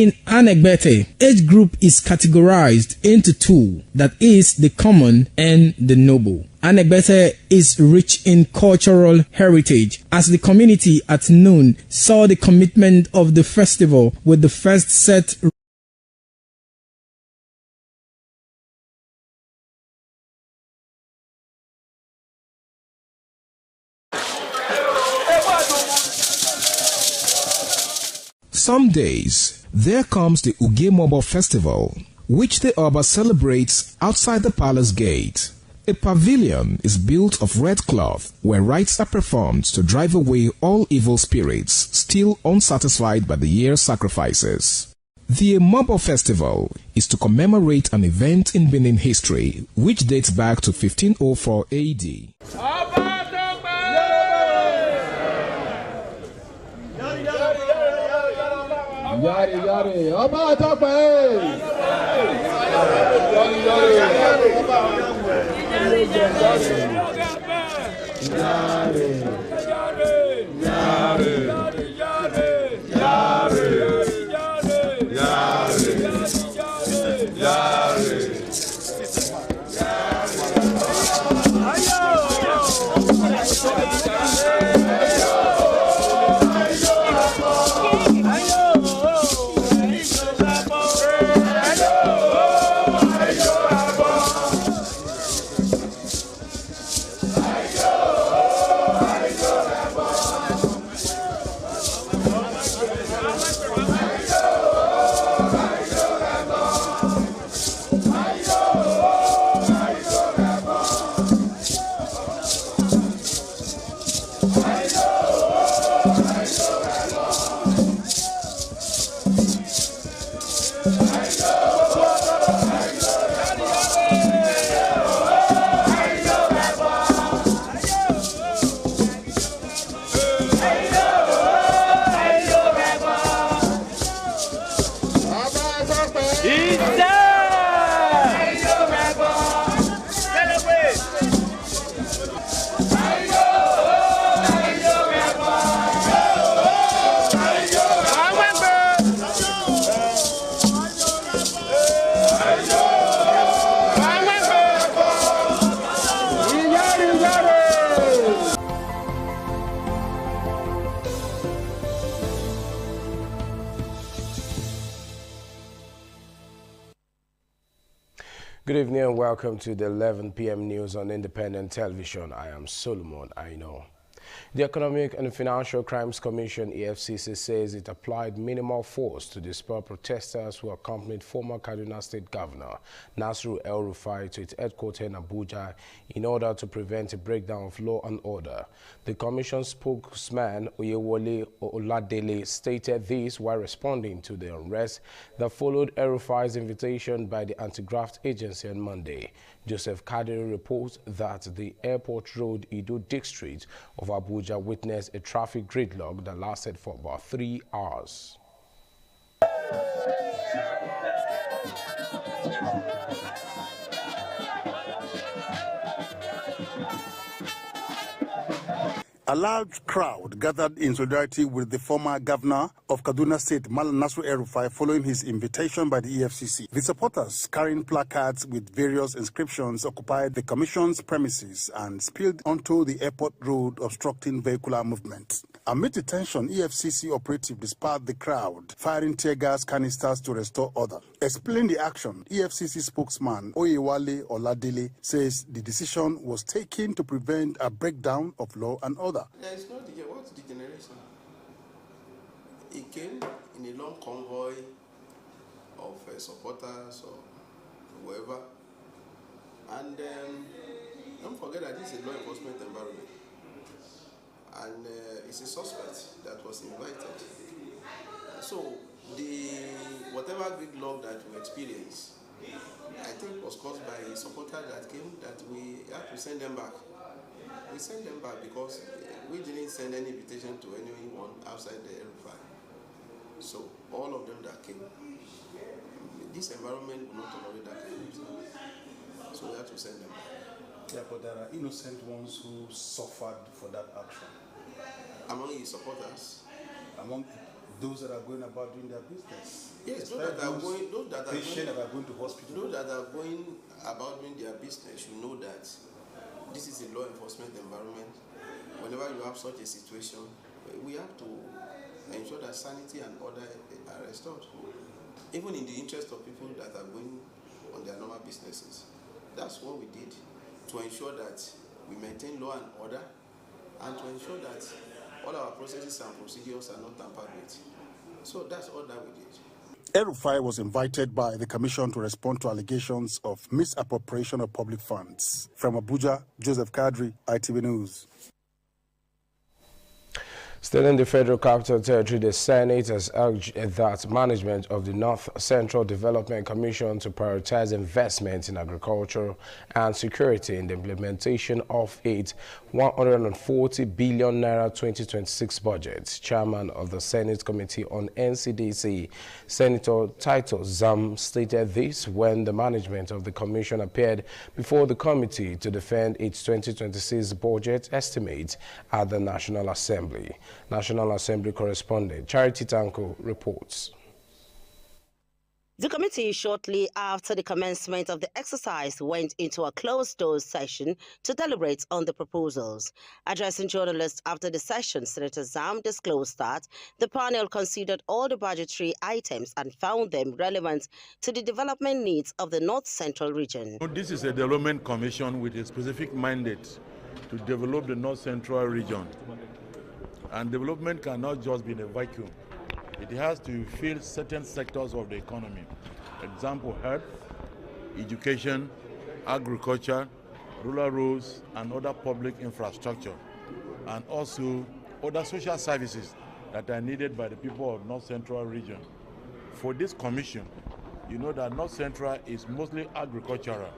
In Anegbete, age group is categorized into two, that is, the common and the noble. Anegbete is rich in cultural heritage, as the community at noon saw the commitment of the festival with the first set. Some days, there comes the Ugemobo festival, which the Oba celebrates outside the palace gate. A pavilion is built of red cloth where rites are performed to drive away all evil spirits still unsatisfied by the year's sacrifices. The Emobo festival is to commemorate an event in Benin history which dates back to 1504 AD. Yari, yari, Oba Tope! Good evening and welcome to the 11 p.m. news on Independent Television. I am Solomon Aino. The Economic and Financial Crimes Commission, EFCC, says it applied minimal force to dispel protesters who accompanied former Kaduna State Governor Nasru El-Rufai to its headquarters in Abuja in order to prevent a breakdown of law and order. The Commission spokesman, Oyewole Oladele, stated this while responding to the unrest that followed El-Rufai's invitation by the Anti-Graft Agency on Monday. Joseph Kadiri reports that the Airport Road Ido district of Abuja witnessed a traffic gridlock that lasted for about 3 hours. A large crowd gathered in solidarity with the former governor of Kaduna State, Malam Nasru El-Rufai, following his invitation by the EFCC. The supporters, carrying placards with various inscriptions, occupied the commission's premises and spilled onto the airport road, obstructing vehicular movement. Amid the tension, EFCC operative dispersed the crowd, firing tear gas canisters to restore order. Explaining the action, EFCC spokesman Oyewole Oladele says the decision was taken to prevent a breakdown of law and order. There is no what's degeneration? It came in a long convoy of supporters or whoever, and don't forget that this is a law enforcement environment, and it's a suspect that was invited. So whatever gridlock that we experienced, I think was caused by a supporter that came that we had to send them back. We sent them back because we didn't send any invitation to anyone outside the El-Rufai. So all of them that came, this environment will not tolerate that kind of stuff. So we had to send them back. Yeah, but there are innocent ones who suffered for that action. Among his supporters? Among Those that are going about doing their business. Yes, those that are going to hospital. Those that are going about doing their business should know that this is a law enforcement environment. Whenever you have such a situation, we have to ensure that sanity and order are restored, even in the interest of people that are going on their normal businesses. That's what we did to ensure that we maintain law and order, and to ensure that all our processes and procedures are not tampered with. So that's all that we did. El-Rufai was invited by the Commission to respond to allegations of misappropriation of public funds. From Abuja, Joseph Kadri, ITV News. Still in the Federal Capital Territory, the Senate has urged that management of the North Central Development Commission to prioritize investment in agriculture and security in the implementation of its 140 billion naira 2026 budget. Chairman of the Senate Committee on NCDC, Senator Titus Zam, stated this when the management of the commission appeared before the committee to defend its 2026 budget estimates at the National Assembly. National Assembly correspondent Charity Tanko reports. The committee, shortly after the commencement of the exercise, went into a closed-door session to deliberate on the proposals. Addressing journalists after the session, Senator Zam disclosed that the panel considered all the budgetary items and found them relevant to the development needs of the North Central region. This is a development commission with a specific mandate to develop the North Central region. And development cannot just be in a vacuum. It has to fill certain sectors of the economy. Example, health, education, agriculture, rural roads, and other public infrastructure. And also other social services that are needed by the people of North Central region. For this commission, you know that North Central is mostly agricultural.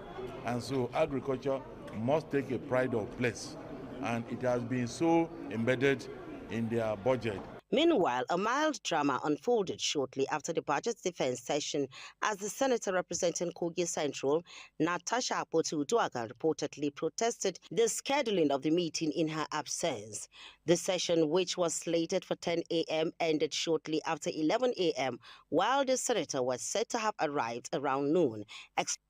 And so agriculture must take a pride of place. And it has been so embedded in their budget. Meanwhile, a mild drama unfolded shortly after the budget defense session as the senator representing Kogi Central, Natasha Akpotu-Uduaghan, reportedly protested the scheduling of the meeting in her absence. The session, which was slated for 10 a.m., ended shortly after 11 a.m., while the senator was said to have arrived around noon,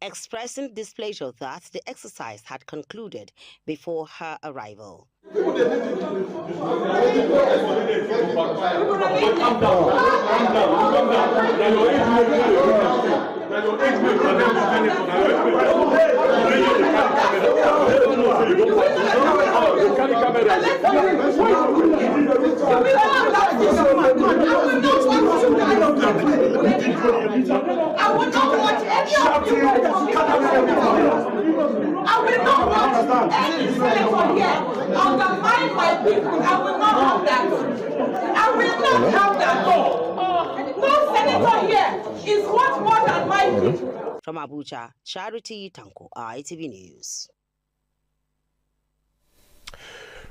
expressing displeasure that the exercise had concluded before her arrival. I will not watch any of you. I will not watch any senator here undermine my people. I will not have that. I will not have that. No senator here is worth more than my people. From Abuja, Charity Tanko, ITV News.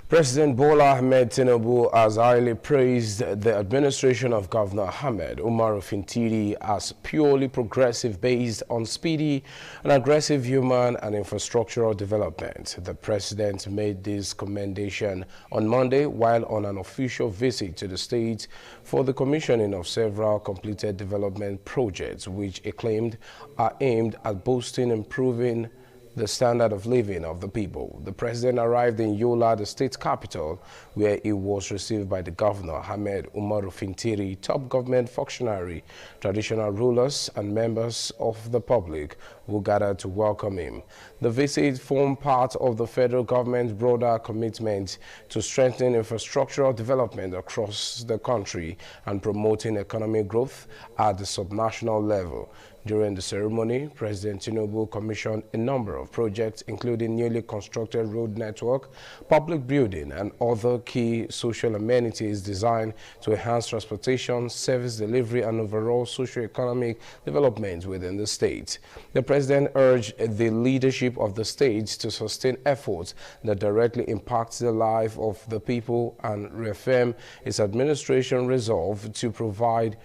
President Bola Ahmed Tinubu has highly praised the administration of Governor Ahmed Umaru Fintiri as purely progressive based on speedy and aggressive human and infrastructural development. The president made this commendation on Monday while on an official visit to the state for the commissioning of several completed development projects which he claimed are aimed at boosting and improving the standard of living of the people. The president arrived in Yola, the state capital, where he was received by the governor, Ahmed Umaru Fintiri, top government functionary, traditional rulers, and members of the public who gathered to welcome him. The visit formed part of the federal government's broader commitment to strengthening infrastructural development across the country and promoting economic growth at the subnational level. During the ceremony, President Tinubu commissioned a number of projects, including newly constructed road network, public building, and other key social amenities designed to enhance transportation, service delivery, and overall socio-economic development within the state. The president urged the leadership of the state to sustain efforts that directly impact the life of the people and reaffirm its administration resolve to provide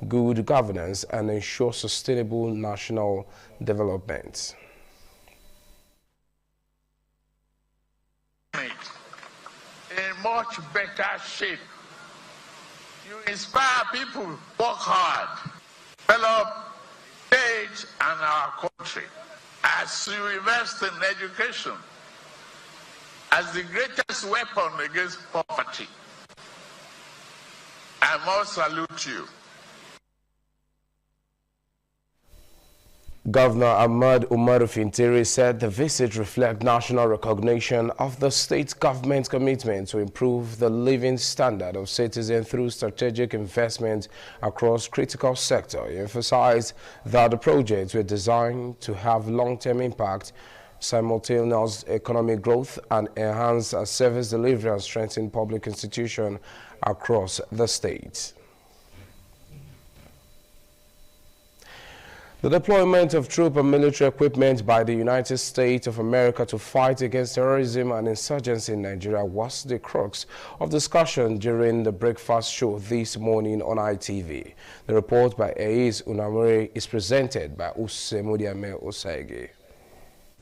good governance and ensure sustainable national development. In much better shape. You inspire people, work hard, develop state and our country. As you invest in education as the greatest weapon against poverty, I must salute you. Governor Ahmad Umaru Fintiri said the visit reflects national recognition of the state government's commitment to improve the living standard of citizens through strategic investment across critical sectors. He emphasized that the projects were designed to have long-term impact, simultaneous economic growth, and enhance service delivery and strengthen public institutions across the state. The deployment of troop and military equipment by the United States of America to fight against terrorism and insurgency in Nigeria was the crux of discussion during the breakfast show this morning on ITV. The report by Eiz Unamure is presented by Usemudiame Osaige.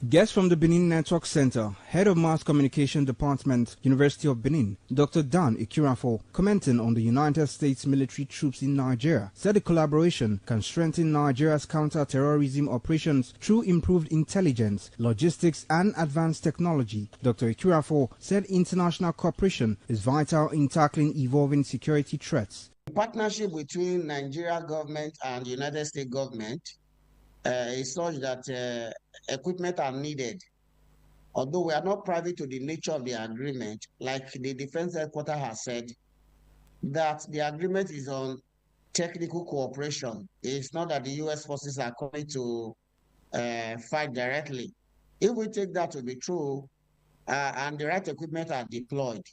Guest from the Benin Network Center, Head of Mass Communication Department, University of Benin, Dr. Dan Ikirafo, commenting on the United States military troops in Nigeria, said the collaboration can strengthen Nigeria's counter-terrorism operations through improved intelligence, logistics, and advanced technology. Dr. Ikirafo said international cooperation is vital in tackling evolving security threats. The partnership between Nigeria government and the United States government is such that equipment are needed. Although we are not privy to the nature of the agreement, like the Defense Headquarters has said, that the agreement is on technical cooperation. It's not that the U.S. forces are coming to fight directly. If we take that to be true, and the right equipment are deployed,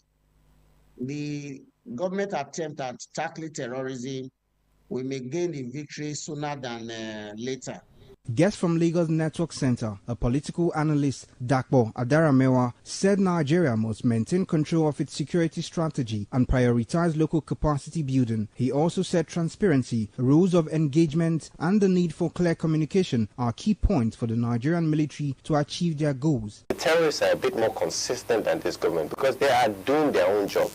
the government attempt at tackling terrorism, we may gain the victory sooner than later. Guest from Lagos Network Center, a political analyst, Dakpo Adaramewa, said Nigeria must maintain control of its security strategy and prioritize local capacity building. He also said transparency, rules of engagement, and the need for clear communication are key points for the Nigerian military to achieve their goals. The terrorists are a bit more consistent than this government because they are doing their own job.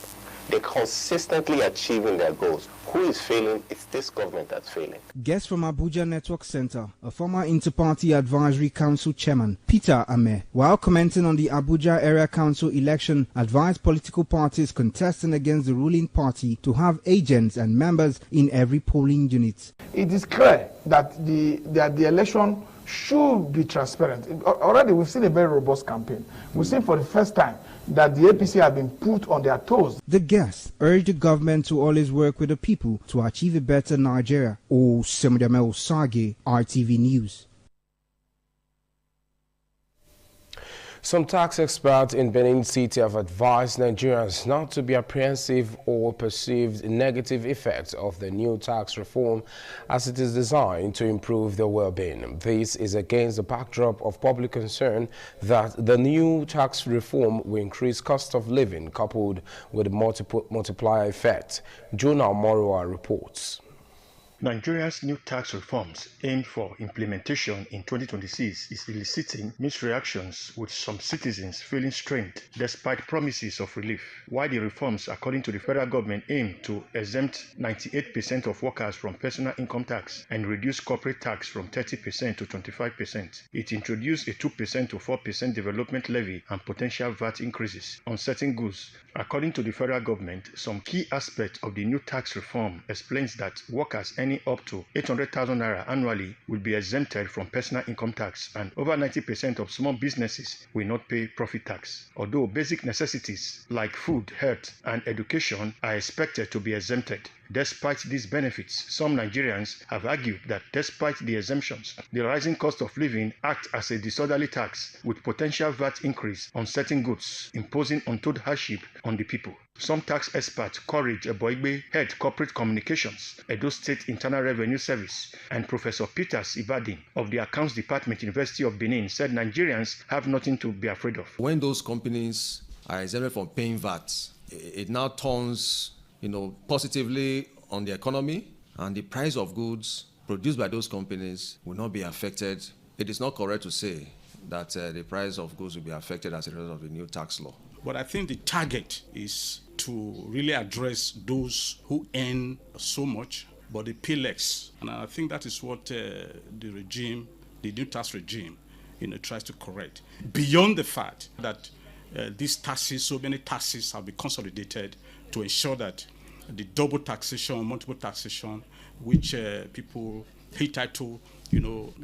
They're consistently achieving their goals. Who is failing? It's this government that's failing. Guest from Abuja Network Center, a former Inter-Party Advisory Council chairman, Peter Ame, while commenting on the Abuja Area Council election, advised political parties contesting against the ruling party to have agents and members in every polling unit. It is clear that the election should be transparent. Already we've seen a very robust campaign. We've seen for the first time that the APC have been put on their toes. The guests urged the government to always work with the people to achieve a better Nigeria. Osemudame Osage, RTV News. Some tax experts in Benin City have advised Nigerians not to be apprehensive or perceived negative effects of the new tax reform as it is designed to improve their well-being. This is against the backdrop of public concern that the new tax reform will increase cost of living coupled with a multiplier effect. Jonah Morua reports. Nigeria's new tax reforms aimed for implementation in 2026 is eliciting mixed reactions, with some citizens feeling strained despite promises of relief. While the reforms, according to the federal government, aim to exempt 98% of workers from personal income tax and reduce corporate tax from 30% to 25%, it introduced a 2% to 4% development levy and potential VAT increases on certain goods. According to the federal government, some key aspects of the new tax reform explains that workers earning up to 800,000 naira annually will be exempted from personal income tax, and over 90% of small businesses will not pay profit tax. Although basic necessities like food, health, and education are expected to be exempted. Despite these benefits, some Nigerians have argued that despite the exemptions, the rising cost of living acts as a disorderly tax with potential VAT increase on certain goods, imposing untold hardship on the people. Some tax experts, Courage Eboigbe, Head Corporate Communications, Edo State Internal Revenue Service, and Professor Peters Ibadin of the Accounts Department, University of Benin, said Nigerians have nothing to be afraid of. When those companies are exempted from paying VAT, it now turns positively on the economy, and the price of goods produced by those companies will not be affected. It is not correct to say that the price of goods will be affected as a result of the new tax law. But I think the target is to really address those who earn so much but they pay less. And I think that is what the new tax regime, tries to correct. Beyond the fact that these taxes, so many taxes have been consolidated to ensure that the double taxation, multiple taxation, which people hitherto,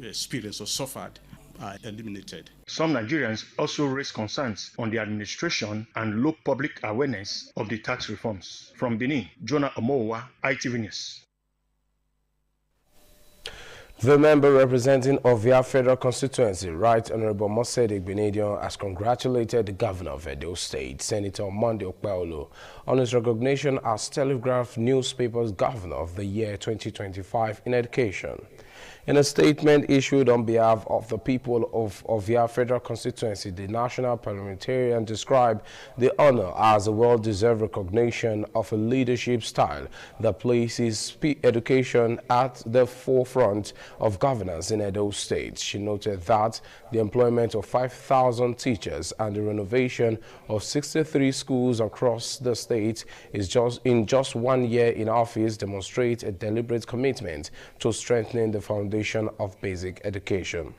experienced or suffered, are eliminated. Some Nigerians also raise concerns on the administration and low public awareness of the tax reforms. From Benin, Jonah Omowa, ITV News. The member representing Ovia Federal Constituency, Right Honorable Mosedek Benedion, has congratulated the governor of Edo State, Senator Monday Okpeolo, on his recognition as Telegraph newspaper's Governor of the Year 2025 in education. In a statement issued on behalf of the people of Ovia Federal Constituency, the national parliamentarian described the honor as a well-deserved recognition of a leadership style that places education at the forefront of governance in Edo State. She noted that the employment of 5,000 teachers and the renovation of 63 schools across the state is in just 1 year in office demonstrates a deliberate commitment to strengthening the foundation of basic education.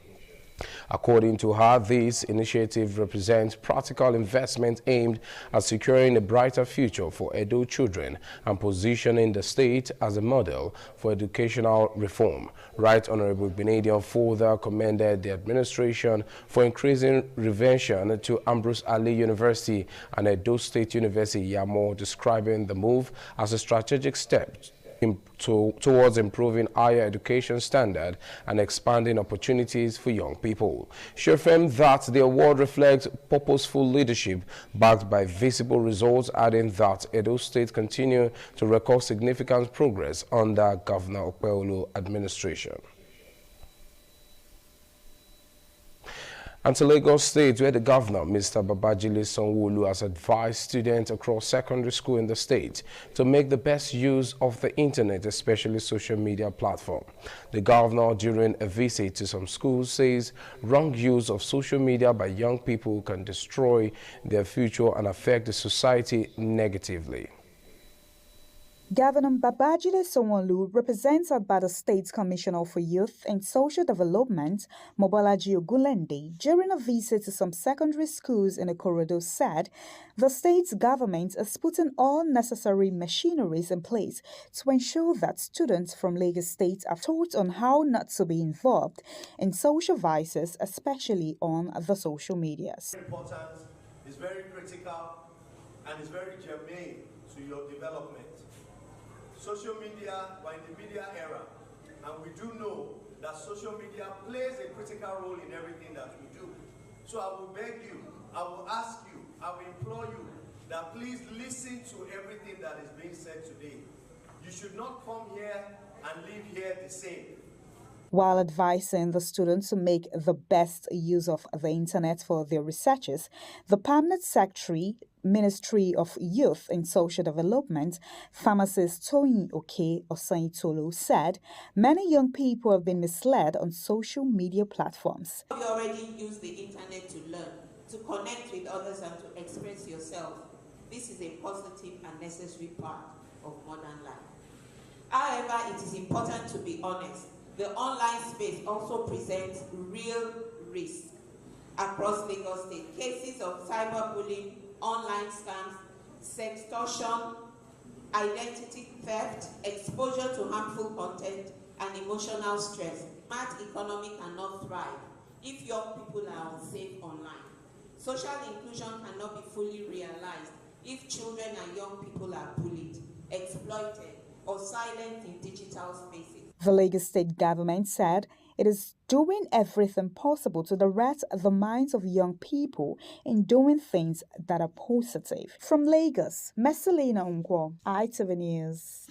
According to her, this initiative represents practical investment aimed at securing a brighter future for Edo children and positioning the state as a model for educational reform. Right Honorable Benedion further commended the administration for increasing revention to Ambrose Ali University and Edo State University, Yamo, describing the move as a strategic step towards improving higher education standard and expanding opportunities for young people. She affirmed that the award reflects purposeful leadership backed by visible results, adding that Edo State continue to record significant progress under Governor Okpeolo administration. And to Lagos State, where the governor, Mr. Babajide Sanwo-Olu, has advised students across secondary school in the state to make the best use of the internet, especially social media platform. The governor, during a visit to some schools, says wrong use of social media by young people can destroy their future and affect the society negatively. Governor Babajide Sanwo-Olu, represented by the State Commissioner for Youth and Social Development, Mobolaji Ogunlende, during a visit to some secondary schools in Ikorodu, said the state's government is putting all necessary machineries in place to ensure that students from Lagos State are taught on how not to be involved in social vices, especially on the social medias. Important, it's very critical, and it's very germane to your development. Social media, we're in the media era, and we do know that social media plays a critical role in everything that we do. So I will beg you, I will ask you, I will implore you that please listen to everything that is being said today. You should not come here and leave here the same. While advising the students to make the best use of the internet for their researches, the Permanent Secretary, Ministry of Youth and Social Development, pharmacist Toyin Oke Osaitolo, said many young people have been misled on social media platforms. You already use the internet to learn, to connect with others and to express yourself. This is a positive and necessary part of modern life. However, it is important to be honest. The online space also presents real risks across Lagos State. Cases of cyberbullying, online scams, sextortion, identity theft, exposure to harmful content, and emotional stress. Smart economy cannot thrive if young people are unsafe online. Social inclusion cannot be fully realized if children and young people are bullied, exploited, or silent in digital spaces. The Lagos State government said it is doing everything possible to direct the minds of young people in doing things that are positive. From Lagos, Messalina Unkwo, ITV News.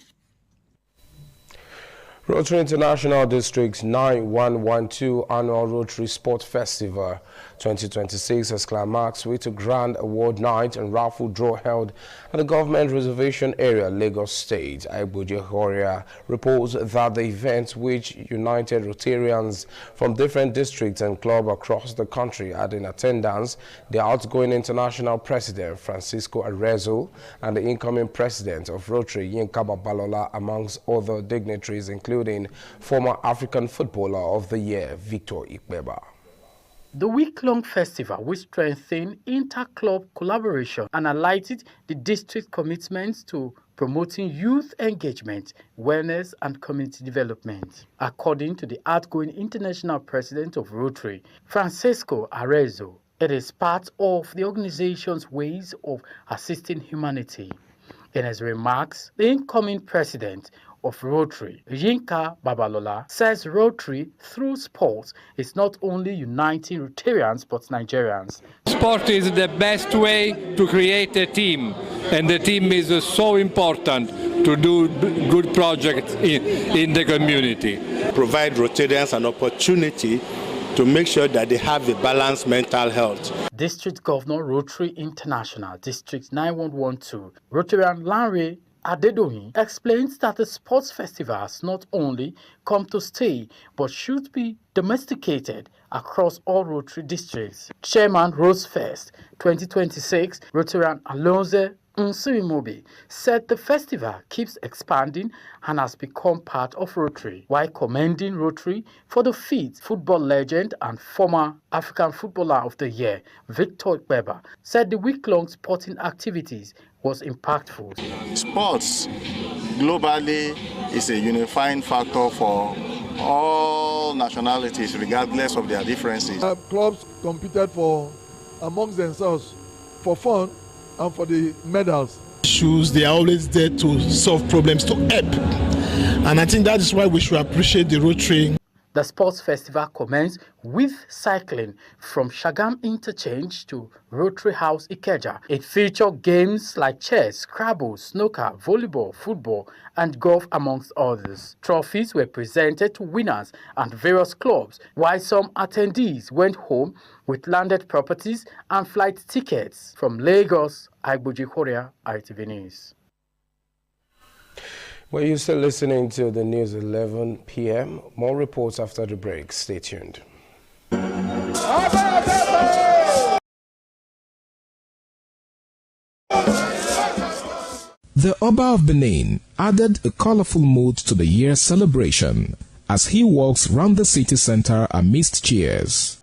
Rotary International District's 9112 Annual Rotary Sport Festival 2026 has climaxed with a grand award night and raffle draw held at the Government Reservation Area, Lagos State. Aibuji Horia reports that the event, which united Rotarians from different districts and clubs across the country, had in attendance the outgoing international president, Francisco Arezzo, and the incoming president of Rotary, Yinka Babalola, amongst other dignitaries, including former African Footballer of the Year, Victor Ikpeba. The week-long festival will strengthen inter-club collaboration and highlighted the district commitments to promoting youth engagement, wellness, and community development. According to the outgoing international president of Rotary, Francisco Arezzo, it is part of the organization's ways of assisting humanity. In his remarks, the incoming president of Rotary, Yinka Babalola, says Rotary, through sports, is not only uniting Rotarians but Nigerians. Sport is the best way to create a team, and the team is so important to do good projects in the community. Provide Rotarians an opportunity to make sure that they have a balanced mental health. District Governor, Rotary International, District 9112, Rotarian Lanre Adedoyin, explains that the sports festivals not only come to stay but should be domesticated across all Rotary districts. Chairman Rosefest 2026, Rotarian Alonze Nsirimobi, said the festival keeps expanding and has become part of Rotary, while commending Rotary for the feat. Football legend and former African Footballer of the Year, Victor Ikpeba, said the week-long sporting activities was impactful. Sports globally is a unifying factor for all nationalities, regardless of their differences. Clubs competed amongst themselves for fun and for the medals. They are always there to solve problems, to help. And I think that is why we should appreciate the Rotary. The sports festival commenced with cycling from Shagam Interchange to Rotary House Ikeja. It featured games like chess, Scrabble, snooker, volleyball, football, and golf, amongst others. Trophies were presented to winners and various clubs, while some attendees went home with landed properties and flight tickets. From Lagos, Aibuji Horia, ITV News. Well, you're still listening to the news at 11 p.m. More reports after the break. Stay tuned. The Oba of Benin added a colorful mood to the year's celebration as he walks round the city center amidst cheers.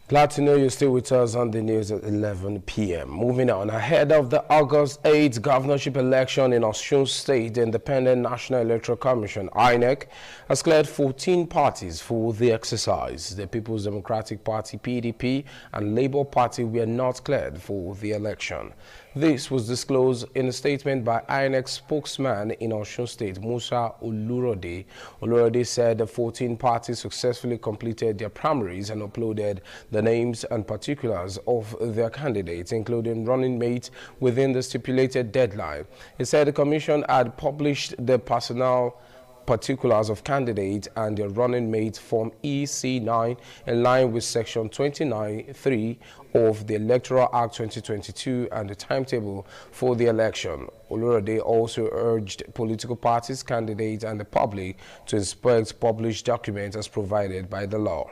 Glad to know you're still with us on the news at 11 p.m. Moving on, ahead of the August 8th governorship election in Osun State, the Independent National Electoral Commission, INEC, has cleared 14 parties for the exercise. The People's Democratic Party, PDP, and Labour Party were not cleared for the election. This was disclosed in a statement by INEC spokesman in Osun State, Musa Olurode. Olurode said the 14 parties successfully completed their primaries and uploaded the names and particulars of their candidates, including running mates, within the stipulated deadline. He said the commission had published the personnel particulars of candidates and their running mate Form EC9 in line with Section 29(3) of the Electoral Act 2022 and the timetable for the election. Olorode also urged political parties, candidates and the public to inspect published documents as provided by the law.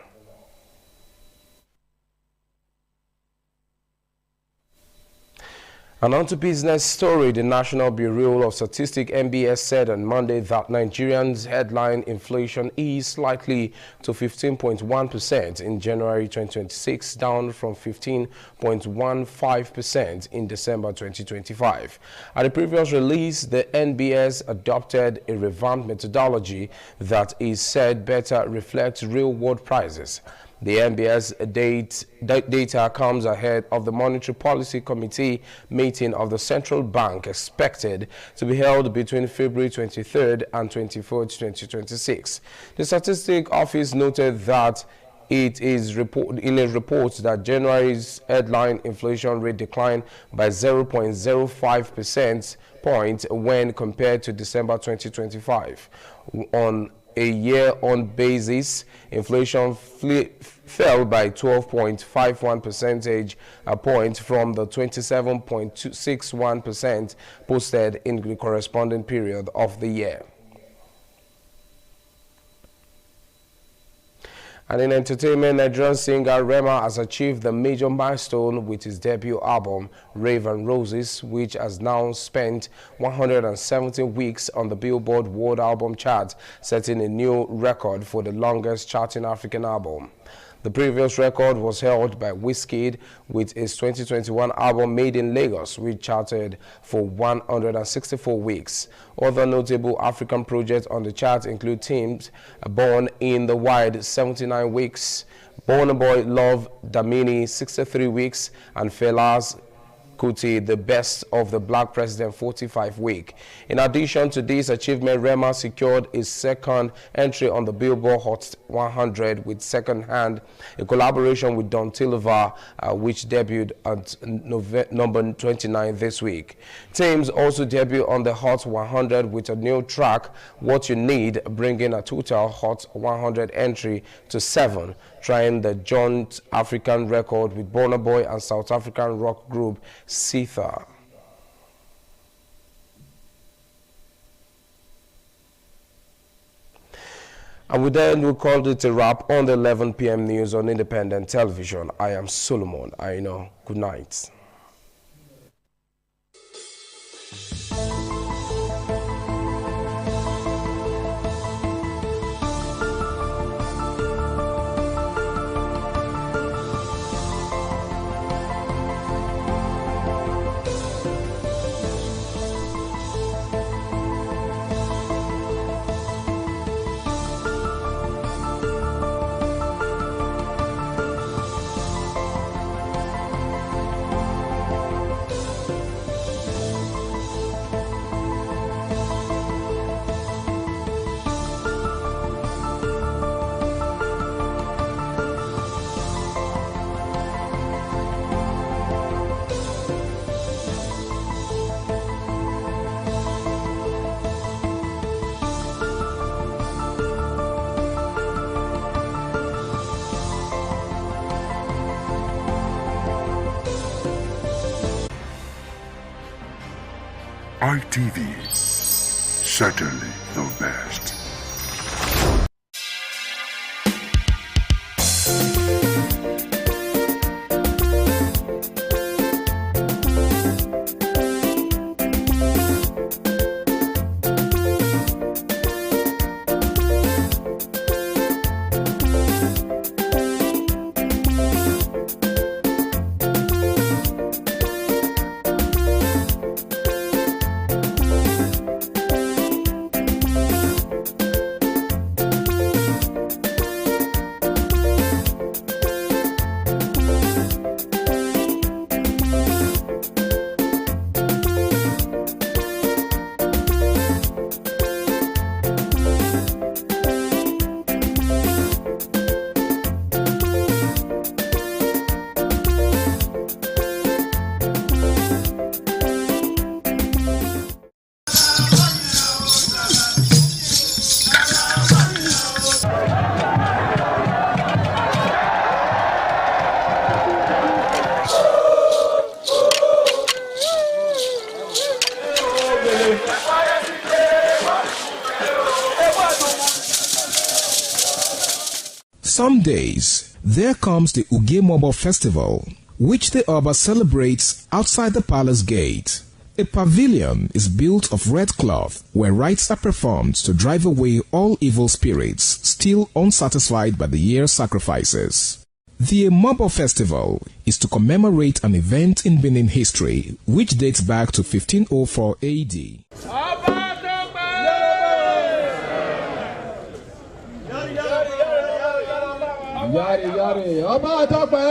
And on to business story, the National Bureau of Statistics (NBS) said on Monday that Nigerians' headline inflation eased slightly to 15.1% in January 2026, down from 15.15% in December 2025. At the previous release, the NBS adopted a revamped methodology that is said better reflects real-world prices. The NBS data comes ahead of the Monetary Policy Committee meeting of the Central Bank expected to be held between February 23rd and 24th, 2026. The Statistics Office noted that it is in a report that January's headline inflation rate declined by 0.05% point when compared to December 2025. On a year-on basis, inflation fell by 12.51 percentage point from the 27.61% posted in the corresponding period of the year. And in entertainment, Nigerian singer Rema has achieved the major milestone with his debut album, Rave and Roses, which has now spent 117 weeks on the Billboard World Album chart, setting a new record for the longest charting African album. The previous record was held by Wizkid with his 2021 album Made in Lagos, which charted for 164 weeks. Other notable African projects on the chart include Teams, Born in the Wild, 79 weeks, Burna Boy Love Damini, 63 weeks, and Fela's Kuti, The Best of the Black President, 45 weeks. In addition to this achievement, Rema secured his second entry on the Billboard Hot 100 with Second Hand, a collaboration with Don Toliver, which debuted at number 29 this week. Teams also debuted on the Hot 100 with a new track, What You Need, bringing a total Hot 100 entry to 7, trying the joint African record with Burna Boy and South African rock group Sitha. And with that, we called it a wrap on the 11 p.m. news on Independent Television. I am Solomon Aino. Good night. ITV, certainly the best. Some days, there comes the Uge Mobile Festival, which the Oba celebrates outside the palace gate. A pavilion is built of red cloth where rites are performed to drive away all evil spirits still unsatisfied by the year's sacrifices. The Mobile Festival is to commemorate an event in Benin history which dates back to 1504 AD. Yari yari, Ọba Tope.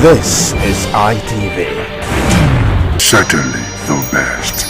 This is ITV. Certainly the best.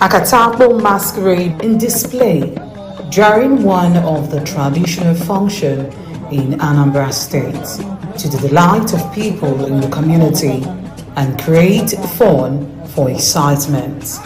Akatappo masquerade in display during one of the traditional functions in Anambra State to the delight of people in the community and create fun for excitement.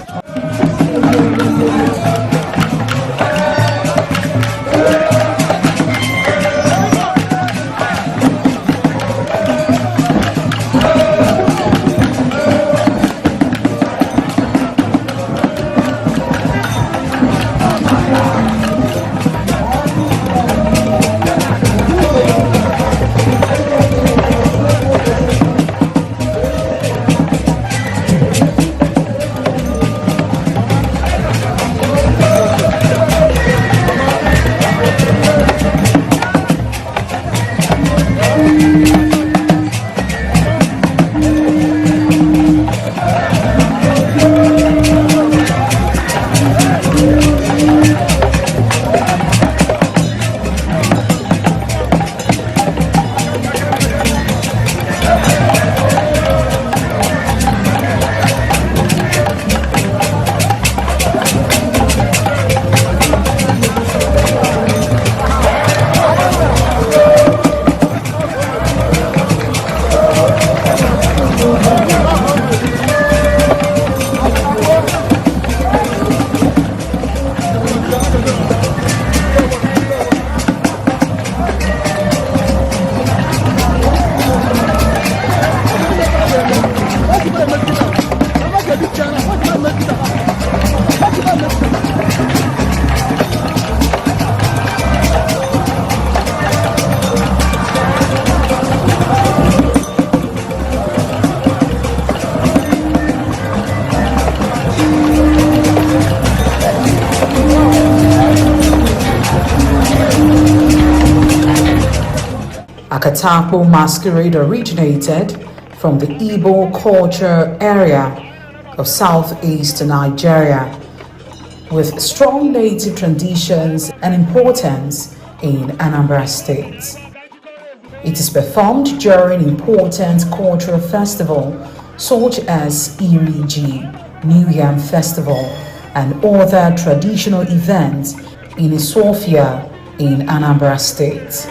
Akatako masquerade originated from the Igbo culture area of southeast Nigeria, with strong native traditions and importance in Anambra State. It is performed during important cultural festivals such as Iri-Ji, New Yam Festival, and other traditional events in Isofia in Anambra State.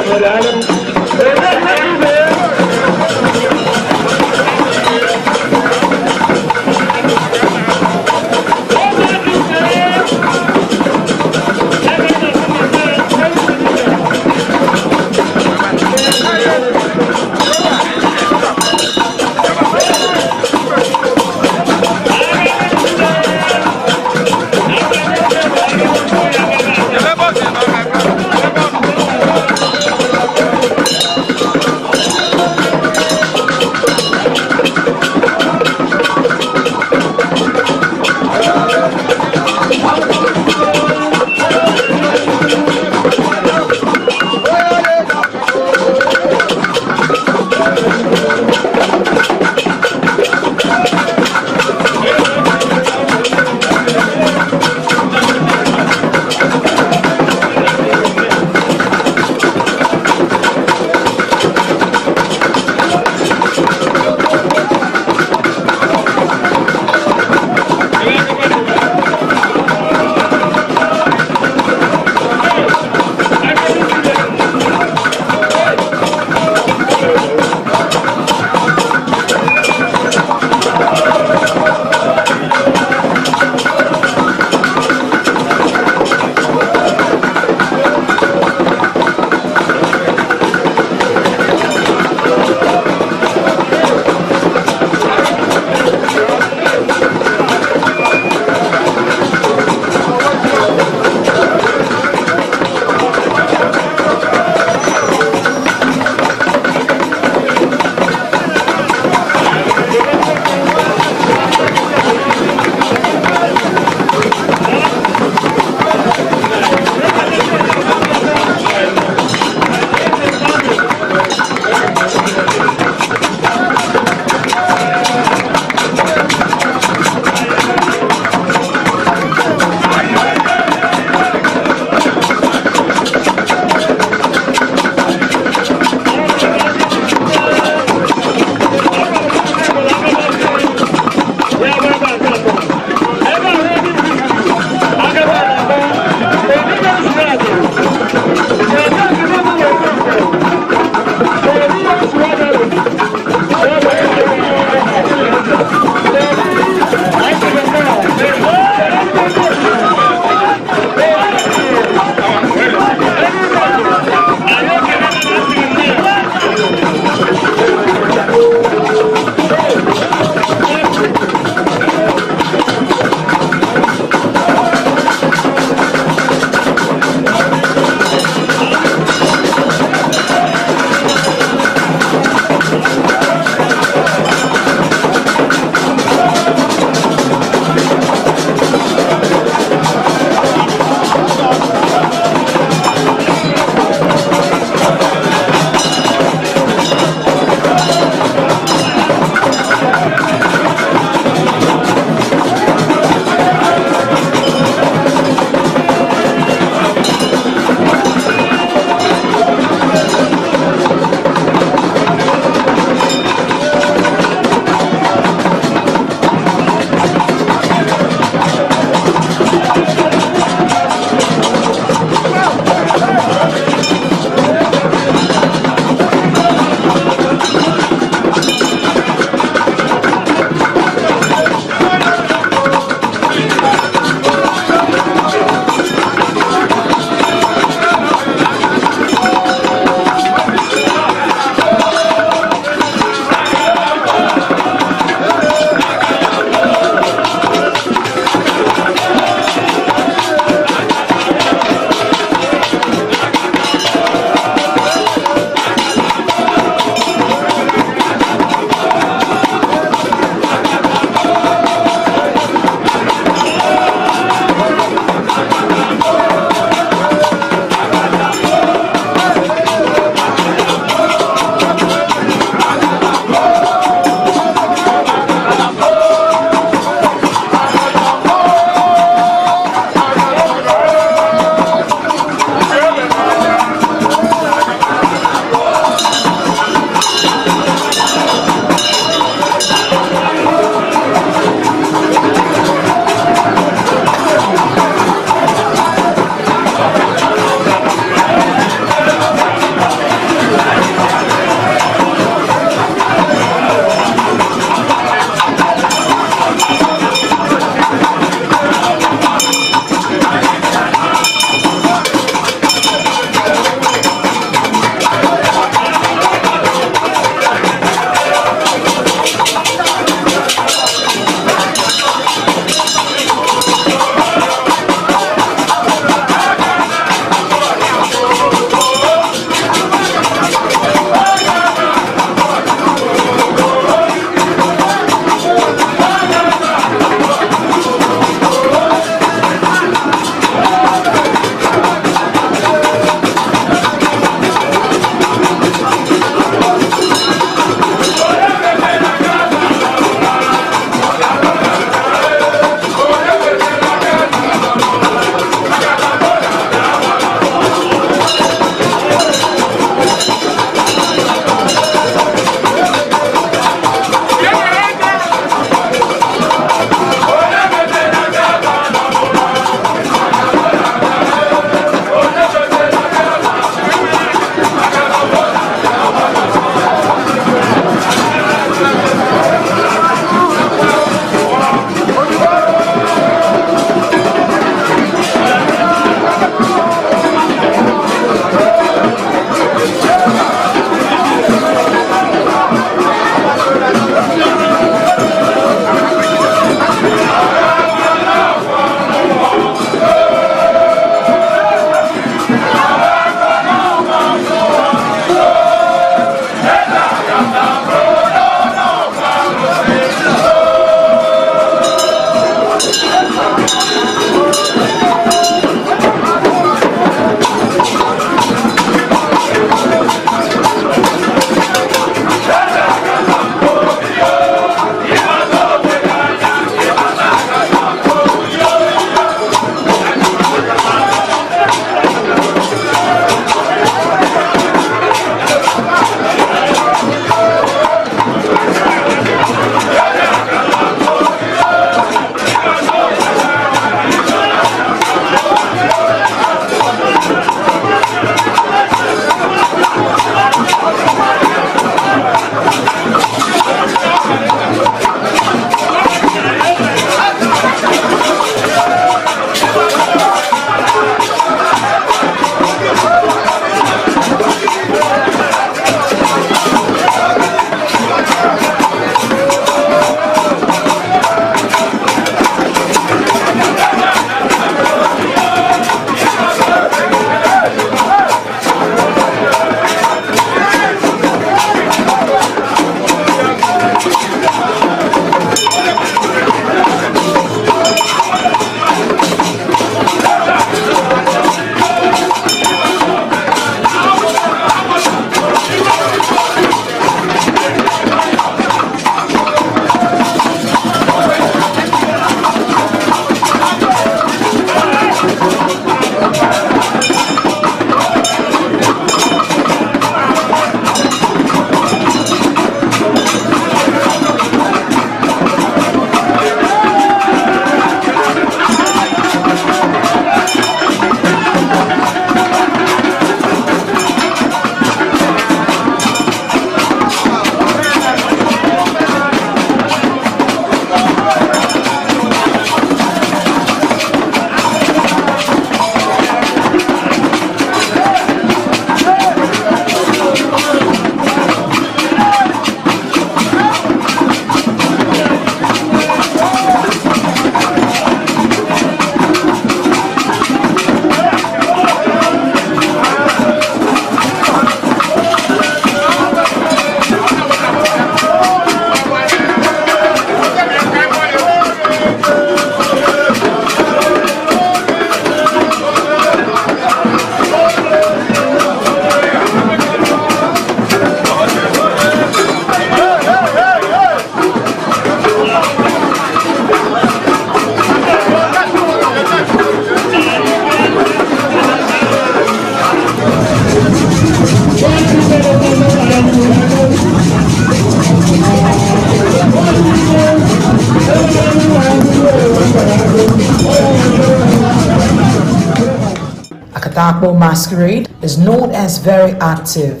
Agakpo masquerade is known as very active,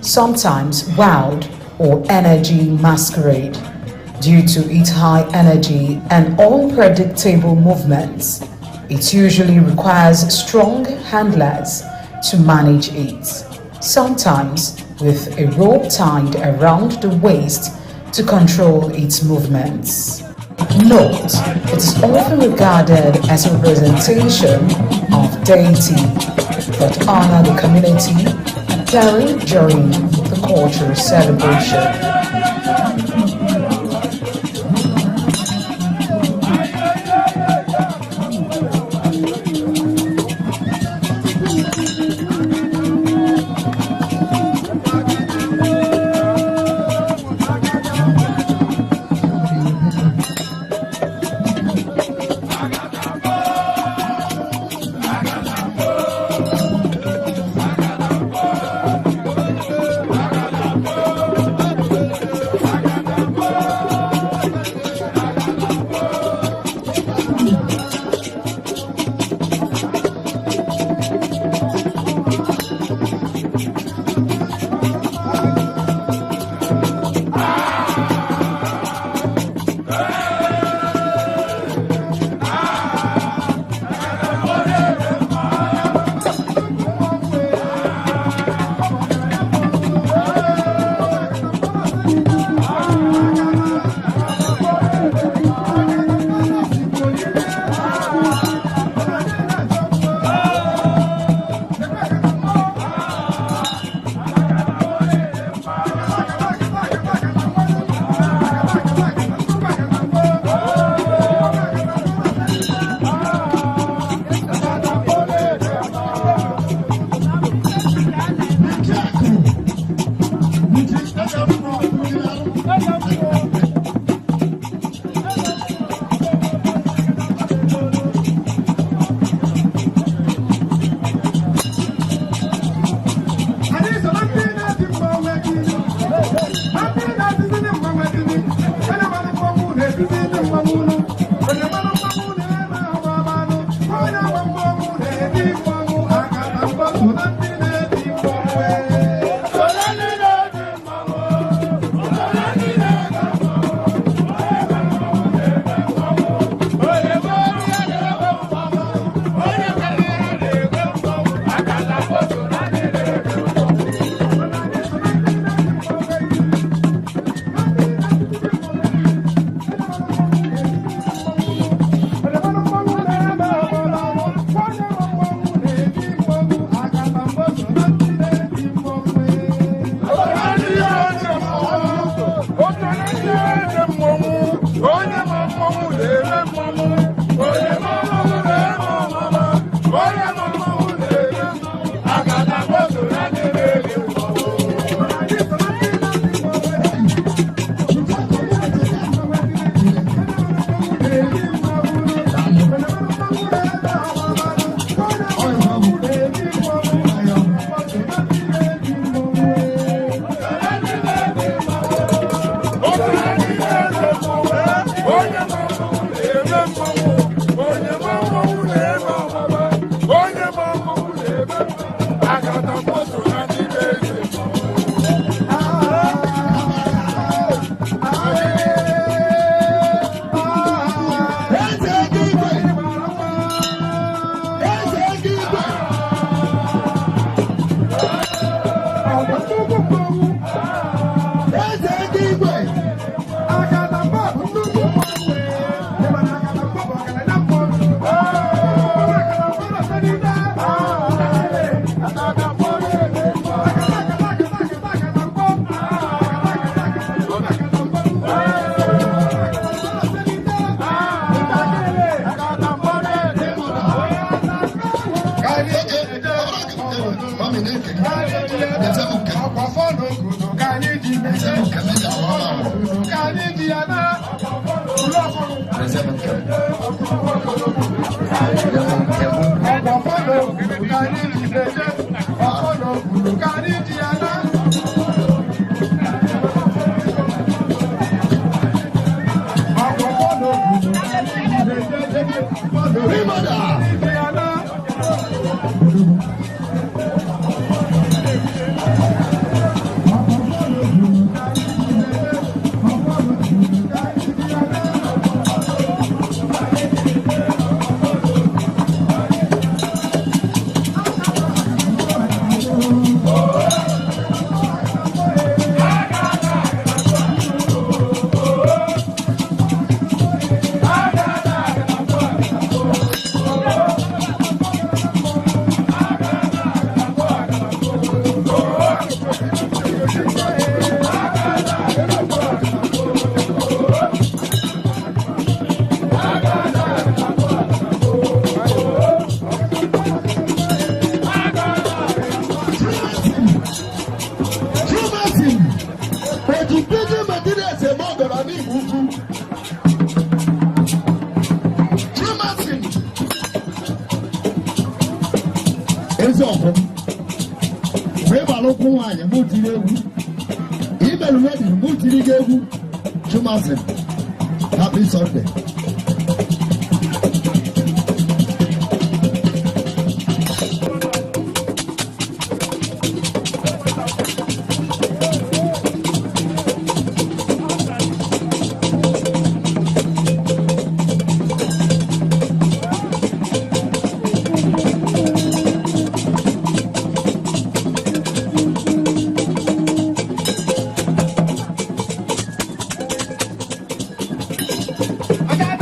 sometimes wild or energy masquerade. Due to its high energy and unpredictable movements, it usually requires strong handlers to manage it, sometimes with a rope tied around the waist to control its movements. Note, it is often regarded as a representation of deity that honor the community during the cultural celebration. ezi ọkụ mgbe ịgbara ụkwụ nwaanyị mụ tiri egwu imerụ wedin mụ tiri gị egwu chumasin happy Sunday. I got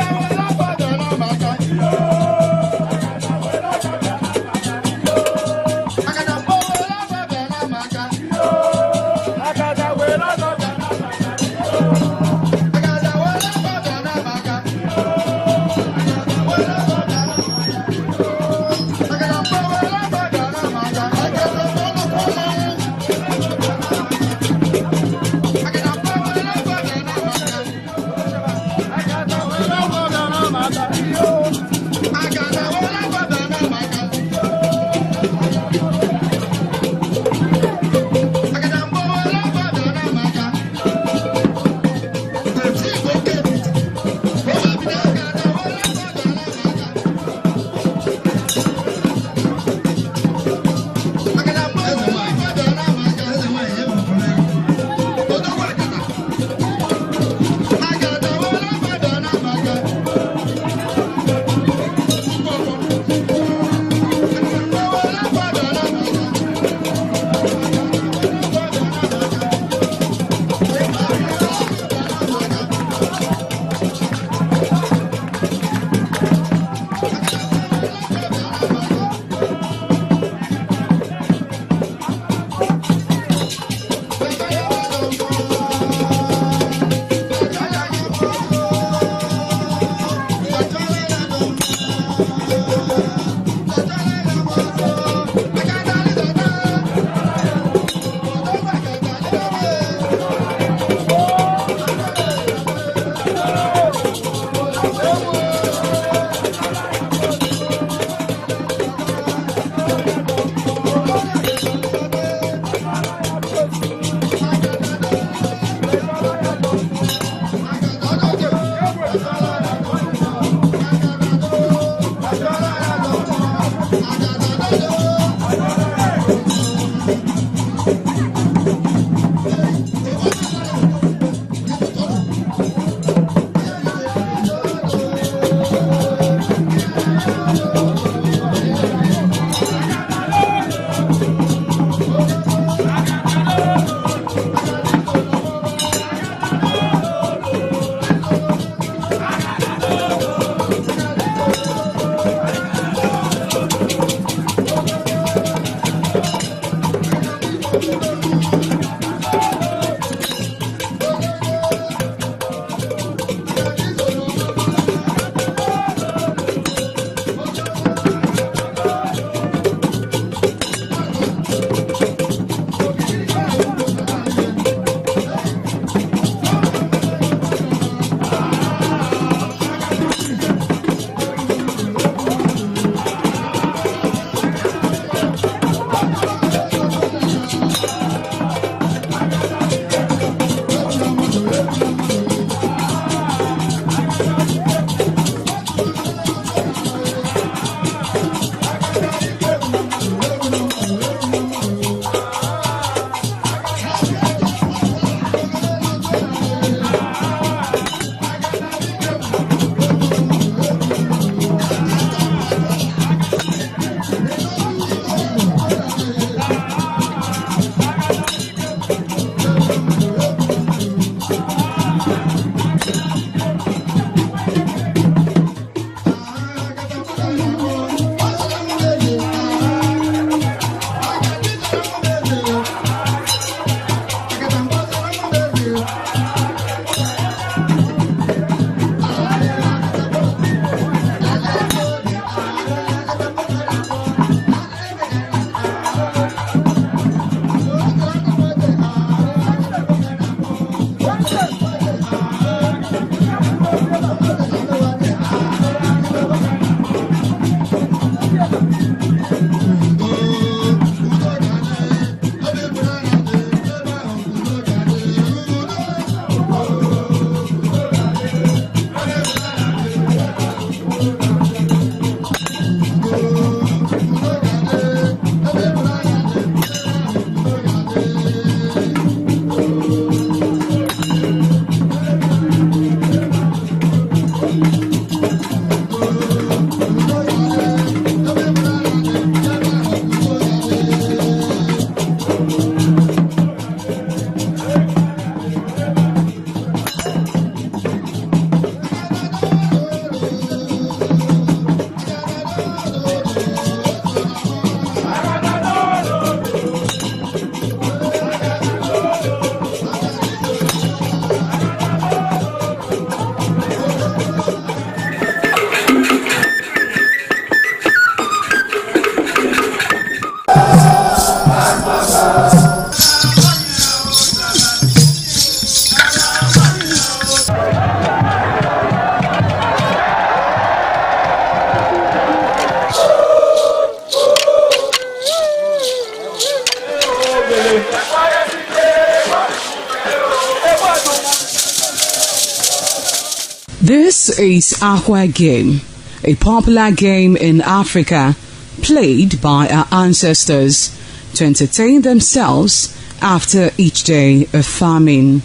This is Aqua Game, a popular game in Africa played by our ancestors to entertain themselves after each day of farming.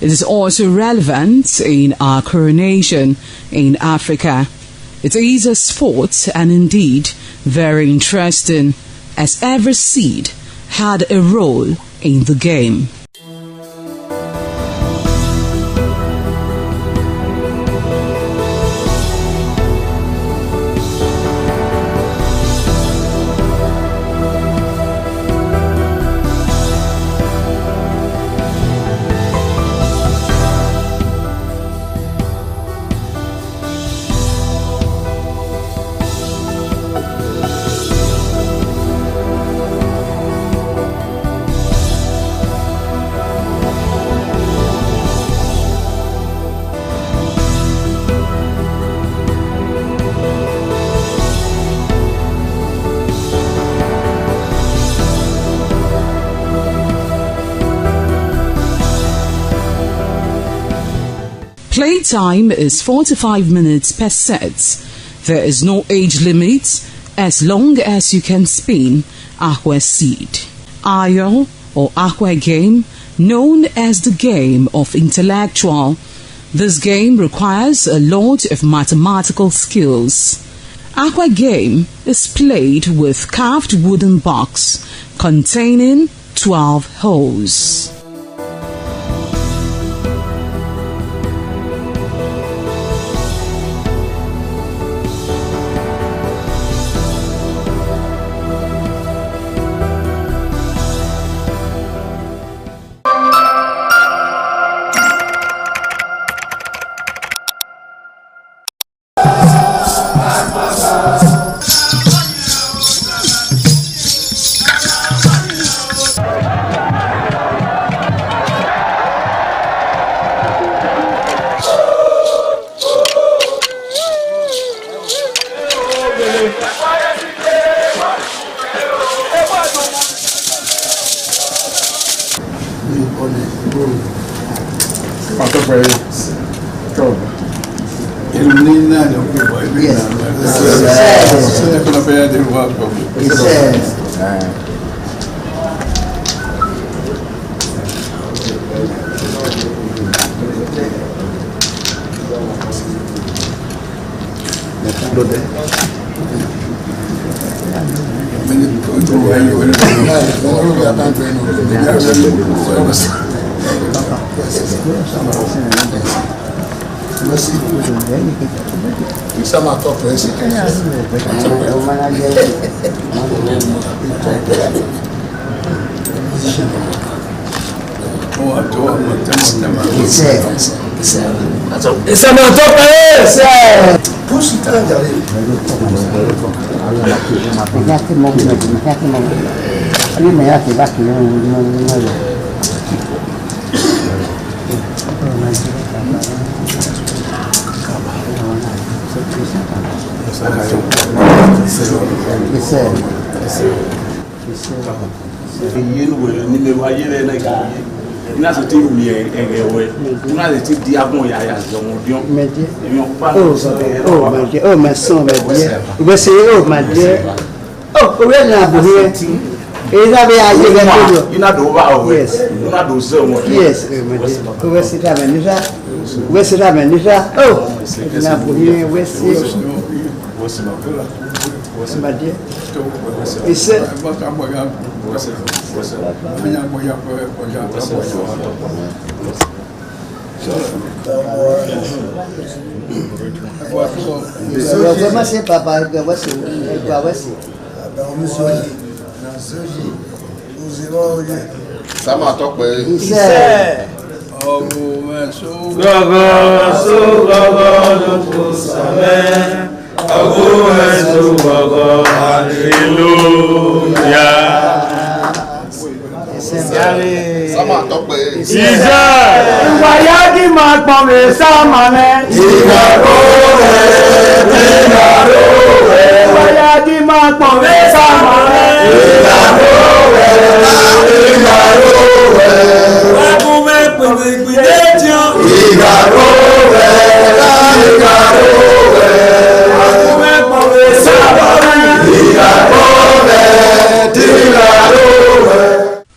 It is also relevant in our coronation in Africa. It is a sport and indeed very interesting, as every seed had a role in the game. Playtime is 45 minutes per set. There is no age limit as long as you can spin Aqua seed. Ayo or Aqua Game, known as the game of intellectual. This game requires a lot of mathematical skills. Aqua Game is played with carved wooden box containing 12 holes. Oh, my son, my dear. You say, oh, my dear. Oh, we're not here. Is that where you're not over? Yes. You're not do so much. Yes, where's it happening? Where's it happening? Oh, now here, where's it? What's my dear? He said, comment c'est papa voici nous irons Sama Tokwe. Sama Tokwe. Wayagi Makpome Samane. Wayagi Makpome Samane.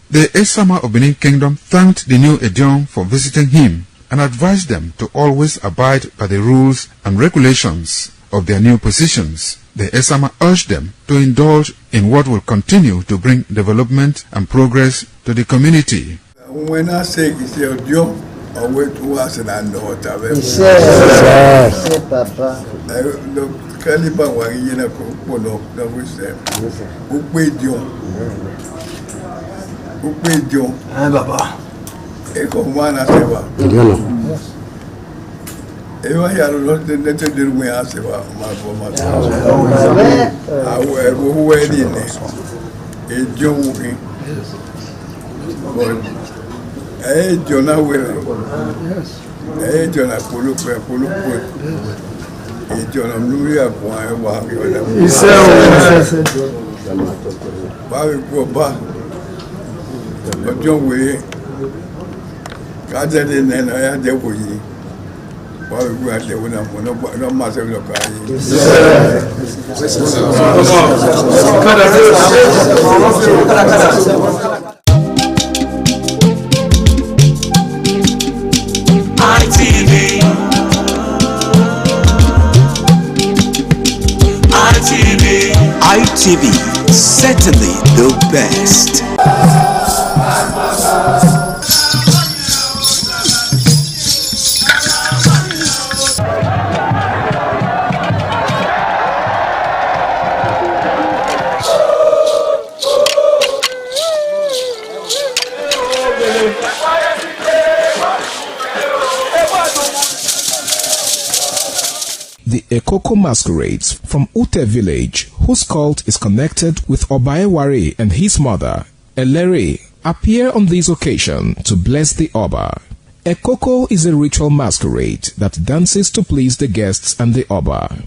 The Esama of Benin Kingdom thanked the new Edion for visiting him and advised them to always abide by the rules and regulations of their new positions. The Esama urged them to indulge in what will continue to bring development and progress to the community. When I say it's your job, I wait to us and I know what I've ever Papa. Caliban, you know, that was them. Who paid you? Who paid you? Papa. Echo one as ever. Ever had a lot of the way as ever, my former. I will go in there. A joke. Hey, Jonah will. Hey, Jonah, pull up. Hey, Jonah, Luria, walk. He said, Bobby, go back. But John Way, God said, and I had the way. Bobby, go out there when I'm no matter of ITV, certainly the best. The Ekoko masquerades from Ute village, whose cult is connected with Obaewari and his mother, Elere, appear on this occasion to bless the Oba. Ekoko is a ritual masquerade that dances to please the guests and the Oba.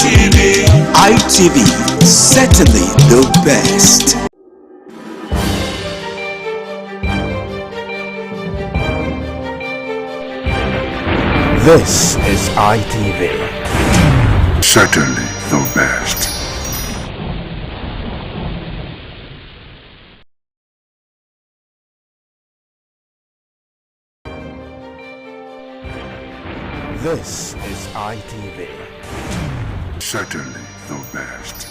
ITV, certainly the best. This is ITV. Certainly the best. This is ITV. Certainly the best.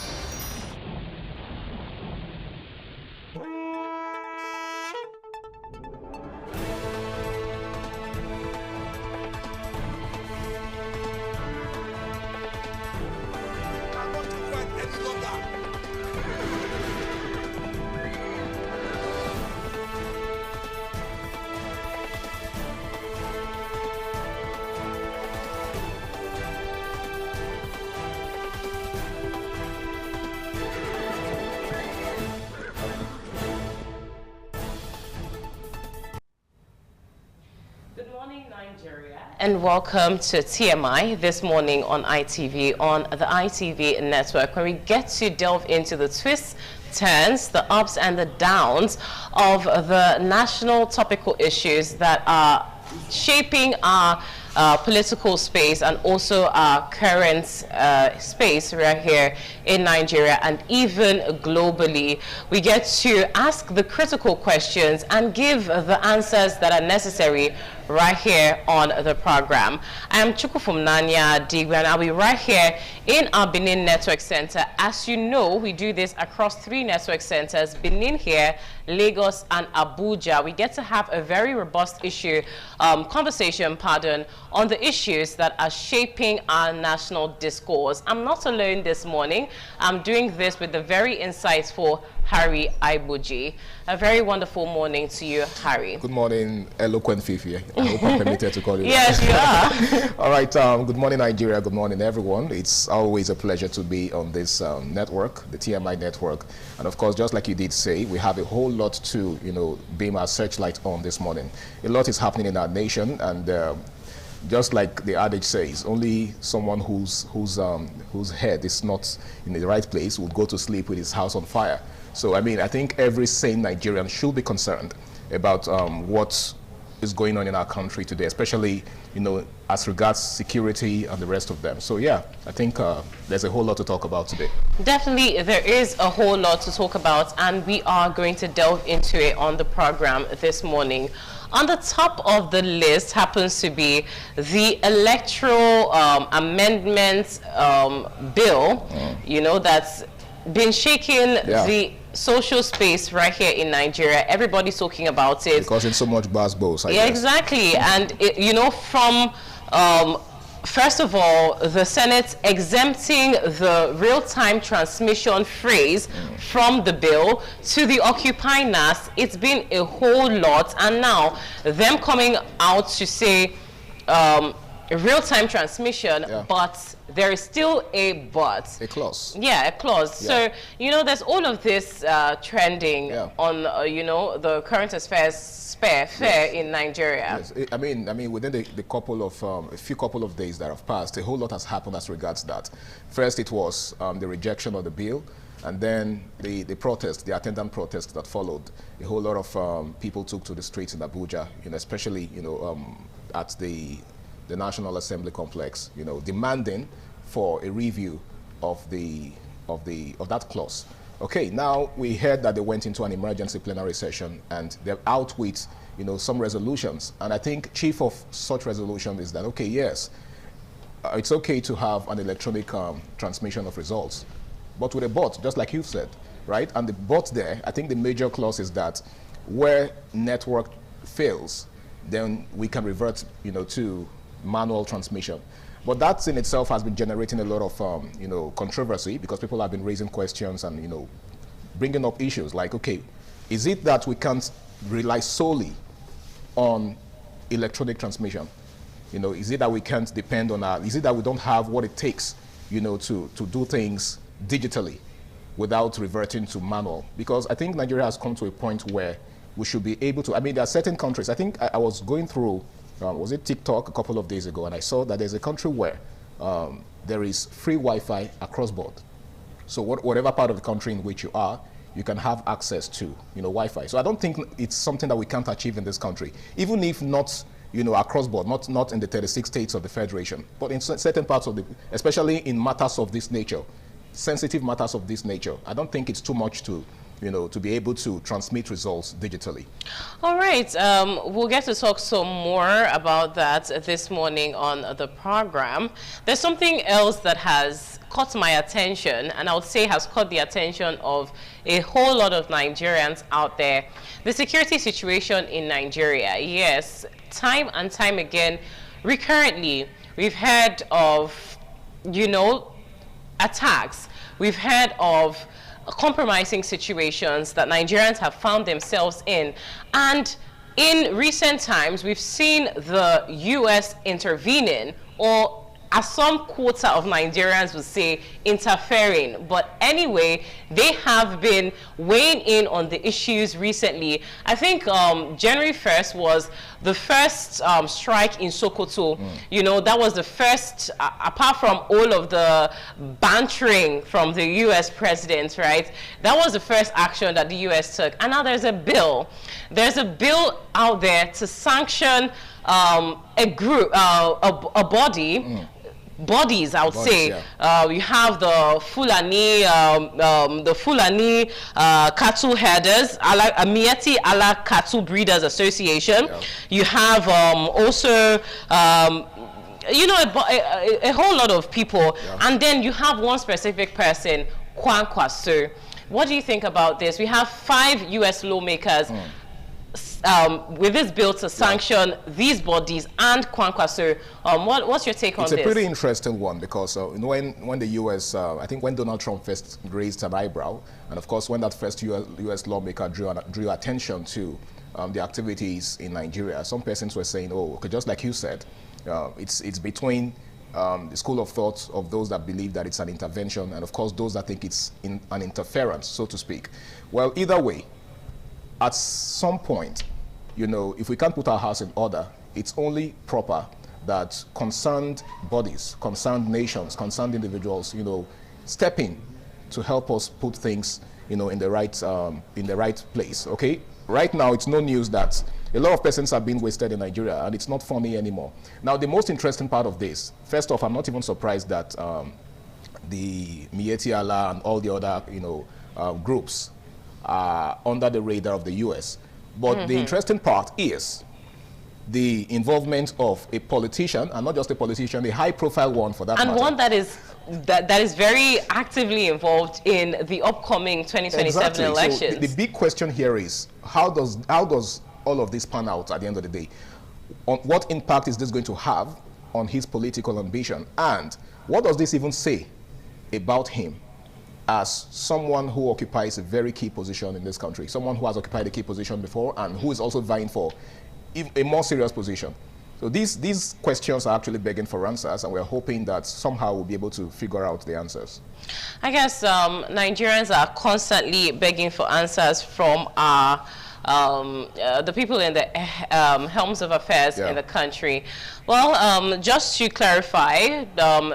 And welcome to TMI this morning on ITV, on the ITV network, where we get to delve into the twists, turns, the ups and the downs of the national topical issues that are shaping our political space and also our current space right here in Nigeria and even globally. We get to ask the critical questions and give the answers that are necessary right here on the program. I am Chukufumnanya Digwe, and I'll be right here in our Benin Network Center. As you know, we do this across 3 network centers, Benin here, Lagos, and Abuja. We get to have a very robust conversation on the issues that are shaping our national discourse. I'm not alone this morning. I'm doing this with the very insightful Harry Aibuji. A very wonderful morning to you, Harry. Good morning, eloquent Fifi. I hope I'm permitted to call you. Yes, you are. All right. Good morning, Nigeria. Good morning, everyone. It's always a pleasure to be on this network, the TMI network. And of course, just like you did say, we have a whole lot to, beam our searchlight on this morning. A lot is happening in our nation, and just like the adage says, only someone whose head is not in the right place would go to sleep with his house on fire. So, I think every sane Nigerian should be concerned about what is going on in our country today, especially, as regards security and the rest of them. So, yeah, I think there's a whole lot to talk about today. Definitely, there is a whole lot to talk about, and we are going to delve into it on the program this morning. On the top of the list happens to be the electoral amendment bill, that's been shaking the social space right here in Nigeria. Everybody's talking about it. Because it's so much buzz. Yeah, exactly. And, from... first of all, the Senate exempting the real-time transmission phrase from the bill to the Occupy NAS, it's been a whole lot. And now, them coming out to say real-time transmission, but there is still a but. A clause. Yeah, a clause. Yeah. So, there's all of this trending on, the current affairs fair in Nigeria. Yes. I mean, within the few couple of days that have passed, a whole lot has happened as regards that. First, it was the rejection of the bill, and then the protest, the attendant protest that followed. A whole lot of people took to the streets in Abuja, especially, at the National Assembly complex, demanding for a review of that clause. Okay, now we heard that they went into an emergency plenary session and they're out with, some resolutions. And I think chief of such resolution is that, okay, yes, it's okay to have an electronic transmission of results, but with a but, just like you've said, right? And the but there, I think the major clause is that where network fails, then we can revert, to manual transmission. But that in itself has been generating a lot of, controversy, because people have been raising questions and, bringing up issues like, okay, is it that we can't rely solely on electronic transmission? Is it that we can't depend on is it that we don't have what it takes, to do things digitally without reverting to manual? Because I think Nigeria has come to a point where we should be able to, there are certain countries, I think I was going through, was it TikTok a couple of days ago, and I saw that there's a country where there is free Wi-Fi across board. So whatever part of the country in which you are, you can have access to, Wi-Fi. So I don't think it's something that we can't achieve in this country, even if not, across board, not in the 36 states of the Federation, but in certain parts of especially in matters of this nature, sensitive matters of this nature. I don't think it's too much to be able to transmit results digitally. All right, we'll get to talk some more about that this morning on the program. There's something else that has caught my attention, and I would say has caught the attention of a whole lot of Nigerians out there. The security situation in Nigeria. Yes, time and time again, recurrently, we've heard of, attacks. We've heard of compromising situations that Nigerians have found themselves in. And in recent times, we've seen the U.S. intervening, or as some quarter of Nigerians would say, interfering. But anyway, they have been weighing in on the issues recently. I think January 1st was the first strike in Sokoto. That was the first, apart from all of the bantering from the U.S. president, right? That was the first action that the U.S. took. And now there's a bill. There's a bill out there to sanction a group, a body, bodies, I would say. Yeah. You have the Fulani, cattle herders, Miyetti Allah Cattle Breeders Association. Yeah. You have also, a whole lot of people. Yeah. And then you have one specific person, Kwankwaso. What do you think about this? We have 5 U.S. lawmakers with this bill to sanction these bodies and Kwankwaso. What's your take on this? It's a pretty interesting one, because when the U.S., I think when Donald Trump first raised an eyebrow, and of course when that first U.S. lawmaker drew attention to the activities in Nigeria, some persons were saying, oh, okay, just like you said, it's between the school of thought of those that believe that it's an intervention, and of course those that think it's an interference, so to speak. Well, either way, at some point, if we can't put our house in order, it's only proper that concerned bodies, concerned nations, concerned individuals, step in to help us put things, in the right place. Okay. Right now, it's no news that a lot of persons are being wasted in Nigeria, and it's not funny anymore. Now, the most interesting part of this, first off, I'm not even surprised that the Miyetti Allah and all the other, groups are under the radar of the U.S. But the interesting part is the involvement of a politician, and not just a politician, a high-profile one for that matter. And one that is very actively involved in the upcoming 2027 elections. So the big question here is, how does all of this pan out at the end of the day? What impact is this going to have on his political ambition? And what does this even say about him as someone who occupies a very key position in this country, someone who has occupied a key position before and who is also vying for a more serious position? So these questions are actually begging for answers, and we're hoping that somehow we'll be able to figure out the answers. I guess Nigerians are constantly begging for answers from our the people in the helms of affairs in the country. Well, just to clarify,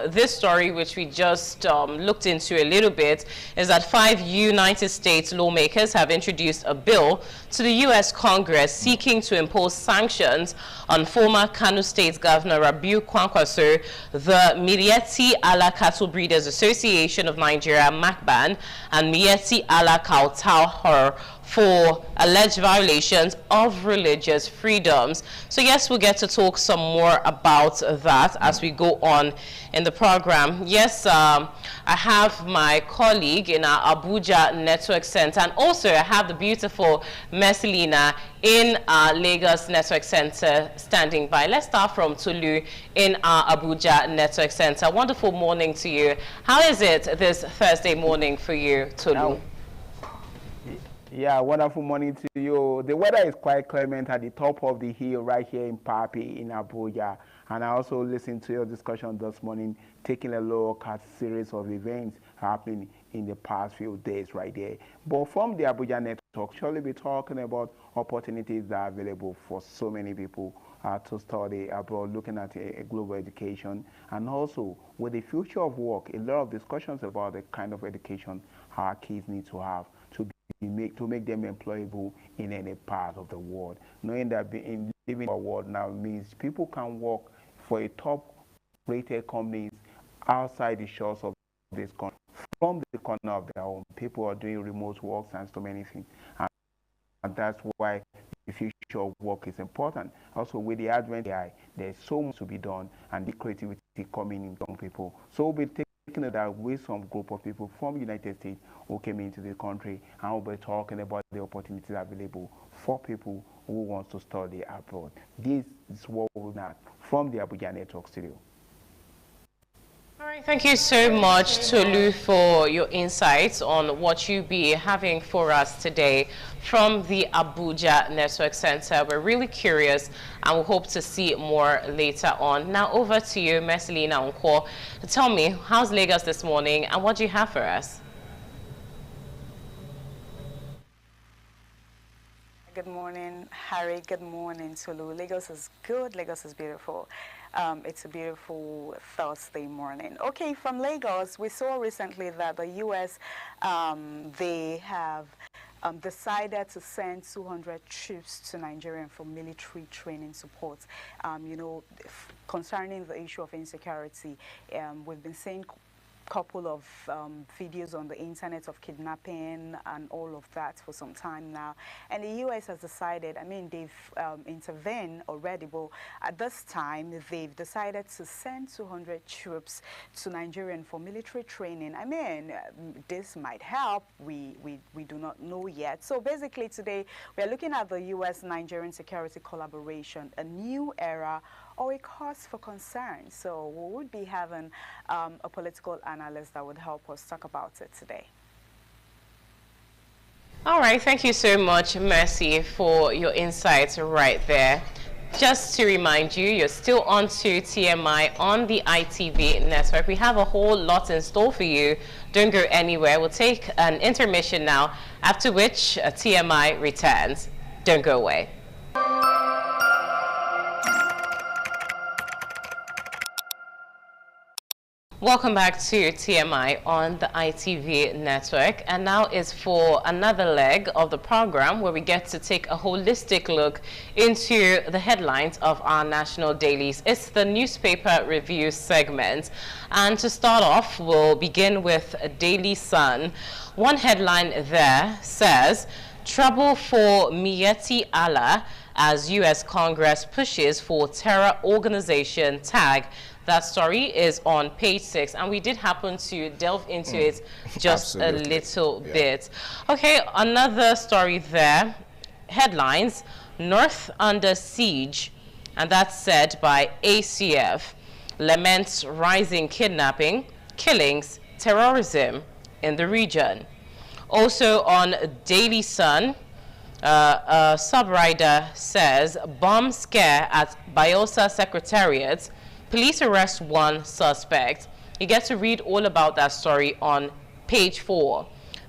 this story, which we just looked into a little bit, is that 5 United States lawmakers have introduced a bill to the U.S. Congress seeking to impose sanctions on former Kano State Governor Rabiu Kwankwaso, the Miyetti Allah Cattle Breeders Association of Nigeria, MACBAN, and Miyetti Allah Kautau for alleged violations of religious freedoms. So yes, we'll get to talk some more about that as we go on in the program. Yes, I have my colleague in our Abuja Network Center, and also I have the beautiful Messelina in our Lagos Network Center standing by. Let's start from Tolu in our Abuja Network Center. Wonderful morning to you. How is it this Thursday morning for you, Tolu? Yeah, wonderful morning to you. The weather is quite clement at the top of the hill right here in Papi in Abuja. And I also listened to your discussion this morning, taking a look at a series of events happening in the past few days right there. But from the Abuja Network, surely be talking about opportunities that are available for so many people to study abroad, looking at a global education, and also with the future of work, a lot of discussions about the kind of education our kids need to have to make them employable in any part of the world. Knowing that living in a world now means people can work for a top-rated companies outside the shores of this country, from the corner of their home. People are doing remote work and so many things, and that's why the future of work is important. Also, with the advent of AI, there's so much to be done, and the creativity coming in young people. So we'll be taking it out with some group of people from the United States who came into the country, and we'll be talking about the opportunities available for people who want to study abroad. This is what we're at from the Abuja Network Studio. All right, thank you so much, Tolu, for your insights on what you be having for us today from the Abuja Network Center. We're really curious and we hope to see more later on. Now over to you, Mercelina Unko. Tell me, how's Lagos this morning and what do you have for us? Good morning, Harry. Good morning, Tolu. Lagos is good. Lagos is beautiful. It's a beautiful Thursday morning. Okay, from Lagos, we saw recently that the U.S., they have decided to send 200 troops to Nigeria for military training support. You know, concerning the issue of insecurity, we've been seeing couple of videos on the internet of kidnapping and all of that for some time now, and the U.S. has decided, I mean, they've intervened already, but at this time they've decided to send 200 troops to Nigeria for military training. I mean, this might help, we do not know yet. So basically today we are looking at the U.S.-Nigerian security collaboration, a new era or a cause for concern. So we would be having a political analyst that would help us talk about it today. All right, thank you so much, Mercy, for your insights right there. Just to remind you, you're still on to TMI on the ITV network. We have a whole lot in store for you. Don't go anywhere. We'll take an intermission now, after which TMI returns. Don't go away. Welcome back to TMI on the ITV network, and now is for another leg of the program where we get to take a holistic look into the headlines of our national dailies. It's the newspaper review segment, and to start off we'll begin with Daily Sun. One headline there says, "Trouble for Miyetti Allah as U.S. Congress pushes for terror organization tag." That story is on page 6, and we did happen to delve into it just a little bit. Okay, another story there. Headlines, North under siege, and that's said by ACF. Laments rising kidnapping, killings, terrorism in the region. Also on Daily Sun, a subrider says, bomb scare at Bayelsa Secretariat. Police arrest one suspect. You get to read all about that story on page 4.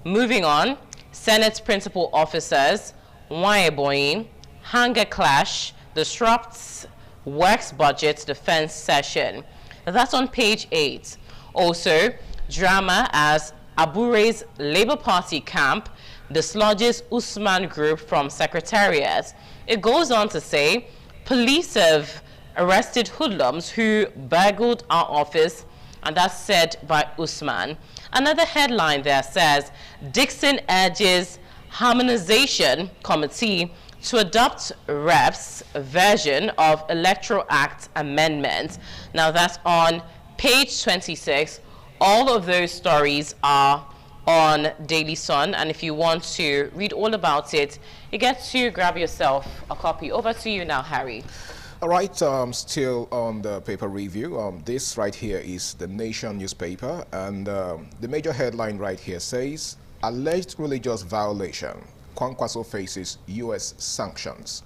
Moving on, Senate's principal officers, Wanyeboyin, hunger clash, disrupts works budget defense session. That's on page 8. Also, drama as Abure's Labour Party camp dislodges Usman Group from Secretariat. It goes on to say, police have arrested hoodlums who burgled our office, and that's said by Usman. Another headline there says, Dixon urges Harmonization Committee to adopt REP's version of Electoral Act amendment. Now that's on page 26. All of those stories are on Daily Sun, and if you want to read all about it, you get to grab yourself a copy. Over to you now, Harry. All right, still on the paper review. This right here is the Nation newspaper, and the major headline right here says, alleged religious violation, Kwankwaso faces U.S. sanctions.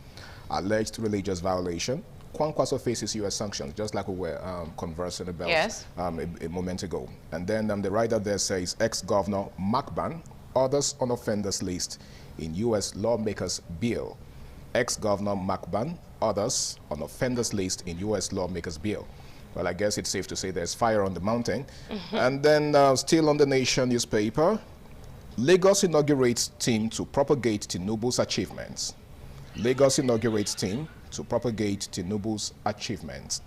Alleged religious violation, Kwankwaso faces U.S. sanctions, just like we were conversing about a moment ago. And then the writer there says, ex-governor Macban, others on offenders list in U.S. lawmakers' bill. ex-Governor Macban, others on offenders list in U.S. lawmakers' bill. Well, I guess it's safe to say there's fire on the mountain. And then still on the Nation newspaper, Lagos inaugurates team to propagate Tinubu's achievements. Lagos inaugurates team to propagate Tinubu's achievements.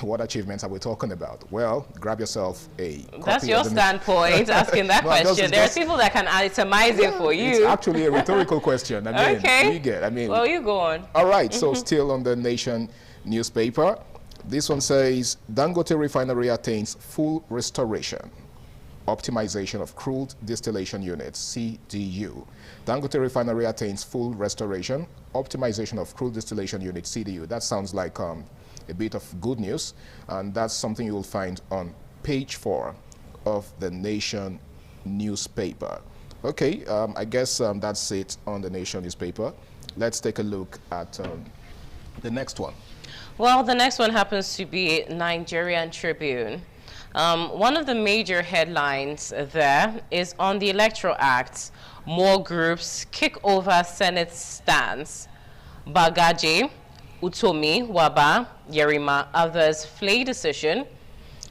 What achievements are we talking about? Well, grab yourself a copy. That's your standpoint, asking that question. There are people that can itemize it for you. It's actually a rhetorical question. I mean, okay. Well, you go on. All right, so still on the Nation newspaper, this one says, Dangote Refinery attains full restoration. Optimization of crude distillation units, CDU. Dangote Refinery attains full restoration. Optimization of crude distillation unit, CDU. That sounds like a bit of good news, and that's something you will find on page 4 of the Nation newspaper. Okay, I guess that's it on the Nation newspaper. Let's take a look at the next one. Well, the next one happens to be Nigerian Tribune. One of the major headlines there is on the Electoral Act. More groups kick over Senate stands. Bagaje, Utomi, Waba, Yerima, others flee decision.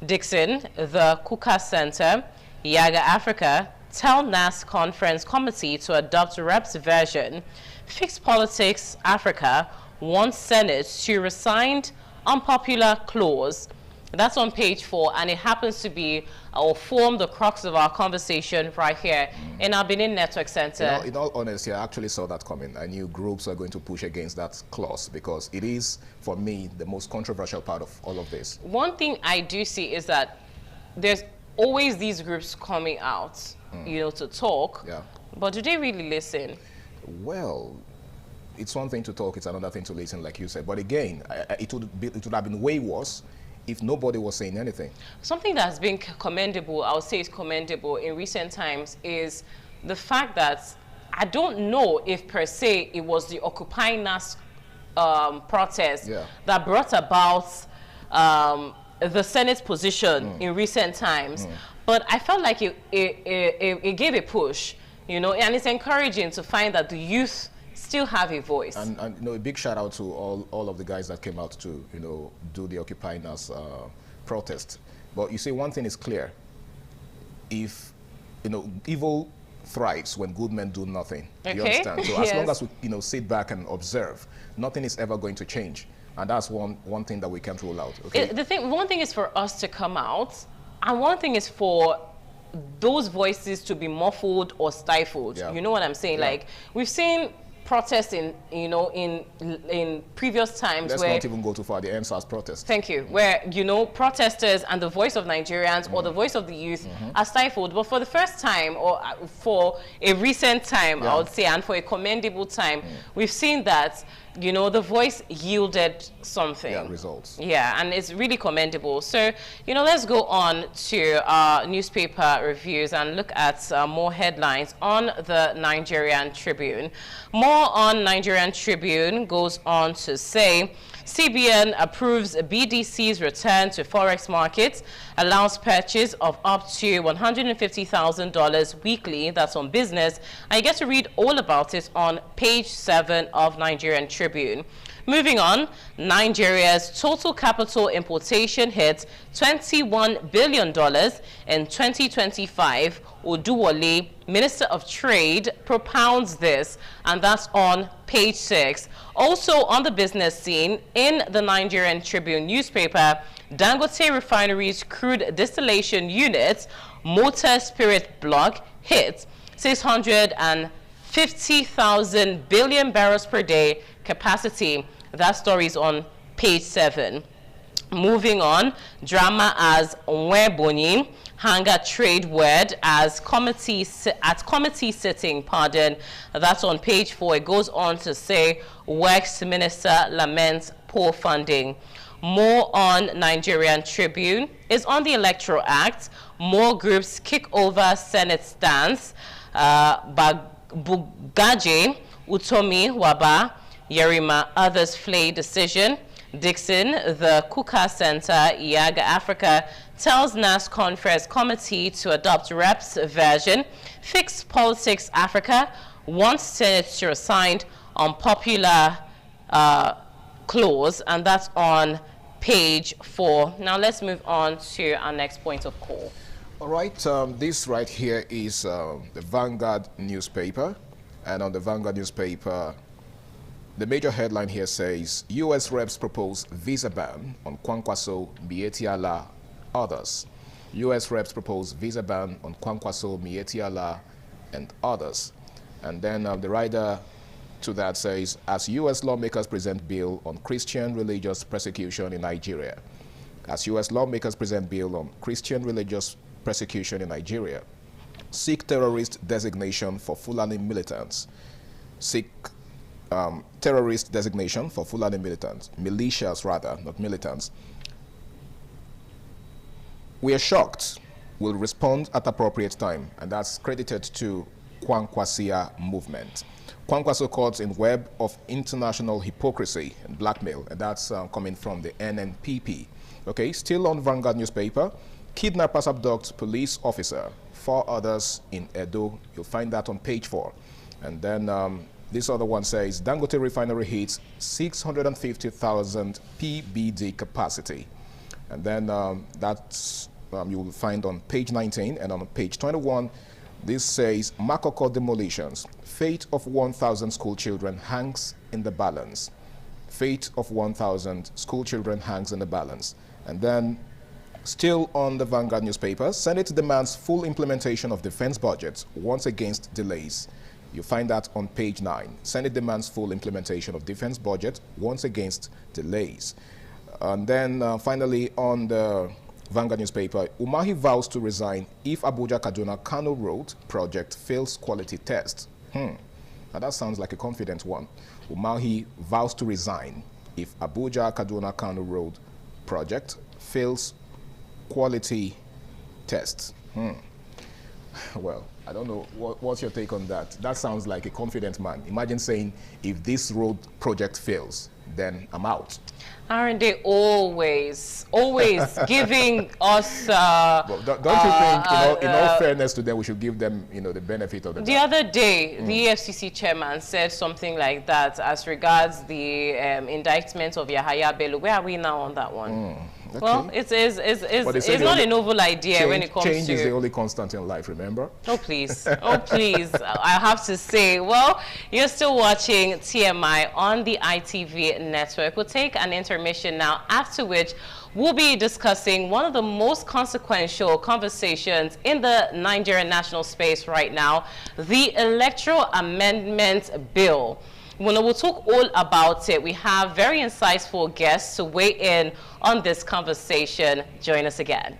Dixon, the Kuka Center, Yaga Africa, tell NAS Conference Committee to adopt REP's version. Fixed Politics Africa wants Senate to rescind unpopular clause. That's on page 4, and it happens to be or form the crux of our conversation right here in our Benin Network Center. In all honesty, I actually saw that coming. I knew groups are going to push against that clause because it is, for me, the most controversial part of all of this. One thing I do see is that there's always these groups coming out, you know, to talk. Yeah. But do they really listen? Well, it's one thing to talk, it's another thing to listen, like you said. But again, it would have been way worse if nobody was saying anything. Something that has been commendable, I would say is commendable in recent times, is the fact that I don't know if per se it was the Occupy NAS protest that brought about the Senate's position in recent times. But I felt like it gave a push, you know, and it's encouraging to find that the youth still have a voice. And you know, a big shout out to all of the guys that came out to, you know, do the Occupy NAS protest. But you see, one thing is clear. If, you know, evil thrives when good men do nothing. Okay. You understand? So as long as we, you know, sit back and observe, nothing is ever going to change. And that's one thing that we can't rule out. Okay? One thing is for us to come out, and one thing is for those voices to be muffled or stifled. You know what I'm saying? Like, we've seen protests in previous times. Let's not even go too far. The EndSARS protest. Thank you. Where, you know, protesters and the voice of Nigerians or the voice of the youth are stifled. But for the first time, or for a recent time, I would say, and for a commendable time, we've seen that, you know, the voice yielded something. Yeah, results. Yeah, and it's really commendable. So, you know, let's go on to our newspaper reviews and look at more headlines on the Nigerian Tribune. More on Nigerian Tribune goes on to say, CBN approves BDC's return to forex markets, allows purchase of up to $150,000 weekly. That's on business. And you get to read all about it on page 7 of Nigerian Tribune. Moving on, Nigeria's total capital importation hit $21 billion in 2025. Oduwole, Minister of Trade, propounds this, and that's on page 6. Also on the business scene in the Nigerian Tribune newspaper, Dangote Refinery's crude distillation units, motor spirit block, hit 650,000 billion barrels per day capacity. That story is on page 7. Moving on, drama as Nwebonyi, hunger trade word as committee sitting, pardon. That's on page 4. It goes on to say, Works Minister laments poor funding. More on Nigerian Tribune is on the Electoral Act. More groups kick over Senate stance. Bugaje, Utomi, Waba, Yerima, others flee decision. Dixon, the Kuka Center, Yaga Africa, tells NAS Conference Committee to adopt REP's version. Fixed Politics Africa wants Senate to assign unpopular clause, and that's on page 4. Now let's move on to our next point of call. All right, this right here is the Vanguard newspaper, and on the Vanguard newspaper, the major headline here says, U.S. reps propose visa ban on Kwankwaso, Mietiala, others. U.S. reps propose visa ban on Kwankwaso, Mietiala, and others. And then the rider to that says, as U.S. lawmakers present bill on Christian religious persecution in Nigeria. As U.S. lawmakers present bill on Christian religious persecution in Nigeria. Seek terrorist designation for Fulani militants. Seek terrorist designation for Fulani militants. Militias rather, not militants. We are shocked. Will respond at appropriate time. And that's credited to Kwankwasia movement. Kwankwaso caught in web of international hypocrisy and blackmail, and that's coming from the NNPP. Okay, still on Vanguard newspaper, kidnappers abduct police officer, 4 others in Edo. You'll find that on page 4. And then this other one says, Dangote refinery hits 650,000 PBD capacity. And then that's you will find on page 19, and on page 21, this says, Makoko demolitions. Fate of 1,000 school children hangs in the balance. Fate of 1,000 school children hangs in the balance. And then, still on the Vanguard newspaper, Senate demands full implementation of defense budgets, once against delays. You find that on page 9. Senate demands full implementation of defense budget, once against delays. And then finally on the Vanguard newspaper, Umahi vows to resign if Abuja-Kaduna-Kano Road project fails quality test. Now that sounds like a confident one. Umahi vows to resign if Abuja-Kaduna-Kano Road project fails quality test. Well, I don't know. What's your take on that? That sounds like a confident man. Imagine saying, if this road project fails, then I'm out. Aren't they always giving us... well, don't you think, in all fairness to them, we should give them, the benefit of the doubt? The other day, the EFCC chairman said something like that as regards the indictment of Yahaya Bello. Where are we now on that one? Okay. Well, it's not a novel idea when it comes to... Change is the only constant in life, remember? Oh, please. Oh, please. I have to say, well, you're still watching TMI on the ITV network. We'll take an intermission now, after which we'll be discussing one of the most consequential conversations in the Nigerian national space right now, the Electoral Amendment Bill. We'll talk all about it. We have very insightful guests to weigh in on this conversation. Join us again.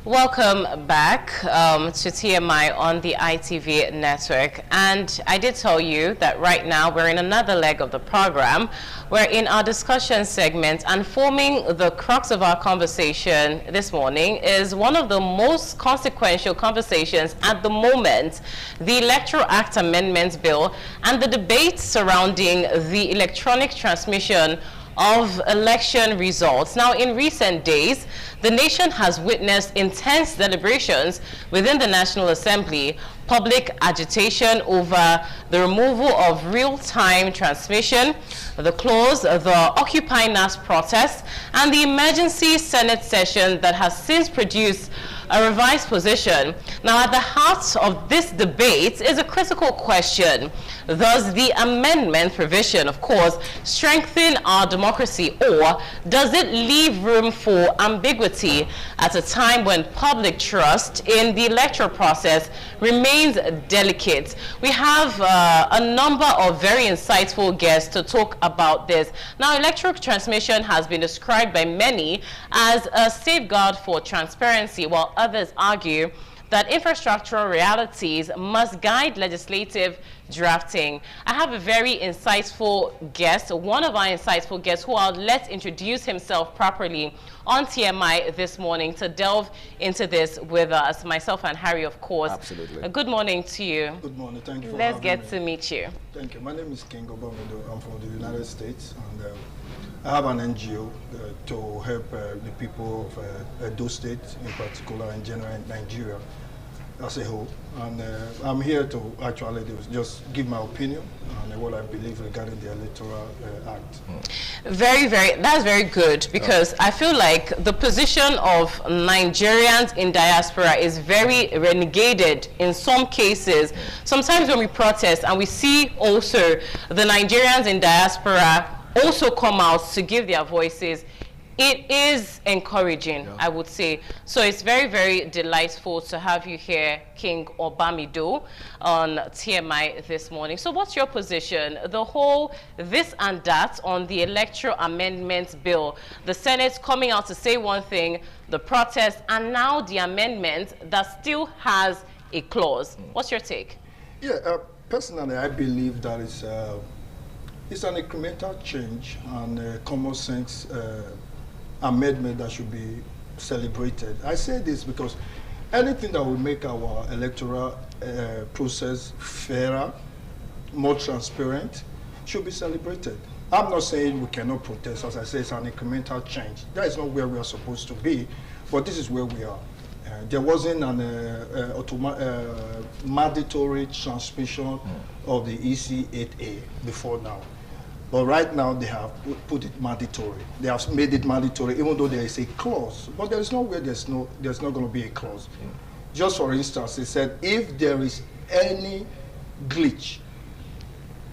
Welcome back to TMI on the ITV network. And I did tell you that right now we're in another leg of the program. We're in our discussion segment, and forming the crux of our conversation this morning is one of the most consequential conversations at the moment, the Electoral Act Amendments Bill and the debate surrounding the electronic transmission of election results. Now, in recent days, the nation has witnessed intense deliberations within the National Assembly, public agitation over the removal of real-time transmission, the close, the Occupy NAS protest, and the emergency Senate session that has since produced a revised position. Now, at the heart of this debate is a critical question. Does the amendment provision, of course, strengthen our democracy, or does it leave room for ambiguity at a time when public trust in the electoral process remains delicate? We have a number of very insightful guests to talk about this. Now, electoral transmission has been described by many as a safeguard for transparency, while others argue that infrastructural realities must guide legislative drafting. I have a very insightful guest, one of our insightful guests, who I'll let introduce himself properly on TMI this morning to delve into this with us, myself and Harry, of course. Absolutely. Good morning to you. Good morning. Thank you for Let's having get me. to meet you. Thank you. My name is King Obamedo. I'm from the United States, and I have an NGO to help the people of Edo State, in particular, in general, in Nigeria as a whole. And I'm here to actually just give my opinion on what I believe regarding the Electoral Act. That's very good, because I feel like the position of Nigerians in diaspora is very renegated in some cases. Sometimes when we protest and we see also the Nigerians in diaspora also come out to give their voices, it is encouraging, I would say. So it's very, very delightful to have you here, King Obamido, on TMI this morning. So what's your position? The whole this and that on the Electoral Amendments Bill, the Senate coming out to say one thing, the protest, and now the amendment that still has a clause. What's your take? Yeah, personally, I believe that it's an incremental change and common sense amendment that should be celebrated. I say this because anything that will make our electoral process fairer, more transparent, should be celebrated. I'm not saying we cannot protest. As I say, it's an incremental change. That is not where we are supposed to be, but this is where we are. There wasn't an mandatory transmission of the EC 8A before now. But right now they have put it mandatory. They have made it mandatory, even though there is a clause. But there is nowhere there's not going to be a clause. Just for instance, they said if there is any glitch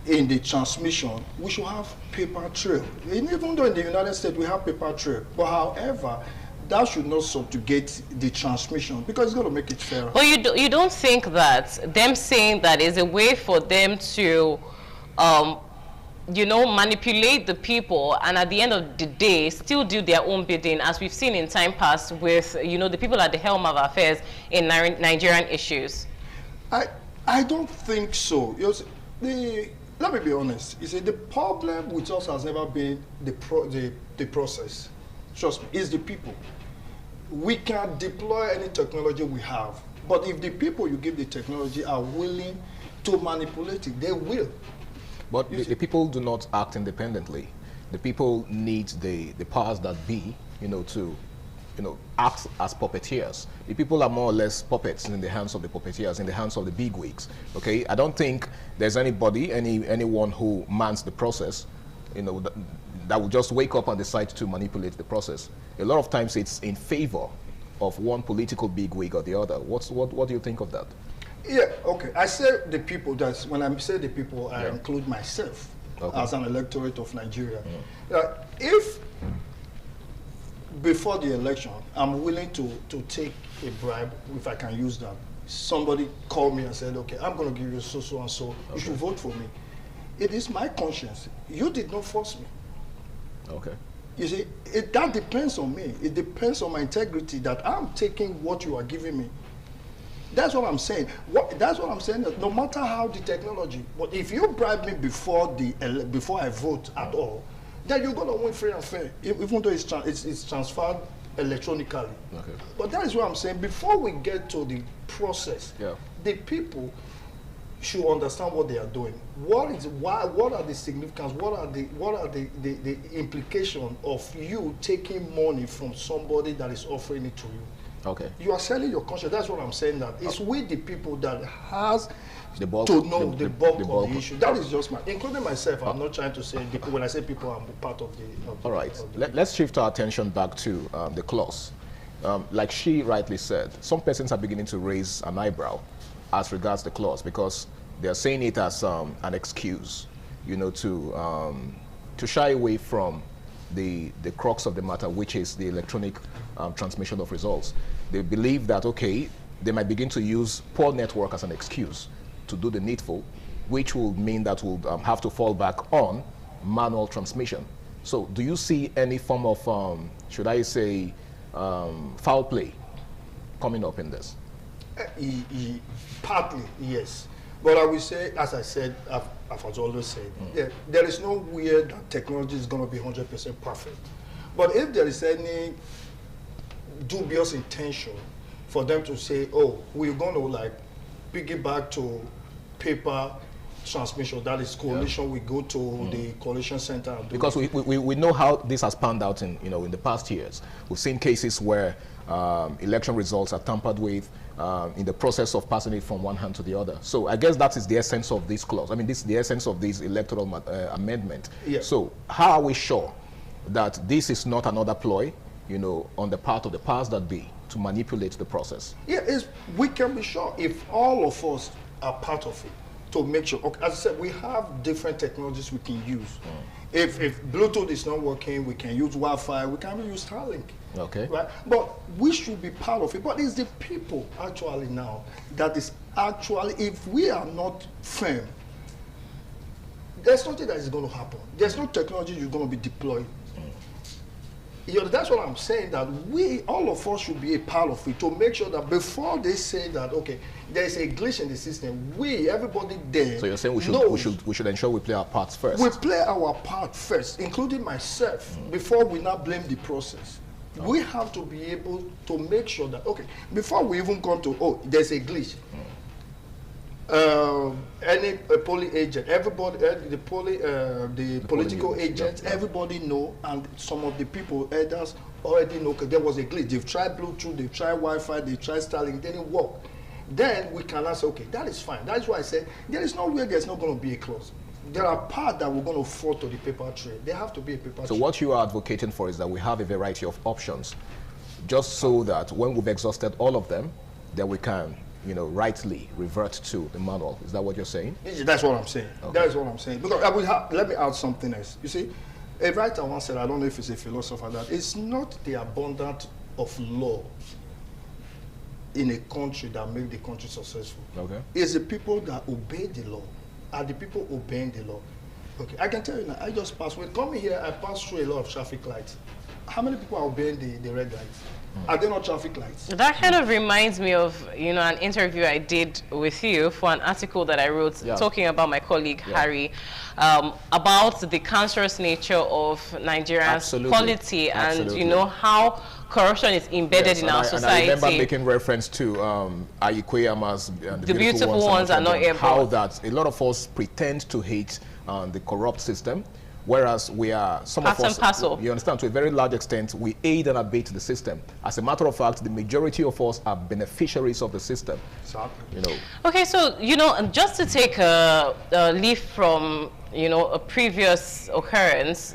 in the transmission, we should have paper trail. And even though in the United States we have paper trail, but however, that should not subjugate the transmission, because it's going to make it fairer. But you don't think that them saying that is a way for them to you know, manipulate the people, and at the end of the day still do their own bidding, as we've seen in time past with, you know, the people at the helm of affairs in Nigerian issues? I don't think so. You see, let me be honest. You see, the problem with us has never been the process. Trust me, it's the people. We can deploy any technology we have, but if the people you give the technology are willing to manipulate it, they will. But the people do not act independently. The people need the powers that be, you know, to, you know, act as puppeteers. The people are more or less puppets in the hands of the puppeteers, in the hands of the bigwigs. Okay, I don't think there's anybody, anyone who mans the process, you know, that will just wake up and decide to manipulate the process. A lot of times it's in favor of one political bigwig or the other. What do you think of that? Yeah, okay. I say the people, that's when I say the people, I include myself as an electorate of Nigeria. If before the election, I'm willing to take a bribe, if I can use that, somebody called me and said, okay, I'm going to give you so and so, you should vote for me. It is my conscience. You did not force me. Okay. You see, that depends on me. It depends on my integrity that I'm taking what you are giving me. That's what I'm saying. That's what I'm saying. That no matter how the technology, but if you bribe me before I vote at all, then you're gonna win free and fair, even though it's transferred electronically. Okay. But that is what I'm saying. Before we get to the process, the people should understand what they are doing. What are the significance? What are the implication of you taking money from somebody that is offering it to you? Okay. You are selling your conscience. That's what I'm saying. That it's with the people that has the bulk, to know the bulk of the issue. That is just including myself. I'm not trying to say people. When I say people, I'm part of the. All right. Let's shift our attention back to the clause. Like she rightly said, some persons are beginning to raise an eyebrow as regards the clause, because they are saying it as an excuse, you know, to shy away from the crux of the matter, which is the electronic transmission of results. They believe that, okay, they might begin to use poor network as an excuse to do the needful, which will mean that we'll have to fall back on manual transmission. So do you see any form of, should I say, foul play coming up in this? Partly, yes. But I will say, as I said, I've always said, there is no way that technology is going to be 100% perfect. But if there is any dubious intention for them to say, oh, we're going to like piggyback to paper transmission, that is coalition, we go to the coalition center. Because we know how this has panned out in in the past years. We've seen cases where election results are tampered with in the process of passing it from one hand to the other. So I guess that is the essence of this clause. I mean, this is the essence of this electoral amendment. Yeah. So how are we sure that this is not another ploy, on the part of the powers that be to manipulate the process? Yeah, we can be sure if all of us are part of it to make sure. Okay, as I said, we have different technologies we can use. If Bluetooth is not working, we can use Wi-Fi, we can use Starlink. Okay. Right? But we should be part of it. But it's the people actually now that is actually, if we are not firm, there's nothing that is going to happen. There's no technology you're going to be deployed. That's what I'm saying, that all of us should be a part of it to make sure that before they say that, okay, there's a glitch in the system, everybody there. So you're saying we should ensure we play our parts first? We play our part first, including myself, before we not blame the process. We have to be able to make sure that, okay, before we even come to, there's a glitch. Any polling agent, everybody, the political agents, everybody know, and some of the people, elders, already know, because there was a glitch. They've tried Bluetooth, they've tried Wi-Fi, they've tried Starlink, didn't work. Then we can say, okay, that is fine. That's why I said there is no way there's not going to be a clause. There are parts that we're going to fall to the paper trail. There have to be a paper trail. So what you are advocating for is that we have a variety of options, just so that when we've exhausted all of them, then we can rightly revert to the manual. Is that what you're saying? That's what I'm saying. Okay. That is what I'm saying. Because let me add something else. You see, a writer once said, I don't know if it's a philosopher, that it's not the abundance of law in a country that make the country successful. Okay. It's the people that obey the law. Are the people obeying the law? Okay, I can tell you now, I just passed, when coming here, I passed through a lot of traffic lights. How many people are obeying the red lights? Are there not traffic lights? That kind of reminds me of, an interview I did with you for an article that I wrote talking about my colleague Harry, about the cancerous nature of Nigeria's polity and, how corruption is embedded in our society. And I remember making reference to Ayikweama's The Beautiful Ones Are Not Airborne. How that a lot of us pretend to hate the corrupt system, whereas we are, some of us, you understand, to a very large extent, we aid and abet the system. As a matter of fact, the majority of us are beneficiaries of the system. Exactly. Okay, so, just to take a leaf from, a previous occurrence,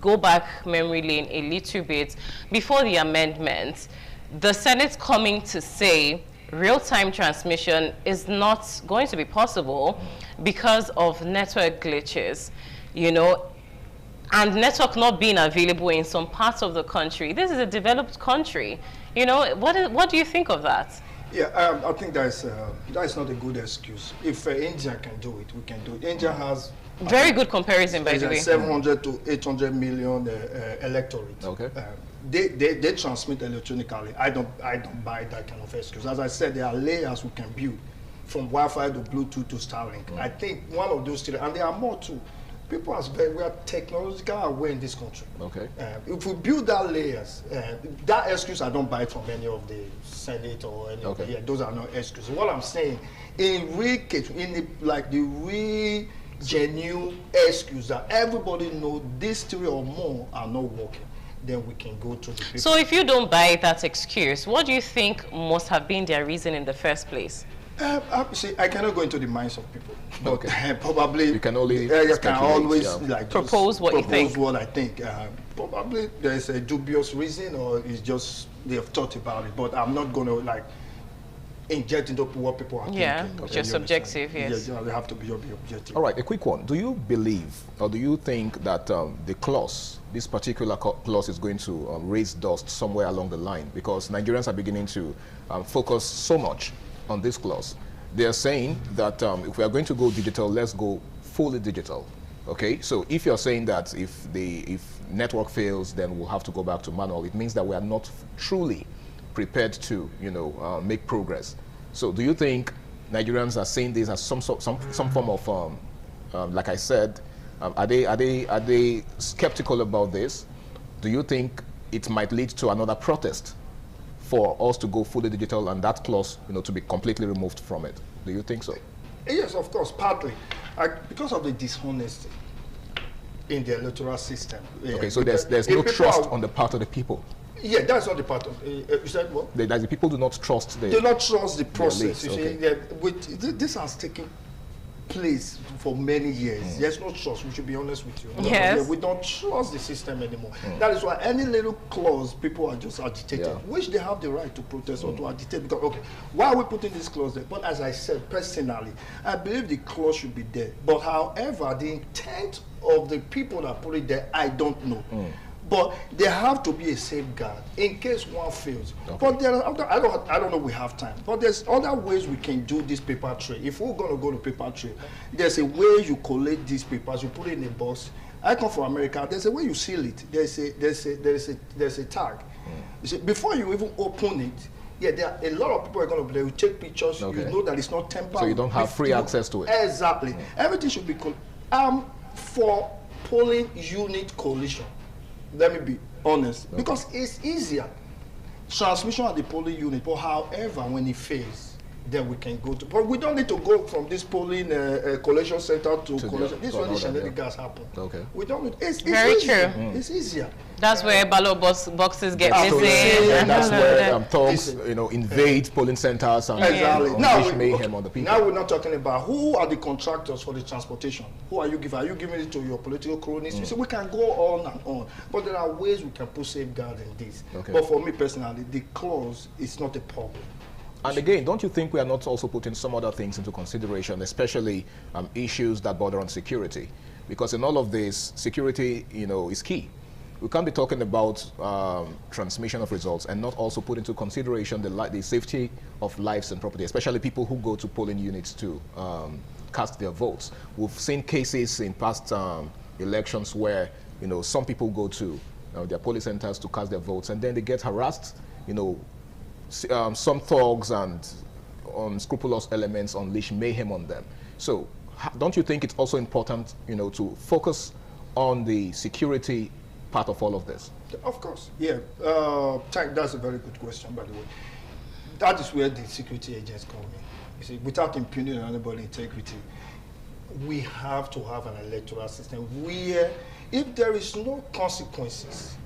go back memory lane a little bit, before the amendment, the Senate coming to say real-time transmission is not going to be possible because of network glitches, and network not being available in some parts of the country. This is a developed country. What do you think of that? Yeah, I think that is not a good excuse. If India can do it, we can do it. India has very good comparison, by the way. 700 to 800 million electorate. Okay. They transmit electronically. I don't buy that kind of excuse. As I said, there are layers we can build, from Wi-Fi to Bluetooth to Starlink. I think one of those three, and there are more too. People we are technological aware in this country. Okay. If we build that layers, that excuse I don't buy it from any of the Senate or any of the, those are not excuses. What I'm saying, in real case, the real genuine excuse that everybody knows these three or more are not working, then we can go to the people. So if you don't buy that excuse, what do you think must have been their reason in the first place? See, I cannot go into the minds of people, but probably you can only propose what you think. What I think. Probably there's a dubious reason, or it's just they have thought about it. But I'm not going to inject into what people are thinking. Yeah, which is subjective. Yes. Yeah, they have to be objective. All right, a quick one. Do you believe, or do you think that the clause, this particular clause, is going to raise dust somewhere along the line? Because Nigerians are beginning to focus so much on this clause. They are saying that if we are going to go digital, let's go fully digital. Okay, so if you're saying that if network fails, then we'll have to go back to manual, it means that we are not truly prepared to make progress. So do you think Nigerians are saying this as some form of like I said, are they skeptical about this? Do you think it might lead to another protest for us to go fully digital and that clause, to be completely removed from it? Do you think so? Yes, of course, partly. because of the dishonesty in the electoral system. Okay, so there's no trust on the part of the people. Yeah, that's not the part of you said what? The people do not trust the. They do not trust the process. You okay. see, this has taken place for many years. There's no trust. We should be honest with you. Yes. We don't trust the system anymore. That is why any little clause, people are just agitated, which they have the right to protest or to agitate. Because okay, why are we putting this clause there? But as I said, personally, I believe the clause should be there. But however, the intent of the people that put it there, I don't know. But there have to be a safeguard in case one fails. Okay. But there are other, I don't know. We have time, but there's other ways we can do this paper trail. If we're going to go to paper trail, there's a way you collect these papers. You put it in a box. I come from America. There's a way you seal it. There's a tag. You see, before you even open it, yeah, there are a lot of people are going to be there. You take pictures. Okay. You know that it's not tempered. So you don't have free access to it. Exactly. Everything should be. For polling unit coalition. Let me be honest, because it's easier. Transmission at the polling unit, but however, when it fails, then we can go to. But we don't need to go from this polling collection center to collection. This is when the shenanigans happen. Okay. We don't need. It's very easier. true. It's easier. That's where ballot boxes get missing. That's where thugs, invade polling centers and unleash mayhem on the people. Now we're not talking about who are the contractors for the transportation. Who are you giving? Are you giving it to your political cronies? You see, we can go on and on, but there are ways we can put safeguard in this. Okay. But for me personally, the clause is not a problem. And again, don't you think we are not also putting some other things into consideration, especially issues that border on security? Because in all of this, security, is key. We can't be talking about transmission of results and not also put into consideration the safety of lives and property, especially people who go to polling units to cast their votes. We've seen cases in past elections where some people go to their polling centers to cast their votes, and then they get harassed. Some thugs and unscrupulous elements unleash mayhem on them. So don't you think it's also important to focus on the security part of all of this? Of course, yeah. That's a very good question, by the way. That is where the security agents come in. You see, without impugning anybody's integrity, we have to have an electoral system where, if there is no consequences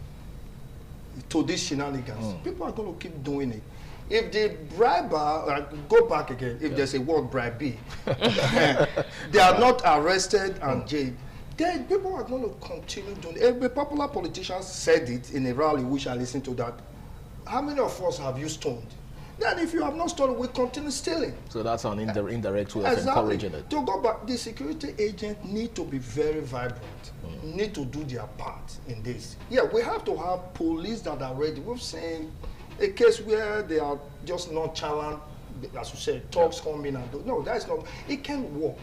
to these shenanigans, people are going to keep doing it. If the briber, go back again, if there's a word bribe, they are not arrested and jailed, then people are going to continue doing it. A popular politician said it in a rally which I listened to, that how many of us have you stoned? Then if you have not stolen, we continue stealing. So that's an indirect way of encouraging it. To go back, the security agents need to be very vibrant, need to do their part in this. Yeah, we have to have police that are ready. We've seen a case where they are just nonchalant, as you said, talks come in and do. No, that's not. It can't work.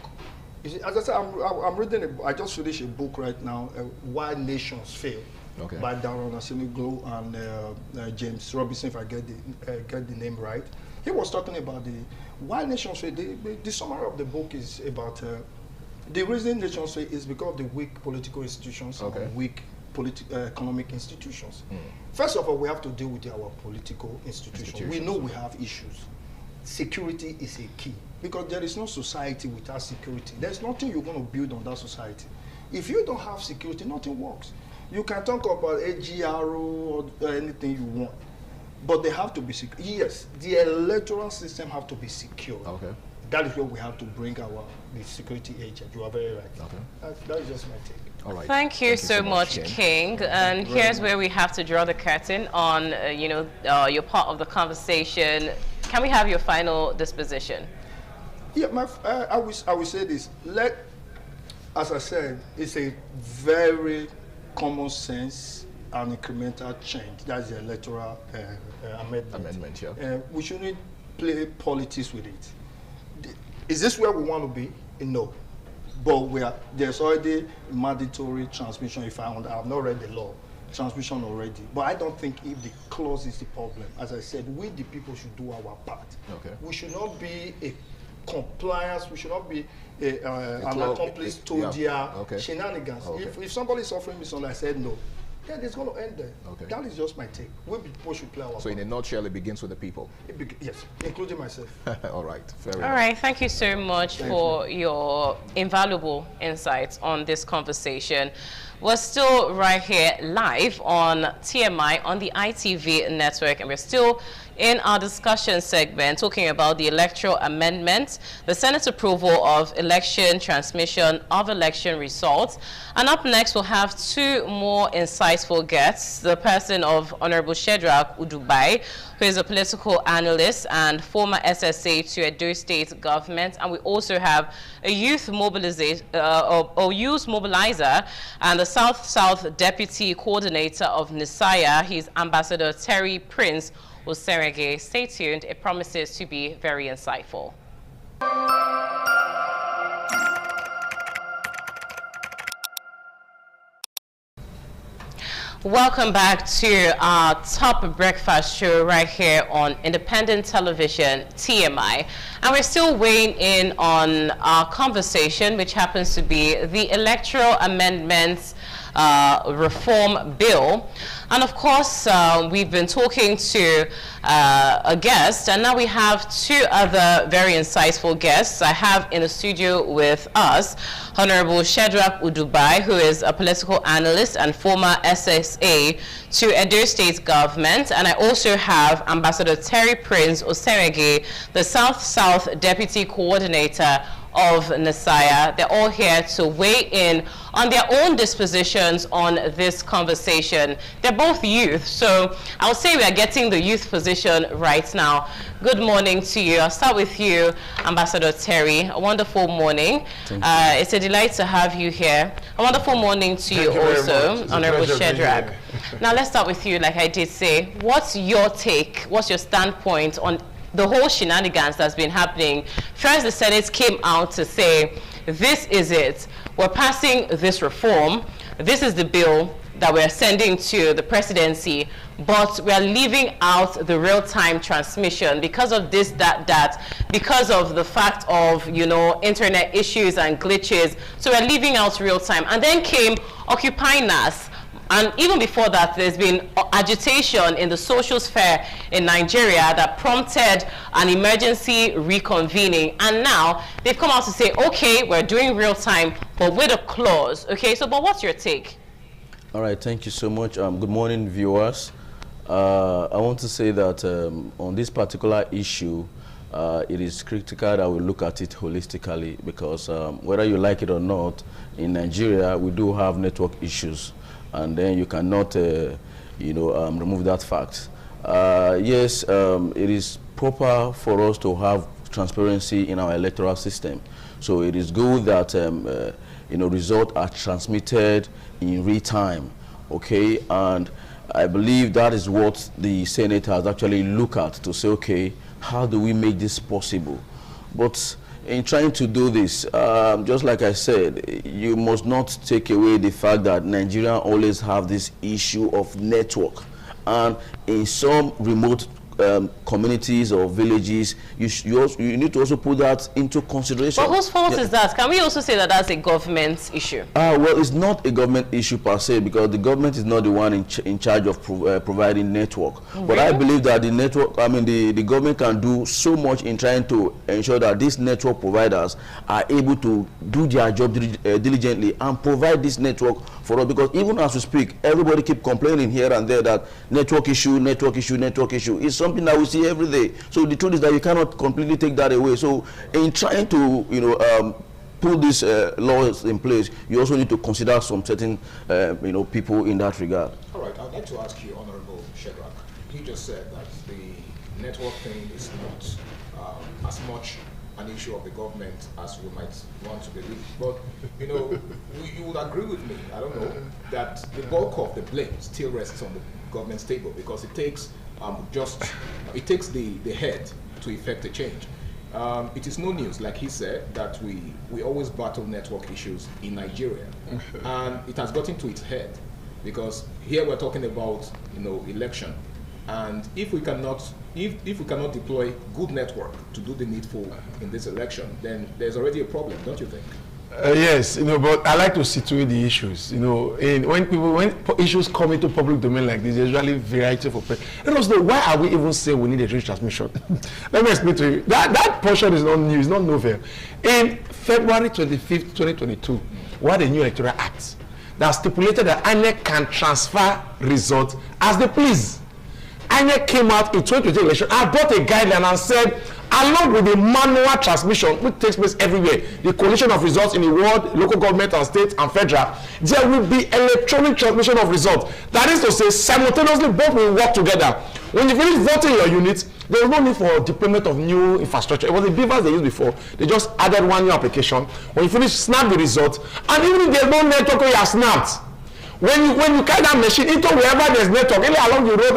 You see, as I said, I'm reading. I just finished a book right now, Why Nations Fail, by Darren Asiniglo and James Robinson, if I get the name right. He was talking about the why nations fail. The summary of the book is about the reason nations fail is because of the weak political institutions and weak economic institutions. First of all, we have to deal with our political institutions. We know we have issues. Security is a key, because there is no society without security. There's nothing you're going to build on that society. If you don't have security, nothing works. You can talk about AGRO or anything you want, but they have to be secure. Yes, the electoral system have to be secure. Okay. That is where we have to bring the security agent. You are very right. Okay. That is just my take. All right. Thank you so much, King. And here's where we have to draw the curtain on, your part of the conversation. Can we have your final disposition? Yeah, I will say this. As I said, it's a very common sense and incremental change. That's the electoral amendment. Yeah. We shouldn't play politics with it. Is this where we want to be? No. But there's already mandatory transmission. If I've not read the law, transmission already. But I don't think if the clause is the problem. As I said, we the people should do our part. Okay. We should not be a compliance. We should not be an accomplice to their shenanigans. Okay. If somebody is offering me something, I said no. then it's going to end there. Okay. That is just my take. We people should play our So in a nutshell, it begins with the people. Yes, including myself. All right, fair All enough. right, thank you so much for your invaluable insights on this conversation. We're still right here live on TMI on the ITV network, and we're still in our discussion segment talking about the electoral amendment, the Senate's approval of election transmission of election results. And up next, we'll have two more insightful guests, the person of Honorable Shedrack Udubai, who is a political analyst and former SSA to Edo State government. And we also have a youth mobilizer and the South-South Deputy Coordinator of NISAYA. He's Ambassador Terry Prince Oserege. Stay tuned. It promises to be very insightful. Welcome back to our top breakfast show right here on independent television, TMI. And we're still weighing in on our conversation, which happens to be the electoral amendments reform bill. And of course, we've been talking to a guest, and now we have two other very insightful guests. I have in the studio with us Honorable Shedrack Udubai, who is a political analyst and former SSA to Edo State government. And I also have Ambassador Terry Prince Oserege, the South-South Deputy Coordinator of NISAYA. They're all here to weigh in on their own dispositions on this conversation. They're both youth, so I would say we are getting the youth position right now. Good morning to you. I'll start with you, Ambassador Terry. A wonderful morning. It's a delight to have you here. A wonderful morning to you also, Honorable Shedrack. Now let's start with you, like I did say. What's your take? What's your standpoint on the whole shenanigans that's been happening? First, the Senate came out to say, this is it. We're passing this reform. This is the bill that we're sending to the presidency, but we're leaving out the real-time transmission because of this, that, because of the fact of, you know, internet issues and glitches. So we're leaving out real-time. And then came Occupy NAS. And even before that, there's been agitation in the social sphere in Nigeria that prompted an emergency reconvening. And now they've come out to say, okay, we're doing real time, but with a clause. Okay, so but what's your take? All right, thank you so much. Good morning, viewers. I want to say that on this particular issue, it is critical that we look at it holistically, because whether you like it or not, in Nigeria, we do have network issues. And then you cannot, remove that fact. Yes, it is proper for us to have transparency in our electoral system. So it is good that, results are transmitted in real time, okay? And I believe that is what the Senate has actually looked at to say, okay, how do we make this possible? But in trying to do this, just like I said, you must not take away the fact that Nigeria always have this issue of network. And in some remote communities or villages, you need to also put that into consideration. But whose fault is that? Can we also say that that's a government issue? Well, it's not a government issue per se, because the government is not the one in charge of providing network. Really? But I believe that the network, the government can do so much in trying to ensure that these network providers are able to do their job diligently and provide this network for us. Because even as we speak, everybody keep complaining here and there that network issue. It's something that we see every day. So the truth is that you cannot completely take that away. So in trying to, put these laws in place, you also need to consider some certain, people in that regard. All right, I'd like to ask you, Honorable Shedrack. You just said that the network thing is not as much an issue of the government as we might want to believe. But, you would agree with me, I don't know, that the bulk of the blame still rests on the government's table, because it takes the head to effect a change. It is no news, like he said, that we always battle network issues in Nigeria. And it has gotten to its head, because here we're talking about, election. And if we cannot deploy good network to do the needful in this election, then there's already a problem, don't you think? Yes, but I like to situate the issues. When issues come into public domain like this, there's usually variety of opinions. Let us know, why are we even saying we need a range transmission? Let me explain to you. That portion is not new, it's not novel. In February 25th, 2022, we had a new electoral act that stipulated that INEC can transfer results as they please. INEC came out in 2020 election and brought a guideline and said, along with the manual transmission, which takes place everywhere, the collation of results in the world, local government and state and federal, there will be electronic transmission of results. That is to say, simultaneously both will work together. When you finish voting your unit, there was no need for deployment of new infrastructure. It was the beavers they used before. They just added one new application. When you finish, snap the result. And even if there's no network, you are snapped. When you carry that machine into wherever there's network, really along the road,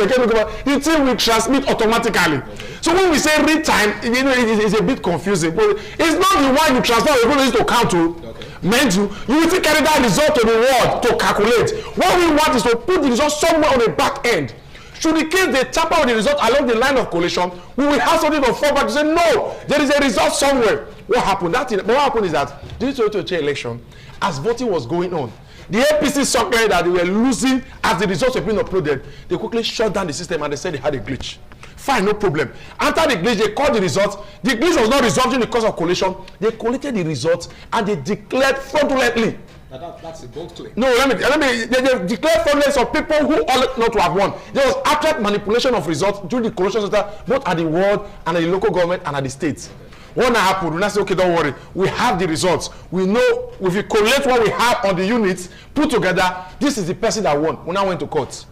the thing will transmit automatically. So when we say read time, it's a bit confusing. But it's not the one you transfer you're going to count to. Meant you will still carry that result to the world to calculate. What we want is to put the result somewhere on the back end. Should the case they tap out the result along the line of collation, we will have something to fall back to say, no, there is a result somewhere. What happened? What happened is that during the 2020 election, as voting was going on, the APC software that they were losing as the results were being uploaded, they quickly shut down the system and they said they had a glitch. Fine, no problem. After the glitch, they called the results. The glitch was not resolved in the course of collation. They collated the results and they declared fraudulently. That's a bold claim. No, let me. They declared fraudulence of people who ought not to have won. There was outright manipulation of results during the collation center, both at the world and at the local government and at the states. What happened? We now say, okay, don't worry. We have the results. We know if we collect what we have on the units, put together, this is the person that won. We now went to court.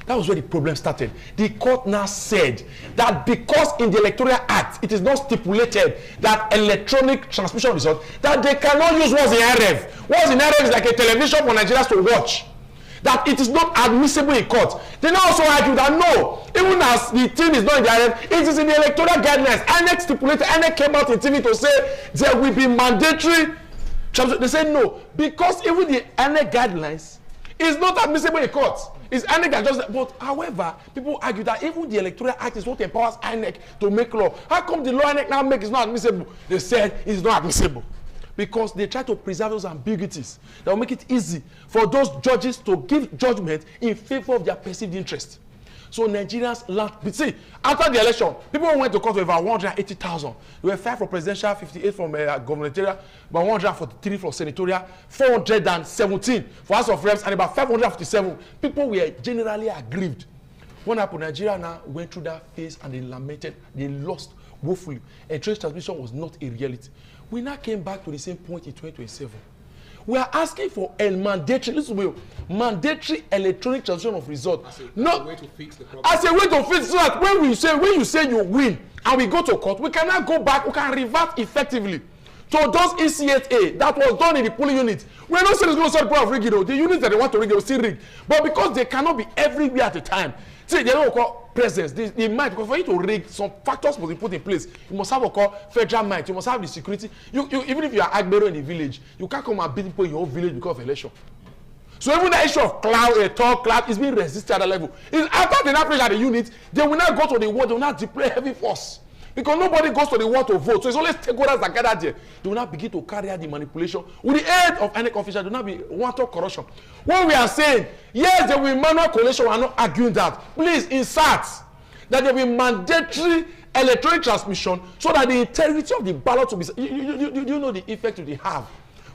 That was where the problem started. The court now said that because in the Electoral Act, it is not stipulated that electronic transmission result, that they cannot use what's in RF. What's in RF is like a television for Nigerians to watch. That it is not admissible in court. They now also argue that no, even as the thing is not in the RF, it is in the electoral guidelines. INEC stipulated, INEC came out in TV to say there will be mandatory transmission. They said no, because even the INEC guidelines is not admissible in court. It's INEC that just, but however, people argue that even the Electoral Act is what empowers INEC to make law. How come the law INEC now make is not admissible? They said it's not admissible because they try to preserve those ambiguities that will make it easy for those judges to give judgment in favor of their perceived interest. So Nigerians learned. See, after the election, people went to court with about 180,000. There were 5 for presidential, 58 from gubernatorial, about 143 for senatorial, 417 for House of Reps, and about 557. People were generally aggrieved. What happened? Nigeria now went through that phase and they lamented, they lost woefully. And trace transmission was not a reality. We now came back to the same point in 2027. We are asking for a mandatory, listen to me, mandatory electronic transmission of results. Not a way to fix the problem. As a way to fix so that when you say you win and we go to court, we cannot go back, we can revert effectively to those ECSA that was done in the polling unit. We're not saying it's going to solve the problem of rigging. The units that they want to rig, they will still rig. But because they cannot be everywhere at a time, see, they don't call presence. They might, because for you to rig, some factors must be put in place. You must have what call federal might. You must have the security. Even if you are Agbero in the village, you can't come and beat people in your own village because of election. So even the issue of cloud, a tall cloud, is being resisted at that level. It's after they now pressure at the unit, they will not go to the war, they will not deploy heavy force. Because nobody goes to the war to vote. So it's only stakeholders that gather there. They will not begin to carry out the manipulation. With the aid of INEC officials, there will not be wanton corruption. What we are saying, yes, there will be manual collation. We are not arguing that. Please insert that there will be mandatory electronic transmission so that the integrity of the ballot will be. You know the effect they have.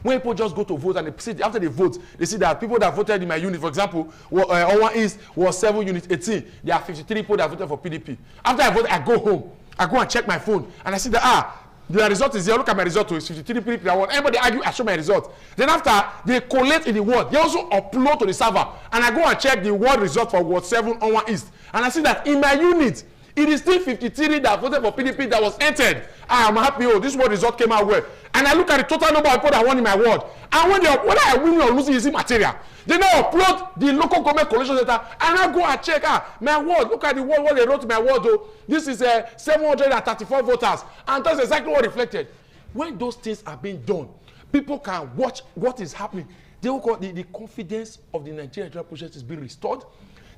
When people just go to vote and they see, after they vote, they see that people that voted in my unit, for example, Owa East was 7 units, 18. There are 53 people that voted for PDP. After I vote, I go home. I go and check my phone and I see that the result is here. Look at my result. It's 53 people that won. Anybody argue, I show my result. Then after they collate in the ward, they also upload to the server. And I go and check the ward result for Ward 7 on 1 East. And I see that in my unit, it is still 53 that voted for PDP that was entered. I'm happy. Oh, this ward result came out well. And I look at the total number of people that won in my ward. And whether I win or lose is immaterial. They now upload the local government collation data, and I go and check my ward. Look at the ward, what they wrote to my ward. Though this is 734 voters, and that's exactly what reflected. When those things are being done, people can watch what is happening. They will call the confidence of the Nigerian electoral process is being restored.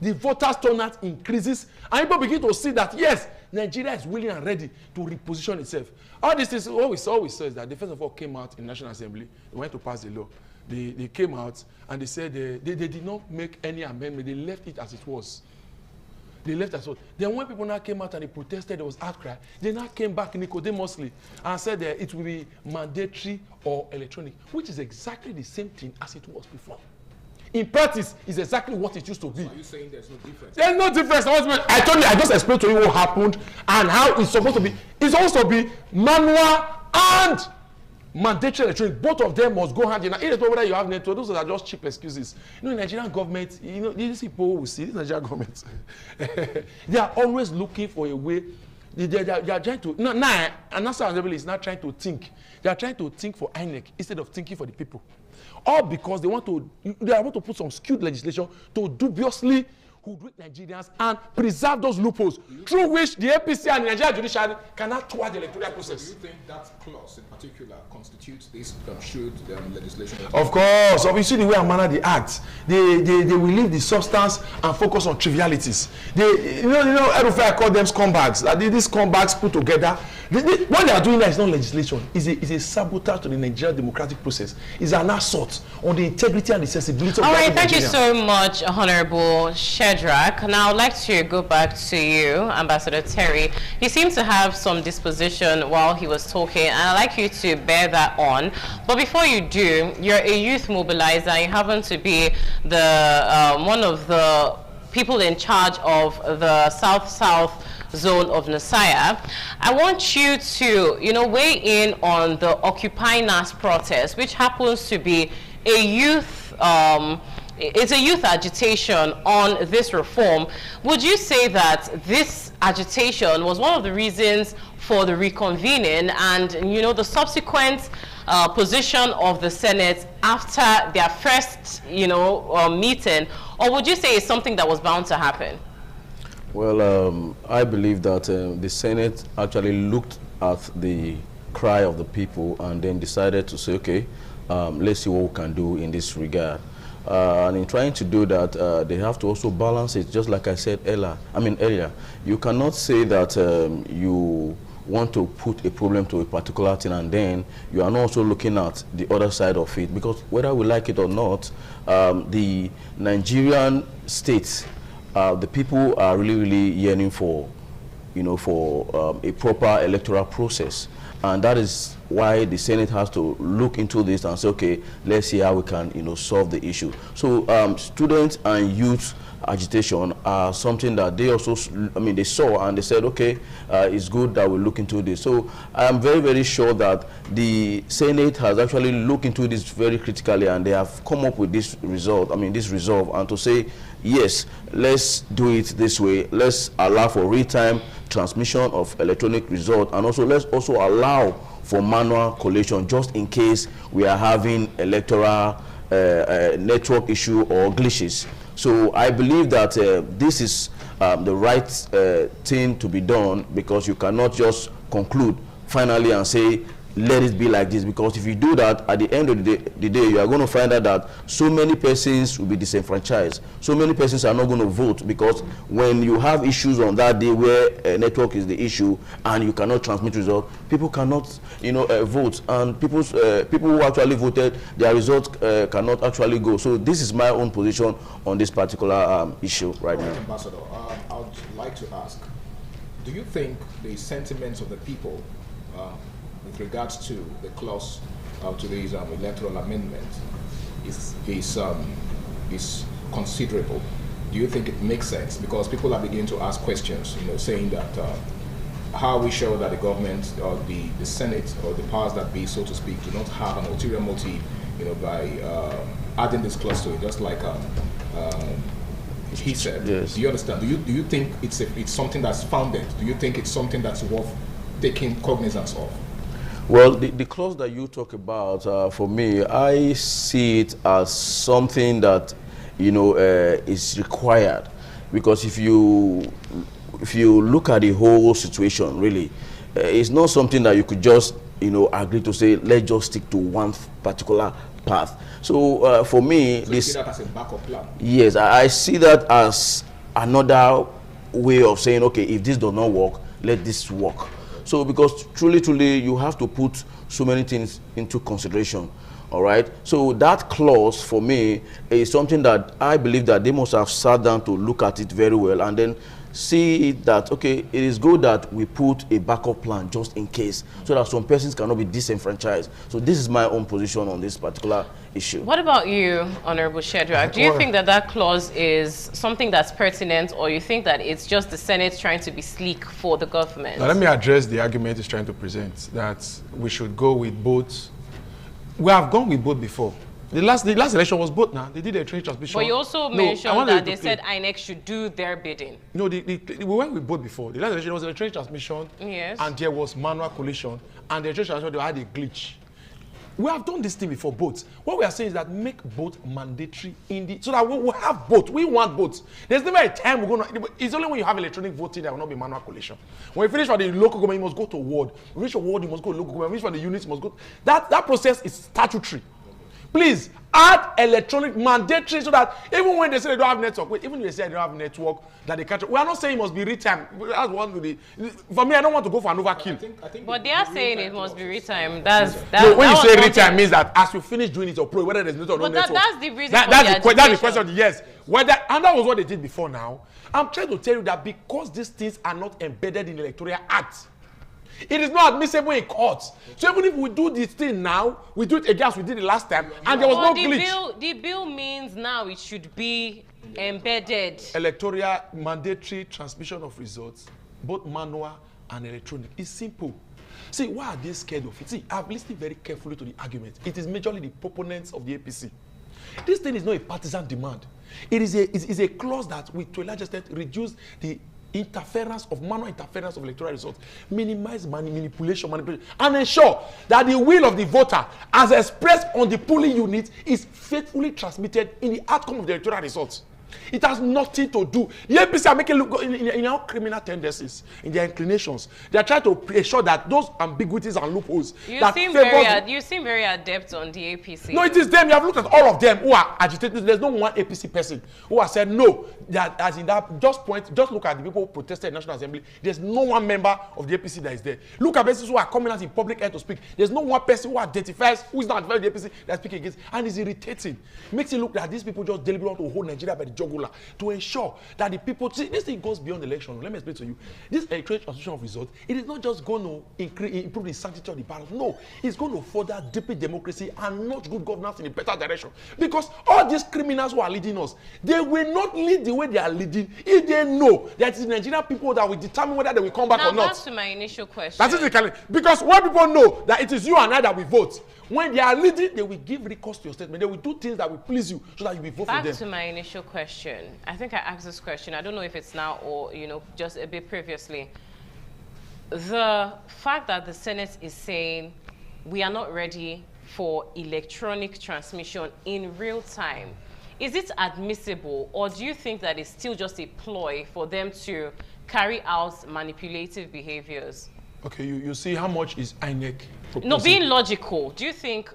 the voters turnout increases, and people begin to see that, yes, Nigeria is willing and ready to reposition itself. All this is what we always say is that they first of all came out in National Assembly, they went to pass the law. They came out and they said they did not make any amendment, they left it as it was. They left as well. Then when people now came out and they protested, there was outcry. They now came back nicodemously and said that it will be mandatory or electronic, which is exactly the same thing as it was before. In practice, it's exactly what it used to be. So are you saying there's no difference? There's no difference. I told you, I just explained to you what happened and how it's supposed to be. It's supposed to be manual and mandatory electronic. Both of them must go hand in hand. Irrespective of whether you have network, those are just cheap excuses. You know, the Nigerian government, you know, these people will see, this Nigerian government, they are always looking for a way. They are trying to, and National Assembly is not trying to think. They are trying to think for INEC instead of thinking for the people. All because they want to put some skewed legislation to dubiously hoodwink Nigerians and preserve those loopholes through which the APC and the Nigerian judiciary cannot thwart the electoral process. So do you think that clause in particular constitutes this showed legislation? Of course. So you see the way and manner they act. They will leave the substance and focus on trivialities. You know, I call them scumbags. These scumbags put together. What they are doing now is not legislation. It's a sabotage to the Nigerian democratic process. It's an assault on the integrity and the sensibility of Nigeria. All right, thank you so much, Honorable Shedrack. Now, I'd like to go back to you, Ambassador Terry. You seem to have some disposition while he was talking, and I'd like you to bear that on. But before you do, you're a youth mobilizer. You happen to be the one of the people in charge of the South-South zone of Nasaya. I want you to, weigh in on the Occupy NAS protest, which happens to be a youth, it's a youth agitation on this reform. Would you say that this agitation was one of the reasons for the reconvening and, the subsequent position of the Senate after their first, meeting, or would you say it's something that was bound to happen? Well, I believe that the Senate actually looked at the cry of the people and then decided to say, okay, let's see what we can do in this regard. And in trying to do that, they have to also balance it, just like I said earlier. You cannot say that you want to put a problem to a particular thing and then you are not also looking at the other side of it, because whether we like it or not, the Nigerian state, the people are really yearning for, a proper electoral process. And that is why the Senate has to look into this and say, okay, let's see how we can, solve the issue. So students and youth agitation are something that they also, they saw and they said, okay, it's good that we look into this. So I am very, very sure that the Senate has actually looked into this very critically and they have come up with this result, this resolve, and to say, yes, let's do it this way. Let's allow for real-time transmission of electronic result, and also let's also allow for manual collation just in case we are having electoral network issue or glitches. So I believe that this is the right thing to be done, because you cannot just conclude finally and say, let it be like this, because if you do that, at the end of the day, you are going to find out that so many persons will be disenfranchised. So many persons are not going to vote, because when you have issues on that day where network is the issue and you cannot transmit results, people cannot, vote, and people who actually voted, their results cannot actually go. So this is my own position on this particular issue right now. Ambassador, I would like to ask, do you think the sentiments of the people with regards to the clause of today's electoral amendment is considerable? Do you think it makes sense? Because people are beginning to ask questions, saying that how are we sure that the government or the Senate or the powers that be, so to speak, do not have an ulterior motive, by adding this clause to it, just like he said. Yes. Do you understand? Do you think it's something that's founded? Do you think it's something that's worth taking cognizance of? Well, the clause that you talk about, for me, I see it as something that, is required. Because if you look at the whole situation, really, it's not something that you could just, agree to say, let's just stick to one particular path. So for me, so this... you see that as a backup plan? Yes, I see that as another way of saying, okay, if this does not work, let this work. So because truly, you have to put so many things into consideration. All right. So that clause for me is something that I believe that they must have sat down to look at it very well and then see that, okay, it is good that we put a backup plan just in case so that some persons cannot be disenfranchised. So this is my own position on this particular issue. What about you, Honorable Shedrack? Do you think that that clause is something that's pertinent, or you think that it's just the Senate trying to be sleek for the government? Now, let me address the argument he's trying to present, that we should go with both. We have gone with both before. The last election was both now. They did a train transmission. But you also mentioned that they said INEC should do their bidding. No, we went with both before. The last election was a train transmission. Yes. And there was manual collision. And the train transmission, they had a glitch. We have done this thing before, both. What we are saying is that make both mandatory so that we will have both. We want both. There's never a time we're going to... It's only when you have electronic voting that will not be manual collation. When you finish for the local government, you must go to ward. When you finish your ward, you must go to local government. When you finish for the units, you must go... That process is statutory. Please, add electronic mandatory so that even when they say they don't have network, even if they say they don't have network, that they catch. We are not saying it must be real-time. That's one of the... For me, I don't want to go for an overkill. But they are saying it must be real-time. No, when you say real-time means that as you finish doing it or pro, whether there's network or no network. That's the reason that's the question, yes. And that was what they did before now. I'm trying to tell you that because these things are not embedded in the Electoral Act, it is not admissible in court. So even if we do this thing now, we do it again as we did the last time, and there was no glitch. The bill means now it should be embedded. Electoral mandatory transmission of results, both manual and electronic. It's simple. See, why are they scared of it? See, I've listened very carefully to the argument. It is majorly the proponents of the APC. This thing is not a partisan demand. It is a clause that will, to a large extent, reduce the manual interference of electoral results, minimize manipulation, and ensure that the will of the voter, as expressed on the polling unit, is faithfully transmitted in the outcome of the electoral results. It has nothing to do. The APC are making look in our criminal tendencies, in their inclinations. They are trying to ensure that those ambiguities and loopholes. You seem very adept on the APC. No, it is them. You have looked at all of them who are agitated. There's no one APC person who has said no. That as in that just look at the people who protested in the National Assembly. There's no one member of the APC that is there. Look at persons who are coming out in public air to speak. There's no one person who identifies who is not identified with the APC that speaks against, and it's irritating. Makes it look that these people just deliberately want to hold Nigeria by the jugular to ensure that the people see this thing goes beyond election. Let me explain to you. This electoral transmission of results, it is not just going to improve the sanctity of the ballot. No, it's going to further deepen democracy and nudge good governance in a better direction. Because all these criminals who are leading us, they will not lead the way they are leading if they know that it's the Nigerian people that will determine whether they will come back or not. That's to my initial question. That's it. Because when people know that it is you and I that will vote, when they are leading, they will give recourse to your statement. They will do things that will please you so that you will vote for them. Back to my initial question. I think I asked this question. I don't know if it's now or, just a bit previously. The fact that the Senate is saying we are not ready for electronic transmission in real time, is it admissible, or do you think that it's still just a ploy for them to carry out manipulative behaviors? Okay, you see how much is INEC proposing? No, being logical, do you think,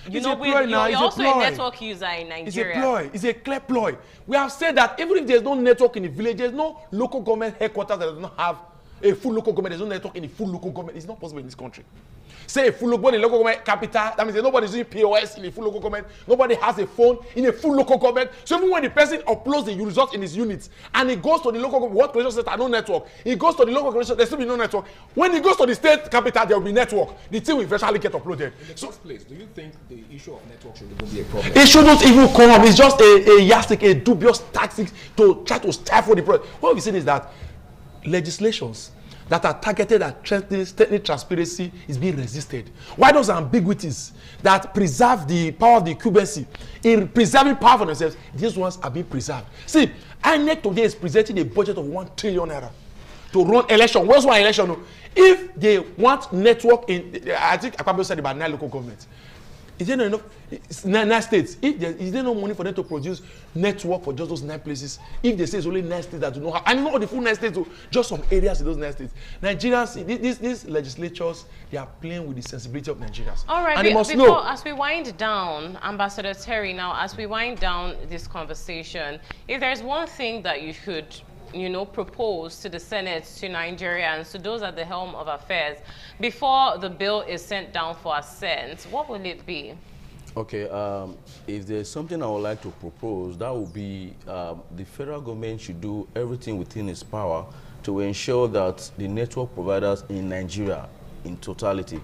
you're also a network user in Nigeria? It's a ploy. It's a clear ploy. We have said that even if there's no network in the village, there's no local government headquarters that does not have a full local government, there's no network in the full local government. It's not possible in this country. Say a full local government capital, that means nobody's doing POS in a full local government, nobody has a phone in a full local government. So even when the person uploads the results in his units and he goes to the local government, what collection center, no network, he goes to the local collection, there still be no network. When he goes to the state capital, there will be network. The thing will eventually get uploaded. In the first place, do you think the issue of network should even be a problem? It shouldn't even come up. It's just a yardstick, a dubious tactic to try to stifle the process. What we've seen is that legislations that are targeted at strengthening transparency is being resisted. Why those ambiguities that preserve the power of the incumbency in preserving power for themselves, these ones are being preserved. See, INEC today is presenting a budget of 1 trillion naira to run election. What's one election? If they want network in, I think Akpabio said about 9 local governments. Is there not enough? 9 states. Is there no money for them to produce network for just those 9 places? If they say it's only 9 states that do not have, and not the full 9 states, just some areas in those 9 states. Nigerians, these legislatures, they are playing with the sensibility of Nigerians. All right, and they must know. As we wind down, Ambassador Terry, now as we wind down this conversation, if there's one thing that you should, propose to the Senate, to Nigerians, to those at the helm of affairs, before the bill is sent down for assent, what will it be? Okay, if there's something I would like to propose, that would be the federal government should do everything within its power to ensure that the network providers in Nigeria, in totality,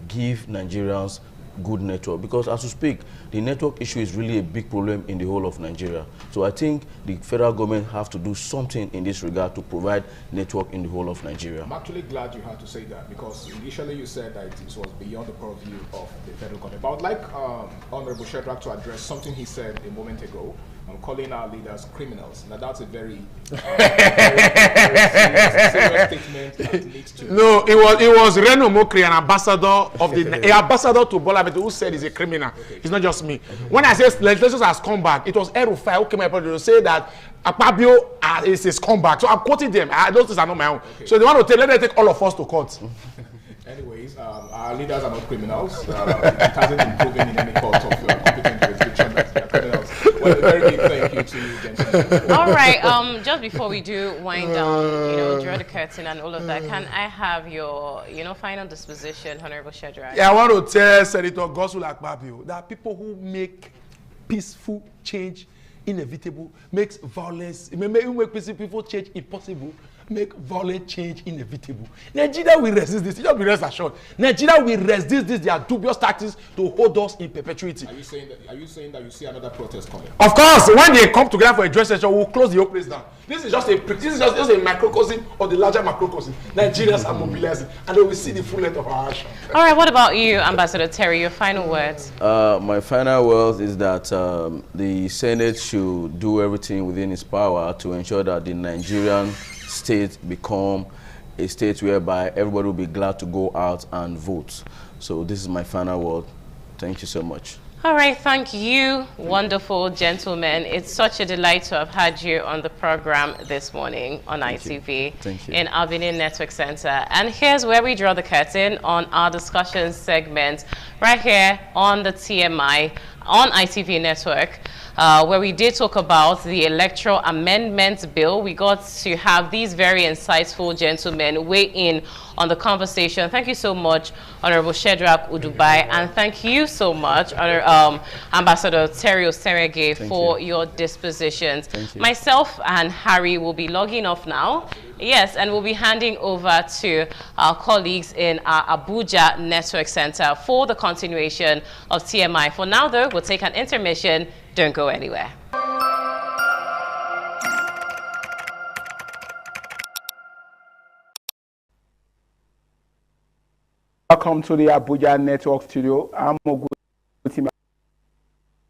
give Nigerians good network, because as we speak, the network issue is really a big problem in the whole of Nigeria. So I think the federal government have to do something in this regard to provide network in the whole of Nigeria. I'm actually glad you had to say that, because initially you said that it was beyond the purview of the federal government. But I would like Honorable Shedrack to address something he said a moment ago. I'm calling our leaders criminals. Now that's a very, serious statement that leads to... No, it was Reno Mokri, an ambassador of the ambassador to Bola Ahmed, who said he's a criminal. Okay. It's not just me. When I say legislation has come back, it was El-Rufai who came up to say that Akpabio is his comeback. So I'm quoting them. Those things are not my own. Okay. So they want to let them take all of us to court. Anyways, our leaders are not criminals. It hasn't been proven in any court of competent jurisdiction that they are criminals. Well, a very big thank you to you, gentlemen. All right. Just before we do wind down, draw the curtain and all of that, can I have your, final disposition, Honorable Shedrack? Yeah, I want to tell Senator Godswill Akpabio that people who make peaceful change inevitable, makes violence, make peaceful change impossible, make violent change inevitable. Nigeria will resist this. Just be rest assured. Nigeria will resist this. Their dubious tactics to hold us in perpetuity. Are you saying that you see another protest coming? Of course, when they come together for a joint session, we'll close the whole place down. This is just a microcosm of the larger macrocosm. Nigerians are mobilizing, and they will see the full length of our action. All right. What about you, Ambassador Terry? Your final words. My final words is that the Senate should do everything within its power to ensure that the Nigerian state become a state whereby everybody will be glad to go out and vote. So this is my final word. Thank you so much. All right, thank you, wonderful gentlemen. It's such a delight to have had you on the program this morning on ITV in Avenue Network Center. And here's where we draw the curtain on our discussion segment right here on the TMI on ITV Network. Where we did talk about the Electoral Amendment Bill. We got to have these very insightful gentlemen weigh in on the conversation. Thank you so much, Honorable Shedrack Udubai, and thank you so much, Ambassador Terry Oserege, for your dispositions. Myself and Harry will be logging off now. Yes, and we'll be handing over to our colleagues in our Abuja Network Center for the continuation of TMI. For now, though, we'll take an intermission. Don't go anywhere. Welcome to the Abuja Network Studio. I'm Ogu.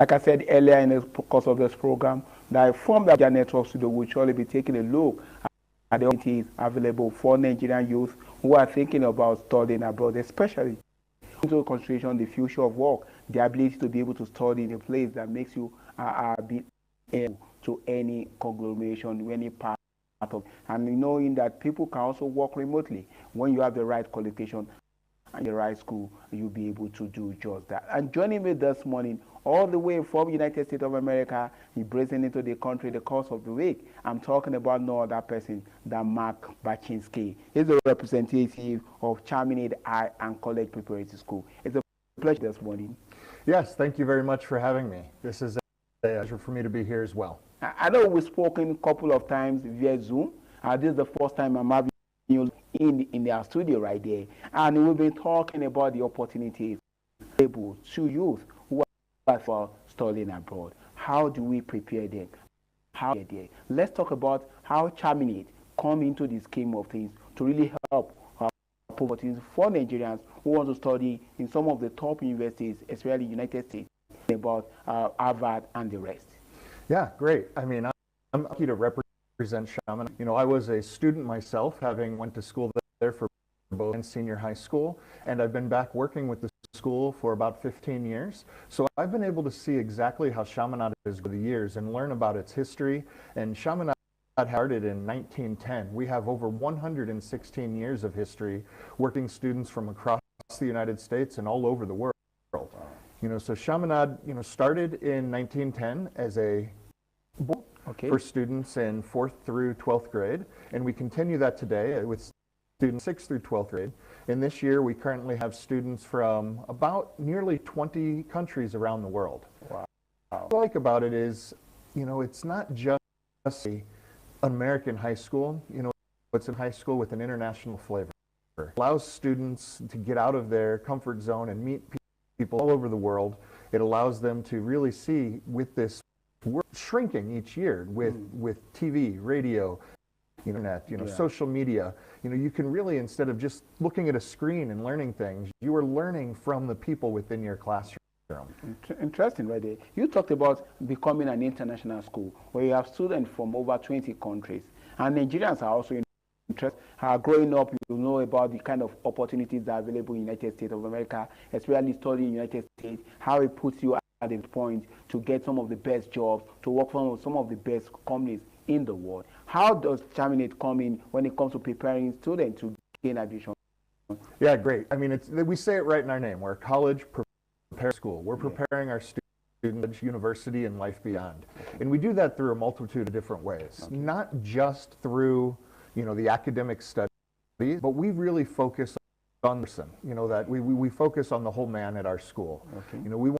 Like I said earlier in the course of this program, that from the Abuja Network Studio will surely be taking a look at the opportunities available for Nigerian youth who are thinking about studying abroad, especially into consideration the future of work, the ability to be able to study in a place that makes you be able to any conglomeration, any part of, and knowing that people can also work remotely. When you have the right qualification and the right school, you'll be able to do just that. And joining me this morning, all the way from United States of America, embracing into the country the course of the week, I'm talking about no other person than Mark Baczynski. He's the representative of Chaminade High and College Preparatory School. It's a pleasure this morning. Yes, thank you very much for having me. This is a pleasure for me to be here as well. I know we've spoken a couple of times via Zoom. This is the first time I'm having you in our studio right there. And we've been talking about the opportunities available to youth who are for studying abroad. How do we prepare them? How get there? Let's talk about how Chaminade come into the scheme of things to really help opportunities for Nigerians who want to study in some of the top universities, especially United States, about Harvard and the rest. Yeah, great. I mean, I'm lucky to represent Chaminade. You know, I was a student myself, having went to school there for both in senior high school, and I've been back working with the school for about 15 years. So I've been able to see exactly how Chaminade is over the years and learn about its history. And Chaminade started in 1910. We have over 116 years of history working students from across the United States and all over the world. You know, so Chaminade, you know, started in 1910 as a for students in 4th through 12th grade, and we continue that today with students 6th through 12th grade. And this year we currently have students from about nearly 20 countries around the world. Wow. What I like about it is, you know, it's not just an American high school, you know, it's a high school with an international flavor. It allows students to get out of their comfort zone and meet people all over the world. It allows them to really see with this world shrinking each year with TV, radio, internet, you know, social media. You know, you can really, instead of just looking at a screen and learning things, you are learning from the people within your classroom. Interesting, right there. You talked about becoming an international school where you have students from over 20 countries, and Nigerians are also interested. Growing up, you know about the kind of opportunities that are available in the United States of America, especially studying in the United States, how it puts you at a point to get some of the best jobs, to work for some of the best companies in the world. How does Chaminade come in when it comes to preparing students to gain admission? Yeah, great. I mean, we say it right in our name. We're a college prepare school. We're preparing our students, university, and life beyond. And we do that through a multitude of different ways, not just through, you know, the academic studies, but we really focus on the person, you know, that we focus on the whole man at our school. You know, we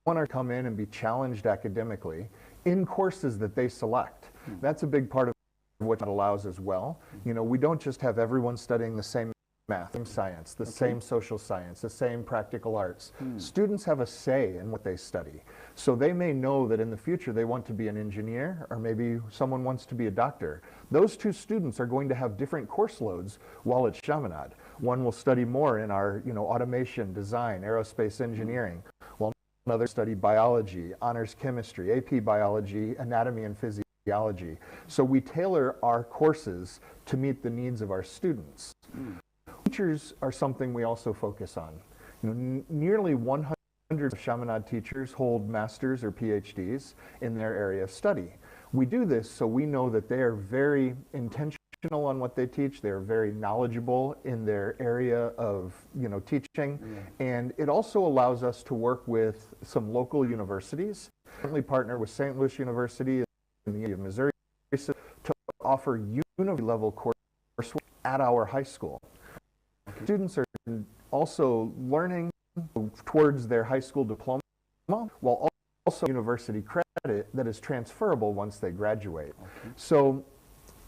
want to come in and be challenged academically in courses that they select. That's a big part of what it allows as well. You know, we don't just have everyone studying the same math, same science, the same social science, the same practical arts. Students have a say in what they study. So they may know that in the future they want to be an engineer, or maybe someone wants to be a doctor. Those two students are going to have different course loads while at Chaminade. One will study more in our, you know, automation, design, aerospace engineering, while another study biology, honors chemistry, AP biology, anatomy and physiology. So we tailor our courses to meet the needs of our students. Teachers are something we also focus on. You know, nearly 100 Chaminade teachers hold masters or PhDs in their area of study. We do this so we know that they are very intentional on what they teach. They're very knowledgeable in their area of, you know, teaching. And it also allows us to work with some local universities. We currently partner with St. Louis University in the University of Missouri to offer university level coursework at our high school. Students are also learning towards their high school diploma while also university credit that is transferable once they graduate. So,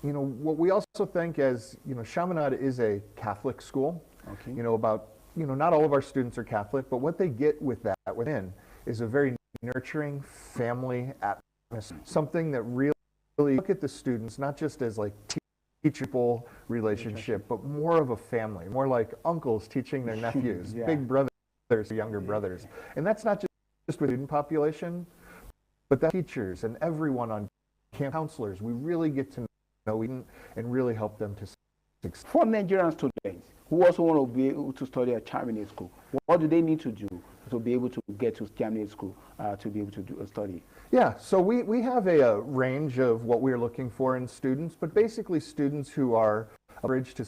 you know, what we also think as, you know, Chaminade is a Catholic school. You know, not all of our students are Catholic, but what they get with that within is a very nurturing family atmosphere, something that really look at the students not just as like teachable relationship, but more of a family, more like uncles teaching their nephews, big brothers, younger brothers. And that's not just with the student population, but that teachers and everyone on camp, counselors, we really get to know and really help them to succeed. For Nigerian students who also want to be able to study at Chaminade School, what do they need to do to be able to get to Chaminade School to be able to do a study? Yeah, so we have a range of what we're looking for in students, but basically students who are bridge to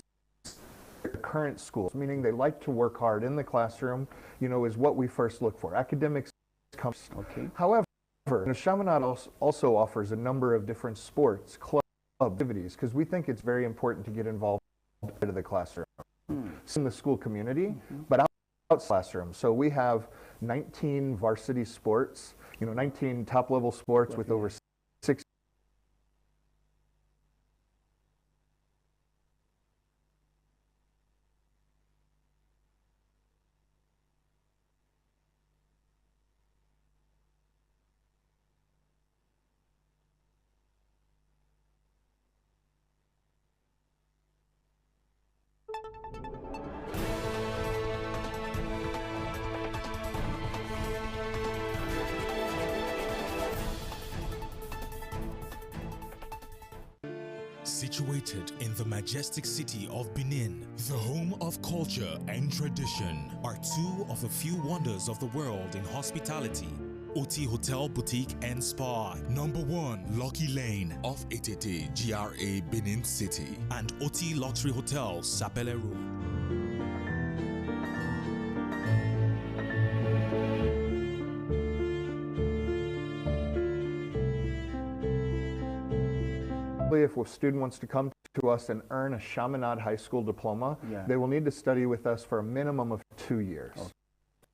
current schools, meaning they like to work hard in the classroom, you know, is what we first look for. Academics comes. However, Chaminade also offers a number of different sports, club activities, because we think it's very important to get involved in the classroom. In the school community, but outside the classroom. So we have 19 varsity sports, you know, 19 top-level sports with over 6. Situated in the majestic city of Benin, the home of culture and tradition, are two of the few wonders of the world in hospitality. Oti Hotel Boutique and Spa, number 1 Lucky Lane off Etete, GRA, Benin City, and Oti Luxury Hotel, Sapele Road. If a student wants to come to us and earn a Chaminade High School diploma, they will need to study with us for a minimum of 2 years.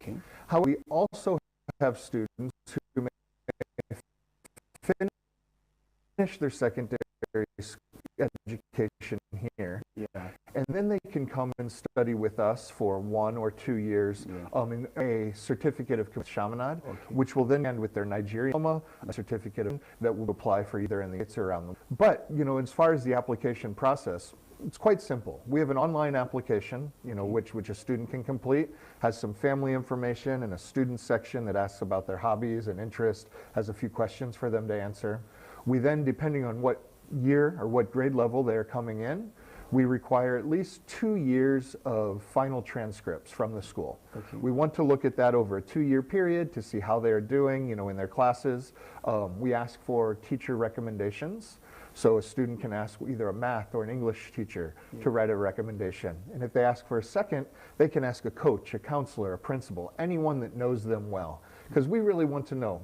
Okay. However, we also have students who may finish their secondary education here, and then they can come and study with us for 1 or 2 years in a certificate of Chaminade, which will then end with their Nigerian diploma, a certificate that will apply for either in the States or around them. But, you know, as far as the application process, it's quite simple. We have an online application, you know, which a student can complete, has some family information and a student section that asks about their hobbies and interests, has a few questions for them to answer. We then, depending on what year or what grade level they're coming in, we require at least 2 years of final transcripts from the school. We want to look at that over a 2-year period to see how they're doing, you know, in their classes. We ask for teacher recommendations. So a student can ask either a math or an English teacher to write a recommendation. And if they ask for a second, they can ask a coach, a counselor, a principal, anyone that knows them well. Because we really want to know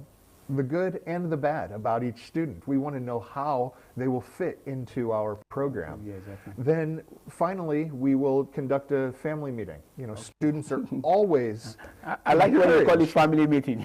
the good and the bad about each student. We want to know how they will fit into our program. Then finally, we will conduct a family meeting. You know, students are always I like when you call it family meeting.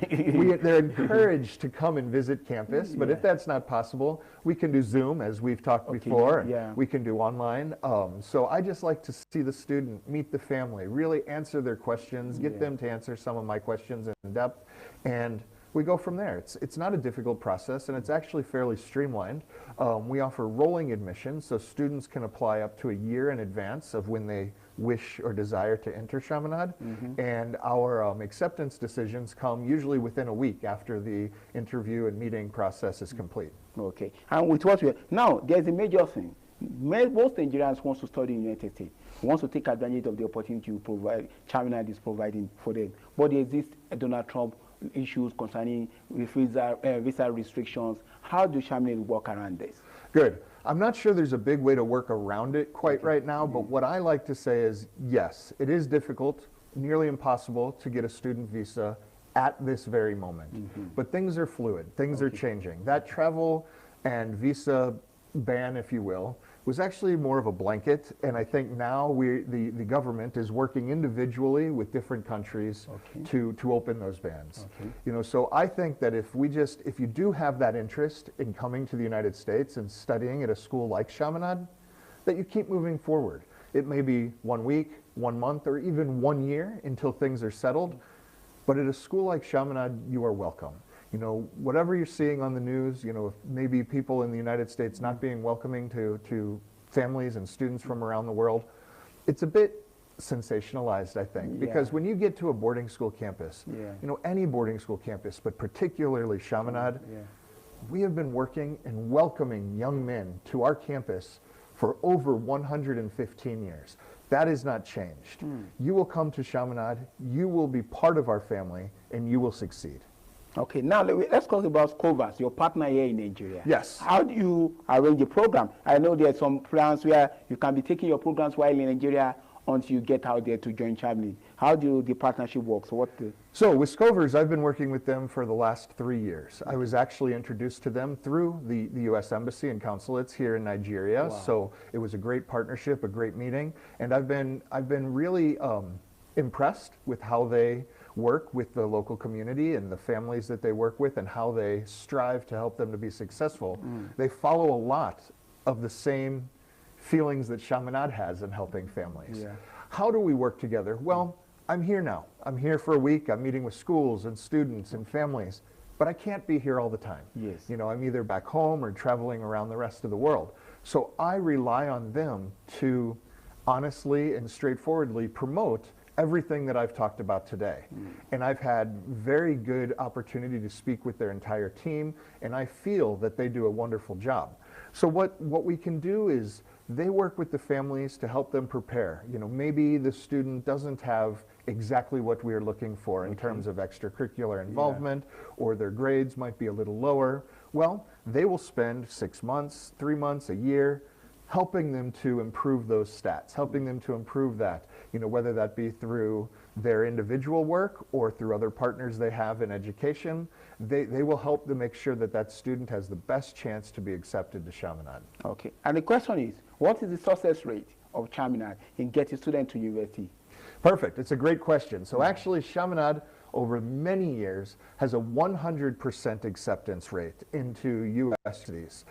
They're encouraged to come and visit campus, but if that's not possible, we can do Zoom, as we've talked before. We can do online. So I just like to see the student meet the family, really answer their questions, get them to answer some of my questions in depth, and we go from there. It's not a difficult process, and it's actually fairly streamlined. We offer rolling admission, so students can apply up to a year in advance of when they wish or desire to enter Chaminade, and our acceptance decisions come usually within a week after the interview and meeting process is complete. Okay, and with what we now, there's a major thing. Most Nigerians want to study in the United States, wants to take advantage of the opportunity you provide, Chaminade is providing for them. But there exists Donald Trump issues concerning visa restrictions. How do Chaminade work around this? Good. I'm not sure there's a big way to work around it quite right now, but what I like to say is, yes, it is difficult, nearly impossible to get a student visa at this very moment. But things are fluid, things are changing. That travel and visa ban, if you will, was actually more of a blanket, and I think now the government is working individually with different countries to open those bans. You know, so I think that if you do have that interest in coming to the United States and studying at a school like Chaminade, that you keep moving forward. It may be 1 week, 1 month, or even 1 year until things are settled, but at a school like Chaminade, you are welcome. You know, whatever you're seeing on the news, you know, maybe people in the United States not being welcoming to families and students from around the world, it's a bit sensationalized, I think, because when you get to a boarding school campus, you know, any boarding school campus, but particularly Chaminade, we have been working and welcoming young men to our campus for over 115 years. That has not changed. You will come to Chaminade, you will be part of our family, and you will succeed. Okay, now let's talk about Scovers, your partner here in Nigeria. Yes. How do you arrange a program? I know there are some plans where you can be taking your programs while in Nigeria until you get out there to join Chaminade. How do the partnership work? So with Scovers, I've been working with them for the last 3 years. I was actually introduced to them through the U.S. Embassy and consulates here in Nigeria. So it was a great partnership, a great meeting, and I've been really impressed with how they work with the local community and the families that they work with and how they strive to help them to be successful. They follow a lot of the same feelings that Chaminade has in helping families. How do we work together? Well, I'm here now. I'm here for a week. I'm meeting with schools and students and families, but I can't be here all the time. You know, I'm either back home or traveling around the rest of the world. So I rely on them to honestly and straightforwardly promote everything that I've talked about today. And I've had very good opportunity to speak with their entire team, and I feel that they do a wonderful job. So what we can do is they work with the families to help them prepare. You know, maybe the student doesn't have exactly what we're looking for in terms of extracurricular involvement, or their grades might be a little lower. Well, they will spend 6 months, 3 months, a year, helping them to improve those stats, helping them to improve that, you know, whether that be through their individual work or through other partners they have in education. They will help to make sure that that student has the best chance to be accepted to Chaminade. Okay, and the question is, what is the success rate of Chaminade in getting students to university? Perfect, it's a great question. So actually Chaminade, over many years, has a 100% acceptance rate into universities.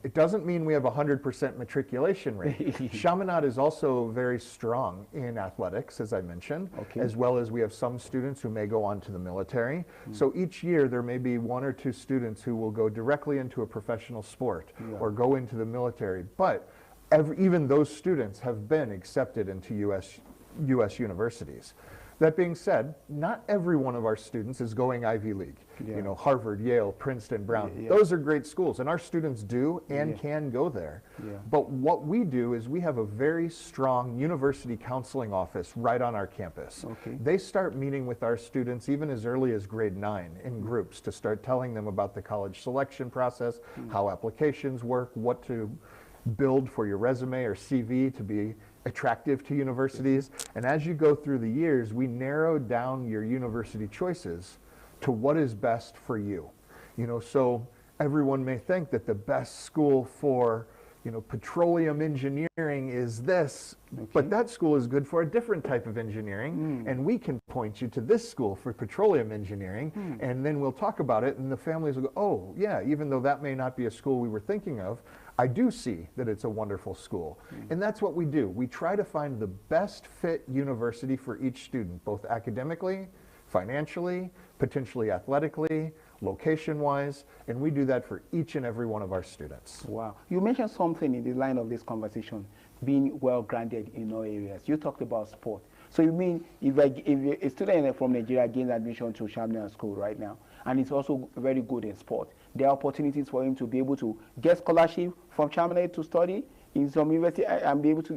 It doesn't mean we have a 100% matriculation rate. Chaminade is also very strong in athletics, as I mentioned, as well as we have some students who may go on to the military. So each year there may be 1 or 2 students who will go directly into a professional sport or go into the military. But even those students have been accepted into U.S. universities. That being said, not every one of our students is going Ivy League. You know, Harvard, Yale, Princeton, Brown. Those are great schools, and our students do and can go there. But what we do is we have a very strong university counseling office right on our campus. They start meeting with our students even as early as grade 9 in groups to start telling them about the college selection process, how applications work, what to build for your resume or CV to be attractive to universities. And as you go through the years, we narrow down your university choices to what is best for you. You know, so everyone may think that the best school for, you know, petroleum engineering is this, but that school is good for a different type of engineering, and we can point you to this school for petroleum engineering, and then we'll talk about it, and the families will go, oh yeah, even though that may not be a school we were thinking of, I do see that it's a wonderful school. And that's what we do. We try to find the best fit university for each student, both academically, financially, potentially athletically, location-wise, and we do that for each and every one of our students. Wow. You mentioned something in the line of this conversation, being well-grounded in all areas. You talked about sport. So you mean if a student from Nigeria gains admission to Chaminade School right now, and is also very good in sport, there are opportunities for him to be able to get scholarship from Chaminade to study in some university and be able to...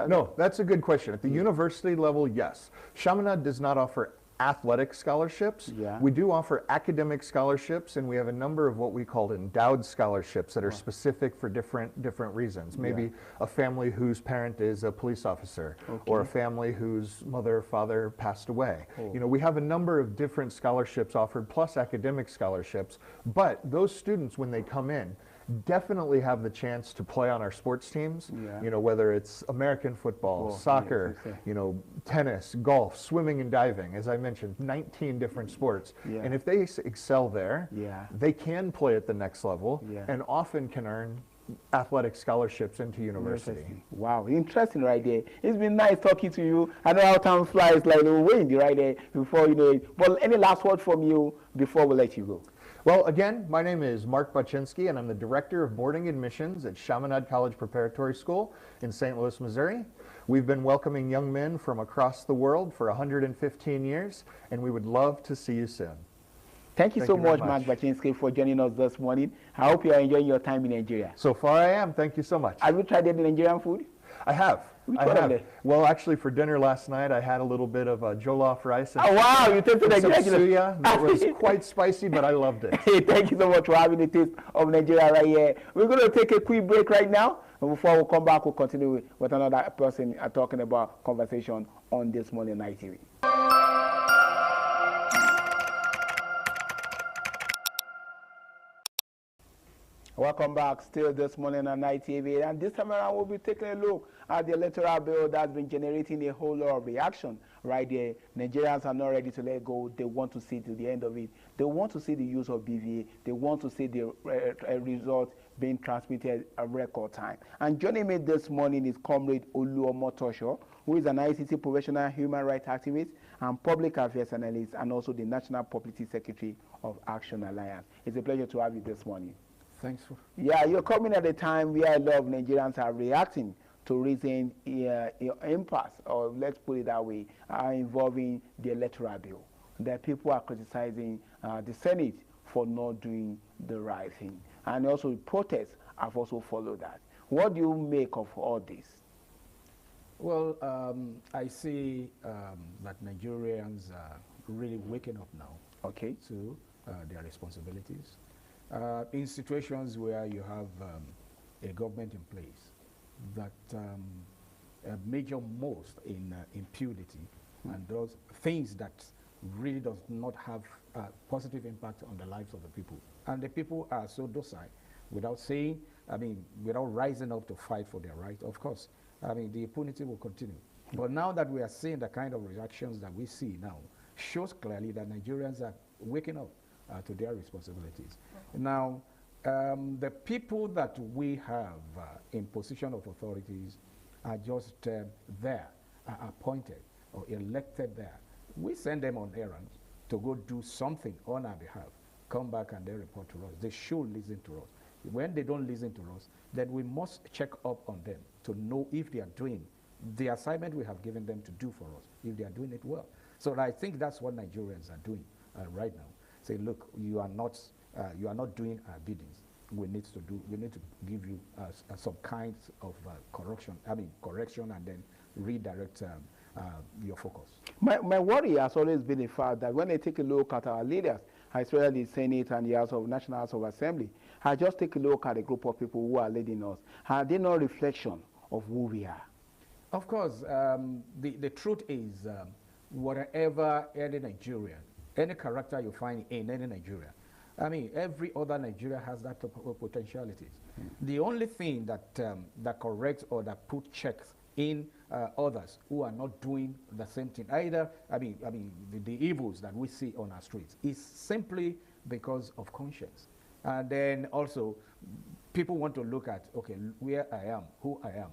No, that's a good question. At the university level, yes. Chaminade does not offer athletic scholarships. We do offer academic scholarships, and we have a number of what we call endowed scholarships that are specific for different reasons. Maybe a family whose parent is a police officer, or a family whose mother or father passed away. You know, we have a number of different scholarships offered, plus academic scholarships, but those students, when they come in, definitely have the chance to play on our sports teams, you know, whether it's American football, soccer, you know, tennis, golf, swimming and diving, as I mentioned, 19 different sports. And if they excel there, they can play at the next level and often can earn athletic scholarships into university. Wow, interesting right there. It's been nice talking to you. I know how time flies, like the wind right there before you know it. But any last word from you before we let you go? Well, again, my name is Mark Baczynski, and I'm the Director of Boarding Admissions at Chaminade College Preparatory School in St. Louis, Missouri. We've been welcoming young men from across the world for 115 years, and we would love to see you soon. Thank you so much, Mark Baczynski, for joining us this morning. I hope you are enjoying your time in Nigeria. So far I am. Thank you so much. Have you tried any Nigerian food? I have. Which one of them? Well, actually, for dinner last night, I had a little bit of jollof rice. And wow, you tasted some suya. That was quite spicy, but I loved it. Hey, thank you so much for having the taste of Nigeria right here. We're going to take a quick break right now. And before we come back, we'll continue with another person talking about conversation on This Morning Night TV. Welcome back, still This Morning on Night TV, and this time around we'll be taking a look at the electoral bill that's been generating a whole lot of reaction right there. Nigerians are not ready to let go. They want to see to the end of it. They want to see the use of BVA. They want to see the results being transmitted at record time. And joining me this morning is Comrade Oluomotosho, who is an ICT professional human rights activist and public affairs analyst, and also the National Publicity Secretary of Action Alliance. It's a pleasure to have you this morning. Thanks. Yeah, you're coming at a time where a lot of Nigerians are reacting to recent impasse, or let's put it that way, involving the electoral bill. That people are criticizing the Senate for not doing the right thing. And also protests have also followed that. What do you make of all this? Well, I see that Nigerians are really waking up now to their responsibilities. In situations where you have a government in place that major most in impunity and those things that really does not have a positive impact on the lives of the people. And the people are so docile without saying, without rising up to fight for their right. Of course, the impunity will continue. But now that we are seeing the kind of reactions that we see now, shows clearly that Nigerians are waking up to their responsibilities. Now, the people that we have in position of authorities are just there, appointed or elected there. We send them on errands to go do something on our behalf, come back and they report to us. They should listen to us. When they don't listen to us, then we must check up on them to know if they are doing the assignment we have given them to do for us, if they are doing it well. So I think that's what Nigerians are doing right now. Say, look, you are not doing our biddings. We need to give you some kinds of correction and then redirect your focus. My worry has always been the fact that when they take a look at our leaders, especially the Senate and the National House of Assembly, I just take a look at a group of people who are leading us. Are they not a reflection of who we are? Of course, the truth is, whatever any Nigerian, any character you find in any Nigeria, every other Nigeria has that potentialities. The only thing that corrects or that put checks in others who are not doing the same thing, either, the evils that we see on our streets, is simply because of conscience. And then also, people want to look at, okay, where I am, who I am.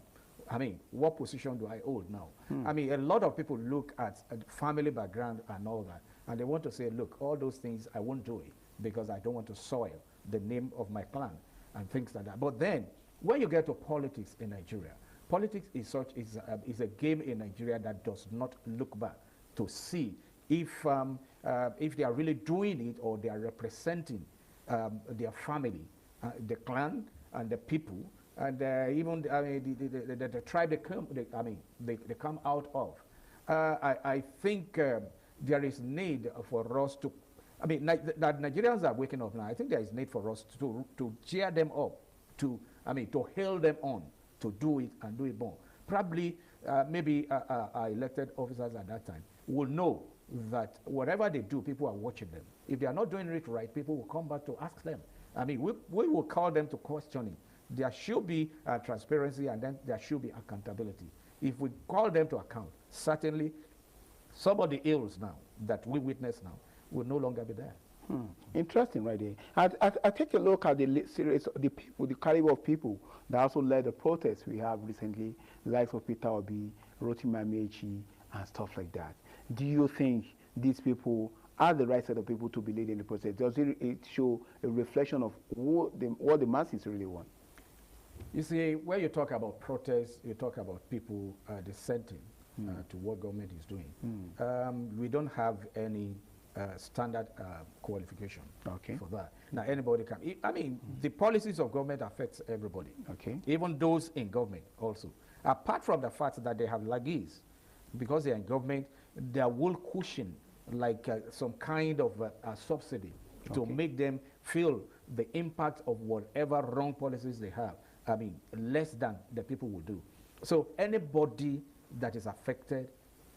What position do I hold now? A lot of people look at family background and all that, and they want to say, look, all those things, I won't do it because I don't want to soil the name of my clan and things like that. But then, when you get to politics in Nigeria, politics is a game in Nigeria that does not look back to see if they are really doing it or they are representing their family, the clan and the people, and even the tribe they come out of. I think there is need for us to, that Nigerians are waking up now. I think there is need for us to cheer them up, to hail them on, to do it and do it more. Probably, maybe our elected officers at that time will know that whatever they do, people are watching them. If they are not doing it right, people will come back to ask them. We will call them to questioning. There should be transparency and then there should be accountability. If we call them to account, certainly some of the ills now that we witness now will no longer be there. Interesting right there. I take a look at the series, the people, the caliber of people that also led the protests we have recently, the likes of Peter Obi, Rotimi Amaechi, and stuff like that. Do you think these people are the right set of people to be leading the protest? Does it show a reflection of what the masses really want? You see, when you talk about protests, you talk about people dissenting to what government is doing. We don't have any standard qualification for that. Now, anybody can. The policies of government affects everybody. Even those in government also. Apart from the fact that they have laggies, because they are in government, they will cushion like some kind of subsidy to make them feel the impact of whatever wrong policies they have. Less than the people will do. So anybody that is affected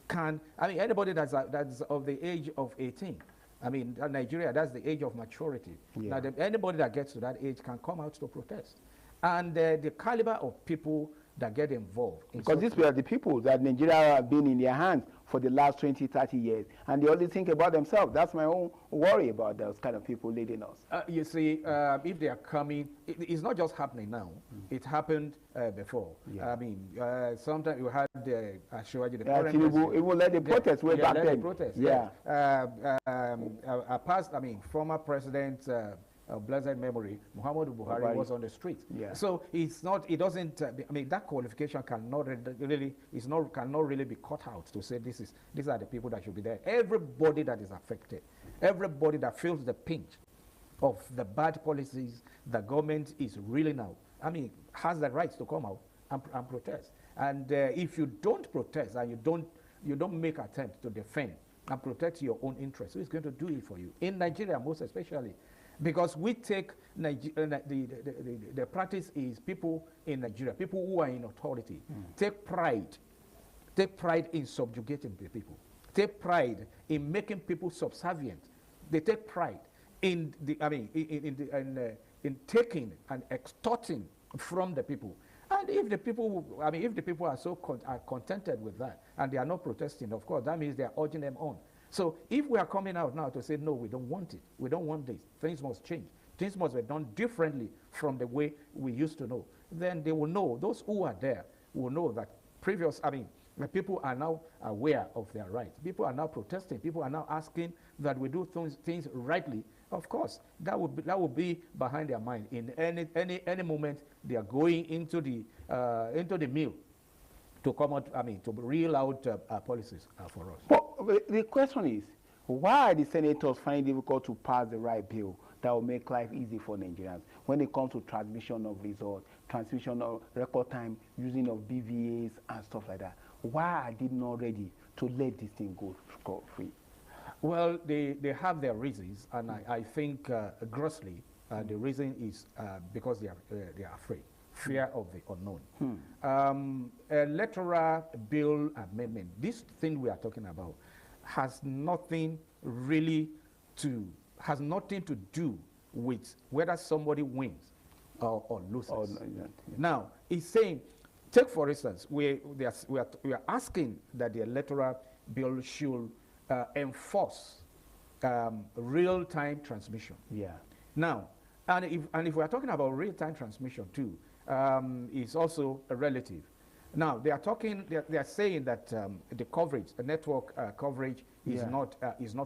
can, anybody that's of the age of 18, Nigeria, that's the age of maturity. Now, anybody that gets to that age can come out to protest. And the caliber of people that get involved. Because these were the people that Nigeria have been in their hands for the last 20, 30 years. And they only think about themselves. That's my own worry about those kind of people leading us. You see, if they are coming, it's not just happening now. It happened before. Sometimes you had Ashwaji, the current president. It will let the protest way back then. Former president, blessed memory, Muhammadu Buhari was on the street. So it's not, it doesn't, that qualification cannot really be cut out to say these are the people that should be there. Everybody that is affected, everybody that feels the pinch of the bad policies the government is really now has the right to come out and protest. And if you don't protest and you don't make attempt to defend and protect your own interests, who is going to do it for you? In Nigeria, most especially, because we take the practice is people in Nigeria, people who are in authority, take pride in subjugating the people, take pride in making people subservient. They take pride in taking and extorting from the people. And if the people are so contented with that and they are not protesting, of course, that means they are urging them on. So if we are coming out now to say, no, we don't want it, we don't want this, things must change, things must be done differently from the way we used to know, then they will know, those who are there will know that the people are now aware of their rights. People are now protesting. People are now asking that we do things rightly. Of course, that would be behind their mind. In any moment, they are going into the mill to come out. To reel out policies for us. But the question is, why are the senators finding it difficult to pass the right bill that will make life easy for Nigerians when it comes to transmission of results, transmission of record time, using of BVAs and stuff like that? Why are they not ready to let this thing go scot-free? Well, they have their reasons, and I think grossly the reason is because they are afraid, fear of the unknown. Electoral bill amendment, this thing we are talking about, has nothing to do with whether somebody wins or loses. Now, it's saying, take for instance, we are asking that the electoral bill should enforce real-time transmission. Yeah. Now, and if we are talking about real-time transmission too, it's also a relative. Now they are saying that the coverage, the network coverage, is not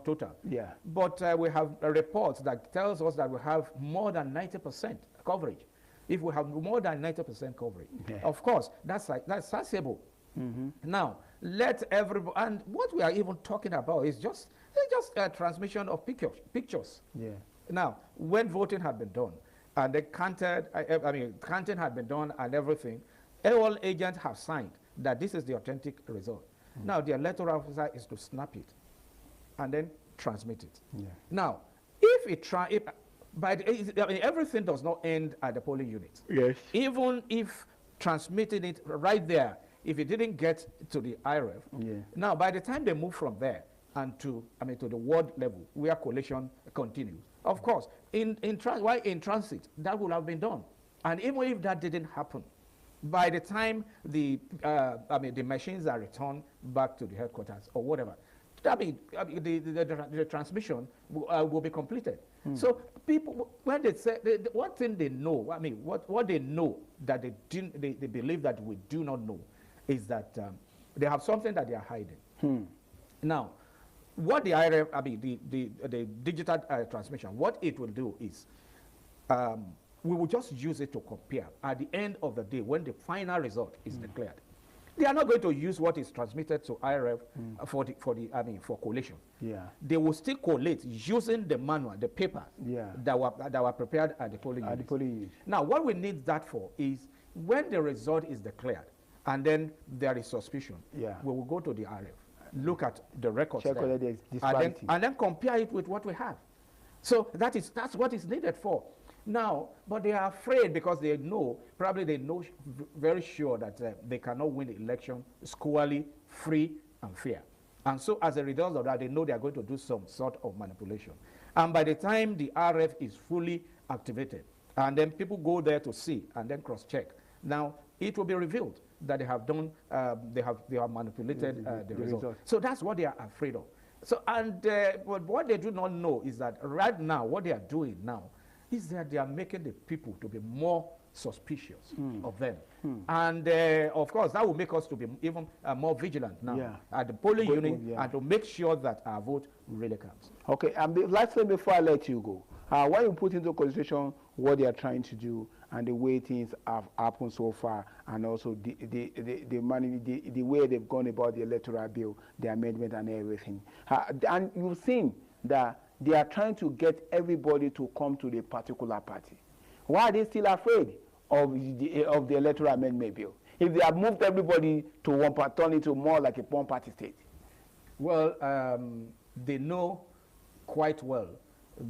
total. Yeah. But we have reports that tells us that we have more than 90% coverage. If we have more than 90% coverage, of course, that's sensible. Now, let everybody, and what we are even talking about is just a transmission of pictures. Yeah. Now, when voting had been done, and the counting had been done and everything, all agents have signed that this is the authentic result. Now, the electoral officer is to snap it and then transmit it. Yeah. Now, everything does not end at the polling unit. Yes. Even if transmitting it right there, if it didn't get to the IRF, now by the time they move from there and to the ward level where collation continues, of course, in transit, that would have been done. And even if that didn't happen, by the time the machines are returned back to the headquarters or whatever, the transmission will be completed. So people, when they say, one thing they know, what they know that they believe that we do not know is that they have something that they are hiding. Now, what the IRF, the digital transmission, what it will do is we will just use it to compare at the end of the day when the final result is declared. They are not going to use what is transmitted to IRF for collation. Yeah. They will still collate using the manual, the paper that were prepared at the polling unit. Now, what we need that for is when the result is declared and then there is suspicion, we will go to the IRF, look at the records check whether there is disparity, and then compare it with what we have. So that's what is needed for. Now, but they are afraid because they know very sure that they cannot win the election squarely, free, and fair. And so as a result of that, they know they are going to do some sort of manipulation. And by the time the RF is fully activated, and then people go there to see and then cross-check, now it will be revealed that they have done, they have manipulated the result. So that's what they are afraid of. So, and what they do not know is that right now, what they are doing now is that they are making the people to be more suspicious of them. And of course, that will make us to be even more vigilant now at the polling unit and to make sure that our vote really counts. Okay, and the last thing before I let you go, when you put into consideration what they are trying to do and the way things have happened so far, and also the way they've gone about the electoral bill, the amendment and everything, and you've seen that they are trying to get everybody to come to the particular party. Why are they still afraid of the electoral amendment bill? If they have moved everybody to one party, turn it to more like a one-party state? Well, they know quite well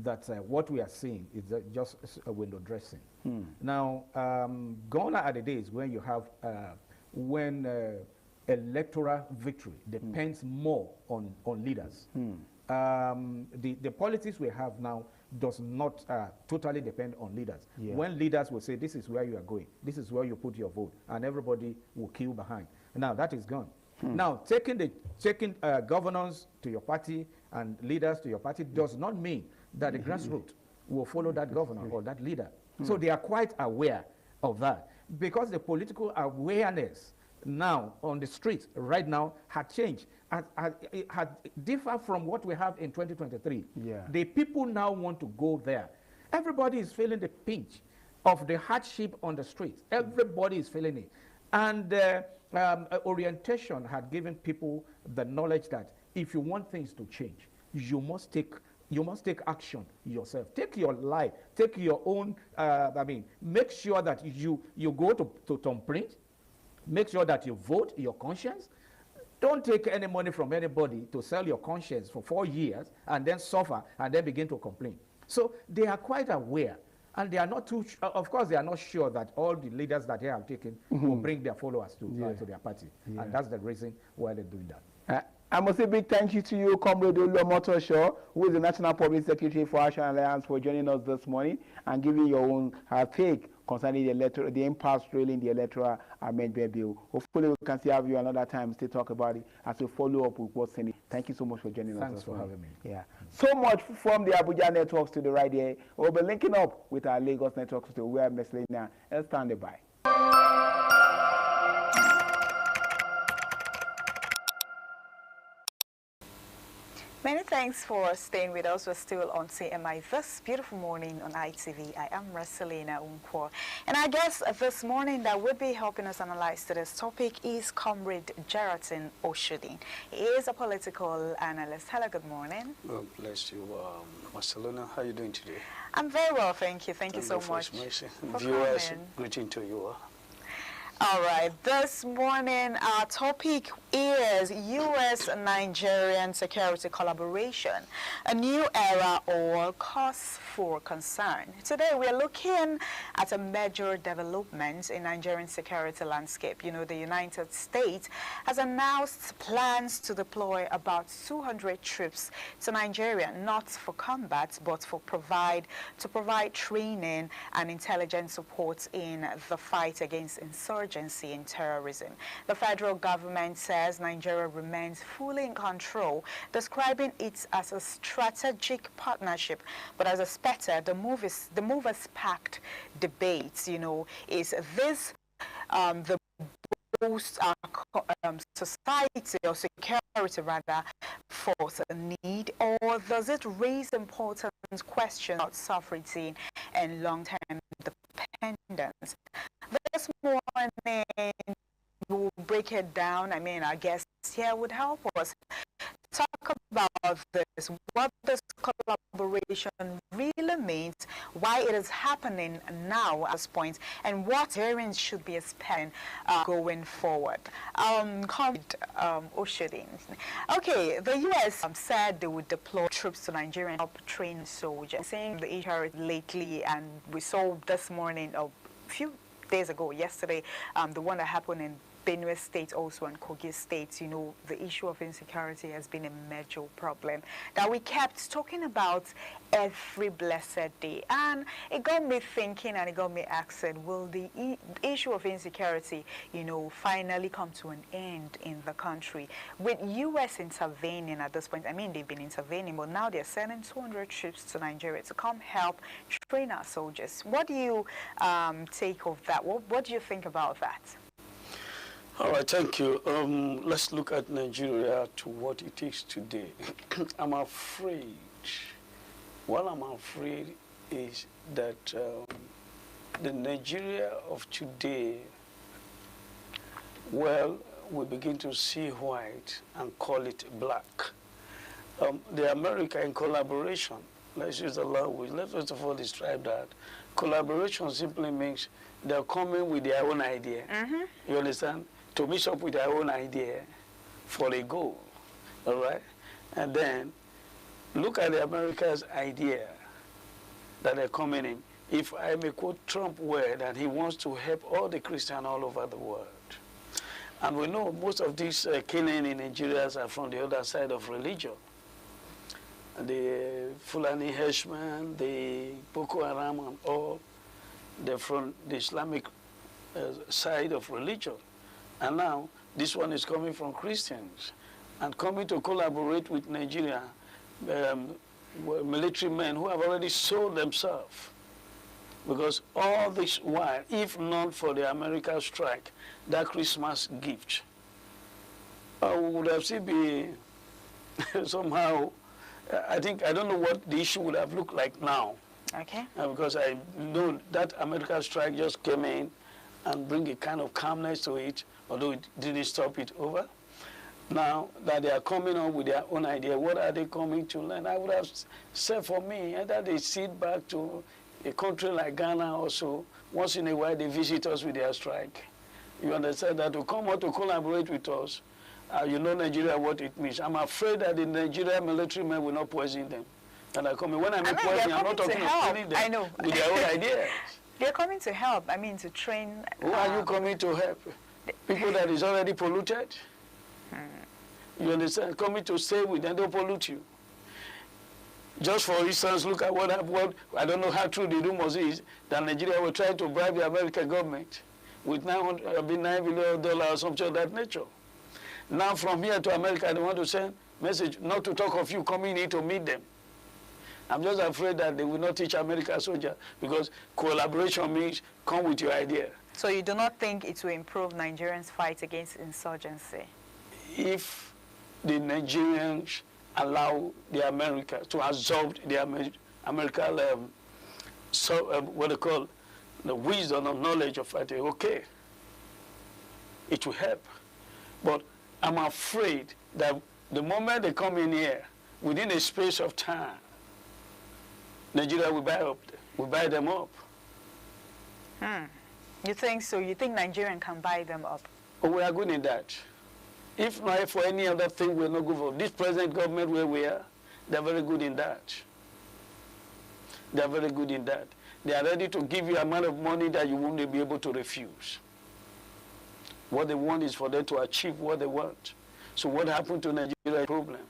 that what we are seeing is just a window dressing. Now, gone are the days when you have electoral victory depends more on leaders. The politics we have now does not totally depend on leaders. Yeah. When leaders will say, this is where you are going, this is where you put your vote, and everybody will queue behind. Now, that is gone. Now, taking governors to your party and leaders to your party does not mean that the grassroots will follow that governor or that leader. So they are quite aware of that, because the political awareness now on the streets right now had changed, it had differed from what we have in 2023. Yeah. The people now want to go there. Everybody is feeling the pinch of the hardship on the streets. Everybody is feeling it. And orientation had given people the knowledge that if you want things to change, you must take action yourself. Take your life, take your own, make sure that you go to Tom Print, make sure that you vote your conscience. Don't take any money from anybody to sell your conscience for 4 years and then suffer and then begin to complain. So they are quite aware, and they are not too, of course, they are not sure that all the leaders that they have taken will bring their followers to their party. Yeah. And that's the reason why they're doing that. I must say a big thank you to you, Comrade Oluomoto Shaw, who is the National Public Secretary for Action Alliance, for joining us this morning and giving your own take concerning the impasse trailing the electoral amendment bill. Hopefully we can still have you another time to talk about it as we follow up with what's in it. Thank you so much for joining us. Thanks for having me. Yeah. So much from the Abuja networks to the right here. We'll be linking up with our Lagos networks to where Ms. Lena is standing by. Many thanks for staying with us. We're still on CMI this beautiful morning on ITV. I am Marcelina Unkwo. And I guess this morning that will be helping us analyze today's topic is Comrade Jeratin Oshodi. He is a political analyst. Hello, good morning. Well, bless you, Marcelina. How are you doing today? I'm very well, thank you. Thank you so much. Viewers, greeting to you all. All right, this morning our topic is U.S.-Nigerian security collaboration, a new era or cause for concern. Today we're looking at a major development in Nigerian security landscape. You know, the United States has announced plans to deploy about 200 troops to Nigeria, not for combat, but to provide training and intelligence support in the fight against insurgency and terrorism. The federal government says Nigeria remains fully in control, describing it as a strategic partnership. But as expected, the move has sparked debates. You know, is this the boost our society or security rather force a need, or does it raise important questions about sovereignty and long-term dependence? This morning we'll break it down. I mean, our guest here would help us talk about this, what this collaboration really means, why it is happening now at this point, and what Nigerians should be expecting going forward. Comrade Oshodi. Okay, the U.S. said they would deploy troops to Nigeria and help train soldiers. Saying the issue lately, and we saw this morning a few days ago, yesterday, the one that happened in Benue State, also in Kogi State. You know, the issue of insecurity has been a major problem that we kept talking about every blessed day. And it got me thinking, and it got me asking, will the issue of insecurity, you know, finally come to an end in the country? With U.S. intervening at this point, I mean, they've been intervening, but now they're sending 200 troops to Nigeria to come help train our soldiers. What do you take of that? What do you think about that? All right, thank you. Let's look at Nigeria to what it is today. I'm afraid, what I'm afraid is that the Nigeria of today, well, we begin to see white and call it black. The America in collaboration, let's use the language. Let's first of all describe that. Collaboration simply means they're coming with their own idea. You understand? To mix up with their own idea for a goal. All right? And then look at the America's idea that they're coming in. If I may quote Trump word, that he wants to help all the Christians all over the world. And we know most of these Canaan in Nigeria are from the other side of religion. The Fulani Herdsmen, the Boko Haram, and all, they're from the Islamic side of religion. And now, this one is coming from Christians and coming to collaborate with Nigeria, military men who have already sold themselves. Because all this while, if not for the American strike, that Christmas gift, we would have still been somehow, I don't know what the issue would have looked like now. Okay. Because I know that American strike just came in and bring a kind of calmness to it, although it didn't stop it over. Now that they are coming on with their own idea, what are they coming to learn? I would have said for me, either they sit back to a country like Ghana also, once in a while they visit us with their strike. You understand that to come out to collaborate with us, you know Nigeria, what it means. I'm afraid that the Nigerian military men will not poison them. And I come in. When I mean poison, I'm not talking of killing them. I know. With their own ideas. They're coming to help, I mean to train. Who are you coming to help? People that is already polluted? You understand? Coming to stay with them, don't pollute you. Just for instance, look at what I don't know how true the rumors is, that Nigeria will try to bribe the American government with $9 billion or something of that nature. Now from here to America, they want to send message, not to talk of you coming in to meet them. I'm just afraid that they will not teach American soldiers, because collaboration means come with your idea. So you do not think it will improve Nigerians' fight against insurgency? If the Nigerians allow the Americans to absorb the American, what they call the wisdom or knowledge of fighting, okay, it will help. But I'm afraid that the moment they come in here, within a space of time, Nigeria will buy them up. You think so? You think Nigerian can buy them up? Oh, we are good in that. If not for any other thing, we're not good for. This present government where we are, they're very good in that. They're very good in that. They are ready to give you an amount of money that you won't be able to refuse. What they want is for them to achieve what they want. So what happened to Nigeria is a problem.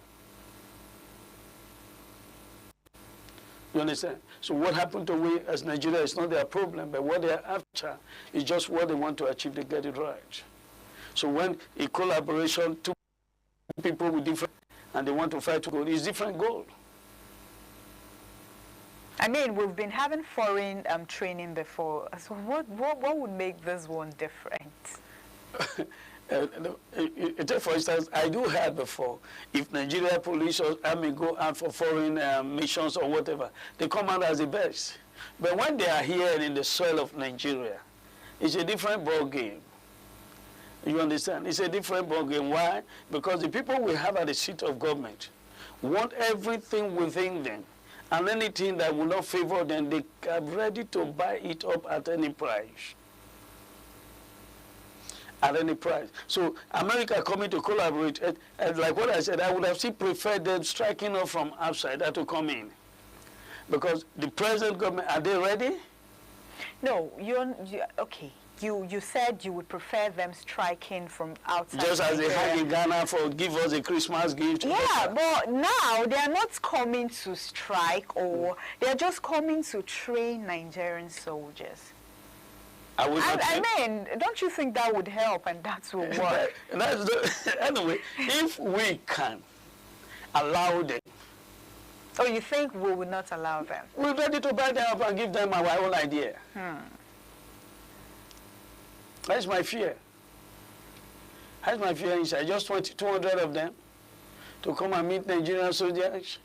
You understand? So what happened to we as Nigeria is not their problem, but what they are after is just what they want to achieve. They get it right. So when a collaboration, two people with different, and they want to fight to goal, it's different goal. I mean, we've been having foreign training before. So what would make this one different? For instance, I do have before, if Nigeria police or army go out for foreign missions or whatever, they come out as the best. But when they are here in the soil of Nigeria, it's a different ball game. You understand? It's a different ball game. Why? Because the people we have at the seat of government want everything within them, and anything that will not favor them, they are ready to buy it up at any price. At any price. So America coming to collaborate, and like what I said, I would have still preferred them striking off from outside that to come in. Because the present government, are they ready? No, okay. You said you would prefer them striking from outside. Just as they had in Ghana for give us a Christmas gift. Yeah, but now they are not coming to strike, or they are just coming to train Nigerian soldiers. I mean, don't you think that would help and that will work? Anyway, if we can allow them. Oh, you think we would not allow them? We're ready to buy them up and give them our own idea. That's my fear. That's my fear inside. I just want 200 of them to come and meet Nigerian soldiers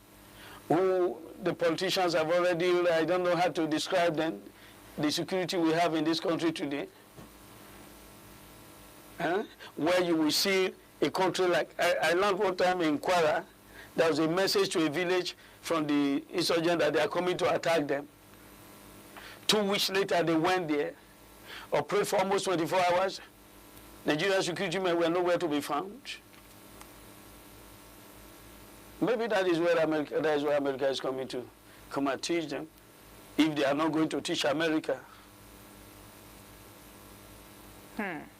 who the politicians have already, I don't know how to describe them, the security we have in this country today. Where you will see a country like, I learned one time in Kwara, there was a message to a village from the insurgents that they are coming to attack them. 2 weeks later, they went there. operate for almost 24 hours. Nigerian security men were nowhere to be found. Maybe that is where America is coming to come and teach them, if they are not going to teach America.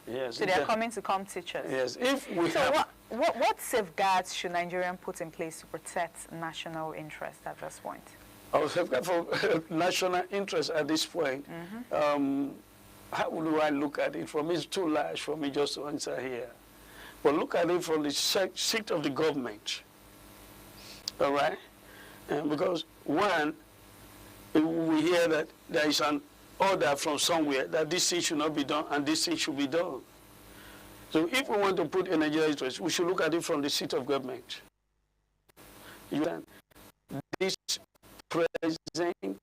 Yes. So they are coming to come teach us. Yes. If we so what safeguards should Nigeria put in place to protect national interest at this point? Our safeguard for national interest at this point, how do I look at it? For me, it's too large for me just to answer here. But look at it from the seat of the government. All right? Because one, we hear that there is an order from somewhere that this thing should not be done and this thing should be done. So if we want to put in Nigerian interest, we should look at it from the seat of government. These present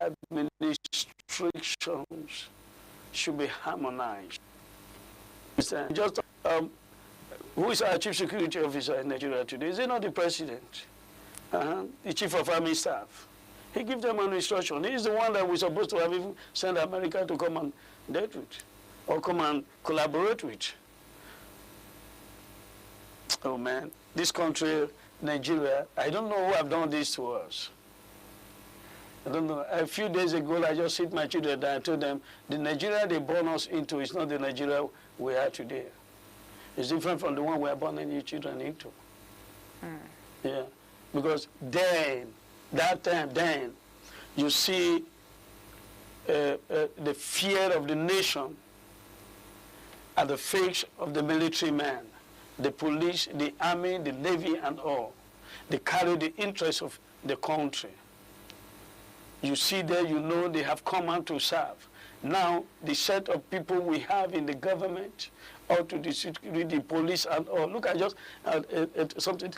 administrations should be harmonized. Just who is our chief security officer in Nigeria today? Is it not the president? The chief of army staff. He gives them an instruction. He's the one that we're supposed to have even sent America to come and date with or come and collaborate with. Oh man, this country, Nigeria, I don't know who have done this to us. I don't know. A few days ago, I just hit my children and I told them, the Nigeria they born us into is not the Nigeria we are today. It's different from the one we are born any children into. Yeah, because then, that time, then, you see the fear of the nation at the face of the military man, the police, the army, the navy, and all. They carry the interests of the country. You see there, you know they have come out to serve. Now, the set of people we have in the government, or to the security, the police, and all. Look at just something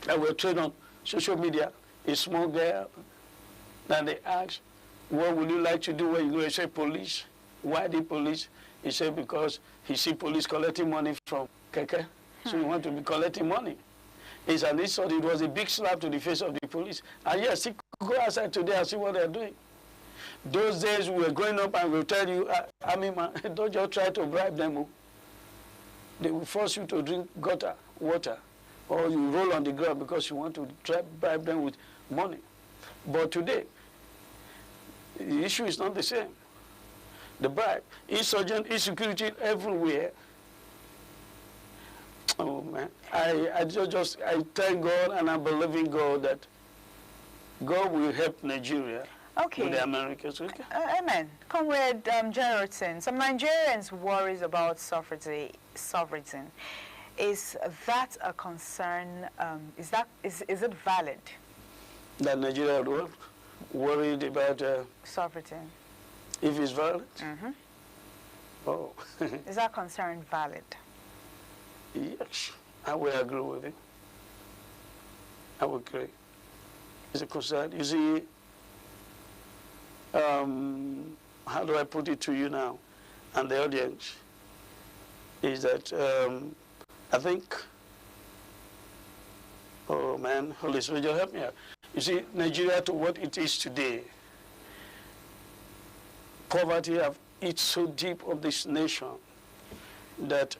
that we're trained on social media. A small girl that they ask, what would you like to do when you go? He said, police. Why the police? He said, because he see police collecting money from Keke. So he want to be collecting money. It's an insult. It was a big slap to the face of the police. And yes, go outside today and see what they're doing. Those days we were growing up and we'll tell you, I mean, man, don't just try to bribe them. They will force you to drink gutter water, or you roll on the ground because you want to try bribe them with money. But today, the issue is not the same. The bribe, insurgent, insecurity everywhere. Oh man, I thank God and I believe in God that God will help Nigeria with the Americans. Okay? Amen. Comrade Geraldton, some Nigerians worries about sovereignty. Is that a concern? Is it valid? That Nigeria worried about sovereignty. If it's valid? Oh. Is that concern valid? Yes, I will agree with it. I would agree. It's a concern. You see, how do I put it to you now and the audience? Is that I think, oh man, Holy Spirit, just help me out. You see, Nigeria to what it is today, poverty have eaten so deep of this nation that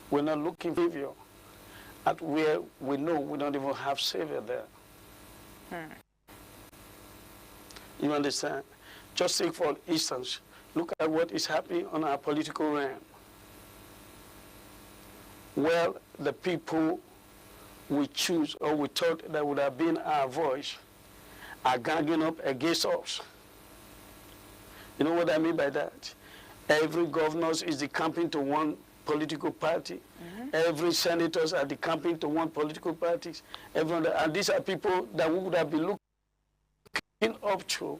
we're not looking savior at where we know we don't even have savior there. You understand? Just take for instance, look at what is happening on our political realm. Well, the people we choose or we thought that would have been our voice are ganging up against us. You know what I mean by that? Every governor is decamping to one political party. Every senators are decamping to one political party. Everyone, and these are people that we would have been looking up to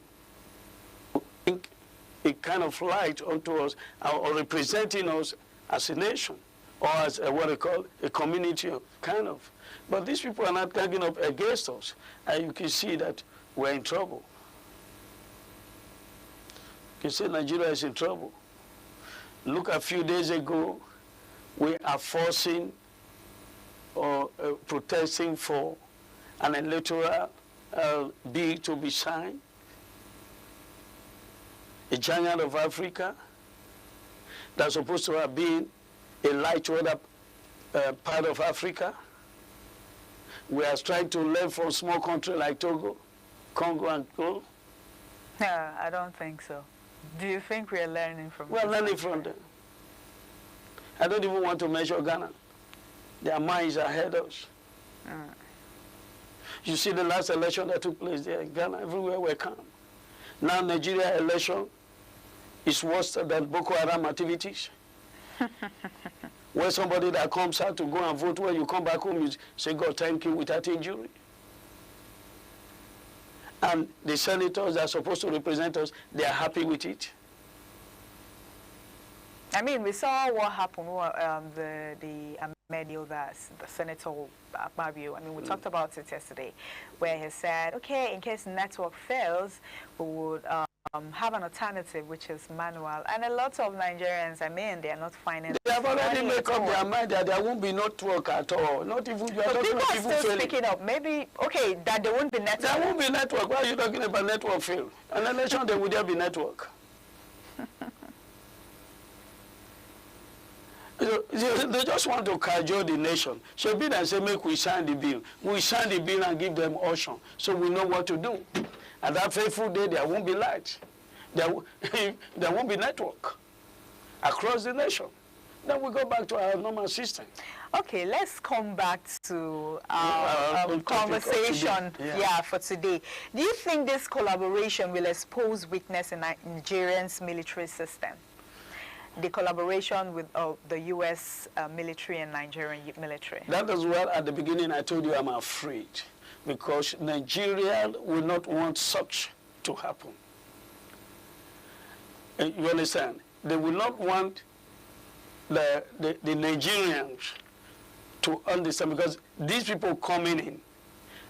a kind of light onto us or representing us as a nation or as what they call a community, kind of. But these people are not ganging up against us, and you can see that we're in trouble. You can see Nigeria is in trouble. Look, a few days ago, we are forcing or protesting for an electoral bill to be signed. a giant of Africa that's supposed to have been a light to other part of Africa. We are trying to learn from small countries like Togo, Congo, and Congo. No, I don't think so. Do you think we are learning from them? We are learning from them. I don't even want to measure Ghana. Their minds are ahead of us. You see the last election that took place there in Ghana, everywhere were calm. Now Nigeria election is worse than Boko Haram activities. Where somebody that comes out to go and vote, when you come back home, you say, God, thank you, without injury. And the senators that are supposed to represent us, they are happy with it. I mean, we saw what happened, the Ahmedio, the Senator Akpabio. I mean, we talked about it yesterday, where he said, okay, in case network fails, we would have an alternative, which is manual. And a lot of Nigerians, I mean, they are not finding. They have already made up their mind that there won't be network at all. Not even you are people are still failing. speaking up. Maybe, okay, that there won't be network. There won't be network. Why are you talking about network fail? An election, there would there be network. They just want to cajole the nation. So be and say, make we sign the bill. We sign the bill and give them option, so we know what to do. And that fateful day, there won't be light. There won't be network across the nation. Then we go back to our normal system. Okay, let's come back to our conversation for today. Do you think this collaboration will expose weakness in Nigerian's military system? The collaboration with the U.S. military and Nigerian military? That is what at the beginning I told you I'm afraid, because Nigeria will not want such to happen. You understand? They will not want the Nigerians to understand, because these people coming in,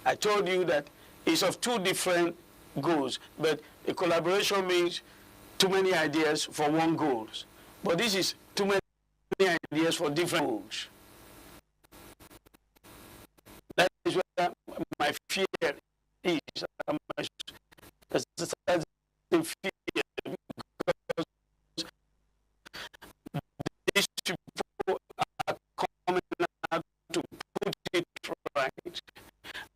I told you that it's of two different goals, but a collaboration means too many ideas for one goal. But this is too many ideas for different goals. That is where my fear is. My fear, because these people are coming out to put it right.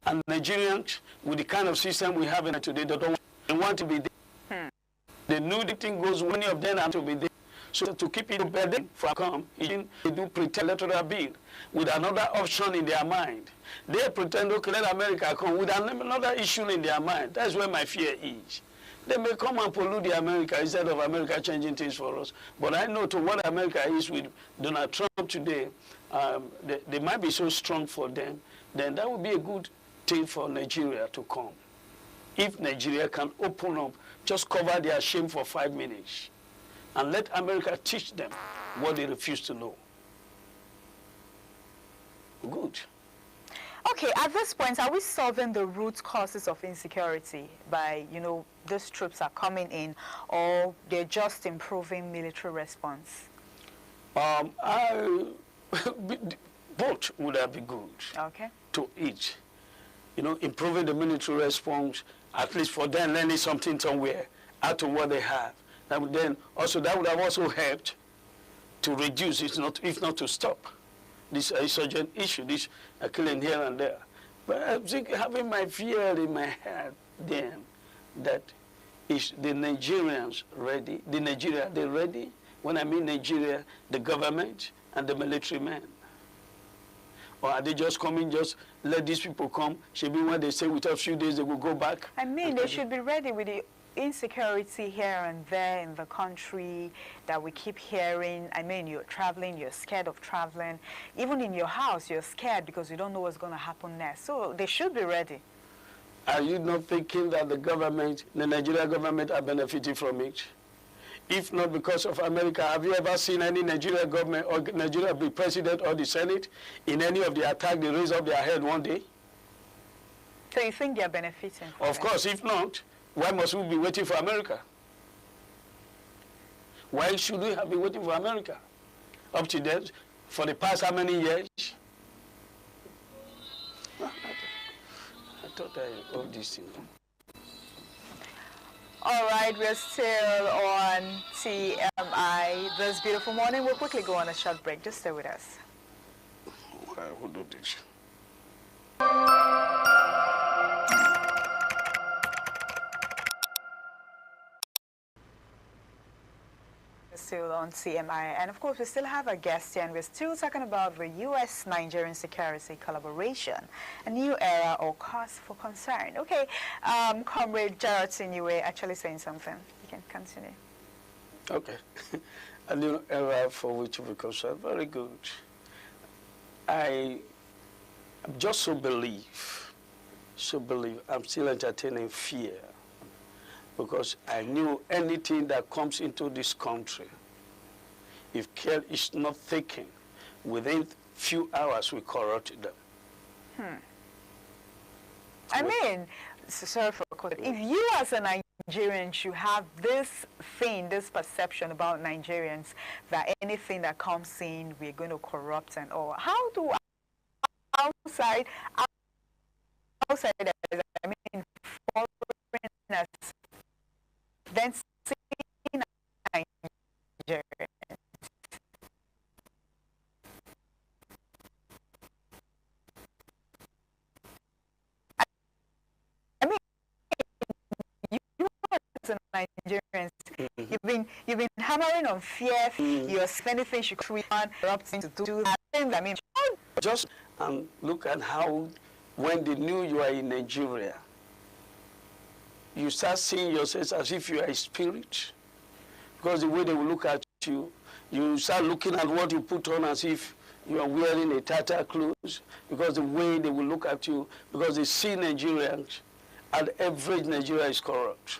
And Nigerians, with the kind of system we have in today, they want to be there. The new thing goes, many of them have to be there. So to keep it better for come, they do pretend electoral bill with another option in their mind. They pretend, okay, let America come with another issue in their mind. That's where my fear is. They may come and pollute the America instead of America changing things for us. But I know to what America is with Donald Trump today, they might be so strong for them, then that would be a good thing for Nigeria to come. If Nigeria can open up, just cover their shame for 5 minutes, and let America teach them what they refuse to know. Good. Okay, at this point, are we solving the root causes of insecurity by, these troops are coming in, or they're just improving military response? Both would have been good. Okay. To each. Improving the military response, at least for them learning something somewhere, out of what they have. That would have also helped to reduce, if not to stop, this insurgent issue, this killing here and there. But I think having my fear in my head then, that is the Nigerians ready? They ready? When I mean Nigeria, the government and the military men. Or are they just coming, just let these people come? Should be when they say within a few days they will go back? I mean, they should be ready with the insecurity here and there in the country that we keep hearing. I mean, you're traveling, you're scared of traveling. Even in your house, you're scared because you don't know what's going to happen next. So they should be ready. Are you not thinking that the government, the Nigerian government, are benefiting from it? If not because of America, have you ever seen any Nigerian government or Nigeria be president or the Senate in any of the attack they raise up their head one day? So you think they're benefiting? Of course, if not, why must we be waiting for America? Why should we have been waiting for America? Up to that, for the past how many years? I thought I all these things. All right, we're still on TMI this beautiful morning. We'll quickly go on a short break. Just stay with us. I will do this. Still on CMI, and of course we still have a guest here, and we're still talking about the U.S.-Nigerian security collaboration, a new era or cause for concern. Okay, Comrade Geraldton, you were actually saying something. You can continue. Okay, a new era for which we concern. Very good. I just so believe, I'm still entertaining fear, because I knew anything that comes into this country, if care is not taken, within few hours we corrupt them. I mean, sorry for if you as a Nigerian should have this thing, this perception about Nigerians, that anything that comes in, we're going to corrupt and all. How do outsiders, I mean, foreigners, then see Nigerians? I mean, you as Nigerians, you've been hammering on fear. You're spending things you create, corrupting to do that. I mean, just look at how, when they knew you are in Nigeria, you start seeing yourself as if you are a spirit, because the way they will look at you, you start looking at what you put on as if you are wearing a Tata clothes, because the way they will look at you, because they see Nigerians, at average Nigeria is corrupt.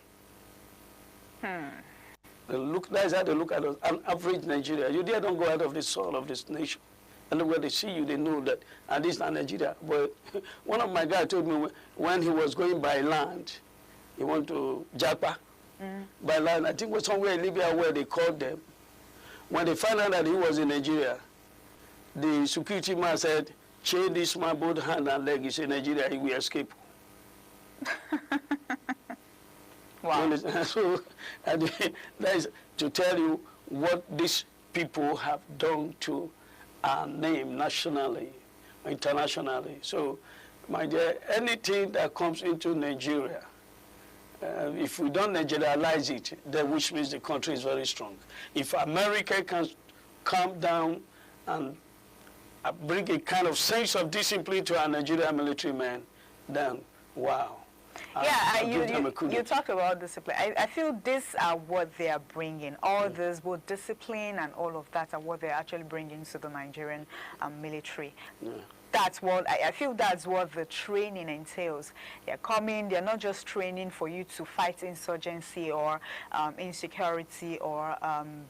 That's how they look at us, an average Nigeria. You dare don't go out of the soul of this nation. And when they see you, they know that, and this is not Nigeria. But one of my guys told me when he was going by land, he went to Japa, by land. I think it was somewhere in Libya where they called them. When they found out that he was in Nigeria, the security man said, chain this man both hand and leg. He said, Nigeria, he will escape. Wow. So that is to tell you what these people have done to our name nationally, internationally. So, my dear, anything that comes into Nigeria, if we don't Nigerialize it, then which means the country is very strong. If America can calm down and bring a kind of sense of discipline to our Nigerian military men, then wow. Yeah, you talk about discipline. I feel these are what they are bringing. All this, both discipline and all of that, are what they're actually bringing to the Nigerian military. That's what I feel. That's what the training entails. They're coming. They're not just training for you to fight insurgency or insecurity or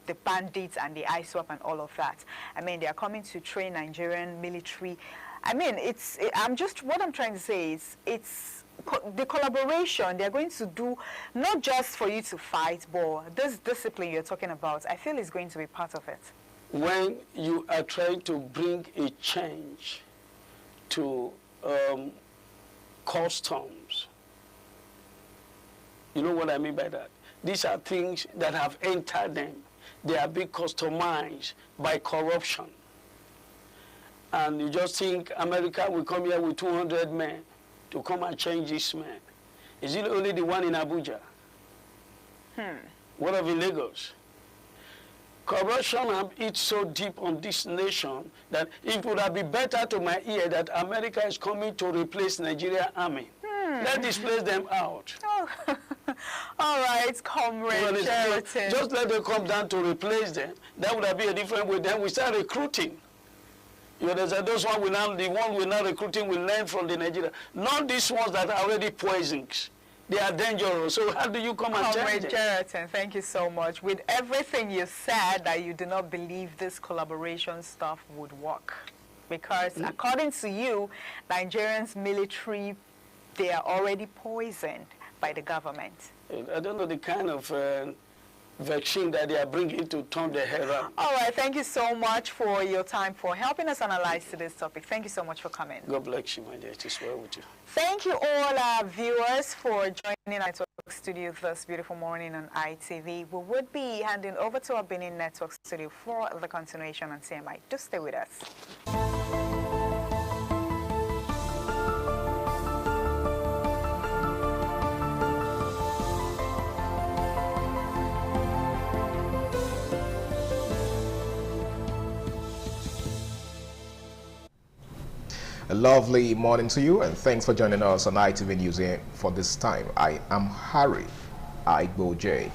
the bandits and the ISWAP and all of that. I mean, they are coming to train Nigerian military. I mean, what I'm trying to say is it's the collaboration they're going to do, not just for you to fight, but this discipline you're talking about, I feel is going to be part of it. When you are trying to bring a change to customs, you know what I mean by that? These are things that have entered them. They are being customized by corruption. And you just think America will come here with 200 men to come and change this man. Is it only the one in Abuja? What of in Lagos? Corruption has eaten so deep on this nation that it would have been better to my ear that America is coming to replace Nigeria army. Let's displace them out. Oh. All right, Comrade Geraldton. Just let them come down to replace them. That would have been a different way. Then we start recruiting. You understand? Those one the one we're now recruiting will learn from the Nigeria. Not these ones that are already poisons. They are dangerous. So how do you come and change it? Geraldton, thank you so much. With everything you said, that you do not believe this collaboration stuff would work. Because according to you, Nigerians military, they are already poisoned by the government. I don't know the kind of vaccine that they are bringing to turn their head around. All right, thank you so much for your time, for helping us analyze today's topic. Thank you so much for coming. God bless you, my dear. It is well with you. Thank you all our viewers for joining us. studio this beautiful morning on ITV. We would be handing over to our Benin Network studio for the continuation on CMI. Do stay with us. A lovely morning to you, and thanks for joining us on ITV News here for this time. I am Harry Igbo-J.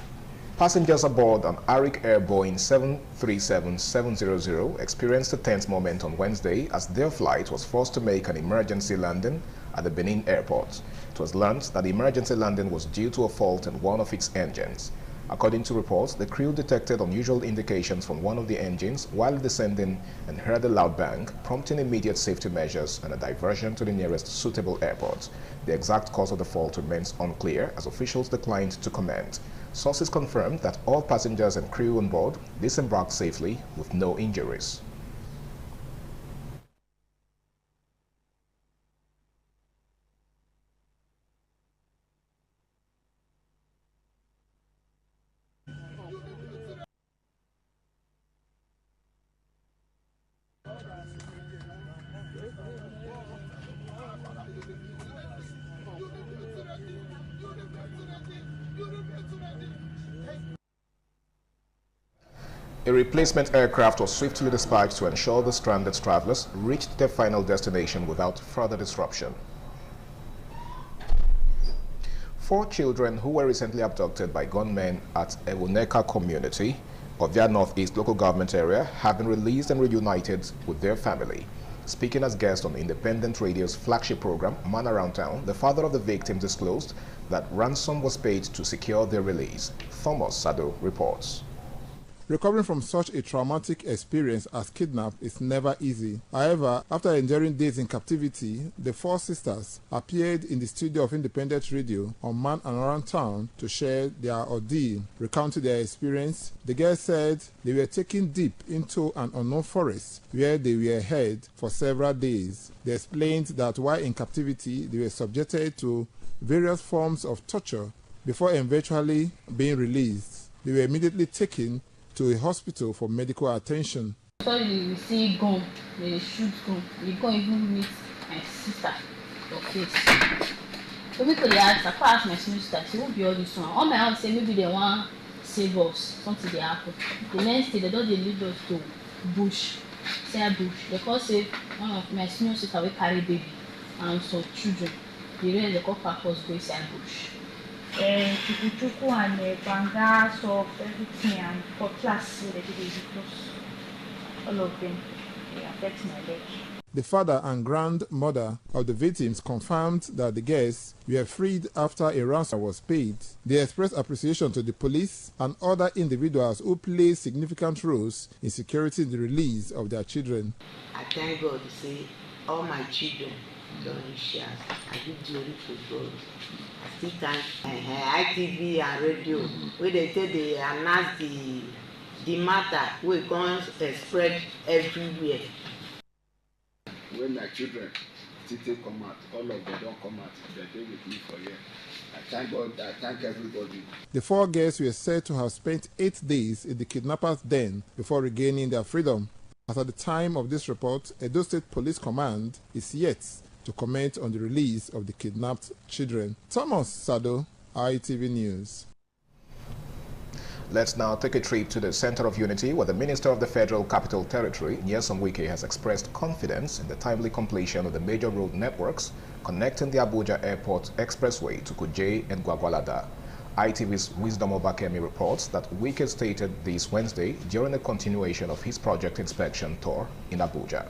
Passengers aboard an Arik Air Boeing 737-700 experienced a tense moment on Wednesday as their flight was forced to make an emergency landing at the Benin airport. It was learned that the emergency landing was due to a fault in one of its engines. According to reports, the crew detected unusual indications from one of the engines while descending and heard a loud bang, prompting immediate safety measures and a diversion to the nearest suitable airport. The exact cause of the fault remains unclear as officials declined to comment. Sources confirmed that all passengers and crew on board disembarked safely with no injuries. A replacement aircraft was swiftly dispatched to ensure the stranded travelers reached their final destination without further disruption. 4 children who were recently abducted by gunmen at Ewuneka community of their northeast local government area have been released and reunited with their family. Speaking as guest on Independent Radio's flagship program, Man Around Town, the father of the victims disclosed that ransom was paid to secure their release. Thomas Sado reports. Recovering from such a traumatic experience as kidnap is never easy. However, after enduring days in captivity, the 4 sisters appeared in the studio of Independent Radio on Man Around Town to share their ordeal. Recounting their experience, the girls said they were taken deep into an unknown forest where they were held for several days. They explained that while in captivity, they were subjected to various forms of torture before eventually being released. They were immediately taken to a hospital for medical attention. So you see gun, they shoot gun. You can't even meet my sister or kids. So we could ask, I ask my sister, she won't be all this one. All my aunt say maybe they want save us, something they happen. The next day they don't lead us to bush, say bush. They call say one of my senior sister will carry baby and some children. The rest they call purpose go inside bush. Chukuchuku and banga of everything and cutlass they did close. All of them, they affect my leg. The father and grandmother of the victims confirmed that the girls were freed after a ransom was paid. They expressed appreciation to the police and other individuals who played significant roles in securing the release of their children. I thank God to say all my children don't share. I give glory to God. I still thank ITV and radio where they say they announce the matter we can spread everywhere. When my children still come out, all of them don't come out, they stay with me for years. I thank God, I thank everybody. The 4 girls were said to have spent 8 days in the kidnappers' den before regaining their freedom. As at the time of this report, Edo State Police Command is yet to comment on the release of the kidnapped children. Thomas Sado, ITV News. Let's now take a trip to the Center of Unity, where the Minister of the Federal Capital Territory, Nyesom Wike, has expressed confidence in the timely completion of the major road networks connecting the Abuja Airport Expressway to Kuje and Gwagwalada. ITV's Wisdom Obakemi reports that Wike stated this Wednesday during a continuation of his project inspection tour in Abuja.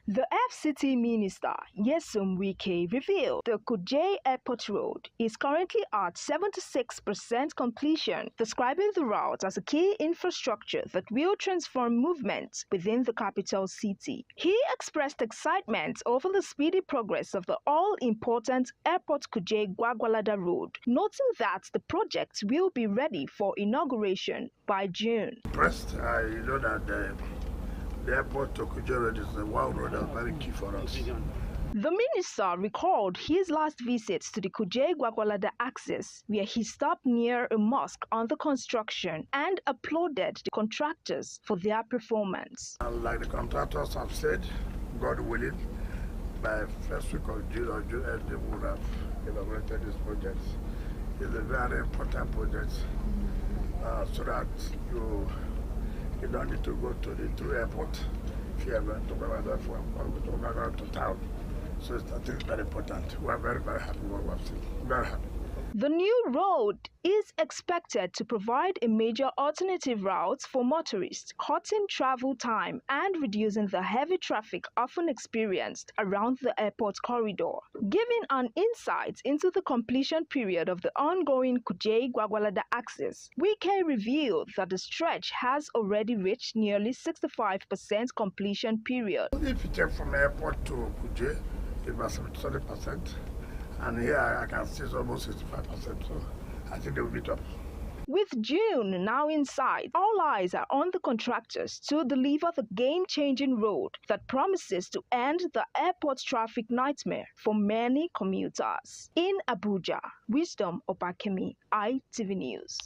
The FCT Minister, Nyesom Wike, revealed the Kuje Airport Road is currently at 76% completion, describing the route as a key infrastructure that will transform movement within the capital city. He expressed excitement over the speedy progress of the all-important Airport Kuje Gwagwalada Road, noting that the project will be ready for inauguration by June. First, you know that the airport to Kuje Road is the one road that's very key for us. The minister recalled his last visits to the Kuje Gwagwalada axis, where he stopped near a mosque under construction and applauded the contractors for their performance. Like the contractors have said, God willing, by first week of June or June end, they would have inaugurated this project. It's a very important project, so that you don't need to go to the through airport if you are going to go to town. So I think it's very important. We are very, very happy with what we have seen. Very happy. The new road is expected to provide a major alternative route for motorists, cutting travel time and reducing the heavy traffic often experienced around the airport corridor. Giving an insight into the completion period of the ongoing Kuje Gwagwalada axis, Wike revealed that the stretch has already reached nearly 65% completion period. If you take from airport to Kuje, it was 30%. And here I can see it's almost 65%, so I think they will beat up. With June now in sight, all eyes are on the contractors to deliver the game-changing road that promises to end the airport traffic nightmare for many commuters. In Abuja, Wisdom Opakemi, ITV News.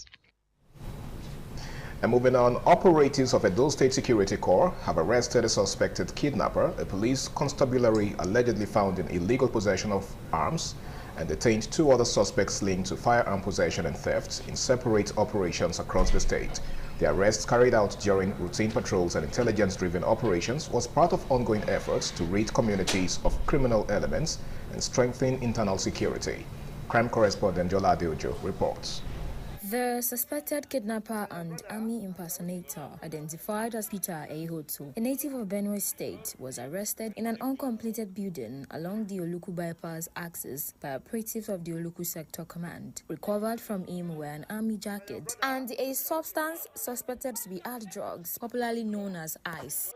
And moving on, operatives of Edo State Security Corps have arrested a suspected kidnapper, a police constabulary allegedly found in illegal possession of arms, and detained 2 other suspects linked to firearm possession and theft in separate operations across the state. The arrests carried out during routine patrols and intelligence-driven operations was part of ongoing efforts to rid communities of criminal elements and strengthen internal security. Crime correspondent Jola Adeojo reports. The suspected kidnapper and army impersonator, identified as Peter Eihotu, a native of Benue State, was arrested in an uncompleted building along the Oluku bypass axis by operatives of the Oluku Sector Command. Recovered from him were an army jacket and a substance suspected to be hard drugs, popularly known as ice.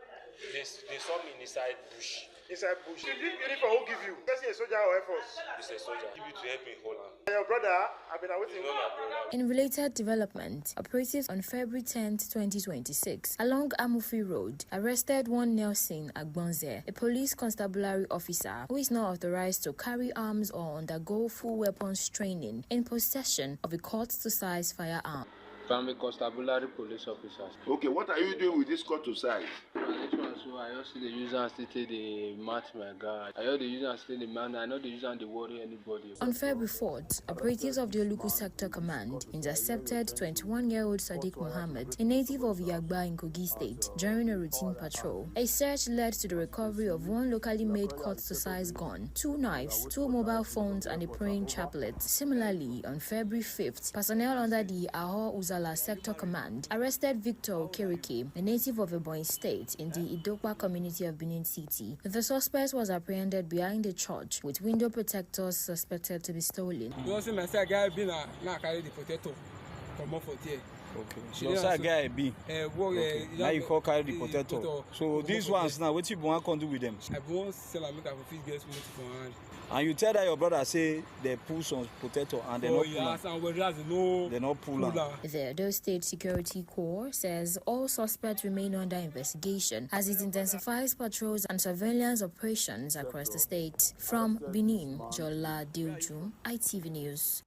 They saw me inside bush. Inside bush. Did you uniform who give you? Person a soldier or Air Force? It's a soldier. Give you to help me hold on. Your brother, I've been waiting. In related development, operatives on February 10, 2026, along Amufi Road, arrested one Nelson Agbonze, a police constabulary officer who is not authorized to carry arms or undergo full weapons training in possession of a cut-to-size firearm. I'm a constabulary police officer. Okay, what are you doing with this cut to size? This one, so I also the user and still the match my guard. I know the user and still the man. I know the user and the worry anybody. On February 4th, operatives of the Oluku Sector Command intercepted 21-year-old Sadiq Mohammed, a native of Yagba in Kogi State, during a routine patrol. A search led to the recovery of one locally made cut-to-size gun, 2 knives, 2 mobile phones, and a praying chaplet. Similarly, on February 5th, personnel under the Aho Uzala Sector Command arrested Victor Okereke, a native of Ebonyi State, in the Idokwa community of Benin City. The suspect was apprehended behind a church with window protectors suspected to be stolen. You see my side guy been now carry the potato from off there. Okay. So side guy be. Okay. Now you call carry the potato. So these ones now, what you want to do with them? I won't sell and make a fish get money for hand. And you tell that your brother say they pull some potato and they not pull. They not pull. The Edo State Security Corps says all suspects remain under investigation as it intensifies patrols and surveillance operations across the state. From Benin, Jola Adeojo, ITV News.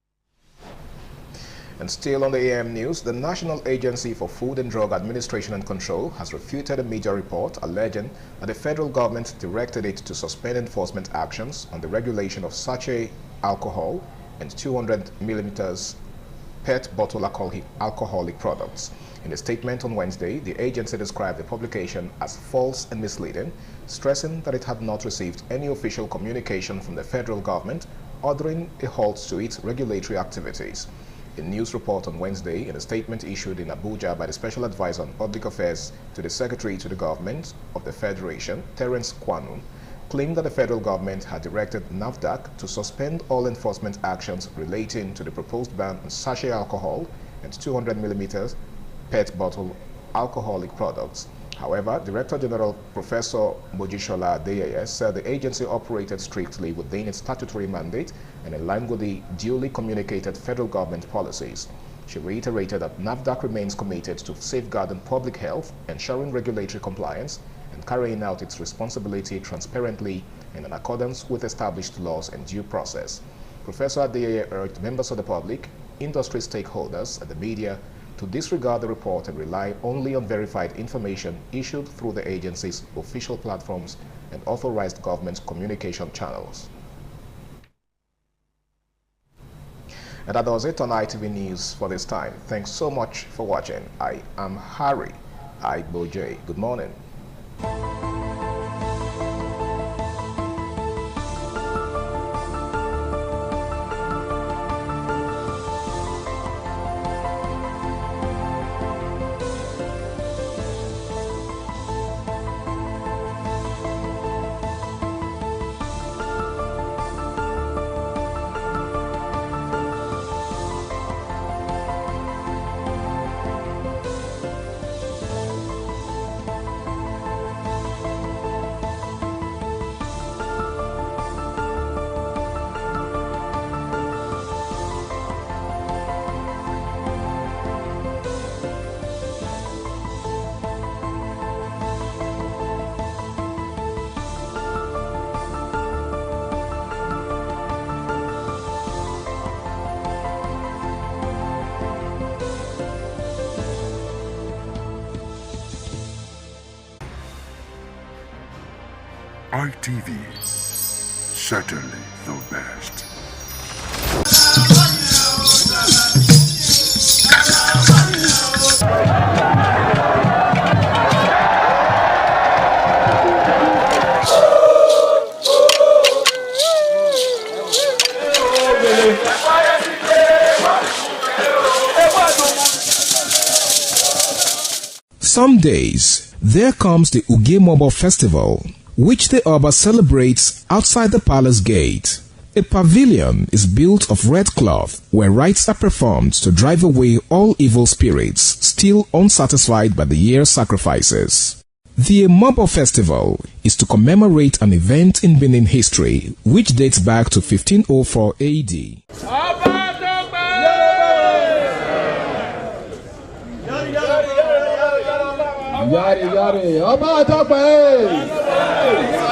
And still on the AM News, the National Agency for Food and Drug Administration and Control has refuted a media report alleging that the federal government directed it to suspend enforcement actions on the regulation of sachet alcohol and 200 millimeters PET bottle alcoholic products. In a statement on Wednesday, the agency described the publication as false and misleading, stressing that it had not received any official communication from the federal government ordering a halt to its regulatory activities. A news report on Wednesday, in a statement issued in Abuja by the Special Advisor on Public Affairs to the Secretary to the Government of the Federation, Terence Kwanu, claimed that the federal government had directed NAFDAC to suspend all enforcement actions relating to the proposed ban on sachet alcohol and 200 millimeters PET bottle alcoholic products. However, Director General Professor Mojishola Adeyeye said the agency operated strictly within its statutory mandate and in line with the duly communicated federal government policies. She reiterated that NAFDAC remains committed to safeguarding public health, ensuring regulatory compliance, and carrying out its responsibility transparently and in accordance with established laws and due process. Professor Adeyeye urged members of the public, industry stakeholders, and the media to disregard the report and rely only on verified information issued through the agency's official platforms and authorized government communication channels. And that was it on ITV News for this time. Thanks so much for watching. I am Harry Iboje. Good morning. ITV, certainly the best. Some days, there comes the Ugemobo Festival, which the Oba celebrates outside the palace gate. A pavilion is built of red cloth where rites are performed to drive away all evil spirits still unsatisfied by the year's sacrifices. The Emobo Festival is to commemorate an event in Benin history which dates back to 1504 AD. Yari yari, Oba Tope! Yari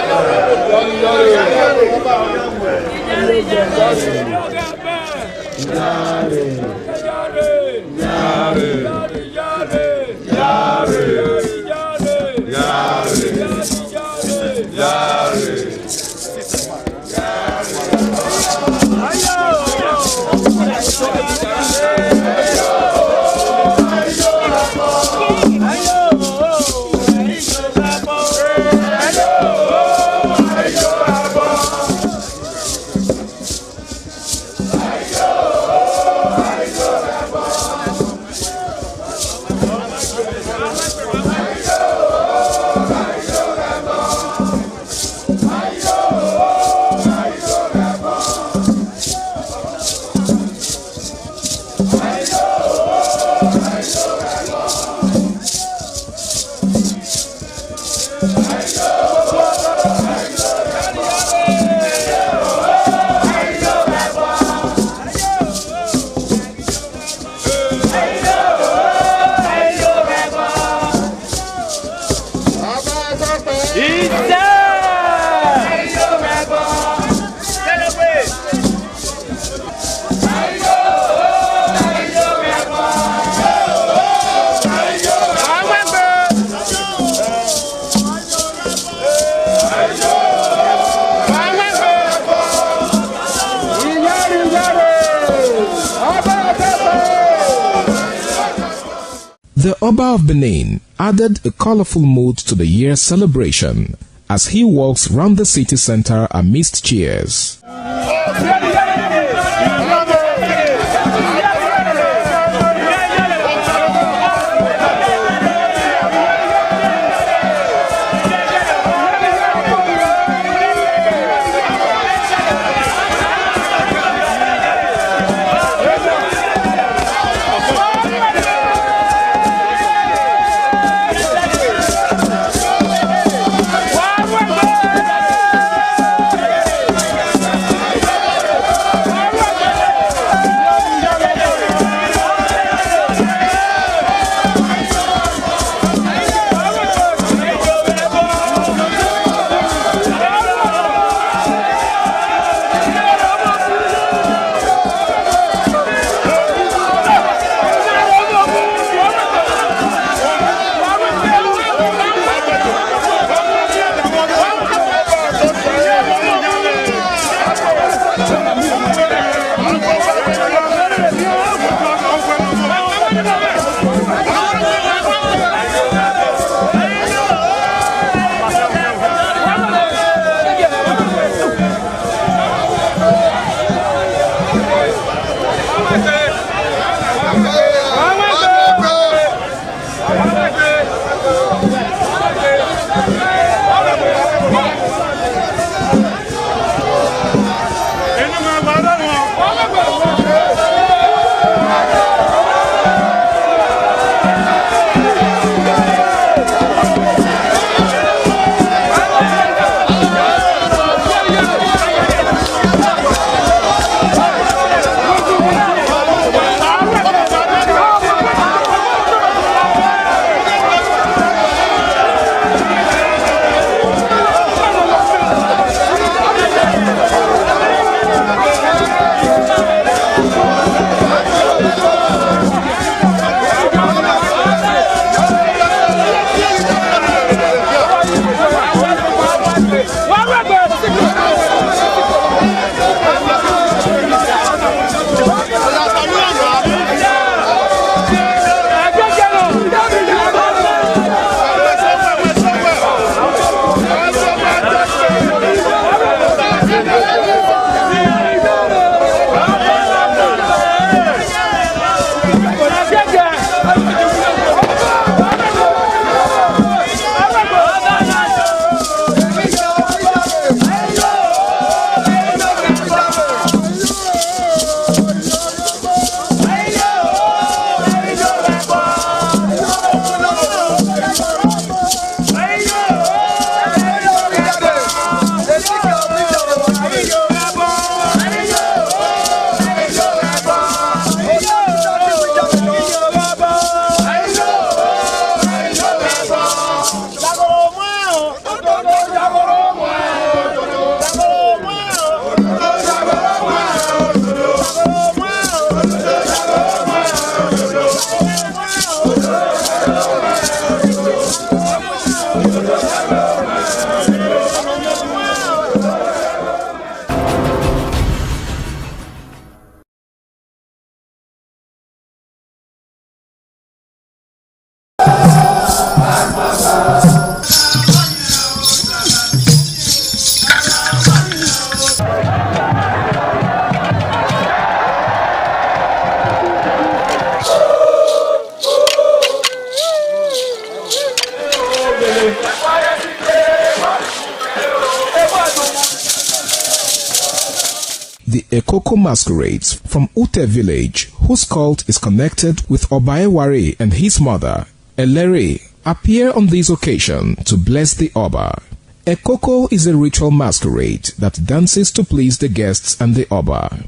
The Oba of Benin added a colorful mood to the year's celebration as he walks round the city center amidst cheers. The Ekoko masquerades from Ute village, whose cult is connected with Obaeware and his mother, Elere, appear on this occasion to bless the Oba. Ekoko is a ritual masquerade that dances to please the guests and the Oba.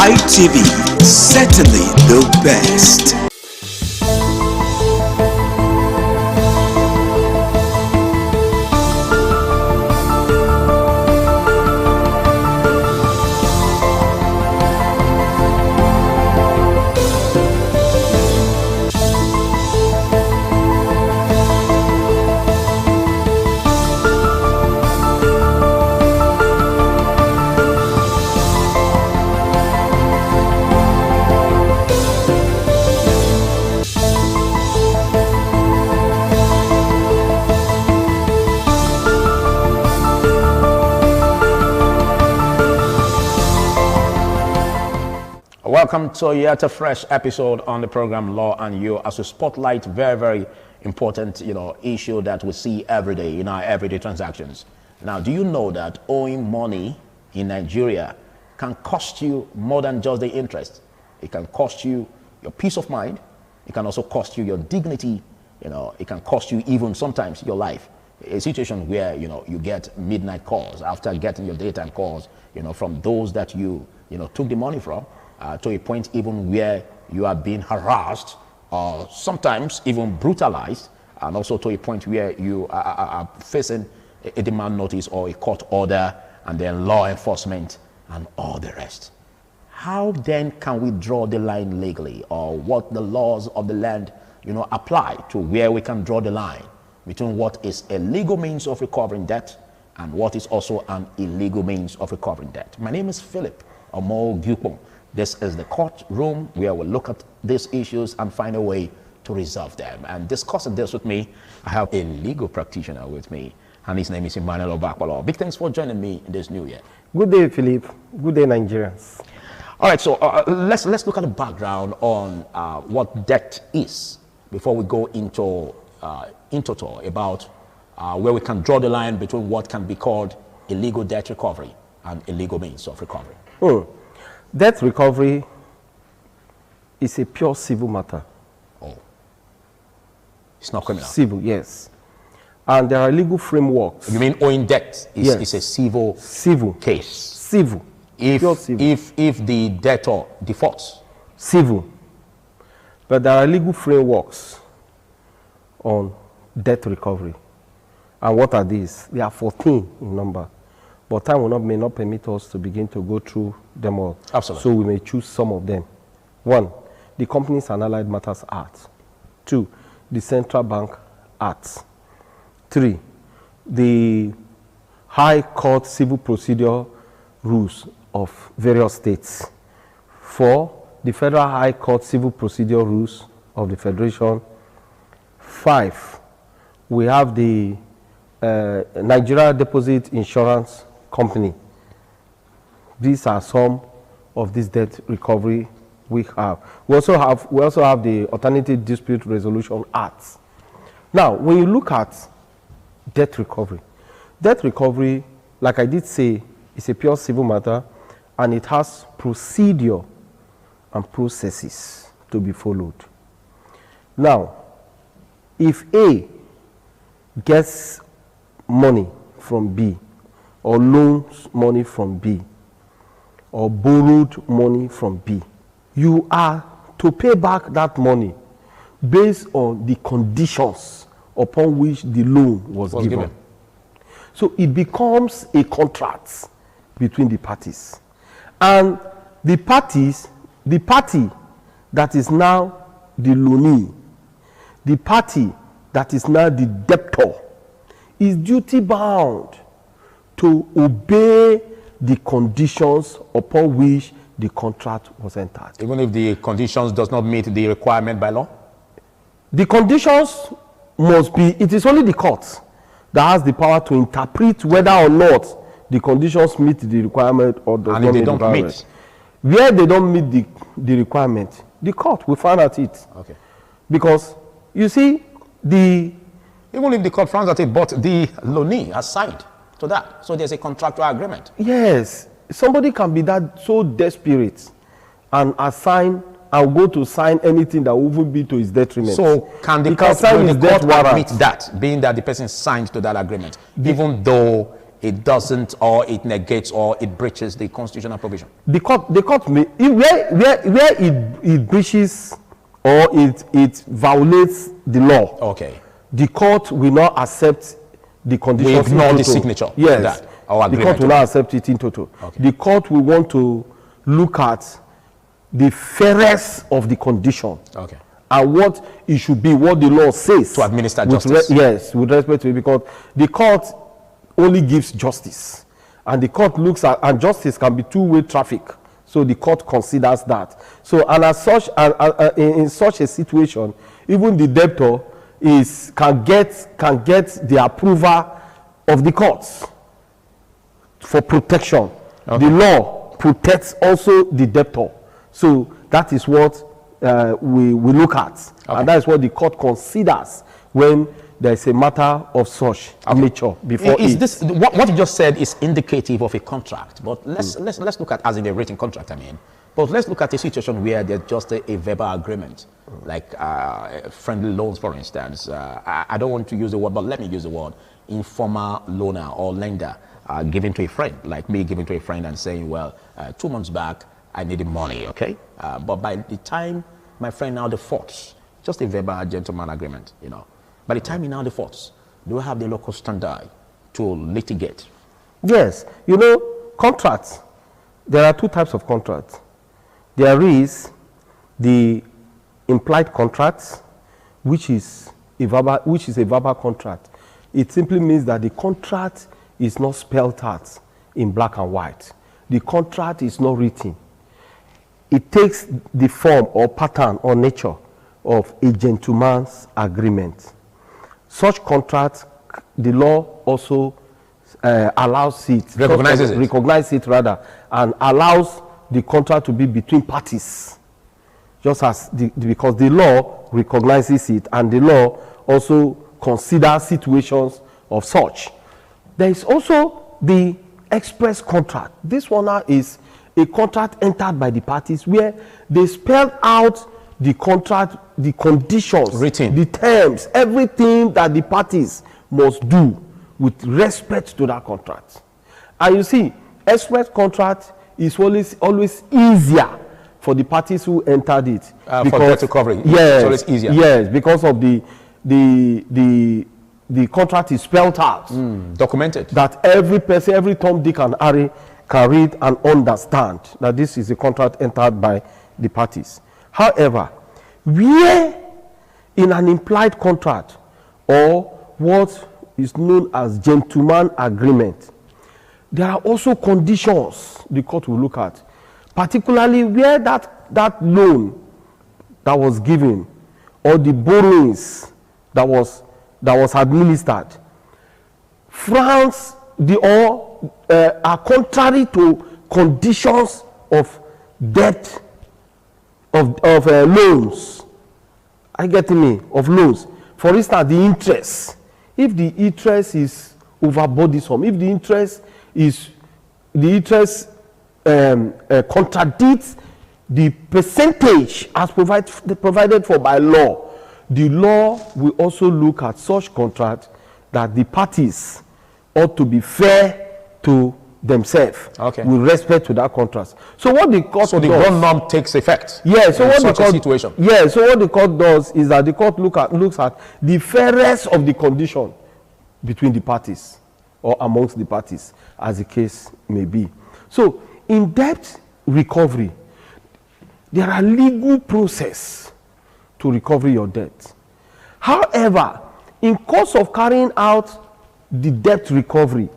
ITV, certainly the best. Welcome to yet a fresh episode on the program Law and You, as we spotlight very important, issue that we see every day in our everyday transactions. Now, do you know that owing money in Nigeria can cost you more than just the interest? It can cost you your peace of mind. It can also cost you your dignity. It can cost you even sometimes your life. A situation where, you get midnight calls after getting your daytime calls, from those that you took the money from. To a point even where you are being harassed or sometimes even brutalized, and also to a point where you are facing a demand notice or a court order, and then law enforcement and all the rest. How then can we draw the line legally, or what the laws of the land apply to where we can draw the line between what is a legal means of recovering debt and what is also an illegal means of recovering debt? My name is Philip Omo-Gyukpong. This is the courtroom where we'll look at these issues and find a way to resolve them. And discussing this with me, I have a legal practitioner with me, and his name is Emmanuel Obakpalo. Big thanks for joining me in this new year. Good day, Philip. Good day, Nigerians. All right, so let's look at the background on what debt is before we go into total about where we can draw the line between what can be called illegal debt recovery and illegal means of recovery. Debt recovery is a pure civil matter. Oh. It's not criminal? Civil, yes. And there are legal frameworks. You mean owing debt is a civil case? Civil. Pure civil. If the debtor defaults? Civil. But there are legal frameworks on debt recovery. And what are these? They are 14 in number. But time may not permit us to begin to go through them all. Absolutely. So we may choose some of them. 1, the Companies and Allied Matters Act. 2, the Central Bank Act. 3, the High Court Civil Procedure Rules of various states. 4, the Federal High Court Civil Procedure Rules of the Federation. 5, we have the Nigeria Deposit Insurance Company. These are some of this debt recovery we have. We also have the Alternative Dispute Resolution Act. Now, when you look at debt recovery, like I did say, is a pure civil matter, and it has procedure and processes to be followed. Now, if A gets money from B, or loans money from B, or borrowed money from B, you are to pay back that money based on the conditions upon which the loan was given. So it becomes a contract between the parties. And the party that is now the loanee, the party that is now the debtor, is duty bound to obey the conditions upon which the contract was entered. Even if the conditions does not meet the requirement by law? The conditions must be, it is only the court that has the power to interpret whether or not the conditions meet the requirement or does not meet the requirement. Where they don't meet the requirement, the court will find out it. Okay. Because, you see, even if the court finds out it, but the loanee has signed to that. So there's a contractual agreement. Yes. Somebody can be that so desperate and assign and go to sign anything that will even be to his detriment. So can the court admit that, being that the person signed to that agreement, even though it doesn't, or it negates, or it breaches the constitutional provision? The court may, where it breaches or it violates the law. Okay. The court will not accept the conditions. We ignore the signature. Yes. That, or the court will not accept it in total. Okay. The court will want to look at the fairness of the condition. Okay. And what it should be, what the law says. To administer justice. Yes, with respect to it, because the court only gives justice. And the court looks at, and justice can be two-way traffic. So the court considers that. So, and as such, in such a situation, even the debtor can get the approval of the courts for protection. Okay. The law protects also the debtor. So that is what we look at. Okay. And that is what the court considers when there is a matter of such nature before is this what you just said is indicative of a contract, but let's look at, as in a written contract, I mean, but let's look at a situation where there's just a verbal agreement, like friendly loans, for instance. I don't want to use the word, but let me use the word informal loaner or lender giving to a friend, like me giving to a friend and saying, well, 2 months back I needed money, okay, but by the time my friend now defaults, just a verbal gentleman agreement, you know. By the time he now defaults, do we have the local standard to litigate? Yes. You know, contracts, there are two types of contracts. There is the implied contract, which is a verbal contract. It simply means that the contract is not spelled out in black and white. The contract is not written. It takes the form or pattern or nature of a gentleman's agreement. Such contract, the law also allows it, recognizes it rather, and allows the contract to be between parties, just as because the law recognizes it, and the law also considers situations of such. There is also the express contract. This one now is a contract entered by the parties where they spell out the contract, the conditions, written, the terms, everything that the parties must do with respect to that contract. And you see, express contract is always easier for the parties who entered it. For debt recovery, yes, it's always easier. Yes, because of the contract is spelled out. Documented. That every person, every Tom, Dick and Harry can read and understand that this is a contract entered by the parties. However, where in an implied contract or what is known as gentleman agreement, there are also conditions the court will look at, particularly where that loan that was given or the borrowings that was administered frowns are contrary to conditions of debt of loans. I get me, of loans. For instance, the interest. If the interest is over burdensome, if the interest contradicts the percentage as provided for by law, the law will also look at such contract that the parties ought to be fair to themselves, okay, with respect to that contract. So what the court the one norm takes effect. Yeah. So what the court situation. Yeah. So what the court does is that the court looks at the fairness of the condition between the parties or amongst the parties, as the case may be. So in debt recovery, there are legal process to recover your debt. However, in course of carrying out the debt recovery,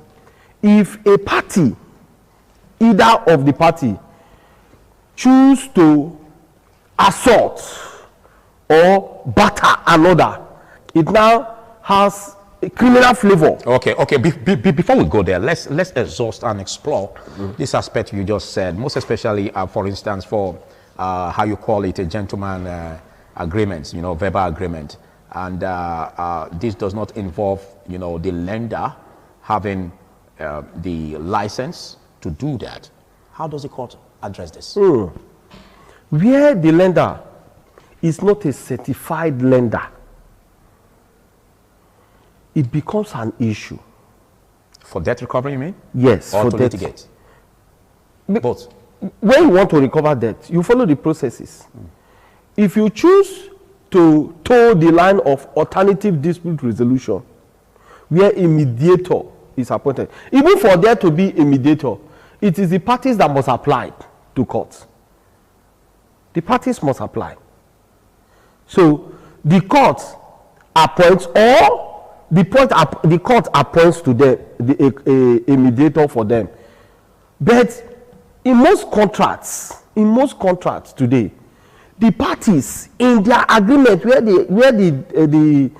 if a party, either of the party, choose to assault or batter another, it now has a criminal flavor. Okay. Before we go there, let's exhaust and explore this aspect you just said, most especially, for instance, for how you call it, a gentleman agreement, verbal agreement, and this does not involve, the lender having the license to do that. How does the court address this? Where the lender is not a certified lender, it becomes an issue. For debt recovery, you mean? Yes, or for to debt. litigate? Both. When you want to recover debt, you follow the processes. If you choose to toe the line of alternative dispute resolution, where a mediator is appointed, even for there to be a mediator, it is the parties that must apply to court. The parties must apply. So the court appoints, or the court appoints to them a mediator for them. But in most contracts today, the parties in their agreement where the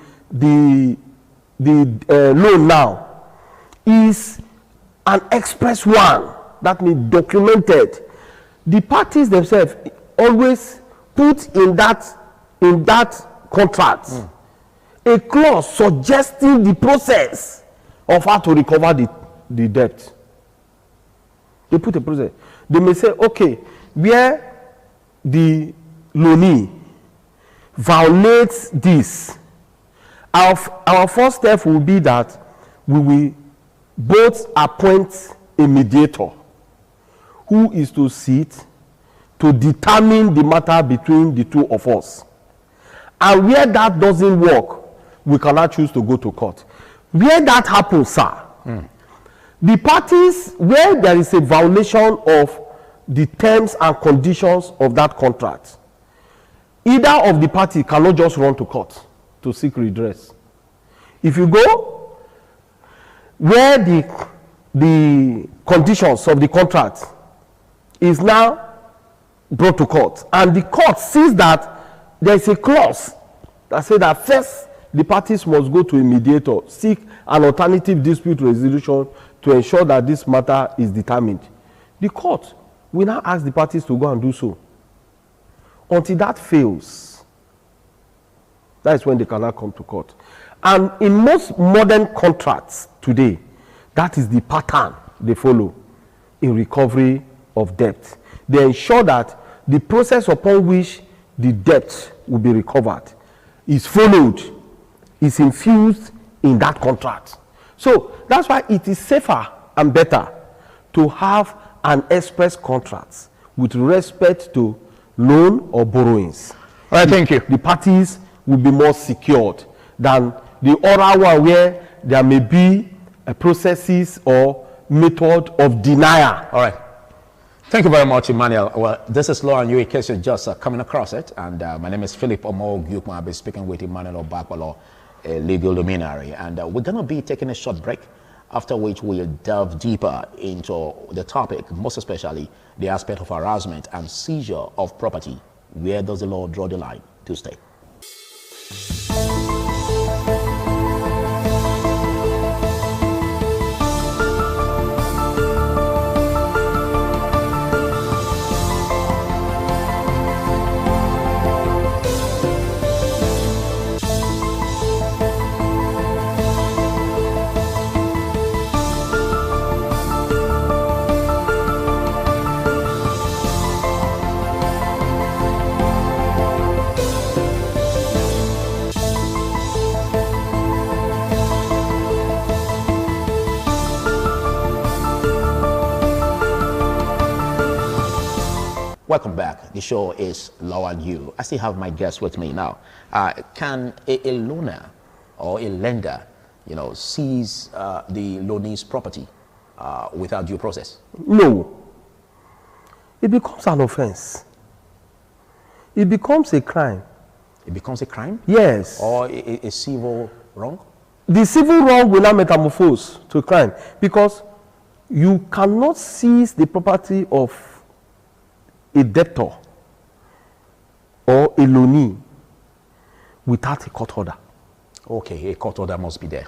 loan now is an express one, that means documented. The parties themselves always put in that contract a clause suggesting the process of how to recover the debt. They put a process. They may say, okay, where the loanee violates this, our first step will be that we will both appoint a mediator who is to sit to determine the matter between the two of us. And where that doesn't work, we cannot choose to go to court. Where that happens, sir, the parties, where there is a violation of the terms and conditions of that contract, either of the party cannot just run to court to seek redress. If you go where the conditions of the contract is now brought to court, and the court sees that there is a clause that says that first the parties must go to a mediator, seek an alternative dispute resolution to ensure that this matter is determined. The court will now ask the parties to go and do so. Until that fails, that is when they cannot come to court. And in most modern contracts today, that is the pattern they follow in recovery of debt. They ensure that the process upon which the debt will be recovered is followed, is infused in that contract. So that's why it is safer and better to have an express contract with respect to loan or borrowings. All right, thank you. The parties will be more secured than the oral one where there may be processes or method of denial. All right. Thank you very much, Emmanuel. Well, this is Law and You in case you're just coming across it. And my name is Philip Omo-Gyukma. I'll be speaking with Emmanuel Obakwalo, a legal luminary. And we're going to be taking a short break, after which we'll delve deeper into the topic, most especially the aspect of harassment and seizure of property. Where does the law draw the line? To stay. Welcome back. The show is Law and You. I still have my guest with me now. Can a loaner or a lender, seize the loanee's property without due process? No. It becomes an offense. It becomes a crime. It becomes a crime? Yes. Or a civil wrong? The civil wrong will not metamorphose to a crime because you cannot seize the property of a debtor or a loanee without a court order. Okay, a court order must be there.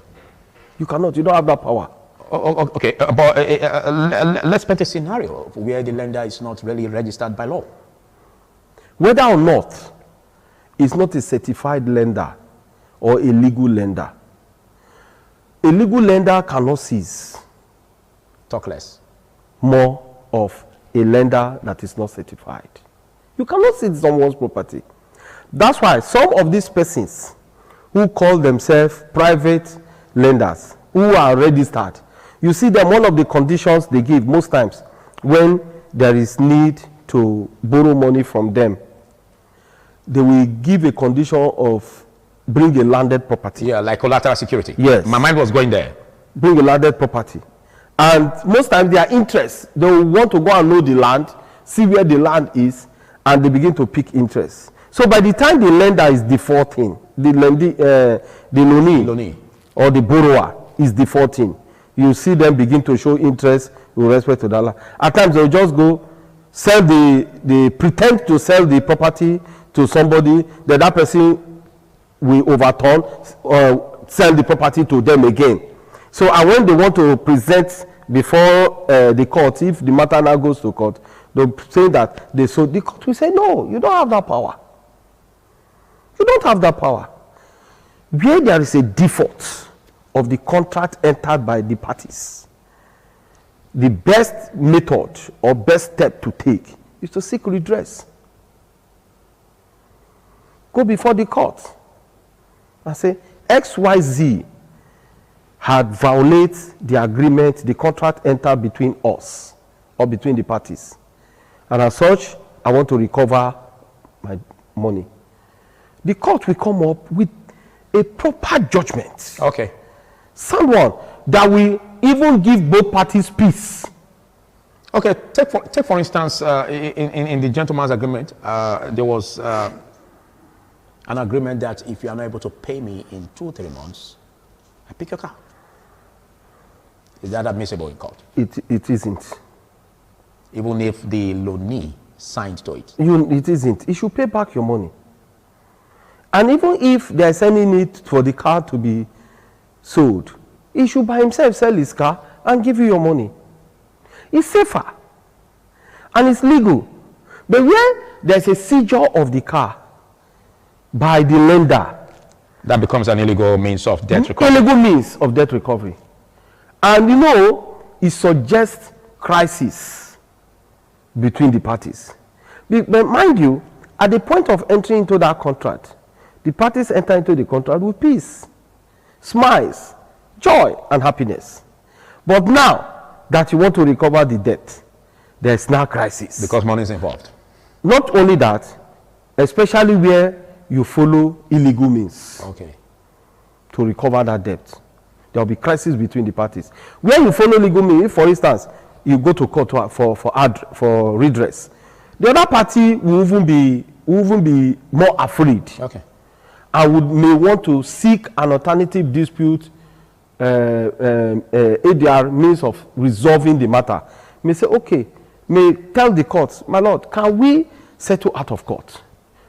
You cannot, you don't have that power. Okay, but let's paint a scenario where the lender is not really registered by law. Whether or not it's not a certified lender or a legal lender, a legal lender cannot seize. Talk less. More of a lender that is not certified. You cannot seize someone's property. That's why some of these persons who call themselves private lenders, who are registered, You see them, one of the conditions they give most times when there is need to borrow money from them, they will give a condition of bring a landed property. Yeah, like collateral security. Yes. My mind was going there. Bring a landed property. And most times their interest, they will want to go and know the land, see where the land is, and they begin to pick interest. So by the time the lender is defaulting, the loanee or the borrower is defaulting, you see them begin to show interest with respect to that land. At times they'll just go sell they pretend to sell the property to somebody, that person will overturn or sell the property to them again. So and when they want to present before the court, if the matter now goes to court, they'll say that they sold. The court will say, no, you don't have that power. You don't have that power. Where there is a default of the contract entered by the parties, the best method or best step to take is to seek redress. Go before the court and say, XYZ had violated the agreement, the contract entered between us or between the parties. And as such, I want to recover my money. The court will come up with a proper judgment. Okay. Someone that will even give both parties peace. Okay, take for instance, in the gentleman's agreement, there was an agreement that if you are not able to pay me in 2-3 months, I pick your car. Is that admissible in court? It isn't. Even if the loanee signed to it? It isn't. You should pay back your money. And even if there's any need for the car to be sold, he should by himself sell his car and give you your money. It's safer and it's legal. But when there's a seizure of the car by the lender, that becomes an illegal means of debt recovery. Illegal means of debt recovery. And it suggests crisis between the parties. But mind you, at the point of entering into that contract, the parties enter into the contract with peace, smiles, joy, and happiness. But now that you want to recover the debt, there's now crisis. Because money is involved. Not only that, especially where you follow illegal means to recover that debt. There will be crisis between the parties. Where you follow legal means, if, for instance, you go to court for redress, the other party will even be more afraid. Okay. And may want to seek an alternative dispute ADR means of resolving the matter. May say, okay, may tell the court, my lord, can we settle out of court?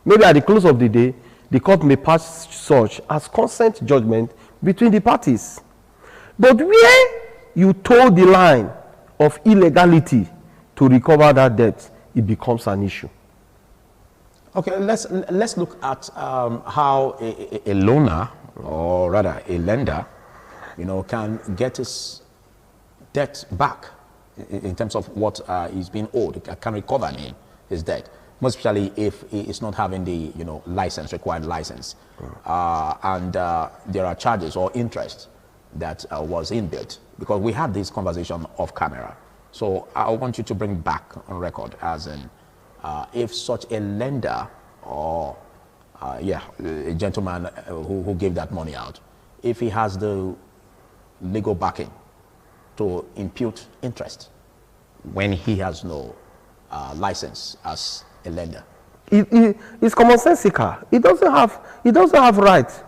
Maybe at the close of the day, the court may pass such as consent judgment between the parties. But where you toe the line of illegality to recover that debt, it becomes an issue. Okay, let's look at how a loaner, or rather a lender, can get his debt back in terms of what is being owed, can recover his debt. Most especially if he is not having the required license, and there are charges or interest that was inbuilt, because we had this conversation off camera. So I want you to bring back on record, as in if such a lender or a gentleman who gave that money out, if he has the legal backing to impute interest when he has no license as a lender. It's commonsensical. He doesn't have right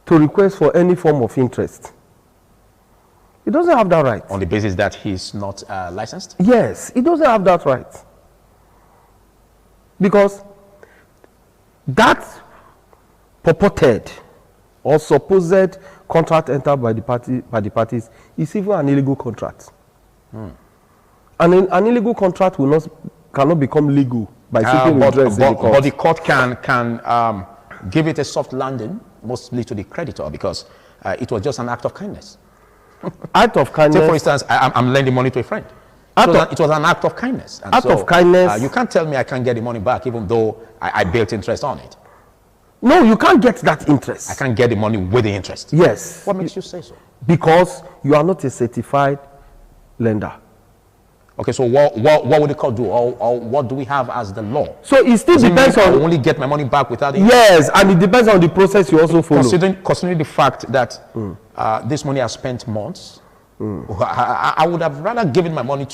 to request for any form of interest. He doesn't have that right. On the basis that he's not licensed? Yes, he doesn't have that right. Because that purported or supposed contract entered by the parties is even an illegal contract. And an illegal contract cannot become legal by seeking redress in the court. But the court can give it a soft landing, mostly to the creditor, because it was just an act of kindness. Act of kindness. Say, for instance, I'm lending money to a friend. It was an act of kindness. And act of kindness. You can't tell me I can't get the money back, even though I built interest on it. No, you can't get that interest. I can't get the money with the interest. Yes. What makes you say so? Because you are not a certified lender. Okay, so what would the court do, or what do we have as the law? So it still depends on. I only get my money back without. Yes, and it depends on the process you also follow. Considering the fact that this money has spent months, I would have rather given my money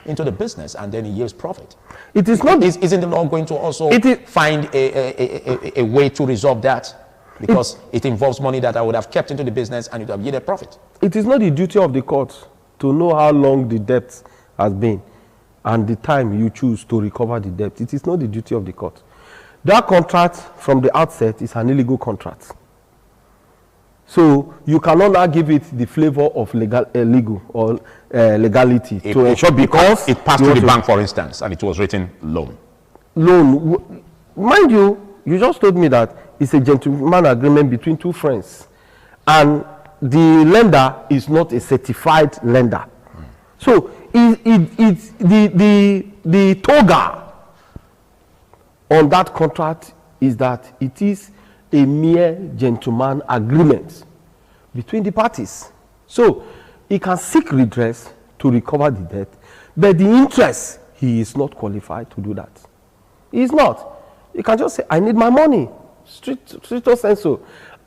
into the business and then it yields profit. It is not. Isn't the law going to also find a way to resolve that? Because it involves money that I would have kept into the business and it would have yielded profit. It is not the duty of the court to know how long the debt has been and the time you choose to recover the debt. It is not the duty of the court. That contract from the outset is an illegal contract. So you cannot now give it the flavor of legality to ensure, because it passed through the bank, for instance, and it was written loan. Loan. Mind you, you just told me that it's a gentleman agreement between two friends, and the lender is not a certified lender. So the toga on that contract is that it is a mere gentleman agreement between the parties. So he can seek redress to recover the debt, but the interest, he is not qualified to do that. He is not. He can just say, I need my money, stricto sensu.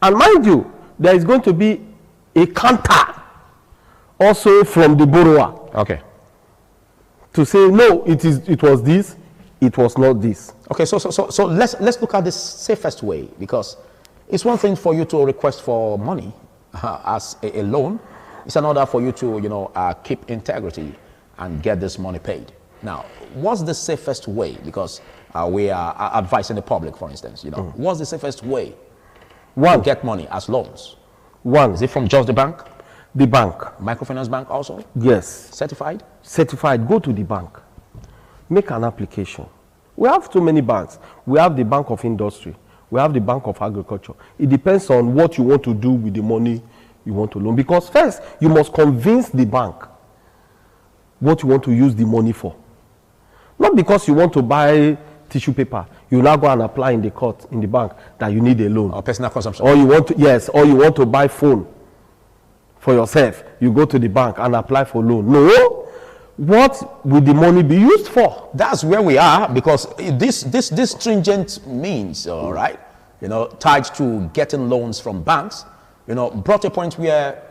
And mind you, there is going to be a counter also from the borrower. Okay. To say, no, it was this, it was not this. Okay, so let's look at the safest way, because it's one thing for you to request for money as a loan. It's another for you to, keep integrity and get this money paid. Now, what's the safest way? Because we are advising the public, for instance, what's the safest way to get money as loans? One. Is it from just the bank? The bank. Microfinance bank also? Yes. Certified? Certified. Go to the bank. Make an application. We have too many banks. We have the Bank of Industry. We have the Bank of Agriculture. It depends on what you want to do with the money you want to loan. Because first, you must convince the bank what you want to use the money for. Not because you want to buy tissue paper. You now go and apply in the court, in the bank, that you need a loan. Or personal consumption. Or you want to, or you want to buy phone for yourself. You go to the bank and apply for loan. No. What will the money be used for? That's where we are, because this stringent means, all right, tied to getting loans from banks, brought a point where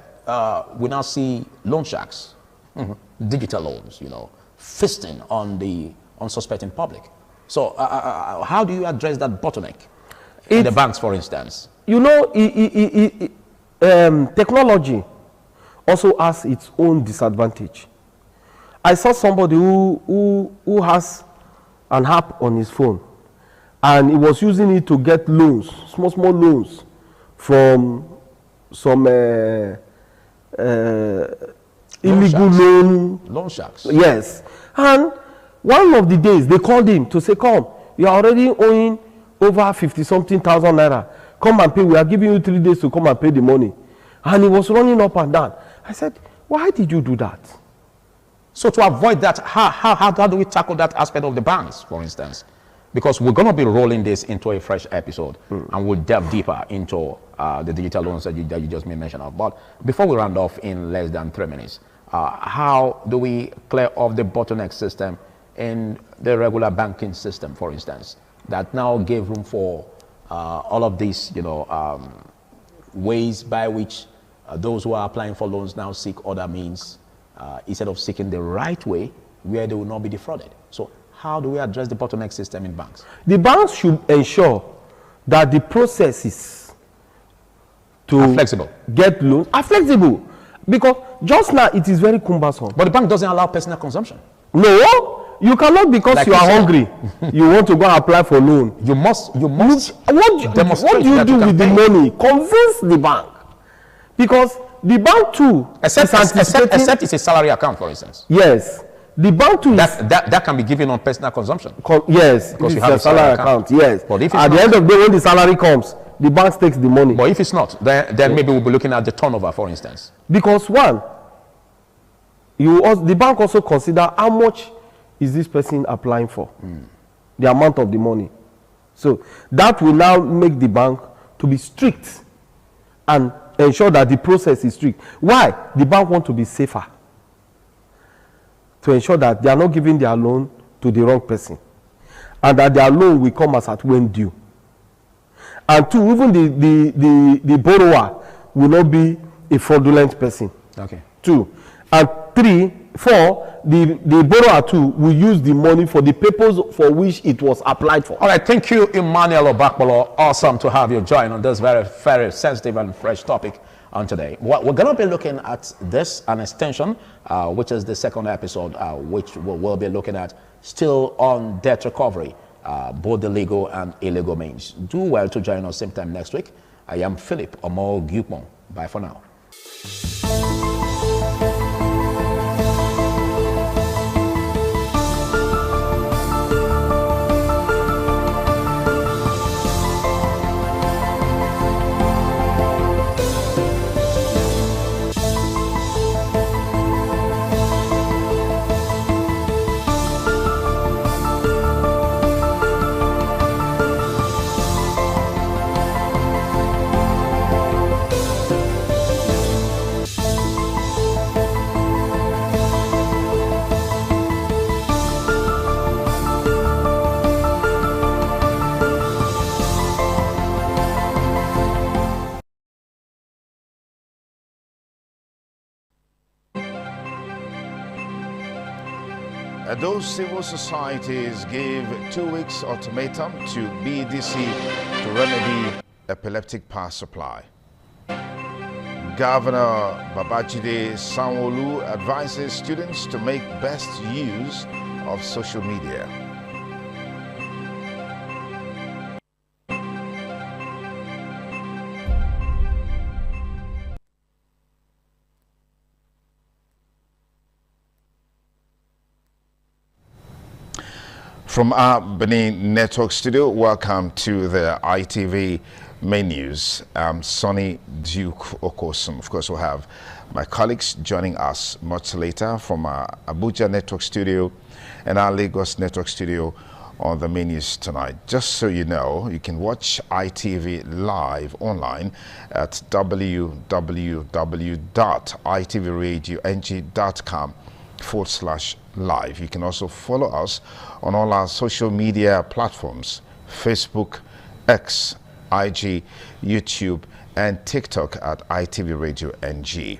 we now see loan sharks, digital loans, feasting on the unsuspecting public. So how do you address that bottleneck in the banks, for instance? Technology also has its own disadvantage. I saw somebody who has an app on his phone, and he was using it to get loans, small loans, from some illegal loan sharks. Yes. And one of the days they called him to say, come, you are already owing over 50-something thousand naira. Come and pay. We are giving you 3 days to come and pay the money. And he was running up and down. I said, why did you do that? So to avoid that, how do we tackle that aspect of the banks, for instance? Because we're going to be rolling this into a fresh episode, and we'll delve deeper into the digital loans that you just made mention of. But before we round off in less than 3 minutes, how do we clear off the bottleneck system in the regular banking system, for instance, that now gave room for all of these, ways by which those who are applying for loans now seek other means instead of seeking the right way where they will not be defrauded. So how do we address the bottleneck system in banks? The banks should ensure that the processes to flexible. Get loans are flexible, because just now it is very cumbersome. But the bank doesn't allow personal consumption. No, you cannot, because like you are hungry. You want to go and apply for loan. You must what do you do with the money? Convince the bank, because the bank too, except it's a salary account, for instance. Yes, the bank too. That can be given on personal consumption. Yes, because you have a salary account. Yes, but if at the end of the day, when the salary comes, the bank takes the money. But if it's not, then maybe we'll be looking at the turnover, for instance. Because one, the bank also consider how much is this person applying for, the amount of the money. So that will now make the bank to be strict and ensure that the process is strict. Why? The bank want to be safer, to ensure that they are not giving their loan to the wrong person, and that their loan will come as at when due. And two, even the borrower will not be a fraudulent person. Okay. 2. And 3, 4, the borrower too will use the money for the purpose for which it was applied for. All right, thank you, Emmanuel Obakpolo. Awesome to have you join on this very, very sensitive and fresh topic on today. We're going to be looking at this, an extension, which is the second episode, which we'll be looking at still on debt recovery, both the legal and illegal means. Do well to join us same time next week. I am Philip Omo Gupon. Bye for now. Those civil societies gave 2 weeks ultimatum to BDC to remedy epileptic power supply. Governor Babajide Sanwo-Olu advises students to make best use of social media. From our Benin Network studio, welcome to the ITV main news. I'm Sonny Duke Okosum. Of course, we'll have my colleagues joining us much later from our Abuja Network studio and our Lagos Network studio on the main news tonight. Just so you know, you can watch ITV live online at www.itvradioNG.com/live. You can also follow us on all our social media platforms: Facebook, X, IG, YouTube, and TikTok at ITV Radio NG.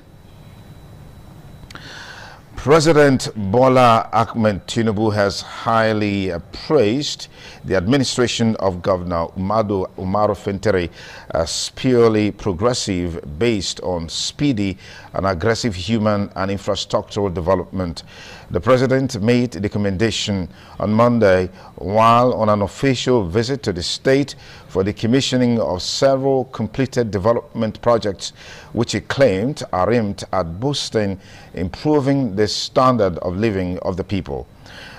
President Bola Ahmed Tinubu has highly praised the administration of Governor Umaru Fintiri as purely progressive, based on speedy and aggressive human and infrastructural development. The president made the recommendation on Monday while on an official visit to the state for the commissioning of several completed development projects, which he claimed are aimed at boosting, improving the standard of living of the people.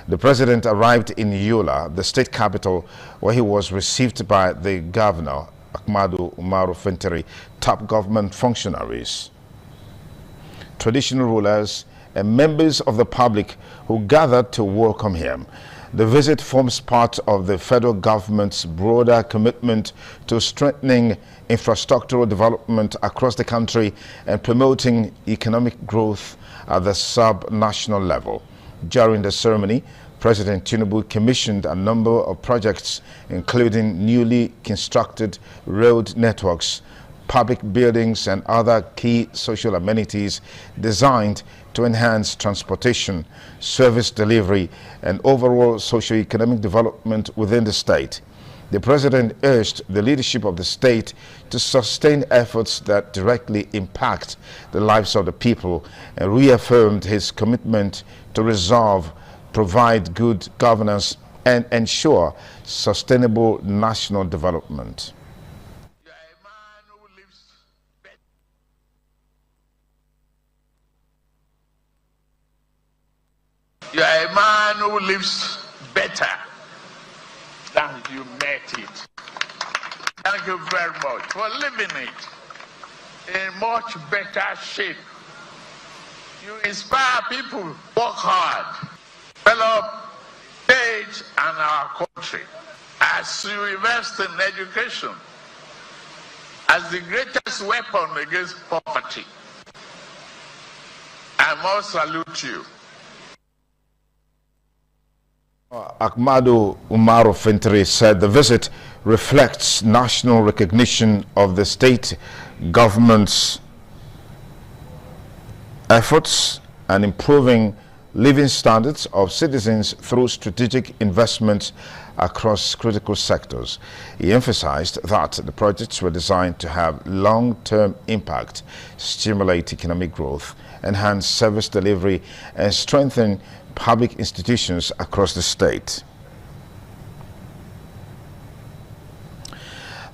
The president arrived in Yola, the state capital, where he was received by the governor, Ahmadu Umaru Fintiri, top government functionaries, traditional rulers, and members of the public who gathered to welcome him. The visit forms part of the federal government's broader commitment to strengthening infrastructural development across the country and promoting economic growth at the sub-national level. During the ceremony, President Tinubu commissioned a number of projects, including newly constructed road networks, public buildings, and other key social amenities designed to enhance transportation, service delivery, and overall socio-economic development within the state. The president urged the leadership of the state to sustain efforts that directly impact the lives of the people and reaffirmed his commitment to resolve, provide good governance, and ensure sustainable national development. You are a man who lives better than you met it. Thank you very much for living it in much better shape. You inspire people, work hard, develop state and our country. as you invest in education as the greatest weapon against poverty. I must salute you. Ahmadu Umaru Fintiri said the visit reflects national recognition of the state government's efforts and improving living standards of citizens through strategic investments across critical sectors. He emphasized that the projects were designed to have long-term impact, stimulate economic growth, enhance service delivery, and strengthen public institutions across the state.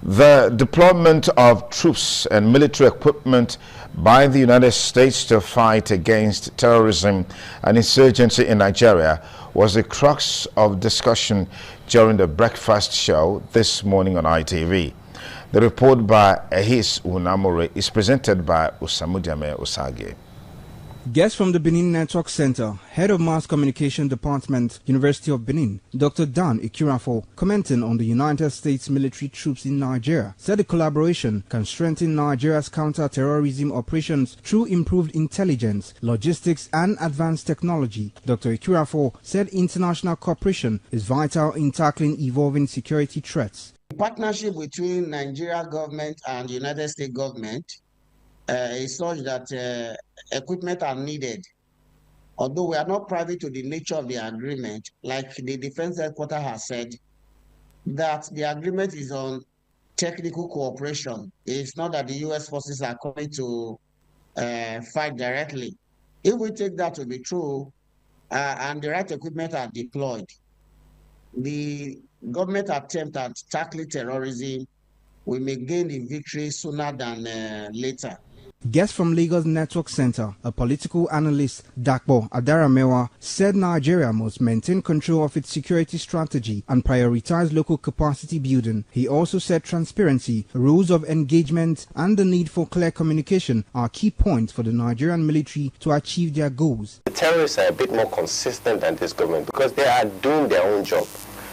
The deployment of troops and military equipment by the United States to fight against terrorism and insurgency in Nigeria was the crux of discussion during the breakfast show this morning on ITV. The report by Ehis Unamore is presented by Osamudiame Osage. Guest from the Benin Network Center, Head of Mass Communication Department, University of Benin, Dr. Dan Ikurafo, commenting on the United States military troops in Nigeria, said the collaboration can strengthen Nigeria's counter-terrorism operations through improved intelligence, logistics, and advanced technology. Dr. Ikurafo said international cooperation is vital in tackling evolving security threats. The partnership between Nigeria government and United States government is such that equipment are needed. Although we are not privy to the nature of the agreement, like the Defense Headquarters has said, that the agreement is on technical cooperation. It's not that the U.S. forces are coming to fight directly. If we take that to be true, and the right equipment are deployed, the government attempt at tackling terrorism, we may gain the victory sooner than later. Guest from Lagos Network Center, a political analyst, Dakpo Adaramewa, said Nigeria must maintain control of its security strategy and prioritize local capacity building. He also said transparency, rules of engagement, and the need for clear communication are key points for the Nigerian military to achieve their goals. The terrorists are a bit more consistent than this government because they are doing their own job.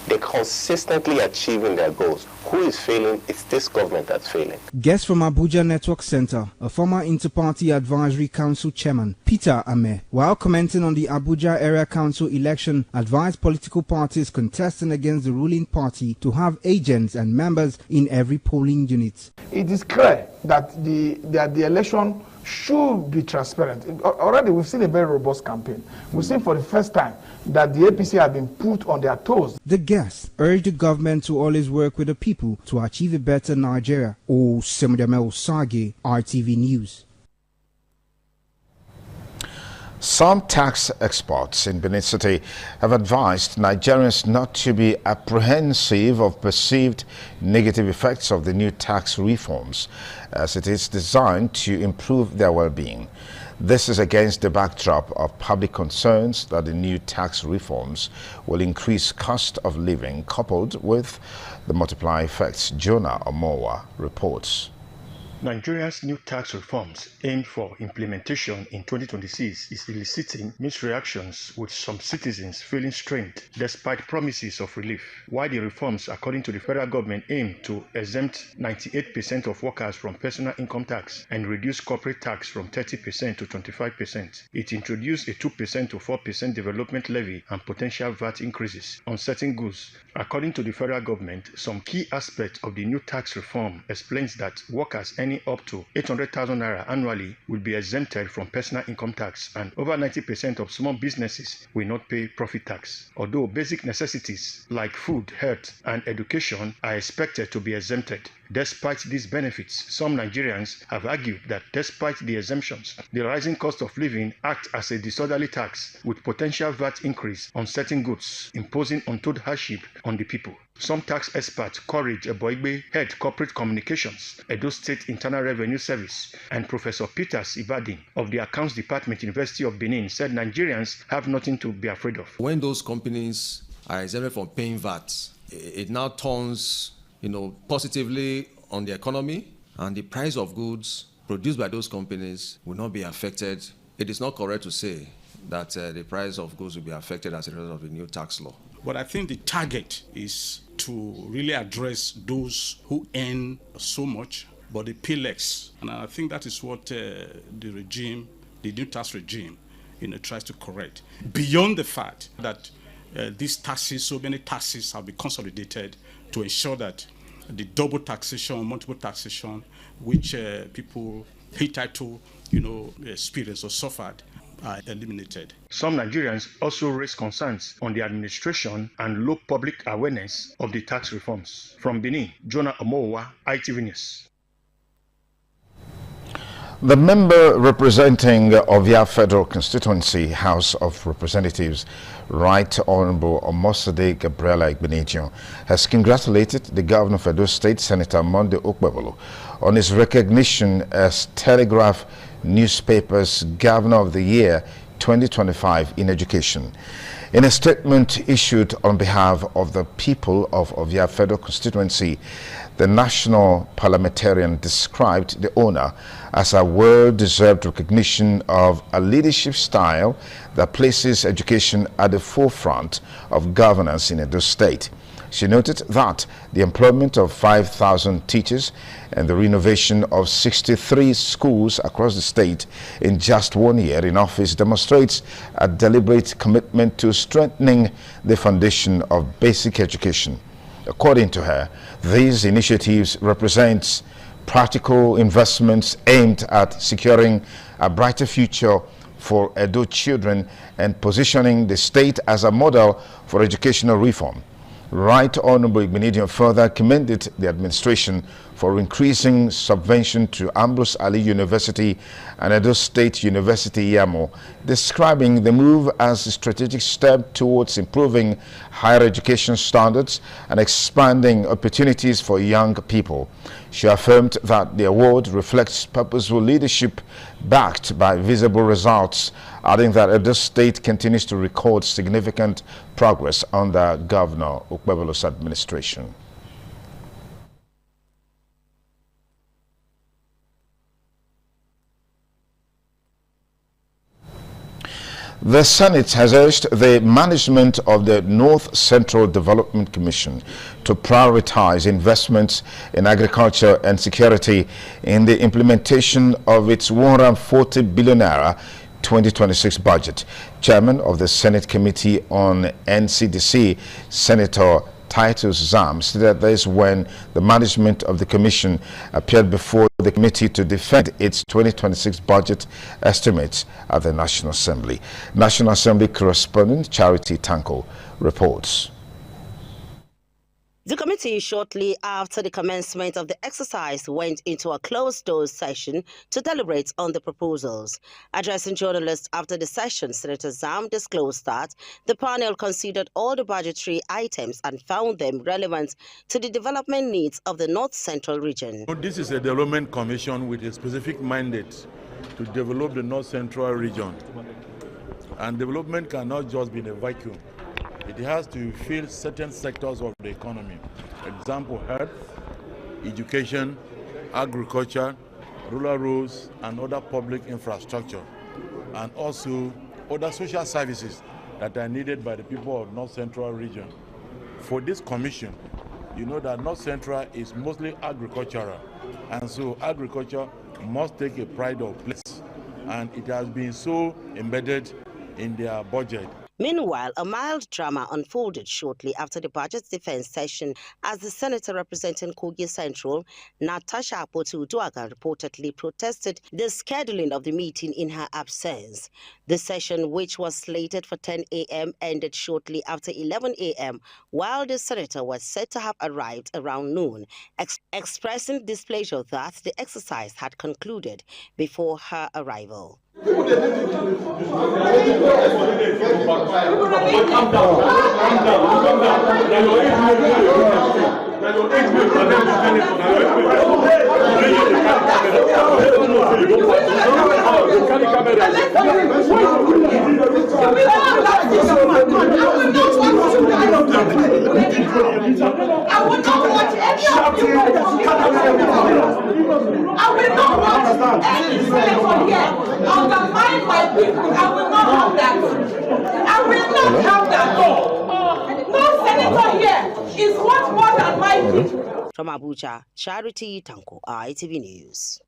They're consistently achieving their goals. Who is failing? It's this government that's failing. Guest from Abuja Network Center, a former Inter-Party Advisory Council chairman, Peter Ame, while commenting on the Abuja Area Council election, advised political parties contesting against the ruling party to have agents and members in every polling unit. It is clear that the election should be transparent. Already we've seen a very robust campaign. We've seen for the first time that the APC have been put on their toes. The guest urged the government to always work with the people to achieve a better Nigeria. Osamudiame Osage, RTV News. Some tax experts in Benin City have advised Nigerians not to be apprehensive of perceived negative effects of the new tax reforms, as it is designed to improve their well-being. This is against the backdrop of public concerns that the new tax reforms will increase cost of living coupled with the multiplier effects. Jonah Omowa reports. Nigeria's new tax reforms aimed for implementation in 2026 is eliciting mixed reactions, with some citizens feeling strained despite promises of relief. While the reforms, according to the federal government, aim to exempt 98% of workers from personal income tax and reduce corporate tax from 30% to 25%, it introduced a 2% to 4% development levy and potential VAT increases on certain goods. According to the federal government, some key aspects of the new tax reform explains that workers earning up to 800,000 naira annually will be exempted from personal income tax, and over 90% of small businesses will not pay profit tax. Although basic necessities like food, health, and education are expected to be exempted. Despite these benefits, some Nigerians have argued that despite the exemptions, the rising cost of living acts as a disorderly tax with potential VAT increase on certain goods, imposing untold hardship on the people. Some tax experts, Courage Eboigbe, Head Corporate Communications, Edo State Internal Revenue Service, and Professor Peters Ibadin of the Accounts Department, University of Benin, said Nigerians have nothing to be afraid of. When those companies are exempted from paying VAT, it now turns positively on the economy, and the price of goods produced by those companies will not be affected. It is not correct to say that the price of goods will be affected as a result of the new tax law. But I think the target is to really address those who earn so much, but they pay less. And I think that is what the new tax regime, tries to correct. Beyond the fact that these taxes, so many taxes have been consolidated to ensure that the double taxation, multiple taxation, which people hitherto, experienced or suffered, are eliminated. Some Nigerians also raise concerns on the administration and low public awareness of the tax reforms. From Benin, Jonah Omowa, ITV News. The member representing Ovia Federal Constituency House of Representatives, Right Honorable Omosade Gabriela Igbeneghu, has congratulated the Governor of Edo State, Senator Monday Okpebholo, on his recognition as Telegraph newspaper's Governor of the Year 2025 in education. In a statement issued on behalf of the people of Ovia Federal Constituency, the national parliamentarian described the honor as a well-deserved recognition of a leadership style that places education at the forefront of governance in Edo State. She noted that the employment of 5,000 teachers and the renovation of 63 schools across the state in just 1 year in office demonstrates a deliberate commitment to strengthening the foundation of basic education. According to her, these initiatives represent practical investments aimed at securing a brighter future for Edo children and positioning the state as a model for educational reform. Right Honorable Igbeneghu further commended the administration for increasing subvention to Ambrose Ali University and Edo State University Yamo, describing the move as a strategic step towards improving higher education standards and expanding opportunities for young people. She affirmed that the award reflects purposeful leadership backed by visible results, adding that Edo State continues to record significant progress under Governor Okpebholo's administration. The Senate has urged the management of the North Central Development Commission to prioritize investments in agriculture and security in the implementation of its 140 billion naira 2026 budget. Chairman of the Senate Committee on NCDC, Senator Titus Zam, stated this when the management of the commission appeared before the committee to defend its 2026 budget estimates at the National Assembly. National Assembly correspondent Charity Tanko reports. The committee, shortly after the commencement of the exercise, went into a closed-door session to deliberate on the proposals. Addressing journalists after the session, Senator Zam disclosed that the panel considered all the budgetary items and found them relevant to the development needs of the North Central region. This is a development commission with a specific mandate to develop the North Central region. And development cannot just be in a vacuum. It has to fill certain sectors of the economy. Example, health, education, agriculture, rural roads, and other public infrastructure, and also other social services that are needed by the people of North Central region. For this commission, you know that North Central is mostly agricultural, and so agriculture must take a pride of place, and it has been so embedded in their budget. Meanwhile, a mild drama unfolded shortly after the budget defense session as the senator representing Kogi Central, Natasha Akpotu-Uduaghan, reportedly protested the scheduling of the meeting in her absence. The session, which was slated for 10 a.m., ended shortly after 11 a.m., while the senator was said to have arrived around noon, expressing displeasure that the exercise had concluded before her arrival. Calm I will not want any telephone here. Undermine my people. I will not have that. I will not have that. No, is what more than mighty. From Abuja, Charity Tanko, ITV News.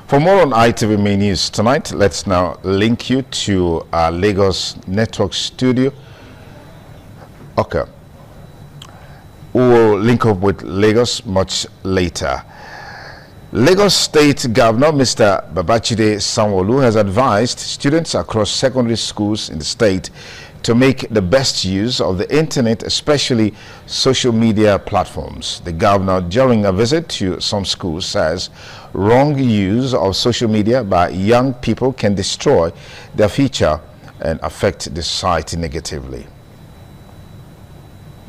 For more on ITV Main News tonight, let's now link you to our Lagos Network studio. Okay. We will link up with Lagos much later. Lagos State Governor Mr. Babajide Sanwo-Olu has advised students across secondary schools in the state to make the best use of the internet, especially social media platforms. The governor, during a visit to some schools, says wrong use of social media by young people can destroy their future and affect the society negatively.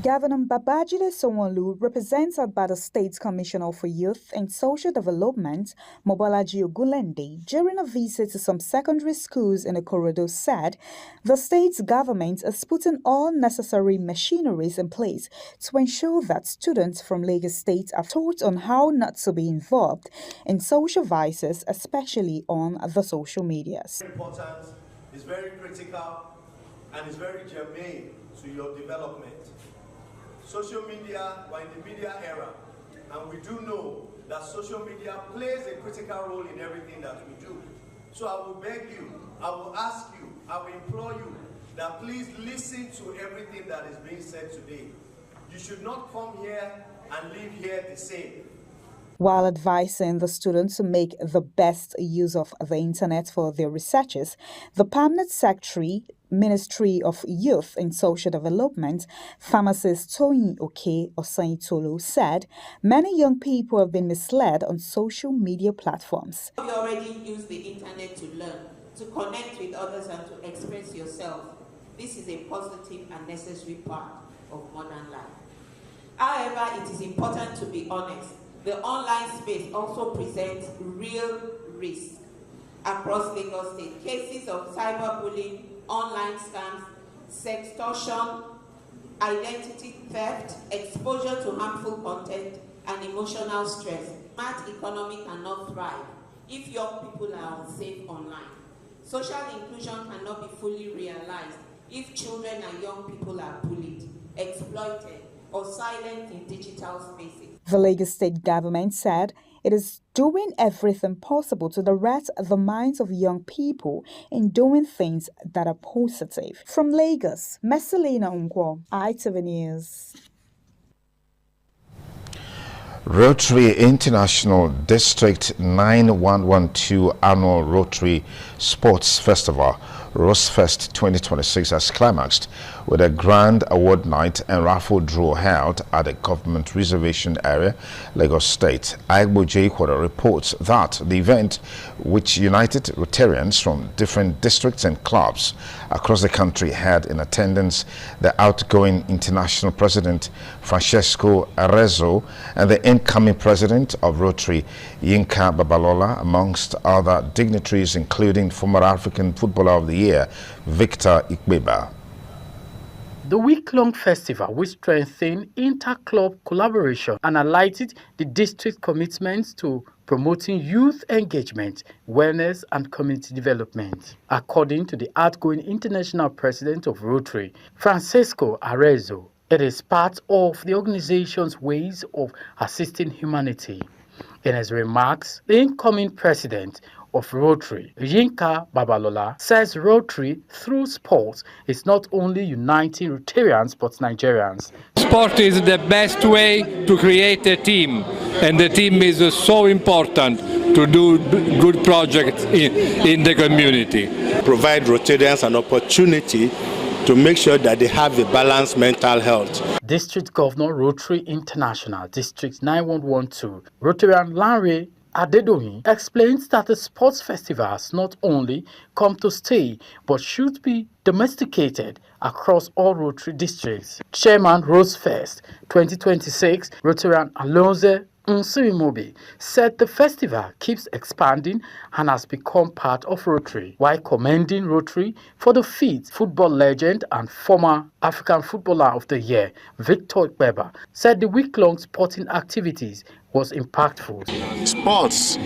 Governor Babajide Sanwo-Olu, represented by the State Commissioner for Youth and Social Development, Mobolaji Ogunlende, during a visit to some secondary schools in Ikorodu, said the state government is putting all necessary machineries in place to ensure that students from Lagos State are taught on how not to be involved in social vices, especially on the social medias. Important, is very critical, and is very germane to your development. Social media, we're in the media era, and we do know that social media plays a critical role in everything that we do. So I will beg you, I will ask you, I will implore you that please listen to everything that is being said today. You should not come here and leave here the same. While advising the students to make the best use of the internet for their researches, the Permanent Secretary, Ministry of Youth and Social Development, pharmacist Toyin Oke Osaitolu, said many young people have been misled on social media platforms. You already use the internet to learn, to connect with others and to express yourself. This is a positive and necessary part of modern life. However, it is important to be honest. The online space also presents real risks across Lagos State. Cases of cyberbullying, online scams, sextortion, identity theft, exposure to harmful content, and emotional stress. Smart economy cannot thrive if young people are unsafe online. Social inclusion cannot be fully realized if children and young people are bullied, exploited, or silent in digital spaces. The Lagos State government said it is doing everything possible to direct the minds of young people in doing things that are positive. From Lagos, Messalina Unkwo, ITV News. Rotary International District 9112 Annual Rotary Sports Festival, Rosefest 2026, has climaxed with a grand award night and raffle draw held at the government reservation area, Lagos State. Agbo J. reports that the event, which united Rotarians from different districts and clubs across the country, had in attendance the outgoing international president Francesco Arezzo and the incoming president of Rotary, Yinka Babalola, amongst other dignitaries, including former African Footballer of the Year, Victor Ikbeba. The week-long festival will strengthen inter-club collaboration and highlighted the district commitments to promoting youth engagement, wellness, and community development. According to the outgoing international president of Rotary, Francesco Arezzo, it is part of the organization's ways of assisting humanity. In his remarks, the incoming president of Rotary, Yinka Babalola, says Rotary, through sports, is not only uniting Rotarians but Nigerians. Sport is the best way to create a team, and the team is so important to do good projects in the community. Provide Rotarians an opportunity to make sure that they have a balanced mental health. District Governor, Rotary International, District 9112, Rotarian Lanre Adedoyin, explains that the sports festival has not only come to stay but should be domesticated across all Rotary districts. Chairman Rosefest 2026, Rotarian Alonze Nsirimobi, said the festival keeps expanding and has become part of Rotary, while commending Rotary for the feat. Football legend and former African Footballer of the Year, Victor Ikbeba, said the week-long sporting activities was impactful. Sports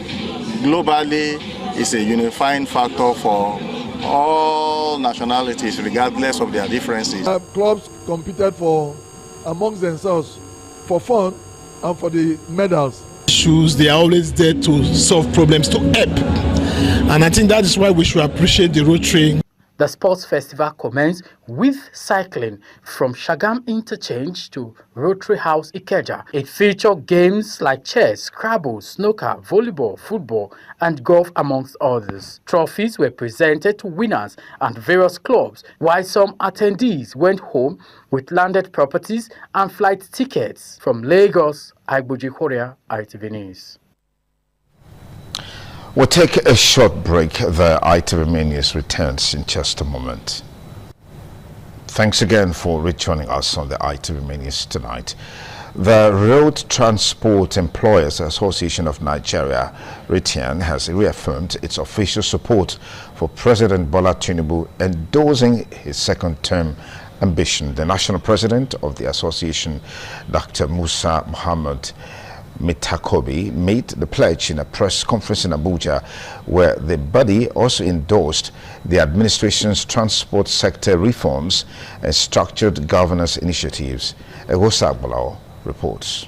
globally is a unifying factor for all nationalities, regardless of their differences. Clubs competed amongst themselves for fun and for the medals. They are always there to solve problems, to help. And I think that is why we should appreciate the Rotary. The sports festival commenced with cycling from Shagam Interchange to Rotary House Ikeja. It featured games like chess, Scrabble, snooker, volleyball, football, and golf, amongst others. Trophies were presented to winners and various clubs, while some attendees went home with landed properties and flight tickets. From Lagos, Aigbuji Korea, ITV News. We'll take a short break. The ITV News returns in just a moment. Thanks again for rejoining us on the ITV News tonight. The Road Transport Employers Association of Nigeria, RTN, has reaffirmed its official support for President Bola Tinubu endorsing his second-term ambition. The national president of the association, Dr. Musa Muhammad Mitakobi, made the pledge in a press conference in Abuja, where the body also endorsed the administration's transport sector reforms and structured governance initiatives. Egosa Agbalao reports.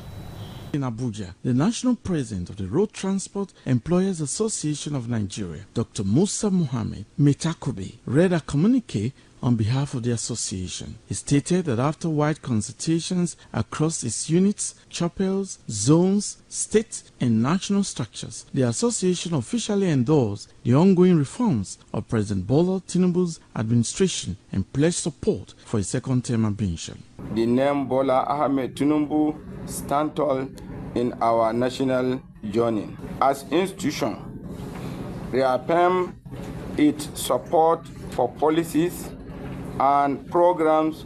In Abuja, the national president of the Road Transport Employers Association of Nigeria, Dr. Musa Muhammad Mitakobi, read a communique on behalf of the association. He stated that after wide consultations across its units, chapels, zones, state and national structures, the association officially endorsed the ongoing reforms of President Bola Tinubu's administration and pledged support for his second-term ambition. The name Bola Ahmed Tinubu stands tall in our national journey. As institution, reaffirm its support for policies and programs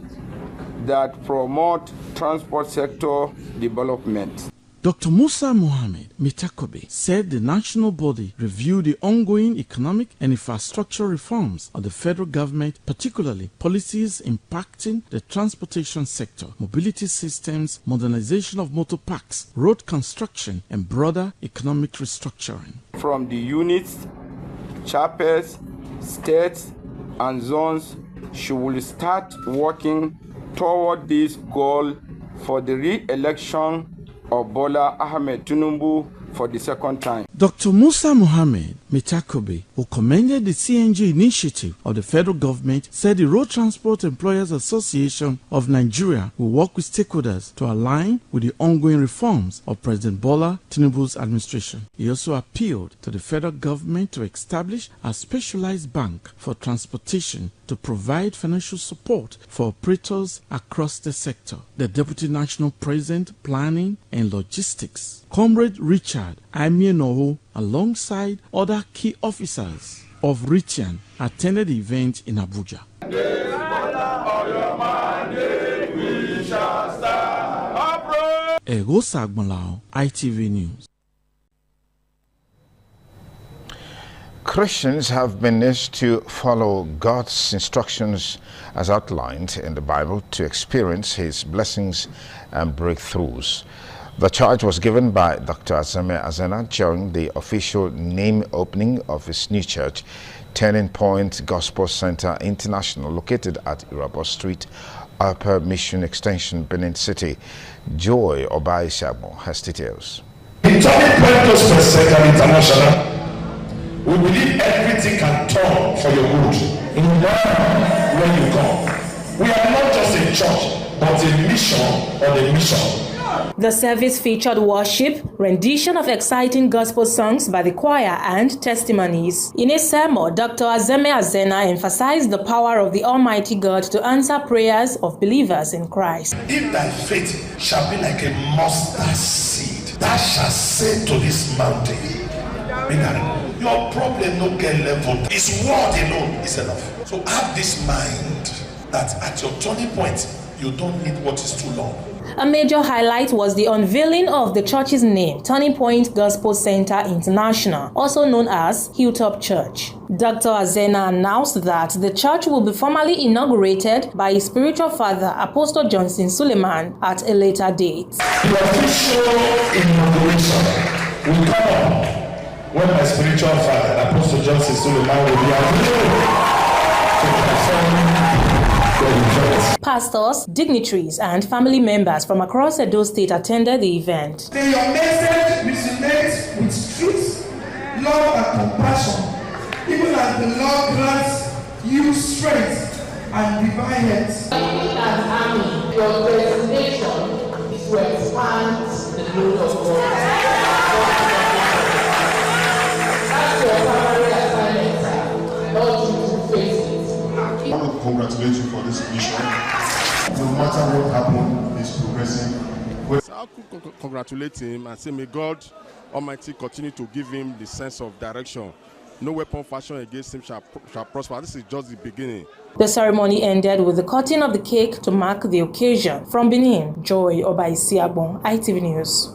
that promote transport sector development. Dr. Musa Muhammad Mitakobi said the national body reviewed the ongoing economic and infrastructure reforms of the federal government, particularly policies impacting the transportation sector, mobility systems, modernization of motor parks, road construction, and broader economic restructuring. From the units, chapters, states, and zones, she will start working toward this goal for the re-election of Bola Ahmed Tinubu for the second time. Dr. Musa Muhammad Mitakobi, who commended the CNG initiative of the federal government, said the Road Transport Employers Association of Nigeria will work with stakeholders to align with the ongoing reforms of President Bola Tinubu's administration. He also appealed to the federal government to establish a specialized bank for transportation to provide financial support for operators across the sector. The Deputy National President, Planning and Logistics, Comrade Richard Amienoho, alongside other key officers of RTN, attended the event in Abuja. Egosa Agbalao, ITV News. Christians have been urged to follow God's instructions as outlined in the Bible to experience His blessings and breakthroughs. The charge was given by Dr. Azeme Azena during the official name opening of his new church, Turning Point Gospel Center International, located at Irabo Street, Upper Mission Extension, Benin City. Joy Obaishabo has details. In Turning Point Gospel Center International, we believe everything can turn for your good in when you come. We are not just a church, but a mission or the mission. The service featured worship, rendition of exciting gospel songs by the choir, and testimonies. In a sermon, Dr. Azeme Azena emphasized the power of the Almighty God to answer prayers of believers in Christ. If thy faith shall be like a mustard seed, thou shalt say to this mountain, your problem no get level. His word alone is enough. So have this mind that at your turning point, you don't need what is too long. A major highlight was the unveiling of the church's name, Turning Point Gospel Center International, also known as Hilltop Church. Dr. Azena announced that the church will be formally inaugurated by his spiritual father, Apostle Johnson Suleiman, at a later date. The official inauguration will come on when my spiritual father, Apostle Johnson Suleiman, will be available to Pastors, dignitaries, and family members from across Edo State attended the event. May your message resonate with truth, love, and compassion, even as the Lord grants you strength and divine health. As Army, your destination is to expand the glory of God. That's your primary assignment, sir. Not to face it. I want to congratulate you for this mission. No matter what happened, it's progressing. So I could congratulate him and say, may God Almighty continue to give him the sense of direction. No weapon fashioned against him shall prosper. This is just the beginning. The ceremony ended with the cutting of the cake to mark the occasion. From Benin, Joy Obaisiagbon, ITV News.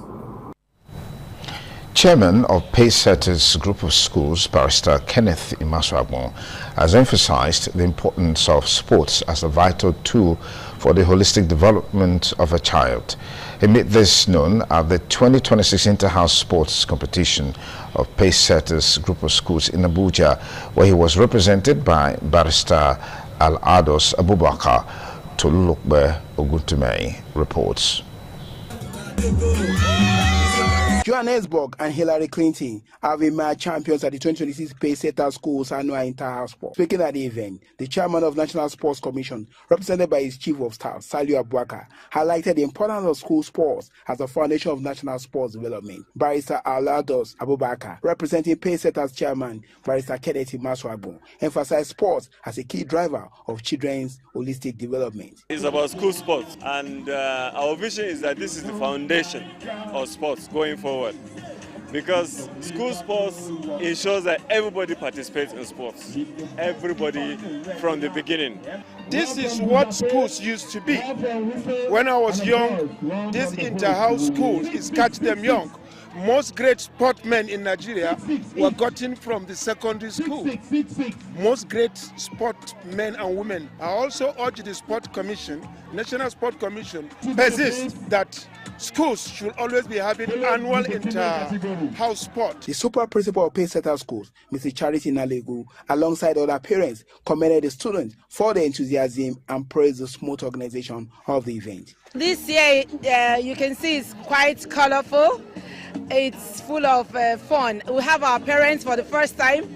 Chairman of Pacesetters Group of Schools, Barrister Kenneth Imasuagbon, has emphasized the importance of sports as a vital tool for the holistic development of a child. He made this known at the 2026 Inter-House Sports Competition of Pacesetters Group of Schools in Abuja, where he was represented by Barrister Al-Ados Abubakar. Tolulokbe Oguntumei reports. Johannesburg and Hillary Clinton have emerged champions at the 2026 Pacesetters Schools Annual Inter-House Sport. Speaking at the event, the chairman of National Sports Commission, represented by his chief of staff, Saliu Abubakar, highlighted the importance of school sports as the foundation of national sports development. Barrister Al-Ados Abubakar, representing Pacesetters chairman, Barrister Kenneth Imasuagbon, emphasized sports as a key driver of children's holistic development. It's about school sports, and our vision is that this is the foundation of sports going forward, because school sports ensures that everybody participates in sports, everybody from the beginning. This is what schools used to be. When I was young, this inter-house school is Catch Them Young. Most great sportmen in Nigeria were gotten from the secondary school. Most great sportmen and women. I also urge the Sport Commission, National Sport Commission, persist that schools should always be having annual inter-house sport. The super principal of Pacesetters Schools, Mr. Charity Nalegu, alongside other parents, commended the students for their enthusiasm and praised the smooth organization of the event. This year, you can see it's quite colorful. It's full of fun. We have our parents for the first time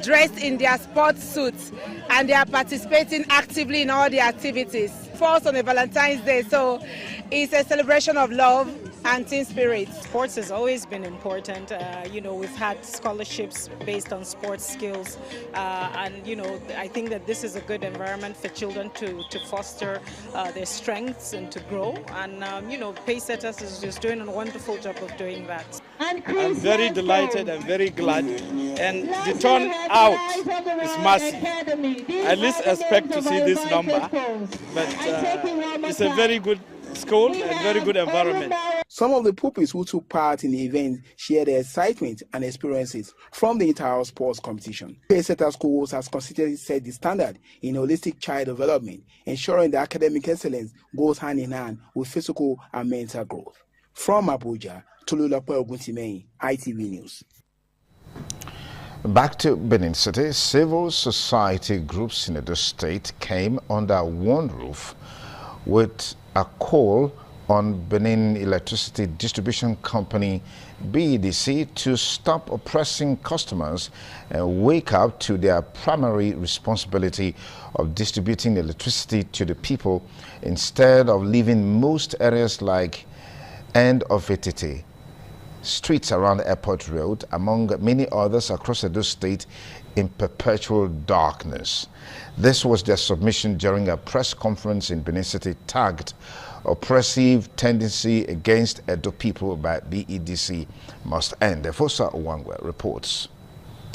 dressed in their sports suits, and they are participating actively in all the activities. Falls on a Valentine's Day, so it's a celebration of love and team spirit. Sports has always been important. We've had scholarships based on sports skills, and I think that this is a good environment for children to foster their strengths and to grow. And Pacesetters is just doing a wonderful job of doing that. I'm very delighted and very glad, and the turnout is massive. I least expect to see this number, but it's a very good school and very good environment. Some of the pupils who took part in the event shared their excitement and experiences from the Inter-House Sports Competition. Pacesetters Schools has consistently set the standard in holistic child development, ensuring that academic excellence goes hand in hand with physical and mental growth. From Abuja, Tolulokbe Oguntimei, ITV News. Back to Benin City, civil society groups in Edo State came under one roof with a call on Benin Electricity Distribution Company, BEDC, to stop oppressing customers and wake up to their primary responsibility of distributing electricity to the people instead of leaving most areas like End of Etiti, streets around Airport Road, among many others across Edo State, in perpetual darkness. This was their submission during a press conference in Benin City tagged "Oppressive Tendency Against Edo People by BEDC Must End." Efosa Owangwe reports.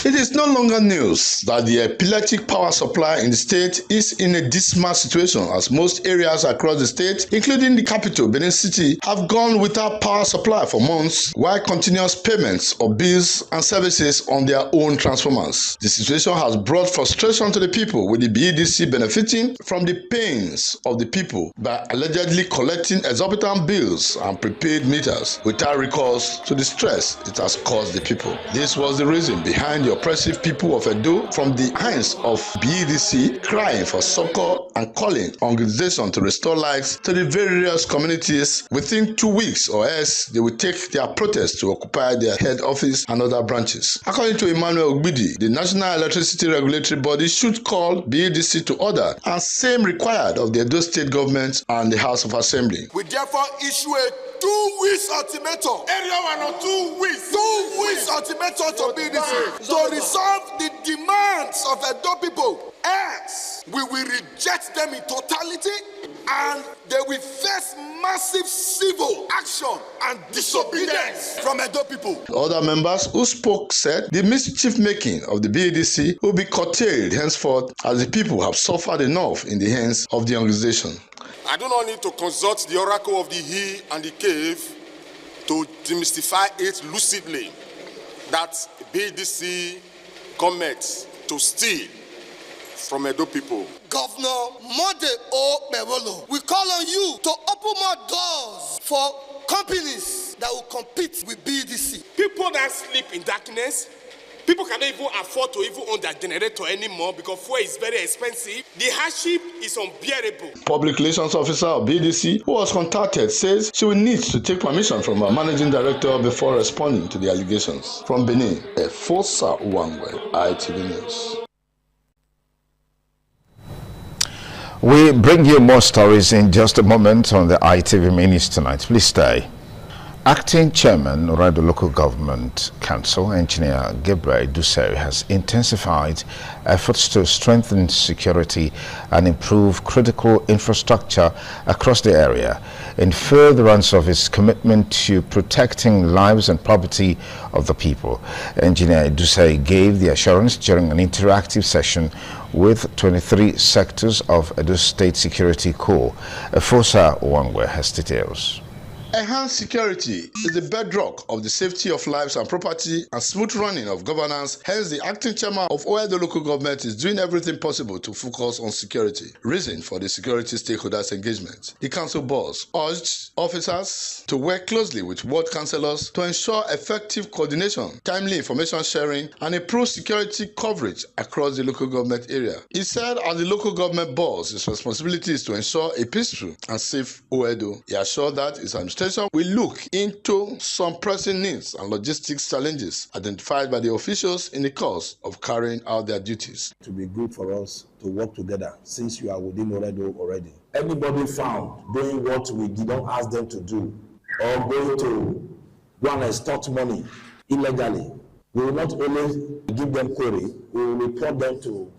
It is no longer news that the epileptic power supply in the state is in a dismal situation, as most areas across the state, including the capital, Benin City, have gone without power supply for months, while continuous payments of bills and services on their own transformers. The situation has brought frustration to the people, with the BEDC benefiting from the pains of the people by allegedly collecting exorbitant bills and prepaid meters without recourse to the stress it has caused the people. This was the reason behind defend the oppressive people of Edo from the hands of BEDC, crying for succor and calling on organizations to restore lives to the various communities within 2 weeks, or else they will take their protest to occupy their head office and other branches. According to Emmanuel Ogbidi, the National Electricity Regulatory Body should call BEDC to order, and same required of the Edo State Government and the House of Assembly. We therefore issue a 2 weeks ultimatum. Area 1 or 2 weeks. 2 weeks ultimatum to BEDC to resolve the demands of Edo people. Else, we will reject them in totality, and they will face massive civil action and disobedience from Edo people. Other members who spoke said the mischief making of the BEDC will be curtailed henceforth, as the people have suffered enough in the hands of the organization. I do not need to consult the oracle of the hill and the cave to demystify it lucidly that BEDC commits to steal from Edo people. Governor Mode O Mewolo, we call on you to open more doors for companies that will compete with BEDC. People that sleep in darkness, people cannot even afford to even own their generator anymore because fuel is very expensive. The hardship is unbearable. Public relations officer of BEDC, who was contacted, says she will need to take permission from her managing director before responding to the allegations. From Benin, Efosa Uwangwe, ITV News. We bring you more stories in just a moment on the ITV Minis tonight. Please stay. Acting Chairman of the Local Government Council, Engineer Gabriel Duseri, has intensified efforts to strengthen security and improve critical infrastructure across the area in furtherance of his commitment to protecting lives and property of the people. Engineer Duseri gave the assurance during an interactive session with 23 sectors of Edo State Security Corps. Efosa Uwangwe has details. Enhanced security is the bedrock of the safety of lives and property and smooth running of governance. Hence, the acting chairman of Oedo local government is doing everything possible to focus on security. Reason for the security stakeholders' engagement. The council boss urged officers to work closely with ward councillors to ensure effective coordination, timely information sharing, and improve security coverage across the local government area. He said, as the local government boss, his responsibility is to ensure a peaceful and safe Oedo. He assured that his administration will look into some pressing needs and logistics challenges identified by the officials in the course of carrying out their duties. It will be good for us to work together since you are within Oedo already. Anybody found doing what we didn't ask them to do or going to go and extort money illegally, we will not only give them query, we will report them to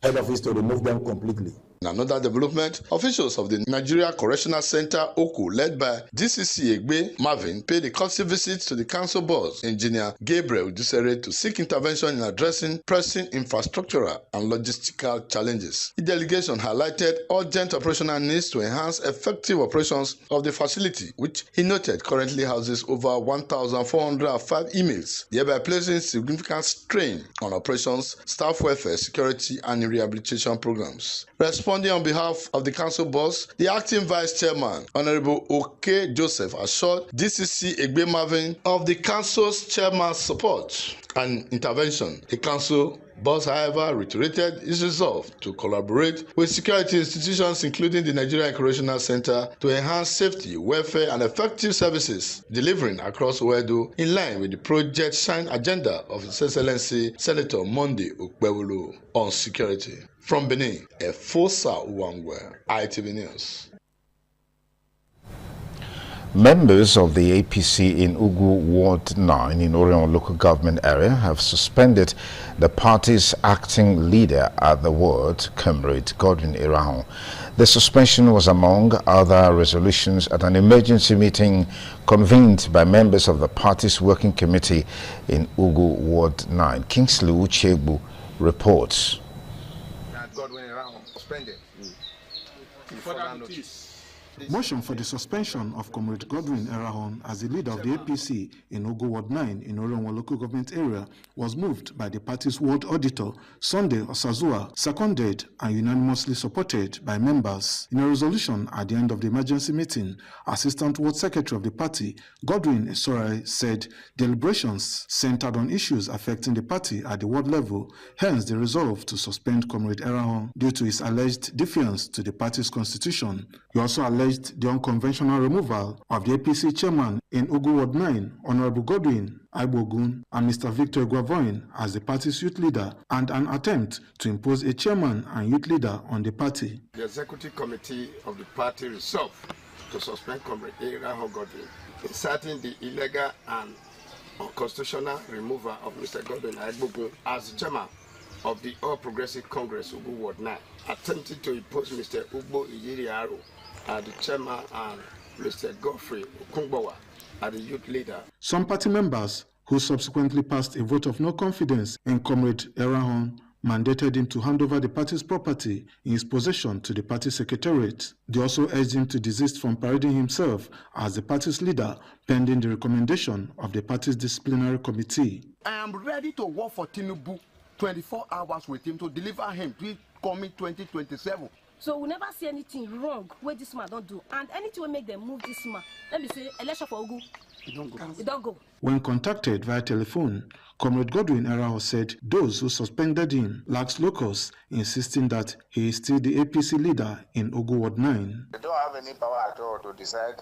head office to remove them completely. In another development, officials of the Nigeria Correctional Center, OKU, led by DCC Egbe Marvin, paid a courtesy visit to the council boss, Engineer Gabriel Duseri, to seek intervention in addressing pressing infrastructural and logistical challenges. The delegation highlighted urgent operational needs to enhance effective operations of the facility, which he noted currently houses over 1,405 emails, thereby placing significant strain on operations, staff welfare, security, and rehabilitation programs. Responding on behalf of the council boss, the acting vice chairman, Honorable Oke Joseph, assured DCC Egbe Marvin of the council's chairman's support and intervention. The council boss, however, reiterated his resolve to collaborate with security institutions, including the Nigerian Correctional Center, to enhance safety, welfare, and effective services delivering across Oedo in line with the Project Shine agenda of His Excellency Senator Monday Okpebholo on security. From Benin, Efosa Uwangwe, ITV News. Members of the APC in Ugu Ward 9 in Orion local government area have suspended the party's acting leader at the ward, Comrade Godwin Irahon. The suspension was among other resolutions at an emergency meeting convened by members of the party's working committee in Ugu Ward 9. Kingsley Uchegbu reports. Godwin Irahon suspended. Motion for the suspension of Comrade Godwin Erahon as the leader of the APC in Ogo Ward 9 in Oronwa local government area was moved by the party's ward auditor, Sunday Osazua, seconded and unanimously supported by members. In a resolution at the end of the emergency meeting, Assistant Ward Secretary of the party, Godwin Esorai, said deliberations centered on issues affecting the party at the ward level, hence the resolve to suspend Comrade Erahon due to his alleged defiance to the party's constitution. He also alleged the unconventional removal of the APC chairman in Ogo Ward 9, Honorable Godwin Aibogun, and Mr. Victor Guavoin as the party's youth leader, and an attempt to impose a chairman and youth leader on the party. The executive committee of the party resolved to suspend Comrade Erahon Godwin, inciting the illegal and unconstitutional removal of Mr. Godwin Aibogun as the chairman of the All Progressive Congress Ogo Ward 9, attempting to impose Mr. Ugbo Iyiriaro as the chairman and Mr. Godfrey Okungbowa as the youth leader. Some party members who subsequently passed a vote of no confidence in Comrade Erahon mandated him to hand over the party's property in his possession to the party secretariat. They also urged him to desist from parading himself as the party's leader, pending the recommendation of the party's disciplinary committee. I am ready to work for Tinubu 24 hours with him to deliver him to coming 2027. So we never see anything wrong where this man don't do. And anything will make them move this man. Let me say, election for Ogu. It don't go. When contacted via telephone, Comrade Godwin Erahon said those who suspended him lacked locus, insisting that he is still the APC leader in Ogo Ward 9. They don't have any power at all to decide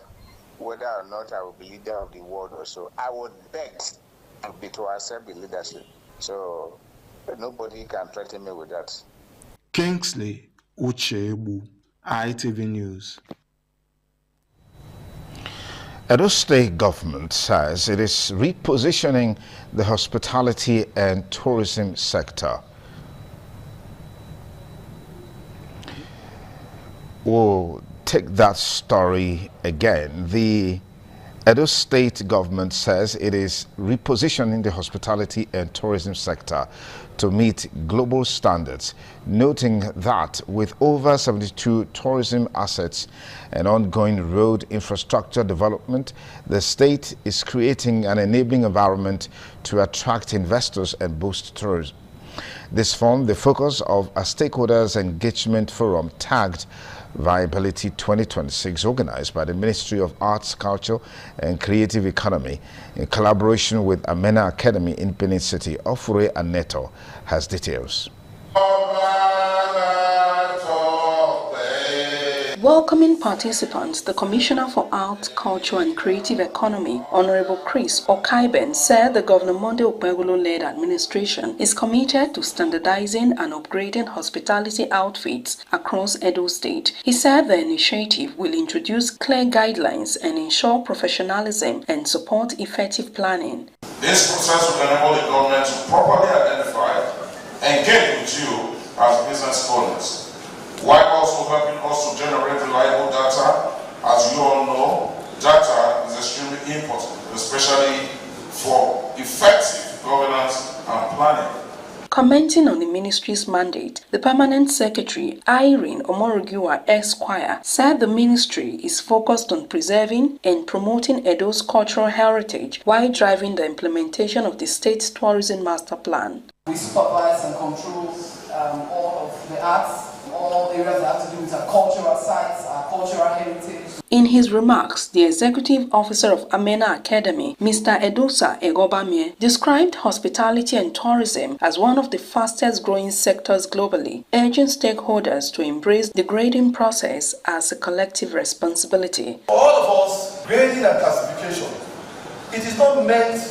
whether or not I will be leader of the ward or so. I would beg to accept the leadership. So nobody can threaten me with that. Kingsley Uchebu, ITV News. Edo State government says it is repositioning the hospitality and tourism sector. We'll take that story again. The Edo State government says it is repositioning the hospitality and tourism sector to meet global standards, noting that with over 72 tourism assets and ongoing road infrastructure development, the state is creating an enabling environment to attract investors and boost tourism. This formed the focus of a stakeholders engagement forum tagged Viability 2026, organized by the Ministry of Arts, Culture and Creative Economy in collaboration with Amena Academy in Benin City. Ofure Aneto has details. Welcoming participants, the Commissioner for Arts, Culture and Creative Economy, Honorable Chris Okaiben, said the Governor Monday Okpebholo-led administration is committed to standardizing and upgrading hospitality outfits across Edo State. He said the initiative will introduce clear guidelines and ensure professionalism and support effective planning. This process will enable the government to properly identify and engage with you as business owners, while also helping us to generate reliable data. As you all know, data is extremely important, especially for effective governance and planning. Commenting on the ministry's mandate, the Permanent Secretary, Irene Omorogua Esquire, said the ministry is focused on preserving and promoting Edo's cultural heritage while driving the implementation of the state's tourism master plan. We supervise and control all of the arts, all areas that have to do with our cultural sites, our cultural heritage. In his remarks, the executive officer of Amena Academy, Mr. Edosa Egobamie, described hospitality and tourism as one of the fastest growing sectors globally, urging stakeholders to embrace the grading process as a collective responsibility. For all of us, grading and classification, it is not meant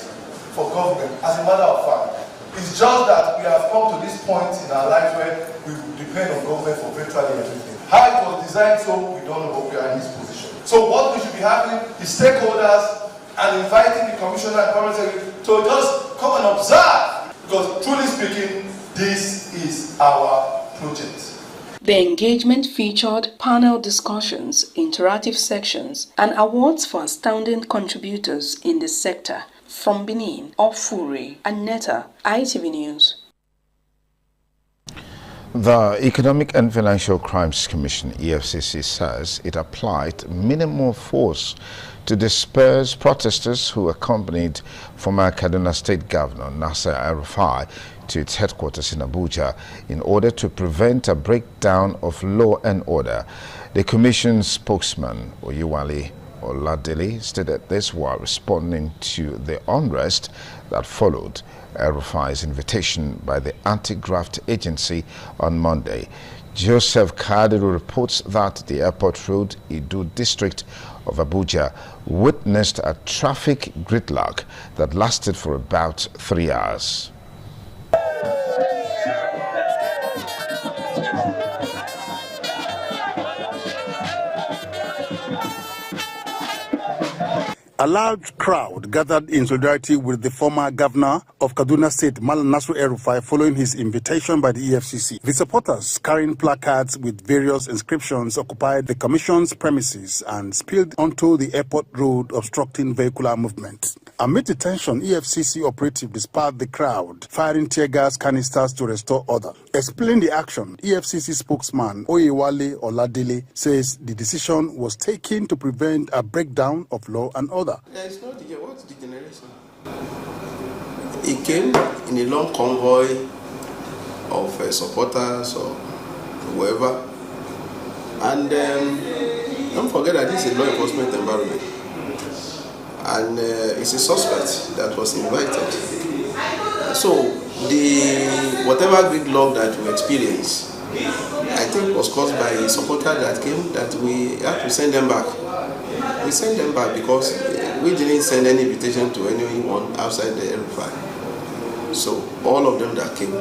for government as a matter of fact. It's just that we have come to this point in our lives where we depend on government for virtually everything. How it was designed, so we don't know, but we are in this position. So what we should be having is stakeholders and inviting the commissioner and permanent secretary to just come and observe. Because truly speaking, this is our project. The engagement featured panel discussions, interactive sections, and awards for outstanding contributors in the sector. From Benin, Ofure Aneto, ITV News. The Economic and Financial Crimes Commission, EFCC, says it applied minimal force to disperse protesters who accompanied former Kaduna State Governor Nasir El-Rufai to its headquarters in Abuja in order to prevent a breakdown of law and order. The Commission's spokesman, Oyewale Oladele, stated this while responding to the unrest that followed El-Rufai's invitation by the anti-graft agency on Monday. Joseph Kadiru reports that the Airport Road, Idu district of Abuja, witnessed a traffic gridlock that lasted for about 3 hours. A large crowd gathered in solidarity with the former governor of Kaduna State, Malam Nasir El-Rufai, following his invitation by the EFCC. The supporters, carrying placards with various inscriptions, occupied the commission's premises and spilled onto the airport road, obstructing vehicular movement. Amid the tension, EFCC operative dispersed the crowd, firing tear gas canisters to restore order. Explaining the action, EFCC spokesman Oyewale Oladele says the decision was taken to prevent a breakdown of law and order. It's not what's degeneration? He came in a long convoy of supporters or whoever, and don't forget that this is a law enforcement environment, and it's a suspect that was invited. So whatever gridlock that we experienced, I think was caused by a supporter that came, that we had to send them back. We sent them back because we didn't send any invitation to anyone outside the El-Rufai. So all of them that came,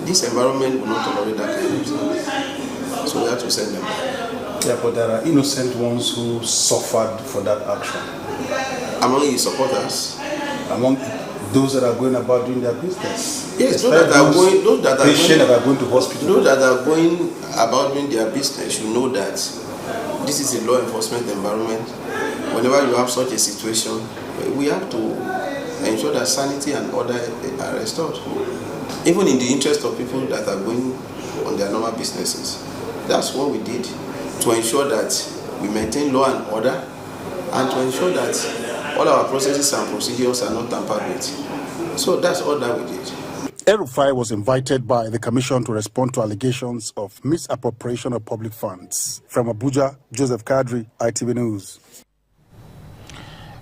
this environment will not tolerate that kind of thing. So we had to send them back. Yeah, but there are innocent ones who suffered for that action. Among his supporters? Among those that are going about doing their business. Yes, those that are going to hospital. Those that are going about doing their business should know that this is a law enforcement environment. Whenever you have such a situation, we have to ensure that sanity and order are restored, even in the interest of people that are going on their normal businesses. That's what we did, to ensure that we maintain law and order, and to ensure that all our processes and procedures are not tampered with. So that's all that we did. El-Rufai was invited by the commission to respond to allegations of misappropriation of public funds. From Abuja, Joseph Kadri, ITV News.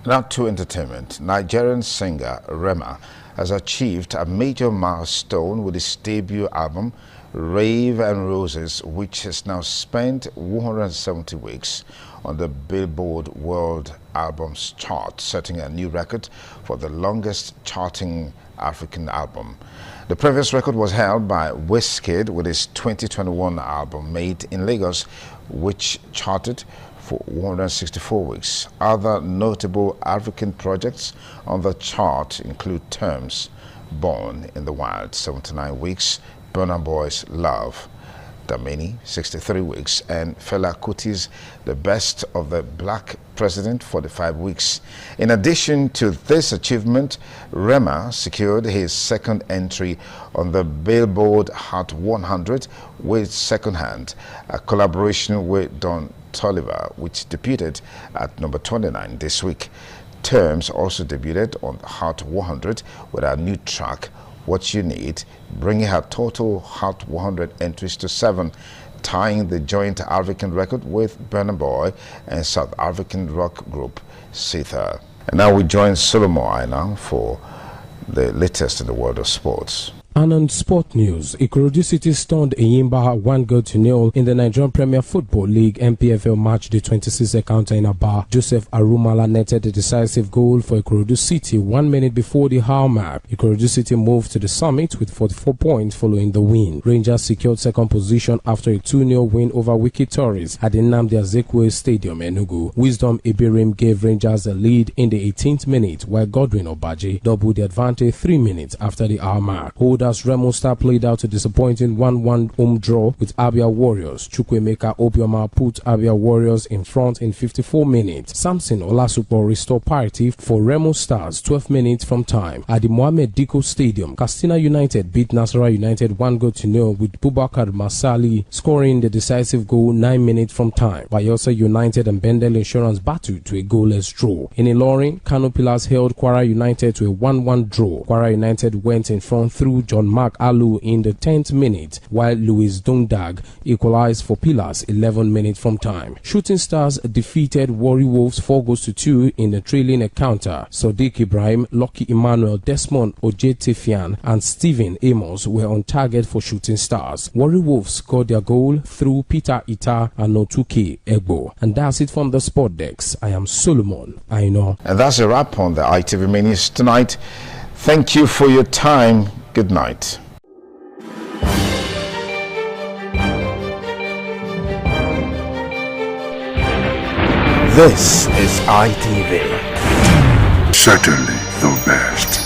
Now to entertainment. Nigerian singer Rema has achieved a major milestone with his debut album, Rave and Roses, which has now spent 170 weeks on the Billboard World Albums chart, setting a new record for the longest charting African album. The previous record was held by Wizkid with his 2021 album Made in Lagos, which charted for 164 weeks. Other notable African projects on the chart include Terms, Born in the Wild, 79 weeks, Burna Boy's Love, Damini, 63 weeks, and Fela Kuti's The Best of the Black President, 45 weeks. In addition to this achievement, Rema secured his second entry on the Billboard Hot 100 with Second Hand, a collaboration with Don Toliver, which debuted at number 29 this week. Terms also debuted on the Hot 100 with our new track, What You Need, bringing her total Hot 100 entries to 7, tying the joint African record with Burna Boy and South African rock group Sitha. And now we join Solomon Aina for the latest in the world of sports. And on sport news, Ikorodu City stunned Enyimba 1-0 in the Nigerian Premier Football League NPFL match day 26 encounter in Aba. Joseph Arumala netted a decisive goal for Ikorodu City 1 minute before the hour mark. Ikorodu City moved to the summit with 44 points following the win. Rangers secured second position after a 2-0 win over Wiki Tories at the Nnamdi Azikiwe Stadium, Enugu. Wisdom Ibirim gave Rangers the lead in the 18th minute, while Godwin Obaje doubled the advantage 3 minutes after the hour mark. Holder Others, Remo Star played out a disappointing 1-1 home draw with Abia Warriors. Chukwemeka Obioma put Abia Warriors in front in 54 minutes. Samson Olasupo restored parity for Remo Stars 12 minutes from time. At the Mohammed Diko Stadium, Katsina United beat Nasarawa United 1-0 with Bubakar Masali scoring the decisive goal 9 minutes from time. Bayelsa United and Bendel Insurance battled to a goalless draw. In Ilorin, Kano Pillars held Kwara United to a 1-1 draw. Kwara United went in front through John Mark Alu in the 10th minute, while Louis Dundag equalized for Pillars 11 minutes from time. Shooting Stars defeated Warri Wolves 4-2 in the trailing encounter. Sadiq Ibrahim, Lucky Emmanuel, Desmond Ojetefian and Stephen Amos were on target for Shooting Stars. Warri Wolves scored their goal through Peter Ita and Notuke Egbo. And that's it from the Sport Decks. I am Solomon Aino. And that's a wrap on the ITV Minis tonight. Thank you for your time. Good night. This is ITV. Certainly the best.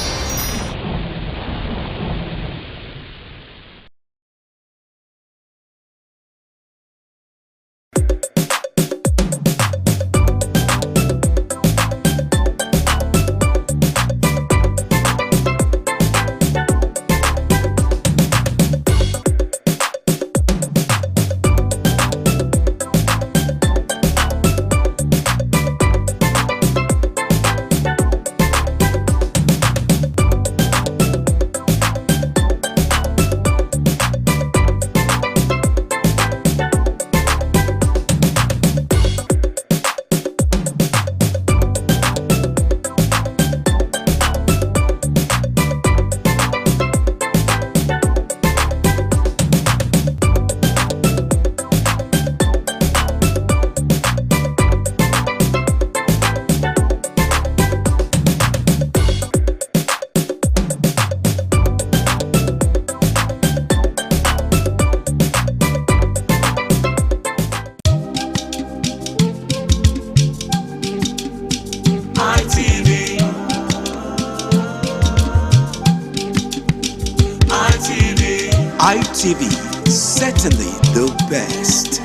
ITV, certainly the best.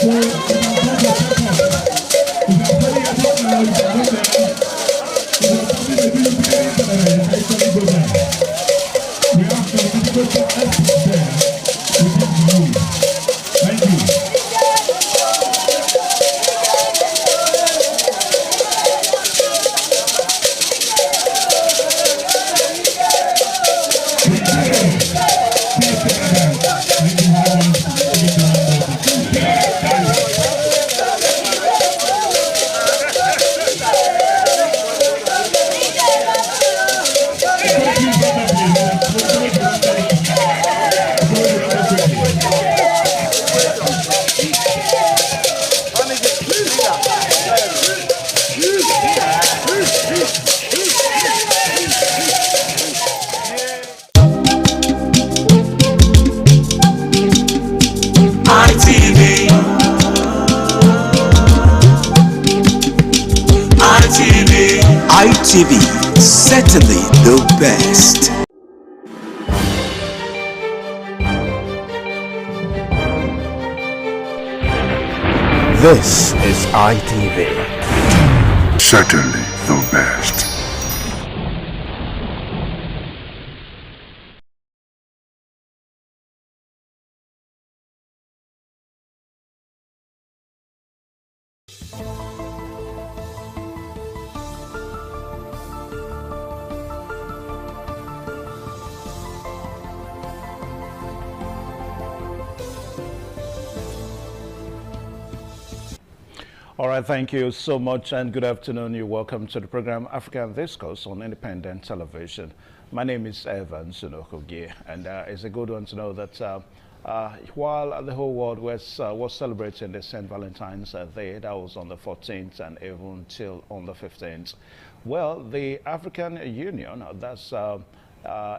Thank you. ITV, certainly the best. This is ITV. Certainly the best. All right, thank you so much and good afternoon. You're welcome to the program African Discourse on Independent Television. My name is Evan Sunokogie, and it's a good one to know that while the whole world was celebrating the St. Valentine's Day, that was on the 14th and even till on the 15th, well, the African Union, that's a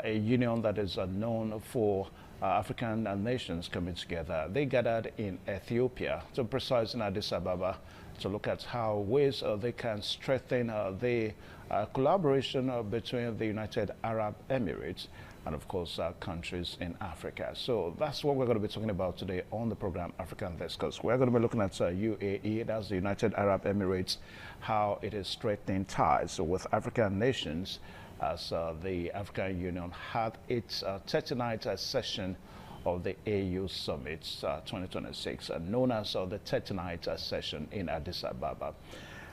union that is known for African nations coming together. They gathered in Ethiopia, to be precise in Addis Ababa, to look at how ways they can strengthen the collaboration between the United Arab Emirates and, of course, countries in Africa. So that's what we're going to be talking about today on the program African Discourse. We're going to be looking at UAE, that's the United Arab Emirates, how it is strengthening ties with African nations as the African Union had its 39th session of the AU Summit 2026, known as the 39th session in Addis Ababa.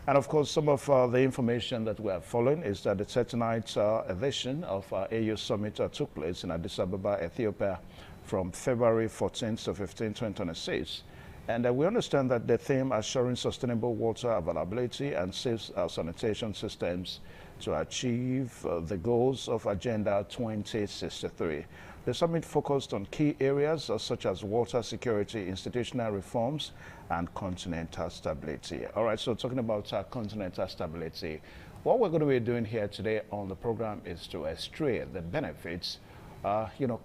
And of course, some of the information that we are following is that the 39th edition of AU Summit took place in Addis Ababa, Ethiopia, from February 14th to 15th, 2026. And we understand that the theme, assuring sustainable water availability and safe sanitation systems to achieve the goals of Agenda 2063. The summit focused on key areas such as water security, institutional reforms, and continental stability. All right, so talking about continental stability, what we're going to be doing here today on the program is to illustrate the benefits,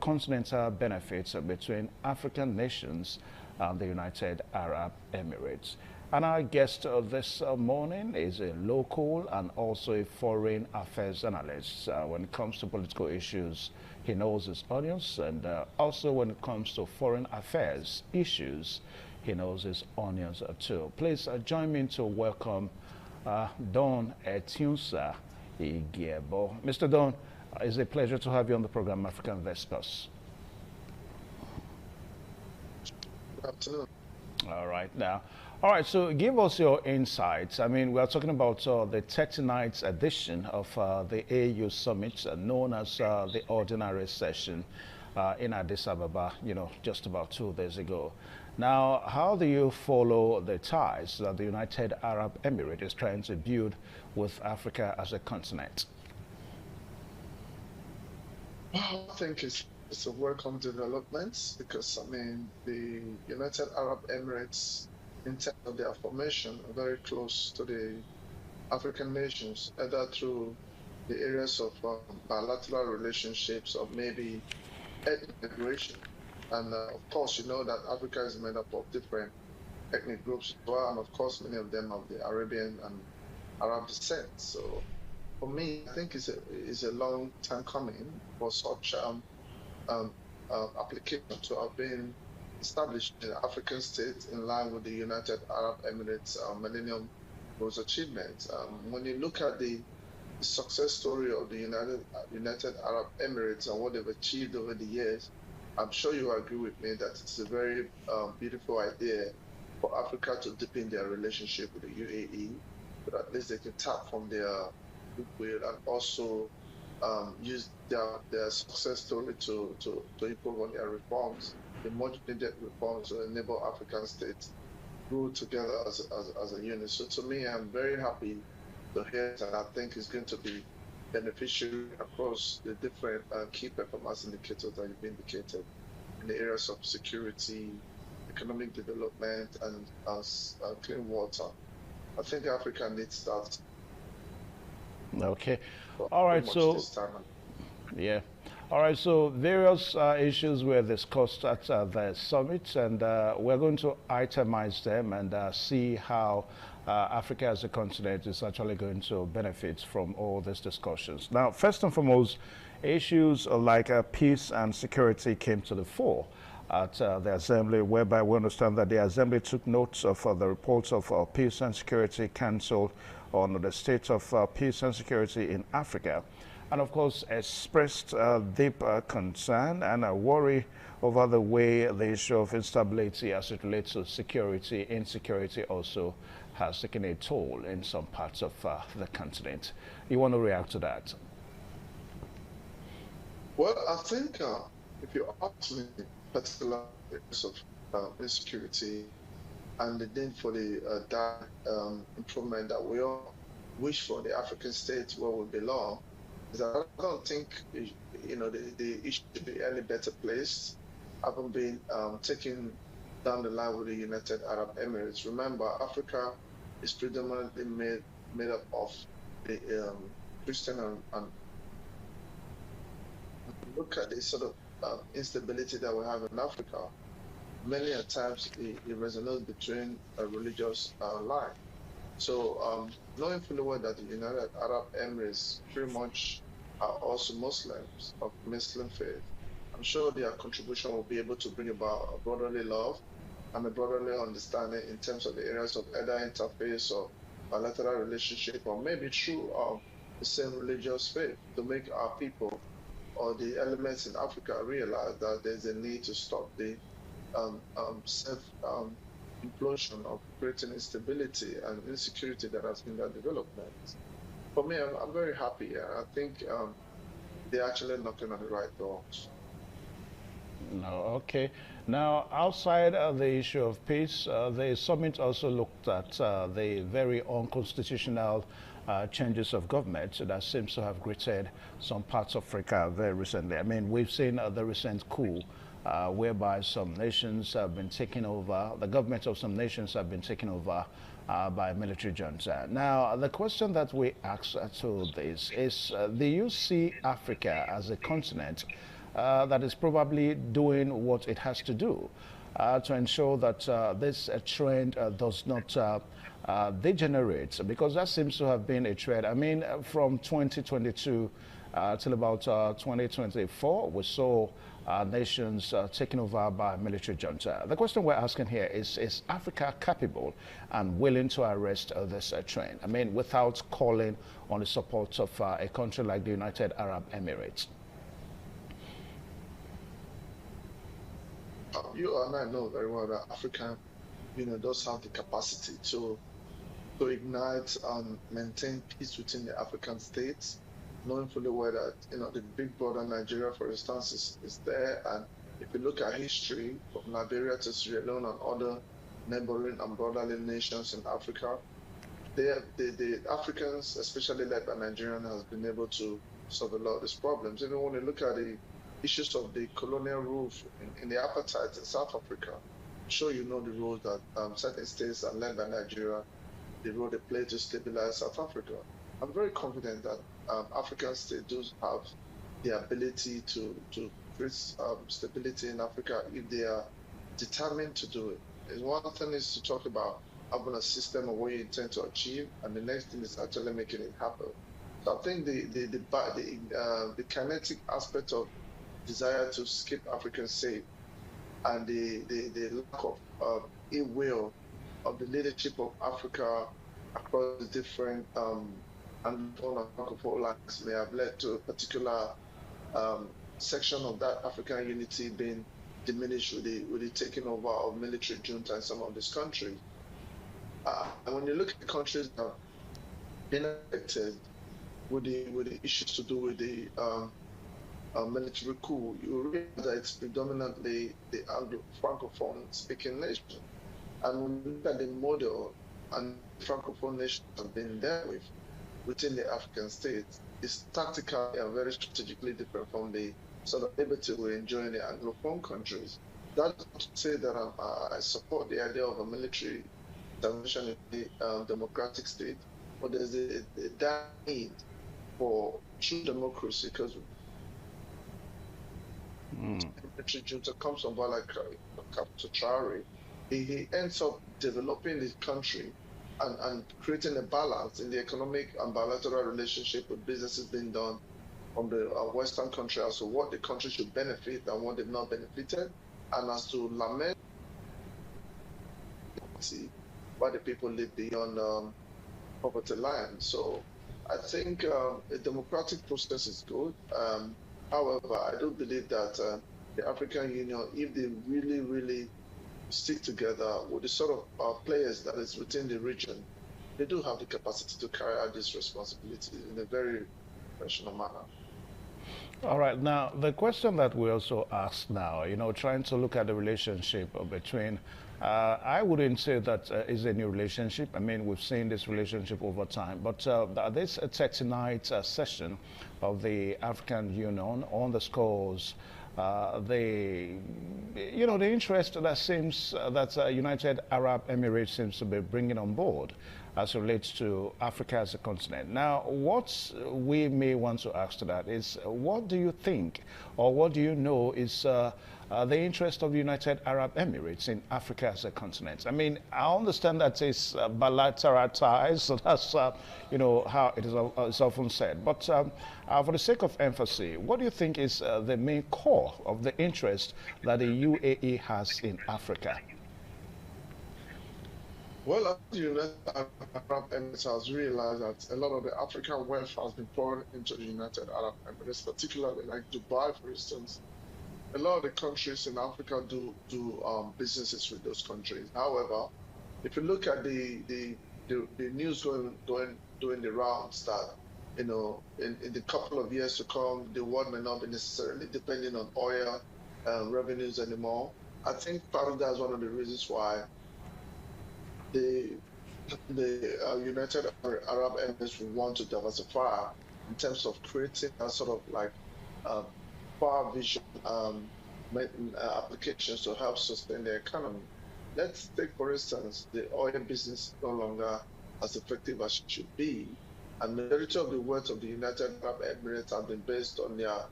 continental benefits between African nations and the United Arab Emirates. And our guest this morning is a local and also a foreign affairs analyst. When it comes to political issues, he knows his onions, and also when it comes to foreign affairs issues, he knows his onions too. Please join me to welcome Don Etunsa Igiebo. Mr. Don, it's a pleasure to have you on the program African Discourse. Good afternoon. All right, now. All right, so give us your insights. I mean, we are talking about the 39th edition of the AU Summit, known as the Ordinary Session in Addis Ababa, just about 2 days ago. Now, how do you follow the ties that the United Arab Emirates is trying to build with Africa as a continent? I think it's a welcome development because, I mean, the United Arab Emirates, in terms of their formation, are very close to the African nations, either through the areas of bilateral relationships or maybe ethnic migration. And of course, you know that Africa is made up of different ethnic groups as well, and of course, many of them of the Arabian and Arab descent. So, for me, I think it's a long time coming for such application to have been established in the African state in line with the United Arab Emirates Millennium Goals achievements. When you look at the success story of the United Arab Emirates and what they've achieved over the years, I'm sure you agree with me that it's a very beautiful idea for Africa to deepen their relationship with the UAE, so that at least they can tap from their goodwill and also use their success story to improve on their reforms, the much needed reforms to enable African states grow together as a unit. So to me, I'm very happy to hear that. I think it's going to be beneficial across the different key performance indicators that you've indicated in the areas of security, economic development, and clean water. I think Africa needs that. Okay. All right. So, yeah. All right, so various issues were discussed at the summit, and we're going to itemize them and see how Africa as a continent is actually going to benefit from all these discussions. Now, first and foremost, issues like peace and security came to the fore at the Assembly, whereby we understand that the Assembly took notes of the reports of Peace and Security Council on the state of peace and security in Africa, and of course expressed deep concern and worry over the way the issue of instability as it relates to security, insecurity also has taken a toll in some parts of the continent. You want to react to that? Well, I think if you ask me, particularly of insecurity and the need for the improvement that we all wish for the African states where we belong, is that I don't think the issue should be any better placed, having been taken down the line with the United Arab Emirates. Remember, Africa is predominantly made up of the Christian and look at the sort of instability that we have in Africa. Many a times it resonates between a religious line. So knowing fully well that the United Arab Emirates pretty much are also Muslims of Muslim faith, I'm sure their contribution will be able to bring about a brotherly love and a brotherly understanding in terms of the areas of either interface or bilateral relationship, or maybe through the same religious faith, to make our people or the elements in Africa realize that there's a need to stop the implosion of creating instability and insecurity that has been that development. For me, I'm very happy. I think they're actually knocking on the right doors. No, okay. Now, outside of the issue of peace, the summit also looked at the very unconstitutional changes of government that seems to have greeted some parts of Africa very recently. I mean, we've seen the recent coup whereby some nations have been taken over, the governments of some nations have been taken over by military junta. Now, the question that we ask to this is, do you see Africa as a continent that is probably doing what it has to do to ensure that this trend does not degenerate? Because that seems to have been a trend. I mean, from 2022 till about 2024, we saw nations taken over by military junta. The question we're asking here is Africa capable and willing to arrest this trend? I mean, without calling on the support of a country like the United Arab Emirates. You and I know very well that Africa, does have the capacity to ignite and maintain peace within the African states, knowing fully well that, the big brother Nigeria, for instance, is there. And if you look at history, from Liberia to Sierra Leone and other neighboring and brotherly nations in Africa, the Africans, especially led by Nigerians, has been able to solve a lot of these problems. Even when you look at the issues of the colonial rule in the apartheid in South Africa, I'm sure you know the role that certain states are led by Nigeria, the role they play to stabilize South Africa. I'm very confident that African states do have the ability to create stability in Africa if they are determined to do it. And one thing is to talk about having a system of what you intend to achieve, and the next thing is actually making it happen. So I think the kinetic aspect of desire to keep Africans safe and the lack of ill-will of the leadership of Africa across the different and francophone lines may have led to a particular section of that African unity being diminished with the taking over of military junta in some of these countries. And when you look at countries that have been affected with the issues to do with the military coup, you realize that it's predominantly the Anglo-Francophone speaking nation. And when you look at the model and Francophone nations have been dealt with within the African states, is tactically and very strategically different from the sort of liberty we enjoy in the Anglophone countries. That's not to say that I support the idea of a military intervention in the democratic state, but there's that need for true democracy, because military junta comes on board like Captain Traore, he ends up developing the country and creating a balance in the economic and bilateral relationship with businesses being done from the Western country as to what the country should benefit and what they've not benefited, and as to lament why the people live beyond poverty line. So I think a democratic process is good. However, I do believe that the African Union, if they really, really stick together with the sort of players that is within the region, they do have the capacity to carry out this responsibility in a very professional manner. All right. Now, the question that we also ask now, trying to look at the relationship between, I wouldn't say that is a new relationship. I mean, we've seen this relationship over time. But this 39th session of the African Union underscores the interest that seems that United Arab Emirates seems to be bringing on board as it relates to Africa as a continent. Now, what we may want to ask to that is, what do you think, or what do you know is the interest of the United Arab Emirates in Africa as a continent? I mean, I understand that it's bilateral ties, so that's how it is often said. But for the sake of emphasis, what do you think is the main core of the interest that the UAE has in Africa? Well, the United Arab Emirates has realized that a lot of the African wealth has been poured into the United Arab Emirates, particularly like Dubai, for instance. A lot of the countries in Africa do businesses with those countries. However, if you look at the news doing the rounds that in the couple of years to come, the world may not be necessarily depending on oil revenues anymore. I think part of that is one of the reasons why the United Arab Emirates will want to diversify in terms of creating a sort of like far vision applications to help sustain the economy. Let's take, for instance, the oil business no longer as effective as it should be, and the majority of the wealth of the United Arab Emirates have been based on their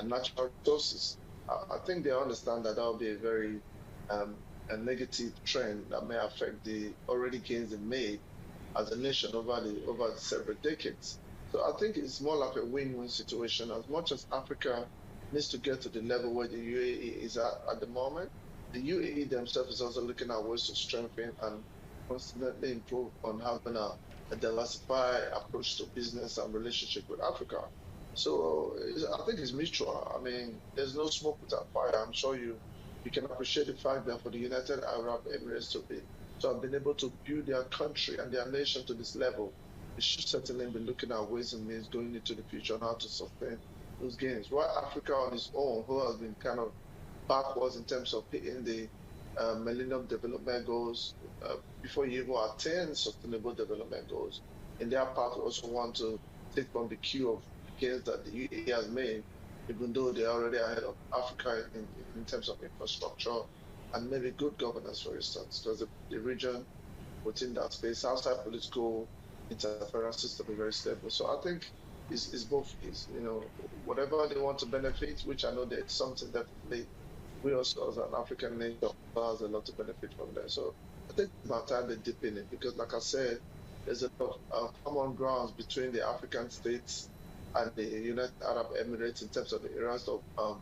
natural resources. I think they understand that will be a very a negative trend that may affect the already gains they made as a nation over several decades. So I think it's more like a win-win situation. As much as Africa needs to get to the level where the UAE is at the moment, the UAE themselves is also looking at ways to strengthen and constantly improve on having a diversified approach to business and relationship with Africa. So I think it's mutual. I mean, there's no smoke without fire. I'm sure you can appreciate the fact that for the United Arab Emirates to have been able to build their country and their nation to this level, they should certainly be looking at ways and means going into the future on how to sustain those gains. While Africa on its own, who has been kind of backwards in terms of hitting the Millennium Development Goals, before you even attain Sustainable Development Goals, in their part also want to take from the cue of gains that the UAE has made, even though they're already ahead of Africa in terms of infrastructure and maybe good governance, for instance, because the region within that space, outside political interferences, to be very stable. So I think it's both. Whatever they want to benefit, which I know that it's something that we also as an African nation has a lot to benefit from there. So I think it's about time they dip in it, because like I said, there's a lot of common grounds between the African states and the United Arab Emirates in terms of the areas of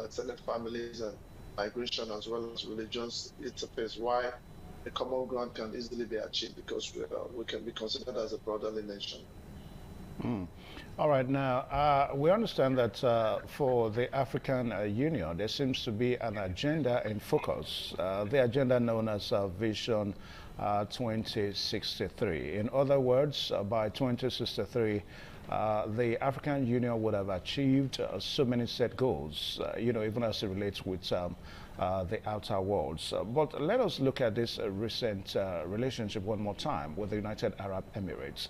extended families and migration, as well as religions interface, why the common ground can easily be achieved, because we can be considered as a brotherly nation. All right, now we understand that for the African Union, there seems to be an agenda in focus, the agenda known as Vision 2063. In other words, by 2063, the African Union would have achieved so many set goals, even as it relates with the outer world. But let us look at this recent relationship one more time with the United Arab Emirates.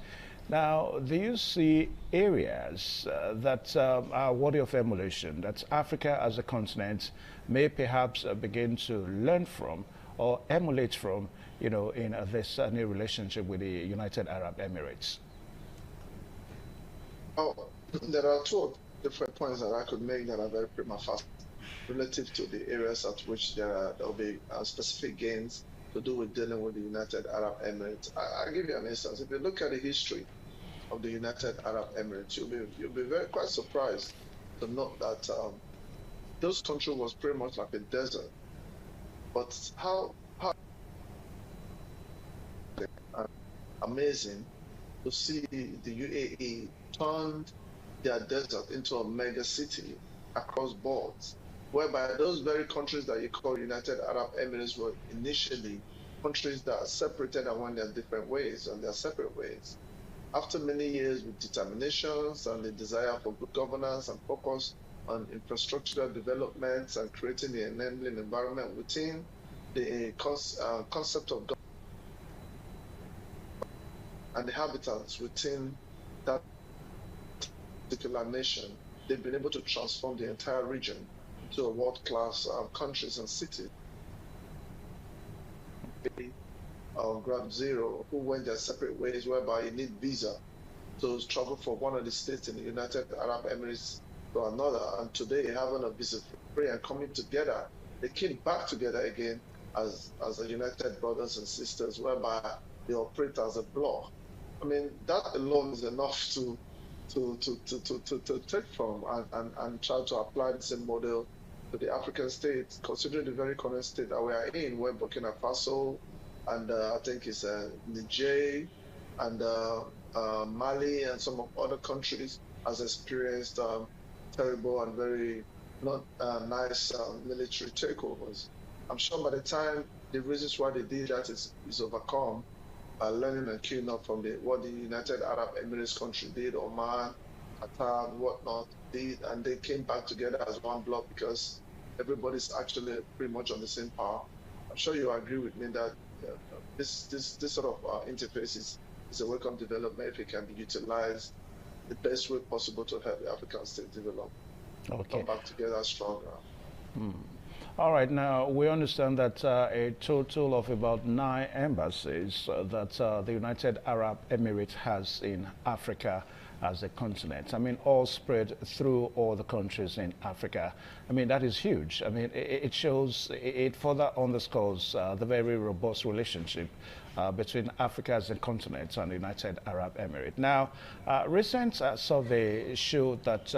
Now, do you see areas that are worthy of emulation, that Africa as a continent may perhaps begin to learn from or emulate from, in this new relationship with the United Arab Emirates? Oh, there are two different points that I could make that are very prima facie. relative to the areas at which there will be specific gains to do with dealing with the United Arab Emirates. I'll give you an instance. If you look at the history of the United Arab Emirates, you'll be very quite surprised to note that those country was pretty much like a desert. But how amazing to see the UAE turned their desert into a mega city across boards, whereby those very countries that you call United Arab Emirates were initially countries that are separated and went their different ways and their separate ways. After many years with determinations and the desire for good governance and focus on infrastructural developments and creating the enabling environment within the concept of government and the habitats within that particular nation, they've been able to transform the entire region into a world-class countries and cities. Ground Zero, who went their separate ways, whereby you need visa to travel from one of the states in the United Arab Emirates to another, and today having a visa free and coming together, they came back together again as a united brothers and sisters, whereby they operate as a bloc. I mean, that alone is enough to take from and try to apply the same model to the African states, considering the very current state that we are in, where Burkina Faso and I think it's Niger and Mali and some of other countries has experienced terrible and very not nice military takeovers. I'm sure by the time the reasons why they did that is overcome, learning and queuing up from what the United Arab Emirates country did, Oman, Qatar, and whatnot did, and they came back together as one bloc because everybody's actually pretty much on the same power. I'm sure you agree with me that this sort of interface is a welcome development if it can be utilized the best way possible to help the African state develop. Okay. Come back together stronger. All right, now we understand that a total of about 9 embassies that the United Arab Emirates has in Africa as a continent. I mean, all spread through all the countries in Africa. I mean, that is huge. I mean, it shows, it further underscores the very robust relationship between Africa as a continent and the United Arab Emirates. Now, recent survey showed that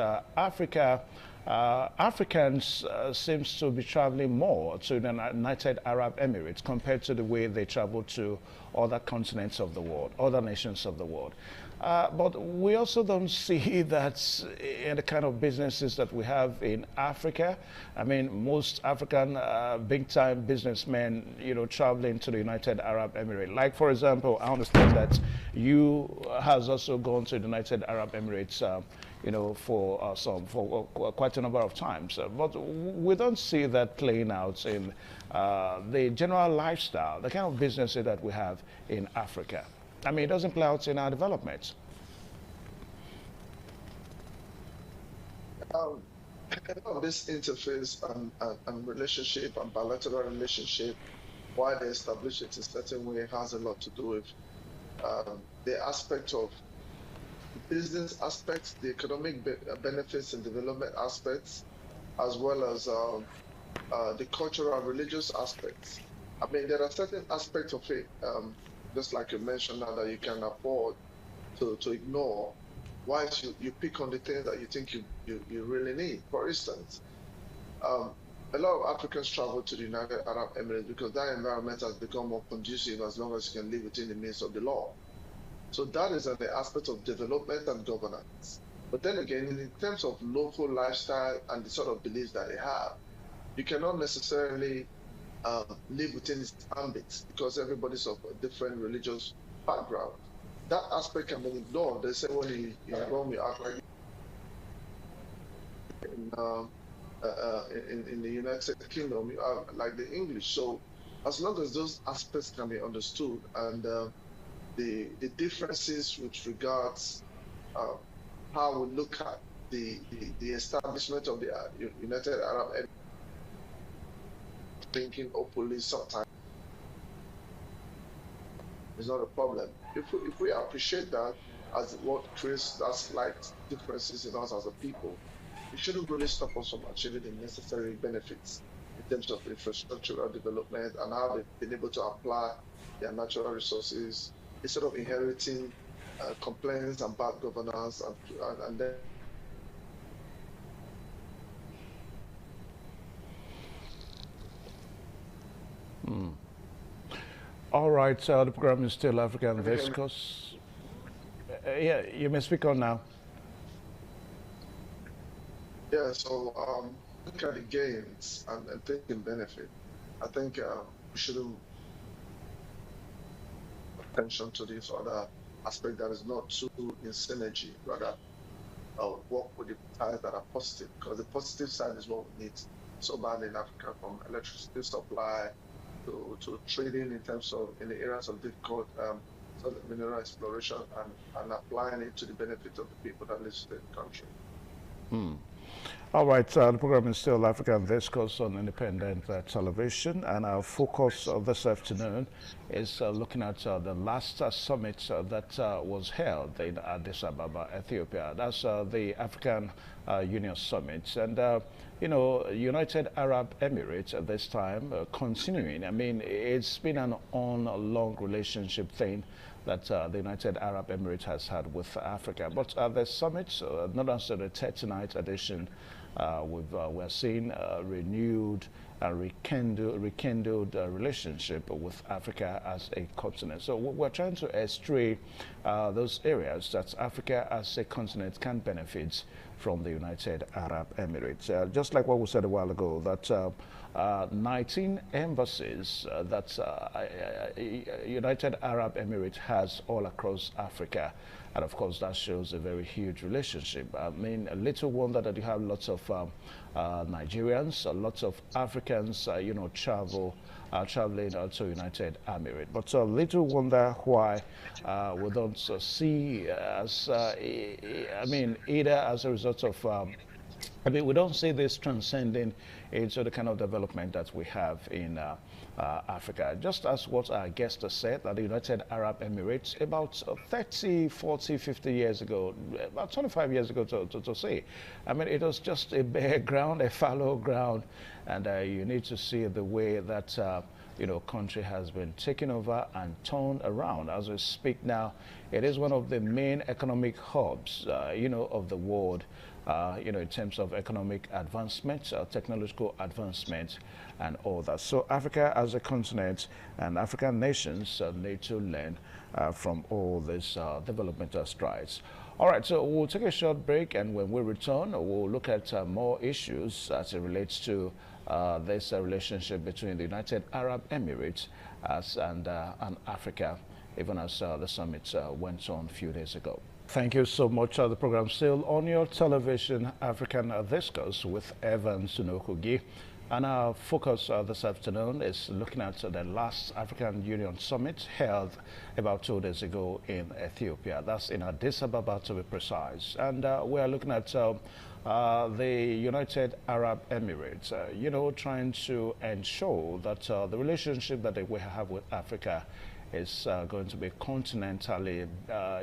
Africans seems to be traveling more to the United Arab Emirates compared to the way they travel to other continents of the world, other nations of the world. But we also don't see that in the kind of businesses that we have in Africa. I mean, most African big-time businessmen, traveling to the United Arab Emirates. Like, for example, I understand that you has also gone to the United Arab Emirates, for quite a number of times. But we don't see that playing out in the general lifestyle, the kind of businesses that we have in Africa. I mean, it doesn't play out in our development. This interface and relationship and bilateral relationship, why they establish it in a certain way, has a lot to do with the aspect of business aspects, the economic benefits and development aspects, as well as the cultural and religious aspects. I mean, there are certain aspects of it, just like you mentioned now, that you can afford to ignore, whilst you pick on the things that you think you really need. For instance, a lot of Africans travel to the United Arab Emirates because that environment has become more conducive as long as you can live within the means of the law. So that is an aspect of development and governance. But then again, in terms of local lifestyle and the sort of beliefs that they have, you cannot necessarily live within its ambit because everybody's of a different religious background. That aspect can be ignored. They say when you Rome, you act like in the United Kingdom, you are like the English. So as long as those aspects can be understood and the differences with regards how we look at the establishment of the United Arab Emirates, thinking openly sometimes is not a problem. If we appreciate that as what creates that slight differences in us as a people, it shouldn't really stop us from achieving the necessary benefits in terms of infrastructural development and how they've been able to apply their natural resources instead of inheriting complaints and bad governance and then. All right, the program is still African Discourse. Yeah, you may speak on now. Yeah, so look at the gains and taking benefit. I think we shouldn't pay attention to this other aspect that is not too in synergy, rather work with the sides that are positive, because the positive side is what we need so badly in Africa, from electricity supply to trading in terms of in the areas of difficult mineral exploration and applying it to the benefit of the people that live in the country. All right, the program is still African Discourse on Independent Television, and our focus this afternoon is looking at the last summit that was held in Addis Ababa, Ethiopia. That's the African Union Summit. And, you know, United Arab Emirates at this time continuing. I mean, it's been an long relationship thing that the United Arab Emirates has had with Africa. But the summit, not only the 39th edition, we're seeing renewed and rekindled relationship with Africa as a continent. So we're trying to estray those areas that Africa as a continent can benefit from the United Arab Emirates. Just like what we said a while ago, that 19 embassies that United Arab Emirates has all across Africa. And of course, that shows a very huge relationship. I mean, a little wonder that you have lots of Nigerians, lots of Africans, you know, traveling to United Emirates. But little wonder why we don't see as, I mean, either as a result of I mean, we don't see this transcending into the kind of development that we have in Africa. Just as what our guest has said, that the United Arab Emirates about 30, 40, 50 years ago, about 25 years ago to say. I mean, it was just a bare ground, a fallow ground, and you need to see the way that you know, country has been taken over and turned around. As we speak now, it is one of the main economic hubs, you know, of the world. You know, in terms of economic advancement, technological advancement, and all that. So Africa as a continent and African nations need to learn from all these developmental strides. All right, so we'll take a short break, and when we return, we'll look at more issues as it relates to this relationship between the United Arab Emirates and Africa, even as the summit went on a few days ago. Thank you so much. The program still on your television, African Discourse with Evan Sunokogi. And our focus this afternoon is looking at the last African Union Summit held about 2 days ago in Ethiopia. That's in Addis Ababa, to be precise. And we are looking at the United Arab Emirates, you know, trying to ensure that the relationship that we have with Africa is going to be continentally,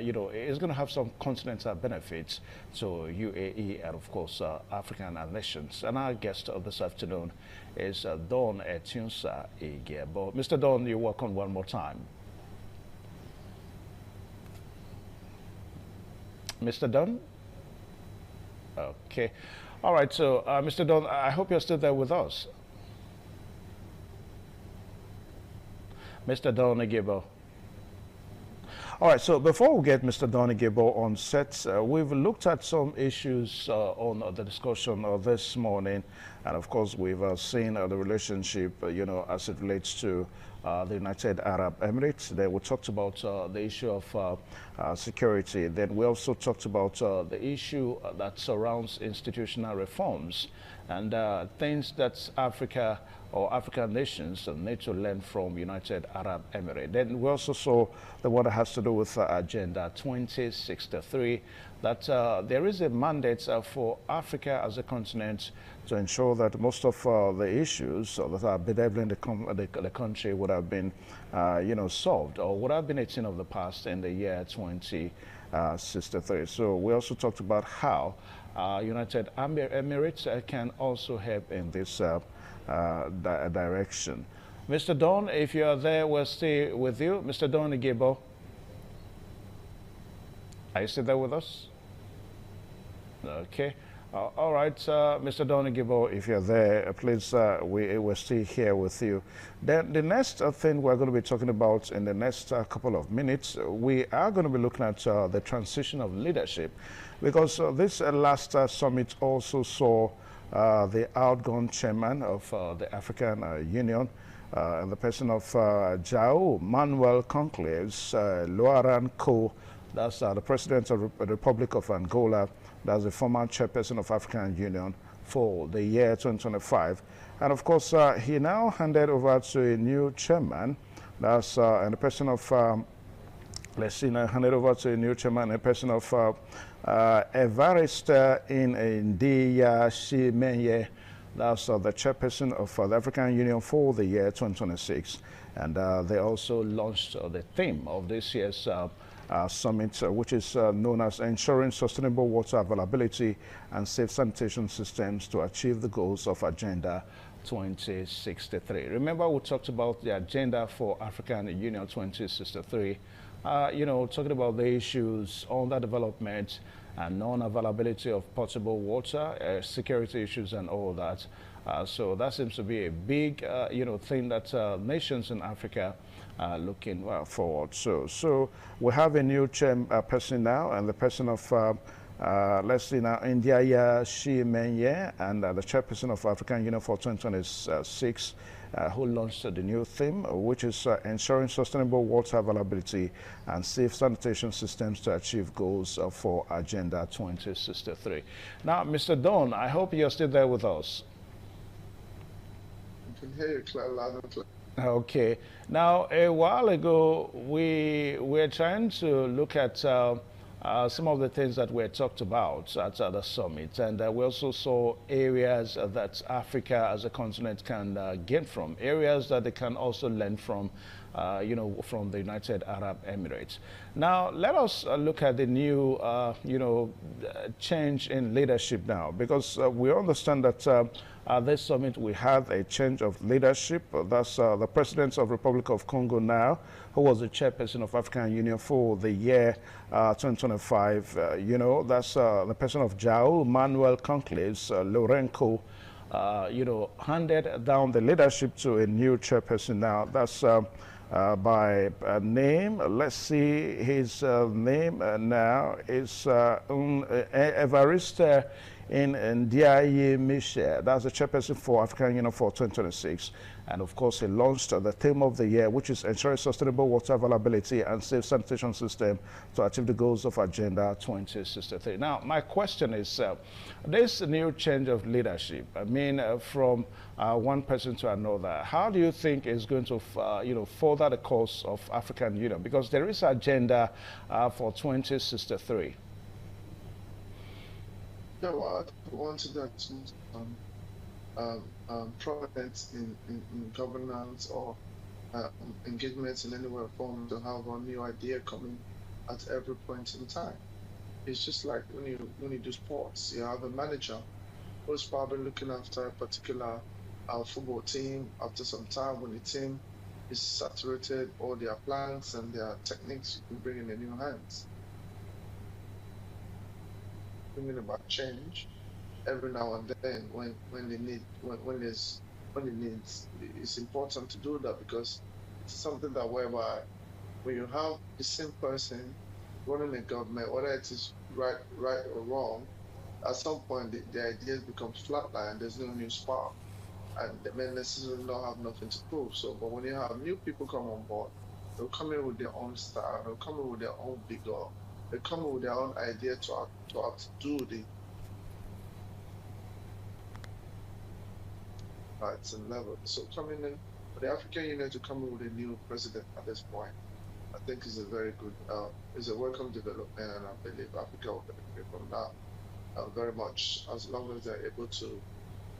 you know, it's going to have some continental benefits to UAE and, of course, African nations. And our guest this afternoon is Don Etunsa Igebo. Mr. Don, you're welcome one more time. Mr. Don? Okay. All right, so Mr. Don, I hope you're still there with us. Mr. Don Igebo. All right, so before we get Mr. Don Igebo on set, we've looked at some issues on the discussion this morning. And of course, we've seen the relationship, you know, as it relates to the United Arab Emirates. Then we talked about the issue of security. Then we also talked about the issue that surrounds institutional reforms and things that Africa or African nations need to learn from United Arab Emirates. Then we also saw the one that has to do with Agenda 2063, that there is a mandate for Africa as a continent to ensure that most of the issues that are bedeviling the country would have been, you know, solved, or would have been a thing of the past in the year 2063. So we also talked about how United Arab Emirates can also help in this direction. Mr. Don, if you are there, we'll stay with you. Mr. Don Igebo, are you still there with us? Okay. All right, Mr. Don Igebo, if you're there, please, we're still here with you. Then the next thing we're going to be talking about in the next couple of minutes, we are going to be looking at the transition of leadership, because this last summit also saw the outgone chairman of the African Union, in the person of João Manuel Conclaves Lourenço, that's the president of the Republic of Angola. That's the former chairperson of African Union for the year 2025. And of course, he now handed over to a new chairman. That's and the person of, let's see, now handed over to a new chairman, a person of Evariste Ndiyishimiye. That's the chairperson of the African Union for the year 2026. And they also launched the theme of this year's summit, which is known as Ensuring Sustainable Water Availability and Safe Sanitation Systems to Achieve the Goals of Agenda 2063. Remember, we talked about the agenda for African Union 2063, talking about the issues on the development and non-availability of potable water, security issues and all that. So that seems to be a big, thing that nations in Africa are looking forward. So we have a new chairperson now, and the person of, let's see now, Ndiyishimiye, and the chairperson of African Union for 2026, who launched the new theme, which is ensuring sustainable water availability and safe sanitation systems to achieve goals for Agenda 2063. Now, Mr. Don, I hope you're still there with us. I can hear you loud and clear. Okay. Now, a while ago, we were trying to look at some of the things that were talked about at the summit, and we also saw areas that Africa as a continent can gain from, areas that they can also learn from, from the United Arab Emirates. Now, let us look at the new, change in leadership now, because we understand that at this summit we had a change of leadership. That's the President of the Republic of Congo now, who was the chairperson of African Union for the year 2025. That's the person of João Manuel Conclaves Lourenço, handed down the leadership to a new chairperson now. That's by name. Let's see, his name now is Evariste Ndiyishimiye. That's the chairperson for African Union for 2026. And of course, he launched the theme of the year, which is ensuring sustainable water availability and safe sanitation system to achieve the goals of Agenda 2063. Now, my question is, this new change of leadership, from one person to another, how do you think is going to, further the cause of African Union? Because there is an agenda for 2063. Yeah, well, I wanted that prominent in governance or engagement in any way or form to have a new idea coming at every point in time. It's just like when you do sports, you have a manager who's probably looking after a particular football team. After some time, when the team is saturated, all their plans and their techniques, you can bring in the new hands. Thinking about change every now and then when it's important to do that, because it's something that whereby when you have the same person running a government, whether it is right or wrong, at some point the ideas becomes flatline. There's no new spark, and the men necessarily don't have nothing to prove. So, but when you have new people come on board, they'll come in with their own style, they'll come in with their own vigor. They come with their own idea to outdo the heights and level. So coming in for the African Union to come in with a new president at this point, I think is a very good, is a welcome development, and I believe Africa will benefit from that very much, as long as they're able to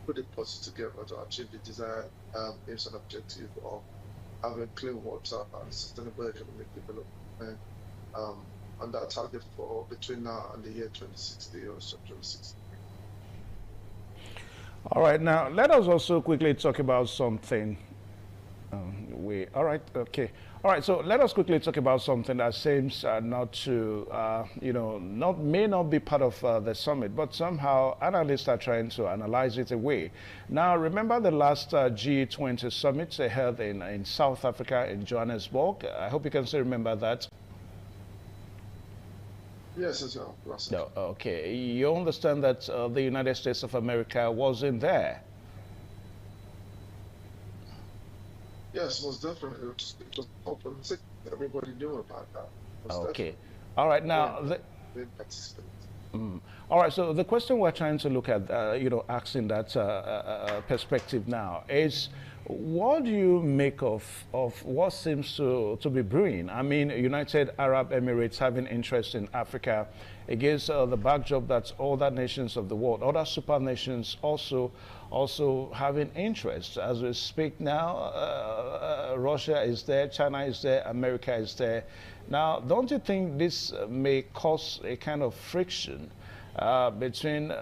put the policy together to achieve the desired aims and objective of having clean water and sustainable economic development. On that target for between now and the year 2060 or so 2060. All right, now let us also quickly talk about something. All right, okay. All right, so let us quickly talk about something that seems not to, may not be part of the summit, but somehow analysts are trying to analyze it away. Now, remember the last G20 summit they held in South Africa, in Johannesburg? I hope you can still remember that. Yes, it's last. No, okay. You understand that the United States of America wasn't there? Yes, most definitely. It was open. Everybody knew about that. Okay. All right. Now, all right. So the question we're trying to look at, asking that perspective now is, what do you make of what seems to be brewing? I mean, United Arab Emirates having interest in Africa against the backdrop that other nations of the world, other super nations also having interest. As we speak now, Russia is there, China is there, America is there. Now, don't you think this may cause a kind of friction between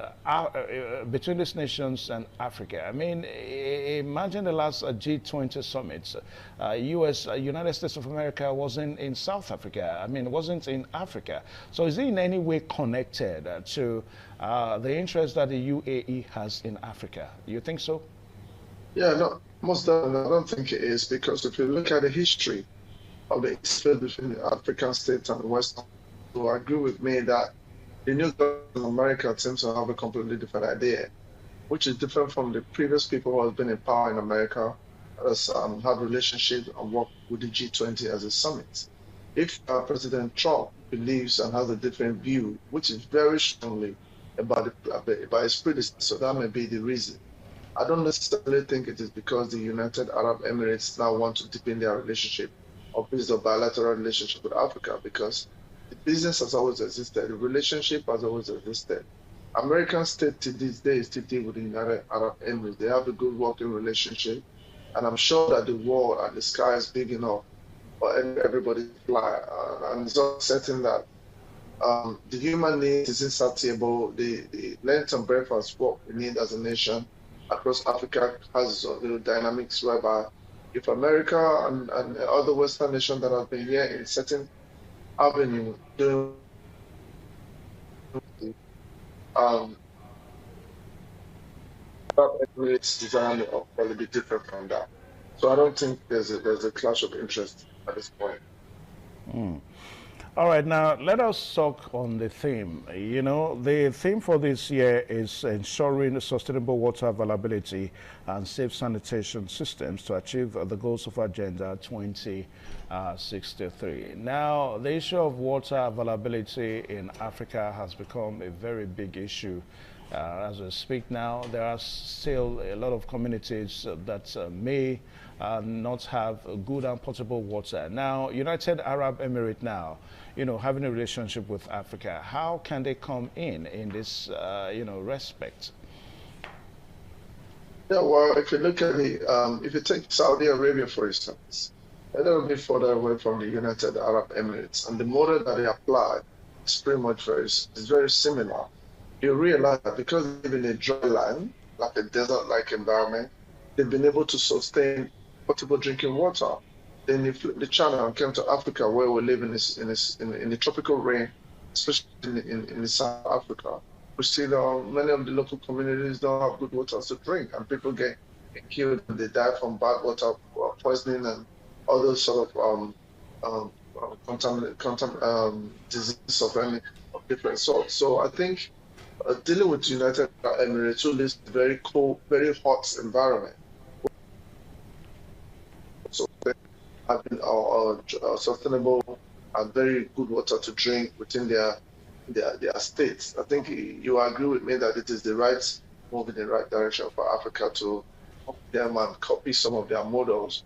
these nations and Africa? I mean, imagine the last G20 summits. United States of America wasn't in South Africa. I mean, it wasn't in Africa. So is it in any way connected to the interest that the UAE has in Africa? You think so? Yeah, no, most definitely. I don't think it is, because if you look at the history of the dispute between the African states and the West, you agree with me that the new government in America seems to have a completely different idea, which is different from the previous people who have been in power in America, has had relationships and worked with the G20 as a summit. If President Trump believes and has a different view, which is very strongly about his predecessor, that may be the reason. I don't necessarily think it is because the United Arab Emirates now want to deepen their relationship or build a bilateral relationship with Africa, because the business has always existed, the relationship has always existed. American state to this day still deal with the United Arab Emirates. They have a good working relationship, and I'm sure that the world and the sky is big enough for everybody to fly. And it's not certain that the human needs is insatiable. The length and breadth of what we need as a nation across Africa has its own little dynamics, whereby if America and other Western nations that have been here in certain avenue doing Emirates design will probably be different from that. So I don't think there's a clash of interest at this point. All right, now let us talk on the theme. You know, the theme for this year is ensuring sustainable water availability and safe sanitation systems to achieve the goals of Agenda 2063. Now, the issue of water availability in Africa has become a very big issue. As we speak now, there are still a lot of communities that may not have good and potable water. Now, United Arab Emirates now, you know, having a relationship with Africa, how can they come in this, respect? Yeah, well, if you look at if you take Saudi Arabia, for instance, a little bit further away from the United Arab Emirates, and the model that they apply is pretty much very similar. You realize that because they live in a dry land, like a desert-like environment, they've been able to sustain potable drinking water. Then if the channel came to Africa, where we live in the tropical rain, especially in South Africa, we see that many of the local communities don't have good water to drink, and people get killed and they die from bad water poisoning and other sort of diseases of different sorts. So I think dealing with United Arab Emirates, who lives in a very cold, very hot environment, so they have been sustainable and very good water to drink within their states. I think you agree with me that it is the right move in the right direction for Africa to copy them and copy some of their models,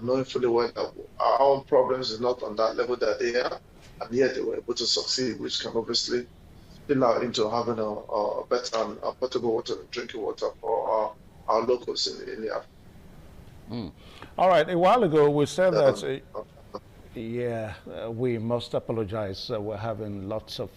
knowing fully well that our own problems is not on that level that they are, and yet they were able to succeed, which can obviously spill out into having a better and potable water, drinking water for our locals in the Africa. All right, a while ago we said that Yeah, we must apologize. We're having lots of,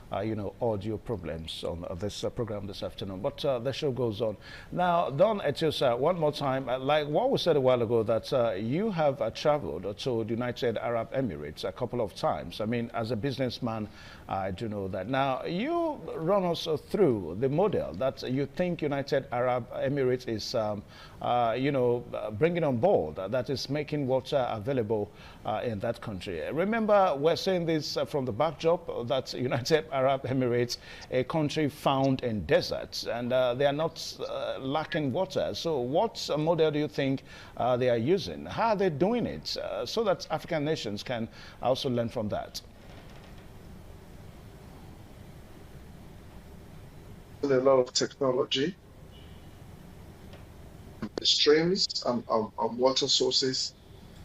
audio problems on this program this afternoon. But the show goes on. Now, Don Etiosa, one more time, like what we said a while ago, that you have traveled to the United Arab Emirates a couple of times. I mean, as a businessman, I do know that. Now, you run us through the model that you think United Arab Emirates is, bringing on board, that is making water available in that country. Remember, we're saying this from the backdrop that United Arab Emirates, a country found in deserts, and they are not lacking water. So what model do you think they are using? How are they doing it so that African nations can also learn from that? A lot of technology, streams and water sources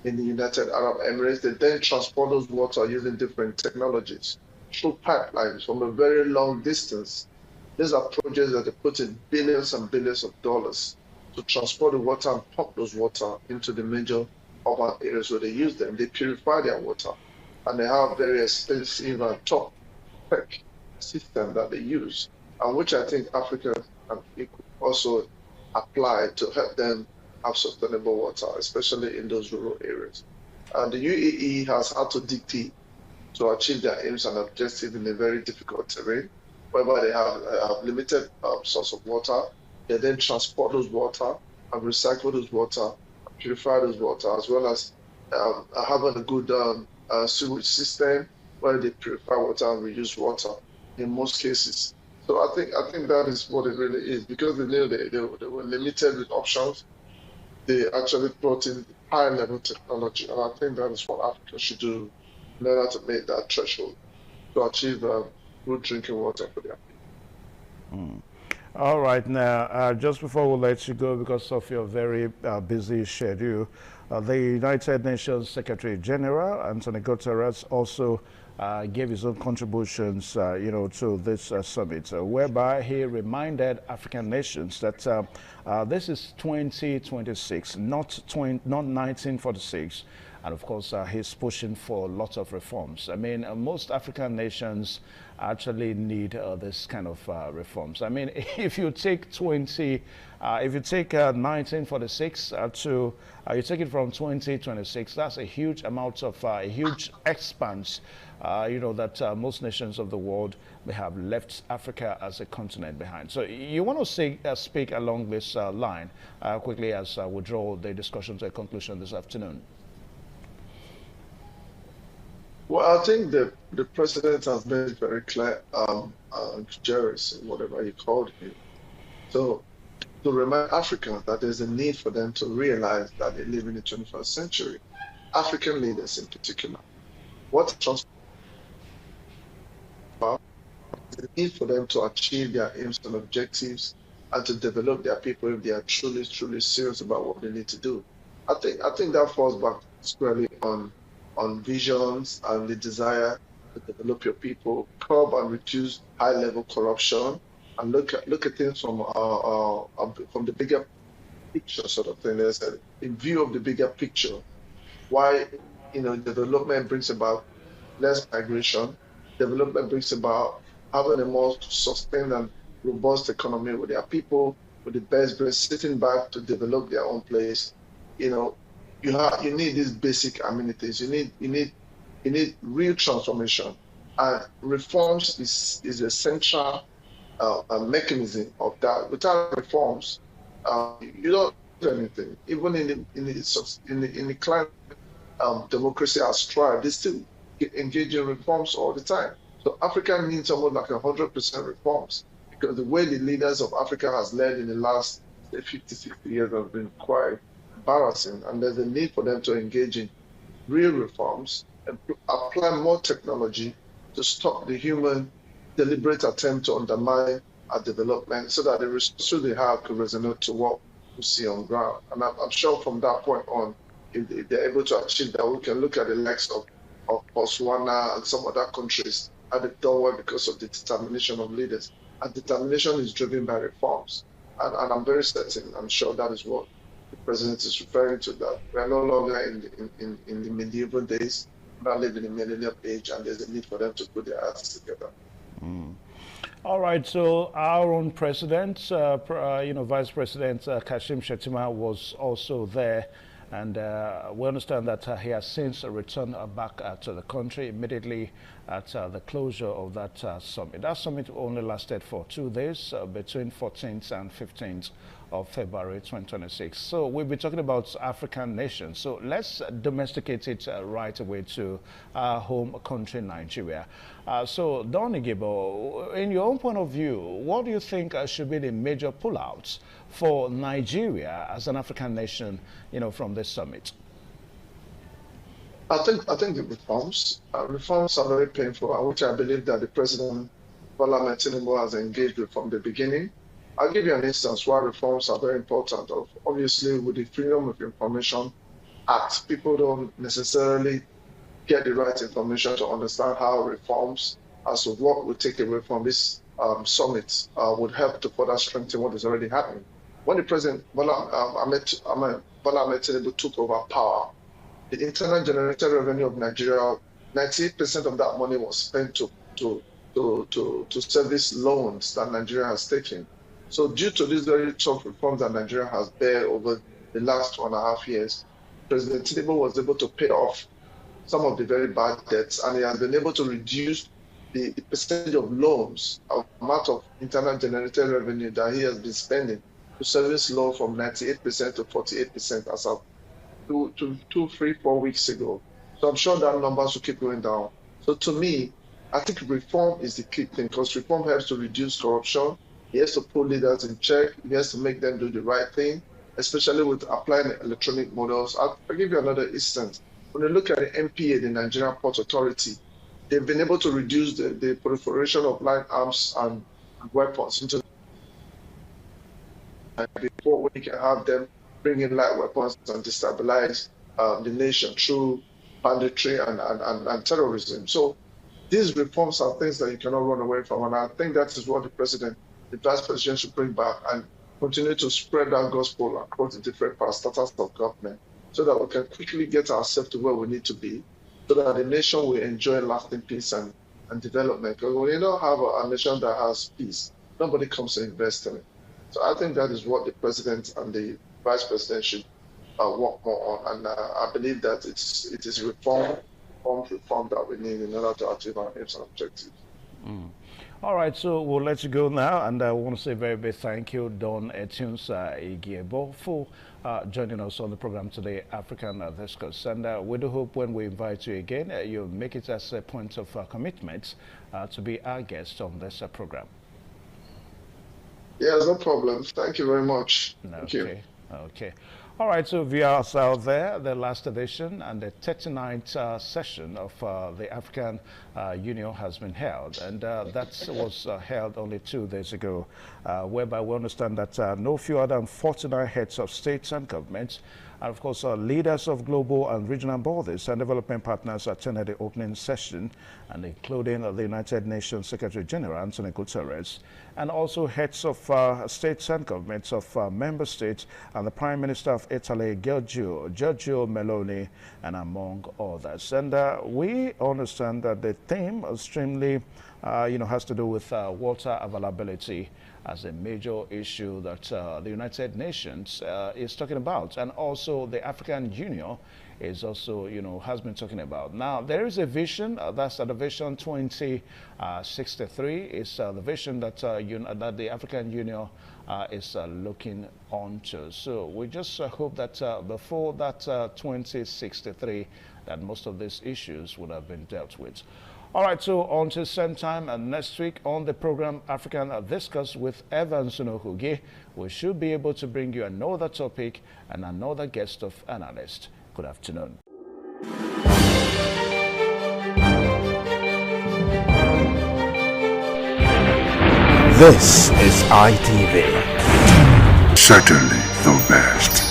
in the United Arab Emirates. They then transport those water using different technologies through pipelines from a very long distance. These are projects that they put in billions and billions of dollars to transport the water and pump those water into the major urban areas where they use them. They purify their water, and they have very expensive and top tech system that they use, and which I think Africa can also apply to help them have sustainable water, especially in those rural areas. And the UAE has had to dictate to achieve their aims and objectives in a very difficult terrain, whereby they have limited source of water. They then transport those water and recycle those water, purify those water, as well as having a good sewage system where they purify water and reuse water in most cases. So I think that is what it really is, because they knew they were limited with options. They actually brought in high-level technology, and I think that is what Africa should do in order to make that threshold to achieve good drinking water for them. All right, now, just before we let you go, because of your very busy schedule, the United Nations Secretary General, Antonio Guterres, also gave his own contributions, to this summit, whereby he reminded African nations that this is 2026, not 1946. And of course, he's pushing for lots of reforms. I mean, most African nations actually need this kind of reforms. I mean, if you take 1946 you take it from 2026, that's a huge amount of, a huge expanse, that most nations of the world may have left Africa as a continent behind. So you want to speak along this line quickly as we draw the discussion to a conclusion this afternoon. Well, I think the president has made it very clear, Jerry's, whatever you called him. So to remind Africans that there's a need for them to realize that they live in the 21st century, African leaders in particular. What the need for them to achieve their aims and objectives and to develop their people if they are truly, truly serious about what they need to do. I think that falls back squarely on visions and the desire to develop your people, curb and reduce high-level corruption, and look at things from the bigger picture sort of thing. There's in view of the bigger picture, why development brings about less migration. Development brings about having a more sustained and robust economy with their people, with the best brains sitting back to develop their own place. You need these basic amenities. You need real transformation, and reforms is a central mechanism of that. Without reforms, you don't do anything. Even in the climate democracy has thrived, they still engage in reforms all the time. So Africa needs almost like 100% reforms, because the way the leaders of Africa has led in the last 50, 60 years has been quite embarrassing, and there's a need for them to engage in real reforms and apply more technology to stop the human deliberate attempt to undermine our development, so that the resources they have could resonate to what we see on ground. And I'm sure from that point on, if they're able to achieve that, we can look at the likes of Botswana and some other countries that have done well because of the determination of leaders. And determination is driven by reforms. And I'm very certain, I'm sure that is what the president is referring to, that we are no longer in the medieval days, we are living in the millennium age, and there's a need for them to put their hearts together. All right, so our own president, Vice President Kashim Shettima was also there, and we understand that he has since returned back to the country immediately at the closure of that summit. That summit only lasted for 2 days, between 14th and 15th of February 2026. So we'll be talking about African nations. So let's domesticate it right away to our home country, Nigeria. So Don Igbo, in your own point of view, what do you think should be the major pullouts for Nigeria as an African nation, from this summit? I think the reforms are very painful, which I believe that the President Bola Ahmed Tinubu has engaged with from the beginning. I'll give you an instance why reforms are very important. Obviously, with the Freedom of Information Act, people don't necessarily get the right information to understand how reforms as to what we take away from this summit would help to further strengthen what is already happening. When the President Bola Ahmed Tinubu took over power, the internal generated revenue of Nigeria, 98% of that money was spent to service loans that Nigeria has taken. So due to these very tough reforms that Nigeria has bear over the last 2.5 years, President Tinubu was able to pay off some of the very bad debts, and he has been able to reduce the percentage of loans, amount of internal generated revenue that he has been spending to service loan from 98% to 48% as of 2, 3, 4 weeks ago. So I'm sure that numbers will keep going down. So to me, I think reform is the key thing, because reform helps to reduce corruption. He has to put leaders in check. He has to make them do the right thing, especially with applying electronic models. I'll give you another instance. When you look at the NPA, the Nigerian Port Authority, they've been able to reduce the proliferation of light arms and weapons into before we can have them bring in light weapons and destabilize the nation through banditry and terrorism. So these reforms are things that you cannot run away from, and I think that is what the Vice President should bring back and continue to spread that gospel across the different parastatals of government, so that we can quickly get ourselves to where we need to be, so that the nation will enjoy lasting peace and development. Because when you don't have a nation that has peace, nobody comes to invest in it. So I think that is what the President and the Vice President should work more on. And I believe that it is reform that we need in order to achieve our aims and objectives. All right, so we'll let you go now, and I want to say a very big thank you, Don Etunes Igbo, for joining us on the program today, African Discourse. And we do hope when we invite you again, you'll make it as a point of commitment to be our guest on this program. Yes, no problem. Thank you very much. Thank you. Okay. All right, so viewers out there, the last edition and the 39th session of the African Union has been held, and that was held only 2 days ago, whereby we understand that no fewer than 49 heads of states and governments, and of course leaders of global and regional bodies and development partners attended the opening session, and including the United Nations Secretary General Antonio Guterres, and also heads of states and governments of member states, and the Prime Minister of Italy, Giorgio Meloni, and among others. And we understand that the theme extremely, has to do with water availability as a major issue that the United Nations is talking about, and also the African Union is also, has been talking about. Now, there is a vision, that's the Vision 2063, is the vision that, that the African Union is looking onto. So we just hope that before that 2063, that most of these issues would have been dealt with. All right, so until same time and next week on the program African Discuss with Evans Unohugi, we should be able to bring you another topic and another guest of analyst. Good afternoon. This is ITV. Certainly the best.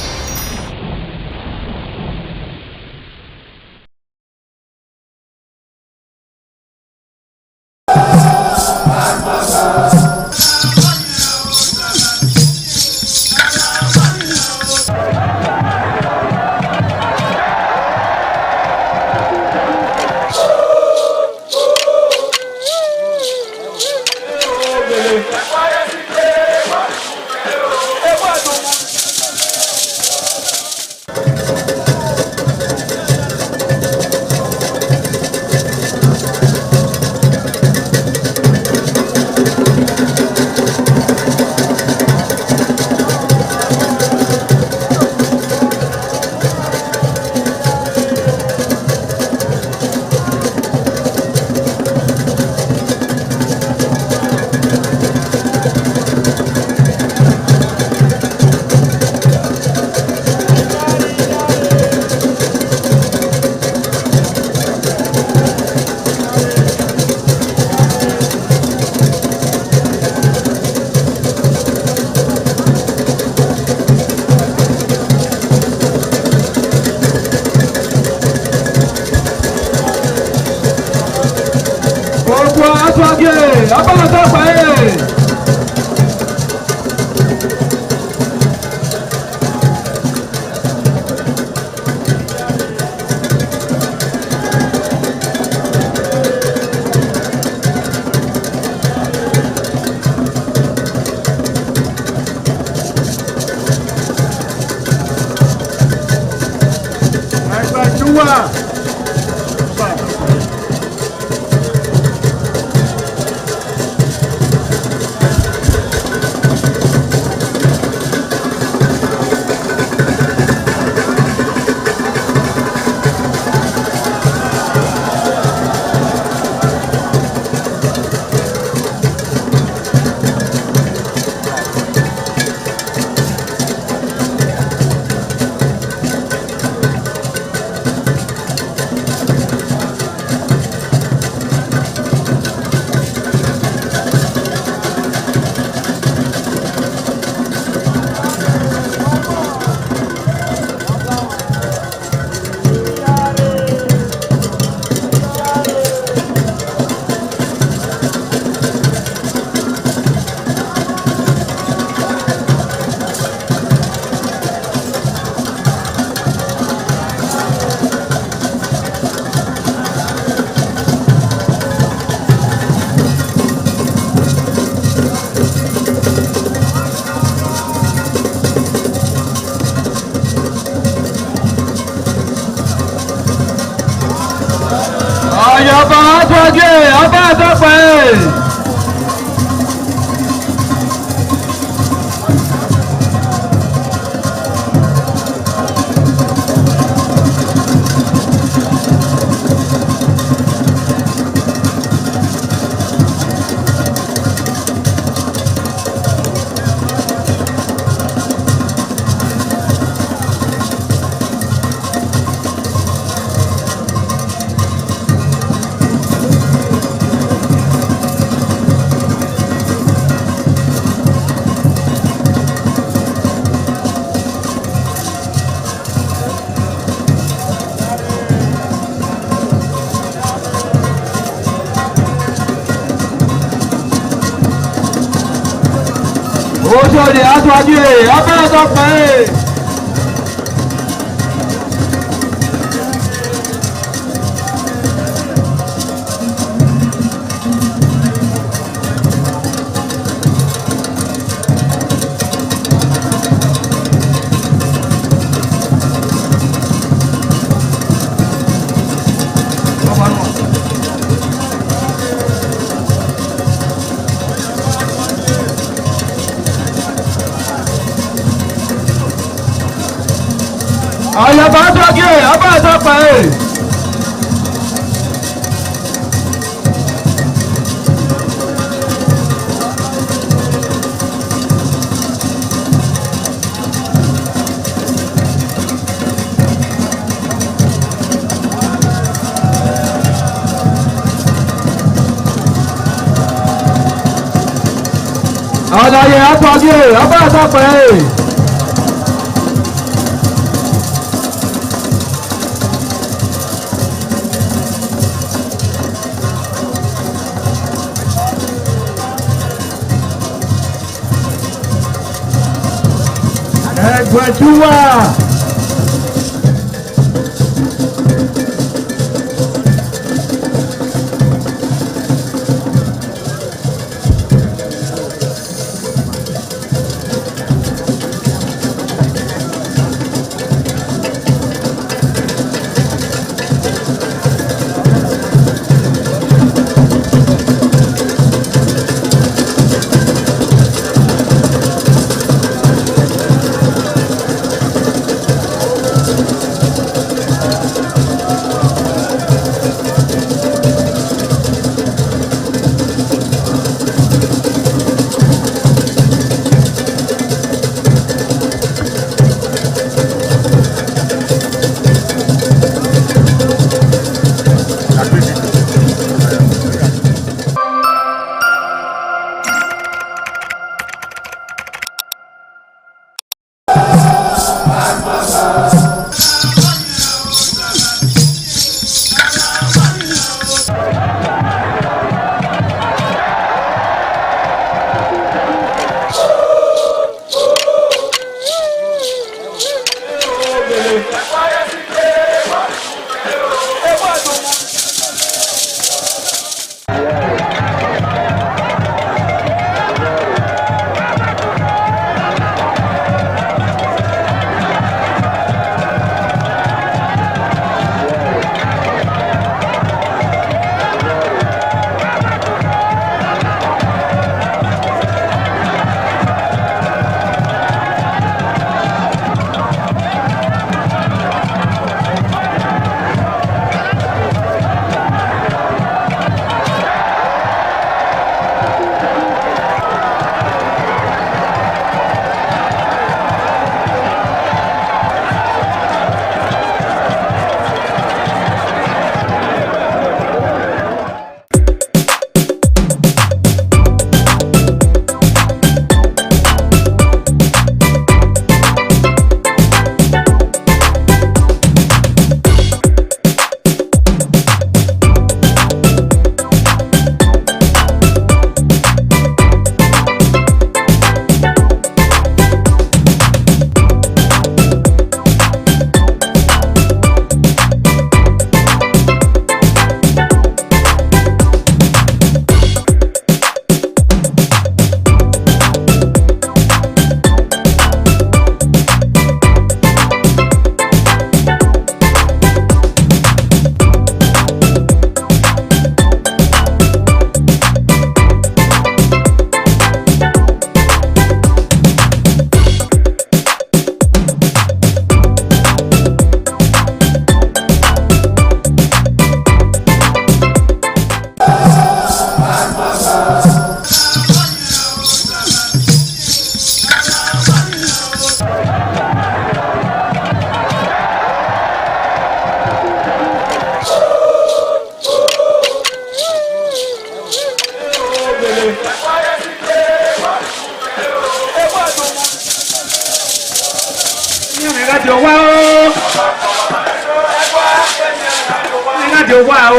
Ojúde aṣáájú abẹ́ẹ̀dọ́ pé. Ayaba dọ́gí abẹ́ẹ̀dọ́ pé. Àlàyé àtọ́gí abẹ́ẹ̀dọ́ pé. Ẹgbẹ̀júwà.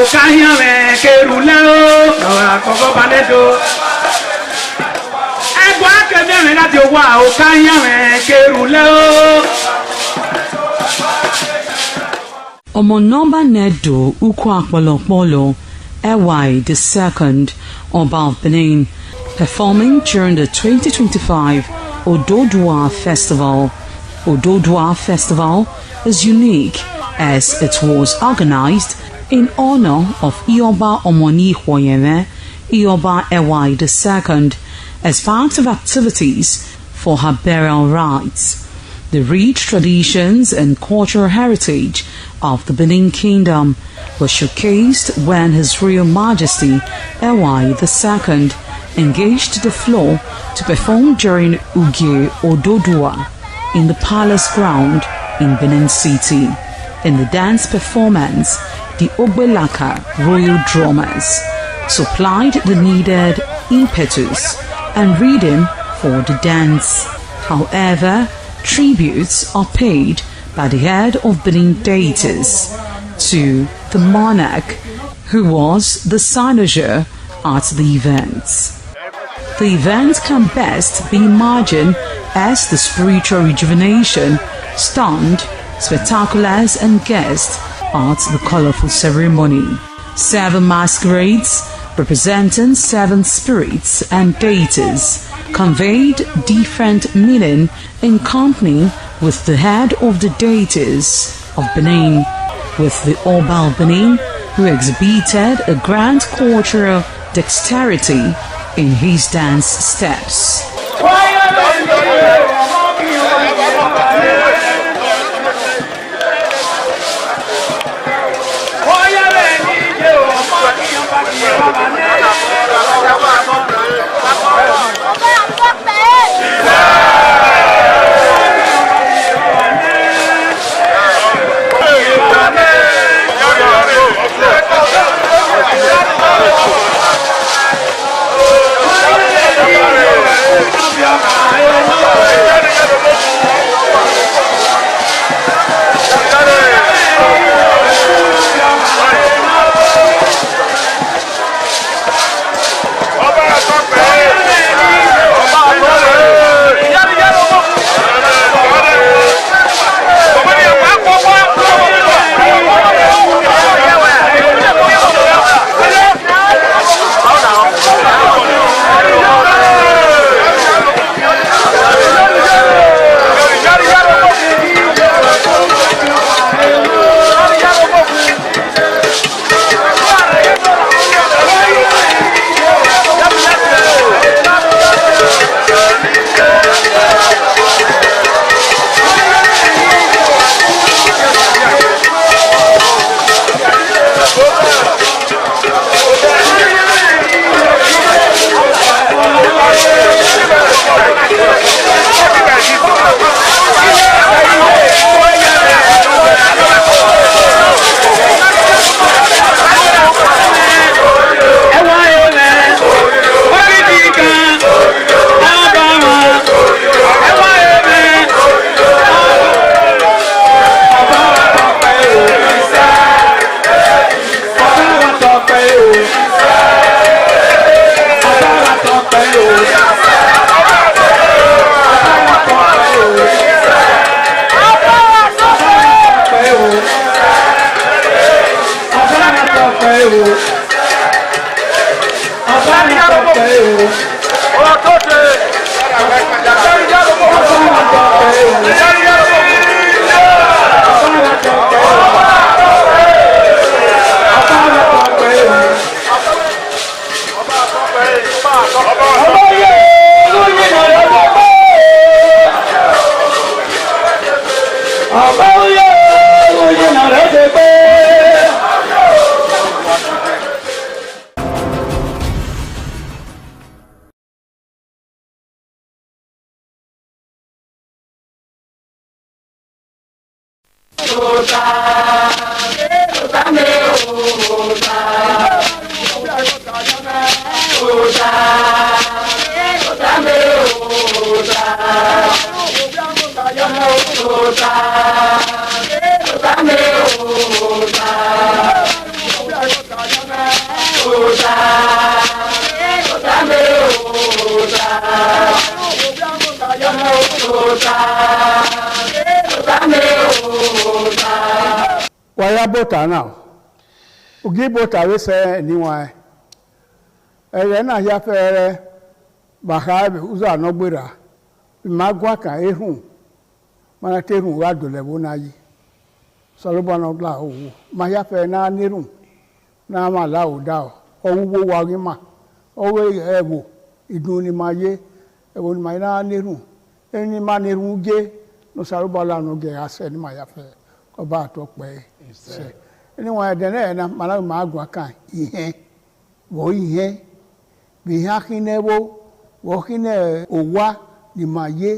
Okanyame keruleo akoko banedo Egwa keme láti owa okanyame keruleo Omonomba Nedo Ukwakwalopolo Ewai II, Oba of Benin, performing during the 2025 Ododua Festival. Ododua Festival is unique as it was organized in honor of Ioba Omoni Hwoyeme, Ioba Ewai II, as part of activities for her burial rites. The rich traditions and cultural heritage of the Benin Kingdom was showcased when His Royal Majesty Ewai II engaged the floor to perform during Ugie Ododua in the palace ground in Benin City. In the dance performance, the Ogbelaka Royal Drummers supplied the needed impetus and rhythm for the dance. However, tributes are paid by the head of Benin deities to the monarch, who was the cynosure at the event. The event can best be imagined as the spiritual rejuvenation, stunned, spectaculars and guests at the colorful ceremony. 7 masquerades representing 7 spirits and deities conveyed different meaning in company with the head of the deities of Benin, with the Oba of Benin, who exhibited a grand cultural dexterity in his dance steps. Waya bota now. Ugi bota we say niwa. Na ya fere bahabe uza no gbera. Magwa ka ehun. Mana terun wa dole wo na yi. Solobo no gla owo. Ma ya fere na nirun. Na ma la o da o. Owo wa ri ma. Owe ewo idun ni ma ye. Ewo ni ma na nirun. Eni ma nirun ge no solobo la no ge ase ni ma ya fere. Ọba atọpẹ ṣe ẹniwọn ẹdẹ náà ẹna màláwì máa gùn aka ìhẹn wọ ìhẹn bí ìhẹn akínẹwó wọ kínẹ òwá ni màá yé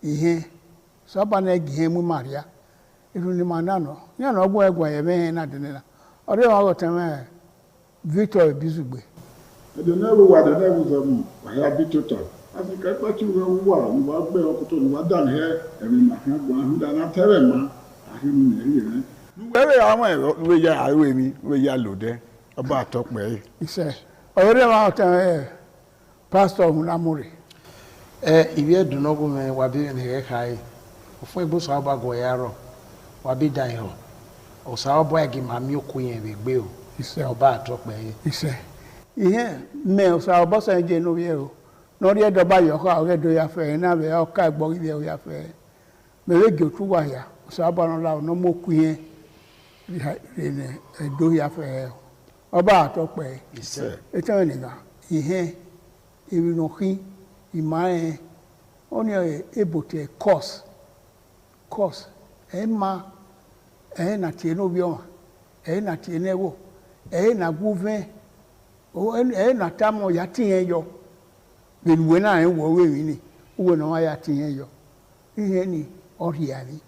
ìhẹn sábà náà gìhẹn mú màríà irun ni màá nànà ní àná ọgbọ́n ẹgbọ́n ẹ̀yẹ mẹ́hìn náà dẹ́nẹ́ náà ọdẹ wọn wọ tẹ́wẹ́ Victor Ebizugbe. ẹ̀dẹ̀ náà wò wà dẹ́dẹ́ wò sẹ́mu wàhálà bí tó tọ̀ àti kẹ́kẹ́ tí wọ́n wà wọ́n gbé ọkùtò ní wọ́n dàn ẹ́ ẹ̀mí màkà gbọ́n àhúndàná tẹ́rẹ̀ mọ́. Wẹ́rẹ́ àwọn ẹ̀rọ ló yá àárọ̀ èmi ló yá lòdẹ́ ọba àtọ́pẹ́ yìí. Iṣẹ́ ọ̀rẹ́ wa ọ̀tẹ̀ ẹ̀ pásítọ̀ ọ̀hún lámúrè. Ìwé ẹ̀dùnọ́gùn mi wà bí ẹnìyẹn ká yìí fún ìbùsọ̀ ọba gọ̀ ẹ̀yà rọ̀ wà bí dàn yọ̀ ọ̀sà ọba ẹ̀gì màmí òkú yẹn rè gbé o ọba àtọ́pẹ́ yìí. Iṣẹ́ ìyẹn mẹ ọ̀sà ọba sẹ́yìn jẹ́ inú yẹ o lórí ẹ̀dọ́ba yọ̀ ọ̀ká ọ̀rẹ́ dọ̀ yà fẹ́ ẹ̀ náà bẹ̀ ọ̀ká ẹ̀gbọ́n ilẹ̀ ọ̀yà fẹ́ mẹ̀rẹ́gì òtún wà yà sábàánù la ọ̀nà mọ́kù yẹn rìnrìn ẹ̀dọ́ yàfẹ́ ọba àtọ́pẹ́ ẹ̀tọ́ ènìyàn ìhẹ́n ìrìnàkí ìmáyẹn ó ní ebòtẹ̀ kọ́s ẹ̀ máa ẹ̀ nà tiẹ̀ n'obi ọ̀hún ẹ̀ nà tiẹ̀ n'ẹ̀wọ̀ ẹ̀ nà gúvẹ́ ẹ̀ nà tamọ̀ yà tìyẹn yọ gbẹ̀lúwẹ̀ náà ẹ̀ wọ̀ wẹ̀rẹ̀ ni owó náà wà yà tìyẹn yọ ìhẹ́n ni ọ̀rìà ni.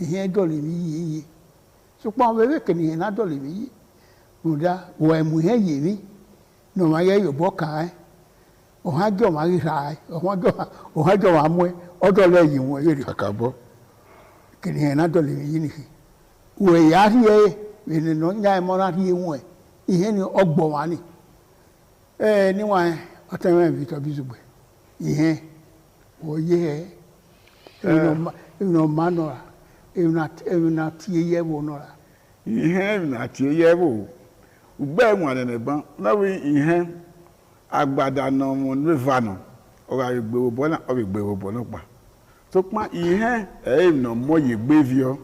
Ihe dọ̀lì mi yìí yìí ṣùgbọ́n àwọn ewé kìíní yẹn náà dọ̀lì mi yìí nùdá wọ ẹ̀mú yẹn yìí mi nù máa yẹ yòbọ̀ kàn án ọ̀hún àjọ máa rí ra ẹ̀ ọ̀hún àjọ máa mú ẹ ọ̀dọ̀ lẹ̀ yìí wọ̀n èrè kàkàbọ̀ kìíní yẹn náà dọ̀lì mi yìí nìyí wọ ẹ̀yà rí ẹ ẹ̀nì náà nyá ẹ̀ mọ́ra rí ẹ wọ̀n ẹ̀ ìhẹ́ ni ọgbọ̀n wà ní ẹ̀ níwọ̀n ọ̀tẹ̀wọ̀n Victor Ebizugbe ìhẹ́ wọ yẹ ẹ̀ ẹ̀nà máa nọ̀ra na tie yẹ wo nọra. Ihe na tie yẹ wo ugbe wọn nene ban lọwi ihe agbada na ọmọ neva nọ ọra ìgbèrò bọ náà ọra ìgbèrò bọ náà pa tó pa ihe ẹyìn nà mọ yìí gbé vi ọ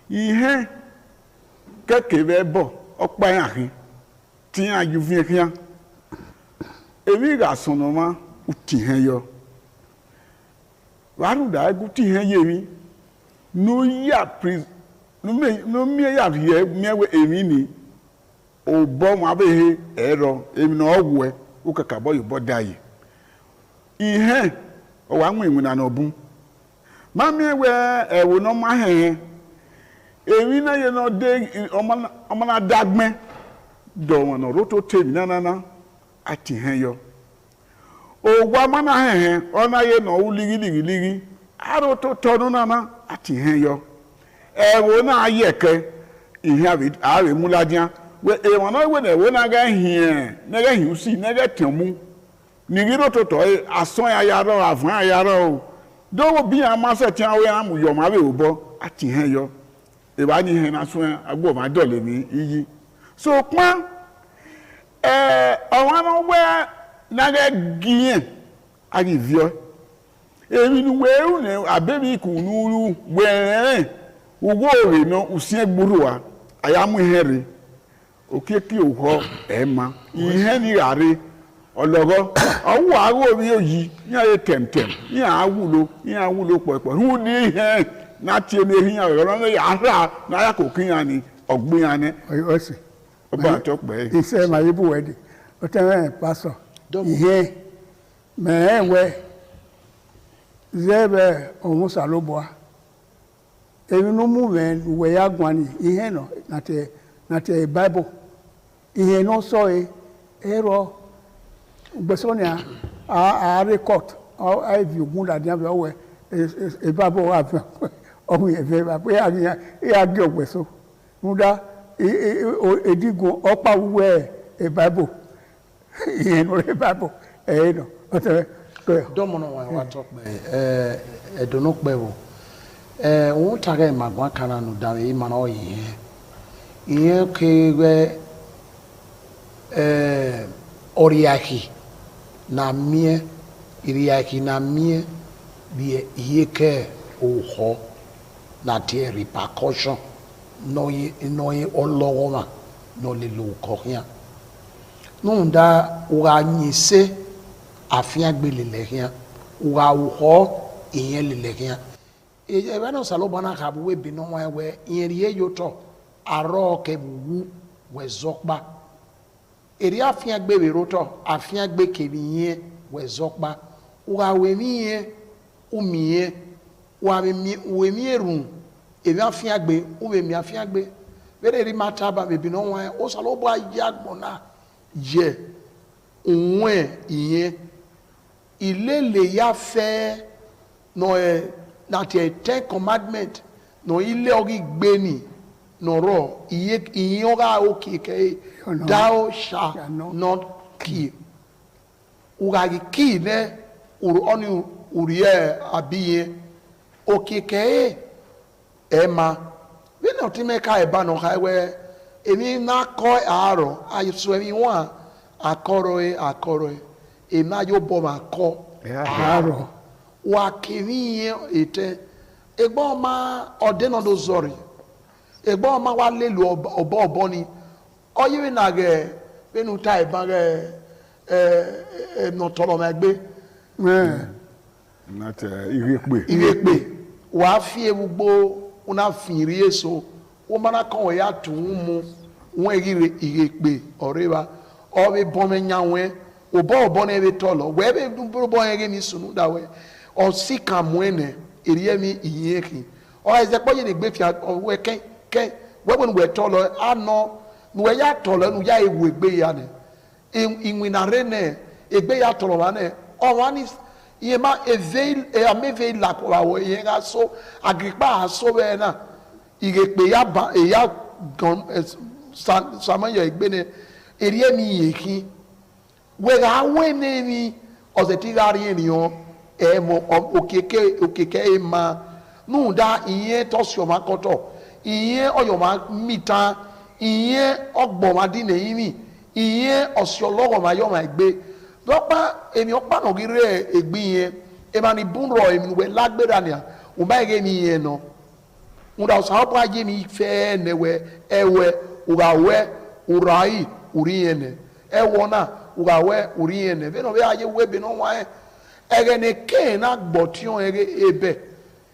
ihe kẹkẹ bẹ bọ ọpa yẹn àhín tí yẹn aju fi hàn èmi ìgbà sọnù ma ó tì hẹn yọ wàá rúdà ẹgú tì hẹn yé mi. No ya pris no me ya vie me we emi ni o bo mo abe he ero emi na ogwe o kaka boy bo dai ihe o wa nwe na na obun ma me we ewo no ma he emi na ye no de omo na dagme do won no roto temi na ati he yo o gwa ma na he ona ye no uligi aro to tonu na ati hen yo wo na ayeke ihe awe muladian we e won na we na wo na ga hien na ga hi usi na ga temu ni giro to ason ayaro avun ayaro do wo bi amase ti awe amu yo ma we obo ati hen yo e ba ni hen na so agbo ma dole mi iyi so pon awon no we na ga gien ari vio èmi ni wẹ́rù ní abẹ́bí ìkùnúrú wẹ̀rẹ̀ owó rẹ̀ náà òsì ẹgbòrò wa àyàmú ihe rẹ̀ òkè kí òhọ ẹ̀ ma ihe ni ràrẹ̀ ọ̀lọ́gọ́ ọwọ́ àárọ̀ mi yóò yí ní ayé tẹ̀mtẹ̀m ní àwúlò pọ̀pọ̀ hù ní ihe náà tiẹ̀ ní ehin àwẹ̀ ọ̀rọ̀ náà yàrá náà kò kíyàn ní ọ̀gbìn yàn ní. ọ̀sẹ̀ ọba àtọ́pẹ́. iṣẹ́ màá yíbù wẹ̀dì ọ̀tẹ̀ pásọ̀ ihe mẹ́ẹ̀wẹ̀ zebe omusa loboa evinu movement we ya gwani ihe no na te Bible ihe no so ero gbesonia a record a view gunda dia be owe e Bible wa ohun ye fe ba pe ya gi ogbeso muda edigun opa wuwe e Bible ihe no e Bible no Domono wa talk me do no pe wo won tare magwa kana no da e ma no ye ke we oriaki na mie iriaki na mie bi yeke oho na tie repercussion no ye oloroma no le lo koria no da wa nyise afia gbele lehia wa ho iyen le lehia e be no salo bana ka bu we bi no wa we yen ye yoto aro ke bu we zokba eri afia gbe we roto afia gbe ke biye we zokba wa we miye umiye wa we mi run e afia gbe o we mi afia gbe bere ri mata ba be bi no wa o salo bo ayagbona je onwe iye ilele ya fe no na te 10 commandment no ile ori gbe ni no ro iye ora okike thou shall not kill ugagi kill ne oni uriye abiye okike ema we no ti meka e ba no ka we emi na ko aro ayiso emi wa akoro ema yo bo ma ko aro wa kiri ete egbo ma odeno do zori egbo ma wa lelu obo ni oyiwe na ge benu tai ba ge no tolo ma gbe na te irepe wa fi egbo una firi eso o mana kan ya tun mu won irepe oreba o be bon me nyawe obo na ebe tolo we be bo yen mi sunu da we o sika muene eriye mi iyeki o eze po ye ni gbe fi we ken we won we tolo ano we ya tolo nu ya ewu egbe ya ne inwi na rene egbe ya tolo wa ne o wa ni ye ma eveil e ameve la ko wa ye ga so agripa so be na irepe ya ba e ya gon saman ya egbe ne eriye mi iyeki we ga wene ni ozetigari eniyan emo okeke ema nu da iye to sio makoto iye oyo ma mita iye ogbo ma di neyimi iye osiologo ma yo ma gbe dopa emi opa no gire egbiye e ma ni bunro emi we lagbera ni o ba ge mi yen no unda o sa pa je mi fe newe ewe ugawe urai uriene ewona ugawe uriene be no be aye we be no wa egene ke na gbotion ebe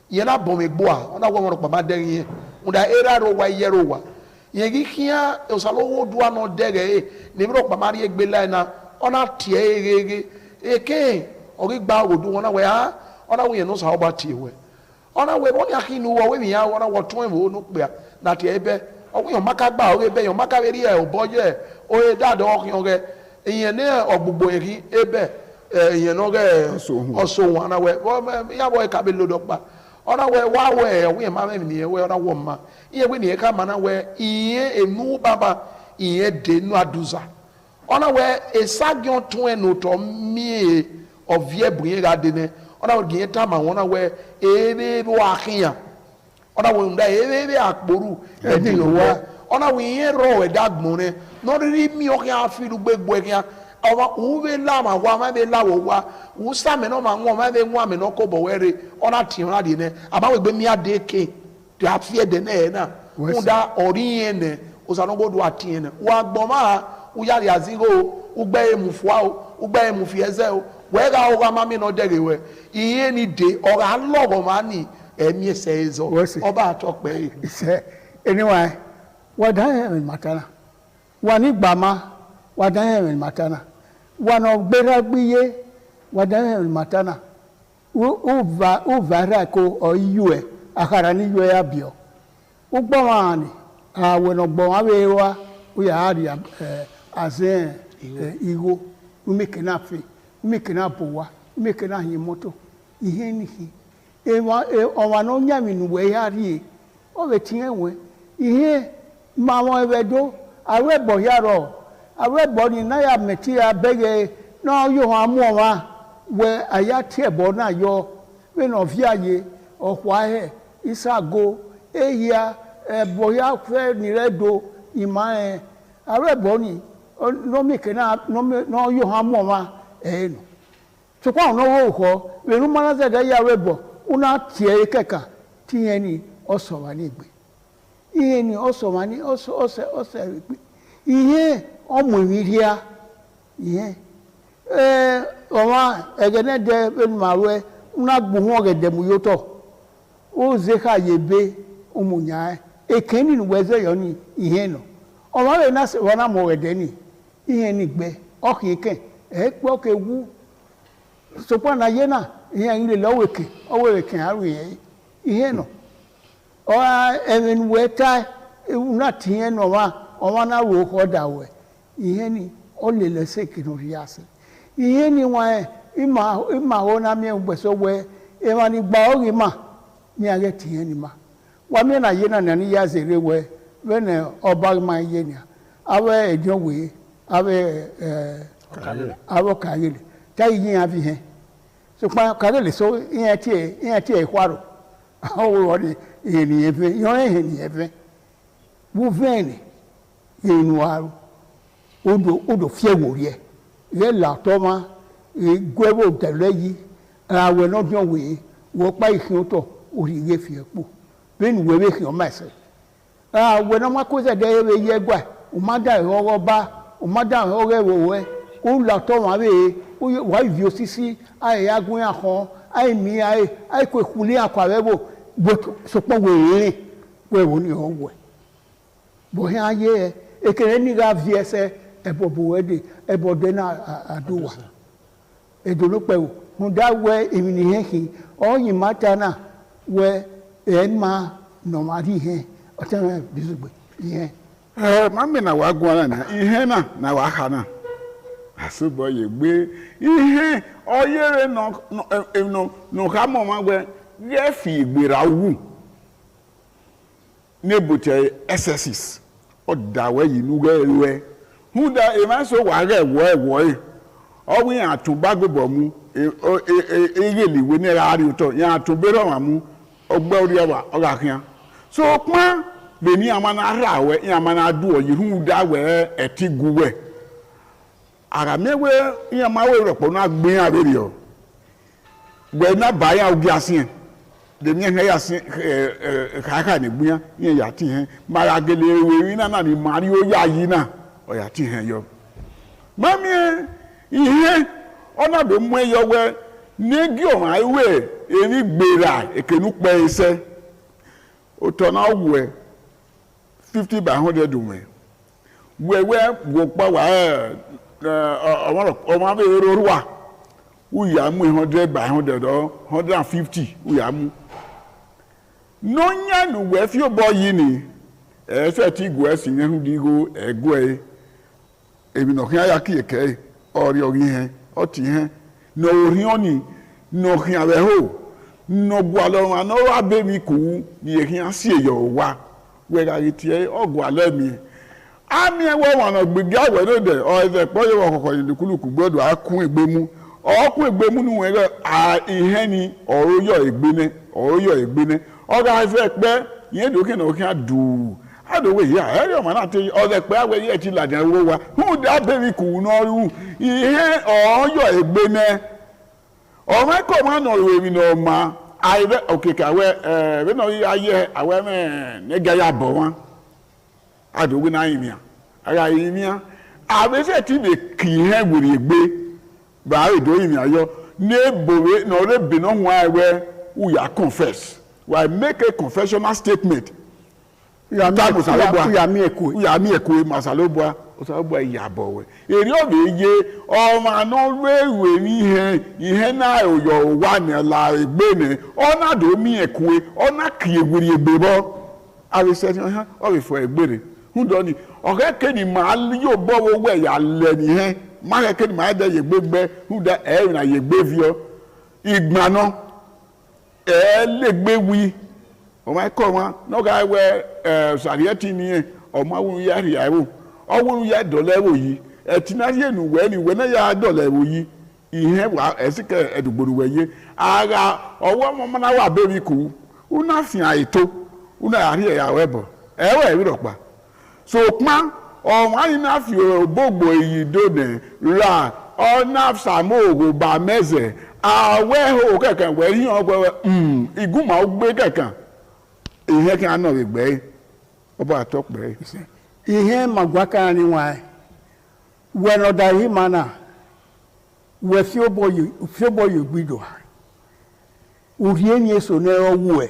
ye na bom egbo a ona wo mo pa ma derin unda era ro wa yero wa ye gi kia o salo wo dua no dere ni bro pa mari egbe la na ona tie egege eke ori gba odu ona we ha ona we no sa oba tie we ona we bo ni akinu wo we mi ya ona wo tun wo no pe na tie ebe o we maka gba o ebe yo maka be ri e o boje o e dado o kin o ge eyan ne ogbugbo yin ebe eyan no ge oso won na we ya boy ka be lodo pa ona we wa we ma me ni we ona wo ma iye we ni ka ma na we iye enu baba iye de nu aduza ona we esagion tun enu to mi ovie buye ga de ne ona we gin ta ma wona we ebe bo akiyan ona we nda ebe akporu edi lo wa ona we iye ro we dagbon ne no ri mi o kan afiru gbegbo e kan awa uwe la ma wa ma be la wo wa u sa me no ma won ma be nwa me no ko bo were ona ti ona de ne aba we gbe mi ade ke de afie de ne na unda ori yen ne o sa no go do ati ne wa gbo ma u ya ya zero u gbe emu fua u gbe emu fi eze o we ga o ma mi no dere we iye ni de o ga logo ma ni emi ese ezo oba atope ise anyway wa da matana wa ni gbama wa da matana wana gbera gbiye wadana matana uvara ko oyue akara ni yue abio ugbawani aweno gbawawewa uya ari azen igo umekena fe umekena bowa umekena himoto ihe nihi owa no nyami nuwe yari o betinwe ihe mawo ebedo awebo yaro awe body na ya meti abege no yo amu wa where ayate bona yo when of yaye or why isago eya boya fe ni redo imae areboni no make na no yo hamo ma no so kwa no wo ko we no mana ze ga ya rebo una tie keka tie ni oso wa ni gbe iye ni oso wa ni oso iye omo wiria iye ọwa egene de mawe una gbuhu ogede mu yoto o ze ka yebe umunya ekeni nu weze yo ni ihe no ọwa we na se wona mo wede ni ihe ni gbe okike po ke wu so pa na ye na ihe ile loweke oweke aru ihe no o even weta una tie no wa na ro ko dawe ihe ni o le le se kinu riase ihe ni wa ima ho na mi ugbeso we e ma ni gba ori ma ni age tie ni ma wa mi na ye na ni ya zere we when oba ma ye ni awe ejo we awe awo kayele ta yin afi he so pa kayele so yin tie kwaro awo wori ni efe yo ni efe bu veni yin waru odo fie wori ye la toma gwebo teleyi awe no jon we wo pa ihin to ori ye fi epo ben we we hin ma se we no ma ko se de ye gwa o ma da ro ba o ma da ro wo we o la toma be wa vi osisi ai agun akon ai mi ai ko kuli akwa webo bo so po we wo ni o we bo he aye ekere ni ga vi ese ebobo wede ebode na aduwa edolo pe o nda we emini hehi oyin mata na we enma normali he otana bizugbe ihe mami na wa gwa na ihe na wa ha na asubo ye gbe ihe oyere no ka mo ma gbe ye fi igbera wu nebute SSS odawe yinu gwe huda emaso wage ewo owi atuba gbebo mu eyeliwe ni rari to ya atubero wa mu ogbe ori awa oga kian so pon be ni amana rawe ya amana du oyi huda we etiguwe ara mewe ya mawe ropo na gbin aberi o gbe na baya ogi asin de mi he asin kaka ni gbin ya ti he mara gele we na ni mari o ya yi na oya ti hen yo mami ihe ona be mu eyo we negi o ma iwe eri gbera ekenu pe ise o to na we 50 by 100 we wo pa wa o ma be ro wa u ya mu 100 by 100 or 150 u ya mu no nya nu we fi obo yi ni e fe ti go esin hu digo egwe ebi no hia ya ki eke ori ori he oti he no ori oni no hia be ho no gwa lo ma no wa be mi ku ni hia si eyo wa we ga ti ogwa lo mi ami e wo won no gbege awe no de o e po yo kokko ni kuluku gbodo akun egbemu okun egbemu nu we ihe ni oro yo egbene o ga fe pe yen do ke no hia du adowe ya ere ma na te ode pe awe ye ti ladan wo wa hu da be ku no ru ihe oyo egbene o ma ko ma no we mi no ma ai be okeka we be no aye awe me ne ga ya bo wa adowe na yimia ara yimia abe se ti be ki he wuri egbe ba edo yimia yo ne bowe no re be no wa we u ya confess we make a confessional statement ya mi eko masalobua osalobua yabo we eri o be ye o ma no we ni ihe na oyo wa ni la egbe ni ona do mi eko ona kiewuri egbe bo awe se o be fo egbe re hu do ni o ke ni ma yo bo wo we ya le ni he ma ke ni ma de yegbegbe hu da e na yegbevio igbano e legbe wi o ma ko wa no ga we sariati ni o ma wu ya ri awo o wu ya dole wo yi e ti na ye nu we ni we na ya dole wo yi ihe wa esike edugburu weye aga owo mo na wa bebi ku una fi aito una ari ya webo ewe wiropa so pa o wani na fi obogbo eyido ne ra o na samogo ba meze awe ho kankan we yin ogbe iguma ogbe kankan ihe kan na we gbe obo atokpe ihe magwaka ni wa we no da hi mana we fioboyo gbido urie ni eso na owu e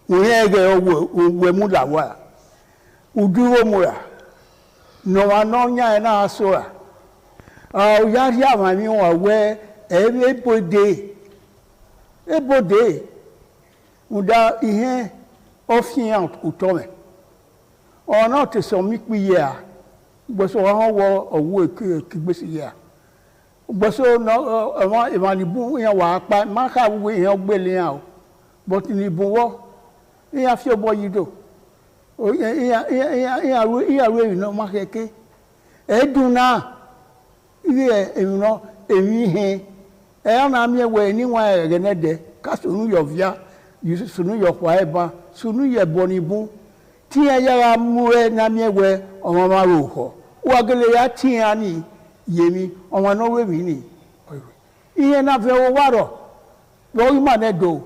urie ge owu we mu la wa uduro mura no wa no nya na asora o ya ri amami wa we ebode uda ihe ofian utome ona te so mi piye a gboso wa wo owu kigbesi ya gboso no imanibu yan wa pa ma ka wo yan gbele yan o but ni buwo yan fi obo yido o yan ro no ma keke eduna iye emi he na mi we ni wa egenede ka sunu yo via sunu yo kwa eba sunu ye bonibu ti yara muwe na mi we omo ma ro ho wa gele ya ti ani yemi omo no we mi ni iye na fe wo waro lo ma ne do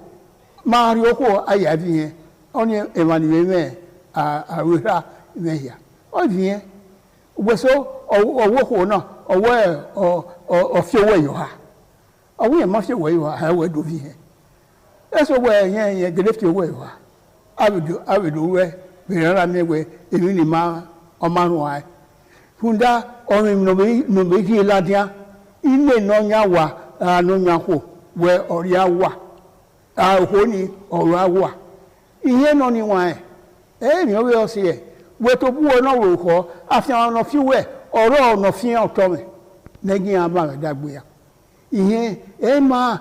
ma ri oko aya bi yen oni emani me a wera me ya o bi yen gbeso owo ko na owo fi owo yo ha owo yen ma fi owo yo ha we do bi yen eso we yen gele fi owo yo ha abidu we bẹ̀rẹ̀ mi wẹ̀ èmi ni máa ọmọ àrùn àì fúndà ọ̀rìn nùbẹ̀kì ládìá ilé náà yà wà àánú yà kó wẹ̀ ọ̀rí àwà àhó ni ọ̀rọ̀ àwà ìyẹn náà ni wọ́n ẹ̀mí ọ̀rẹ́ ọ̀sẹ̀ ẹ̀ wẹ̀ tó bú ọ náà rò kọ́ àfihàn ọ̀nà fíwẹ̀ ọ̀rọ̀ ọ̀nà fíhàn ọ̀tọ̀ mi lẹ́yìn àbá rẹ̀ dàgbé ya ìyẹn ẹ̀ máa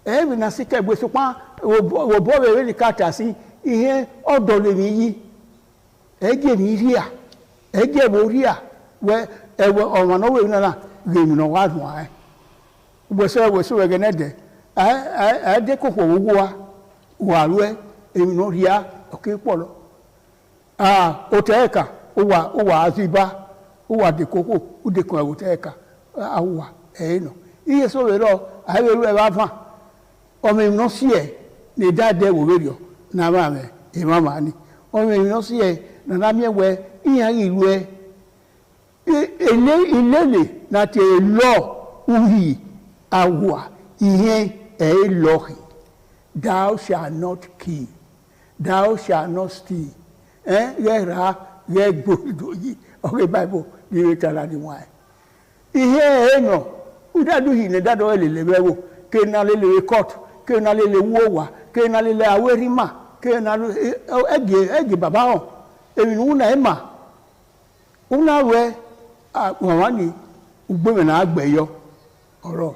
ẹ̀rìnà síkẹ̀gbé sọpá wo bo we ni kata si ihe odo le mi yi eje ni ria eje bo ria we ewe ọmọ no we na le mi no wa dun ai we so we genede de koko wo wa ru emi no ria oke polo oteka o wa aziba o wa de koko o de kan oteka awa no iye so we ro ai we ru e ba fa ọmọ mi no si e ne dade wo radio na ba me e mama ni o me no si e na na mi we iya ilu e ilele na te lo uhi awa ihe e lohi thou shall not kill thou shall not steal ye gbodo yi o bible ni tala ni wa ihe e no udadu hi ne dado ele bewo ke na le court ke na le wo wa ke na le awerima ke na ege baba ho emi nu na ema una we won ni ugbo me na agbeyo oro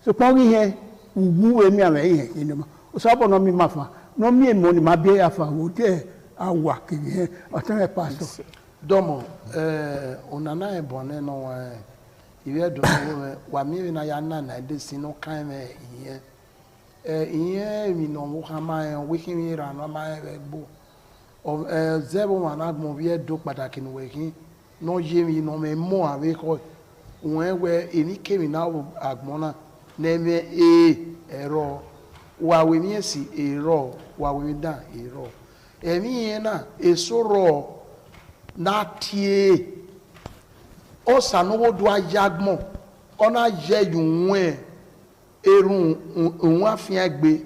so pon ri he ugu emi ame ihe ni ma o so bo no mi mafa no mi emo ni ma be afa wo te awa ke he o tan e pastor domo onana e bone no wa iwe do wa mi na ya na de sino kan me ihe ìyẹn mi no mo ka ma wekin mi ra no ma gbo o zebo ma na gbo bi edo pàtàkì no wekin no ye mi no me mo ave ko won we eni kemi na agbon na na me ero wa we mi esi ero wa we da ero emi yen na esoro na tie o sanowo do ayagbon ona ye yunwe erun ohun afian gbe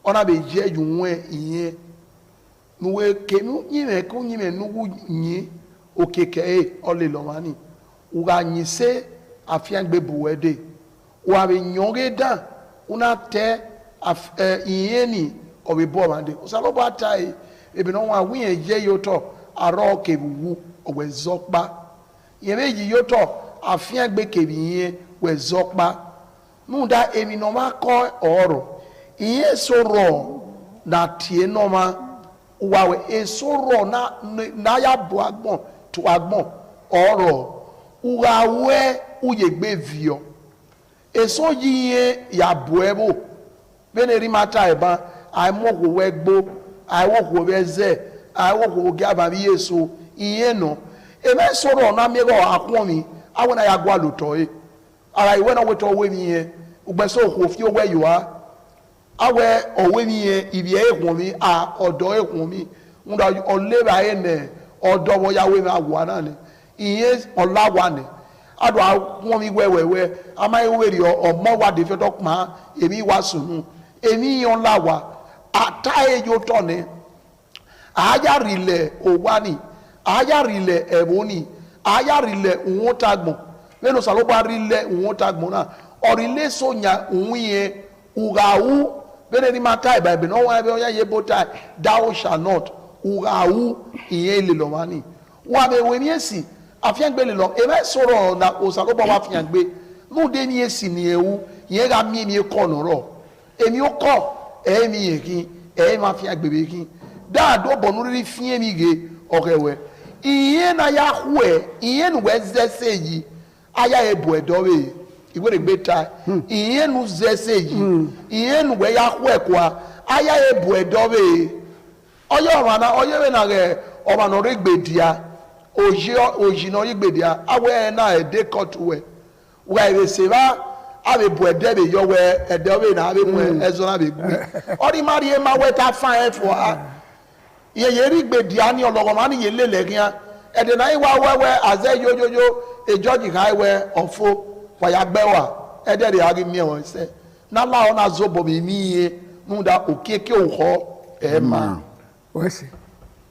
ona be je ju won iyen nuwe kenu yime ko yime nuwu yin okeke ole lo mani uga yin se afian gbe buwede wa be yonge dan una te iyen ni obi bo mande usalo ba tai ebi no wa wi je yoto aro kebu owe zokpa yen meji yoto afian gbe kebi yen we zokpa nunda emi no ma ko oro iye soro na tie no ma wa we soro na ya bo agbon to agbon oro uwa we uyegbe vio eso yiye ya buebo bene rimata eba ai mo ko wegbo ai wo ko beze ai wo ko gaba bi yeso iye no e me soro na mi go akun mi awona ya gwa loto e ara iwe na weto we mi ye ugbeso ko fi owe yiwa awe owe mi ye ibi ekun mi a odo ekun mi nda oleba ene odo bo yawe mi agwa na ni iye olawa ni ado awon mi wewewe amai weri omo wa de fe dokma emi wa sunu emi yon lawa ataye yo to ni aya rile owani aya rile eboni aya rile won tagbon meno saloba rile won tagbon na orile sonya unye ugawu bene ni mata bible no wa be oya yebota thou shall not ugawu iye le lo mani wa be we ni esi afiangbe le lo e be soro na osaloba wa afiangbe nu de ni esi ni ewu yen ga mi mi ko no ro emi o ko e mi yekin e ma fiangbe be kin da do bonu ri fie mi ge orewe iye na ya hwe iye nu we zese yi aya ebu edowe iwe re gbeta iye nu zese yi iye nu we ya hwe kwa aya ebu edowe oyo mana oyo we na re o ma no re gbedia oji no igbedia awe na ede kotuwe we re se ba ave bu edebe yo we edowe na ave mu ezona be gbi ori mari e ma we ta fan for ye yeri gbedia ni ologo ma ni ye lele gian ede na iwa wewe aze yoyoyo e george highway ofo wa ya gbewa ede re agi mi won se na la ona zobo mi miye nunda okeke oho e ma wesi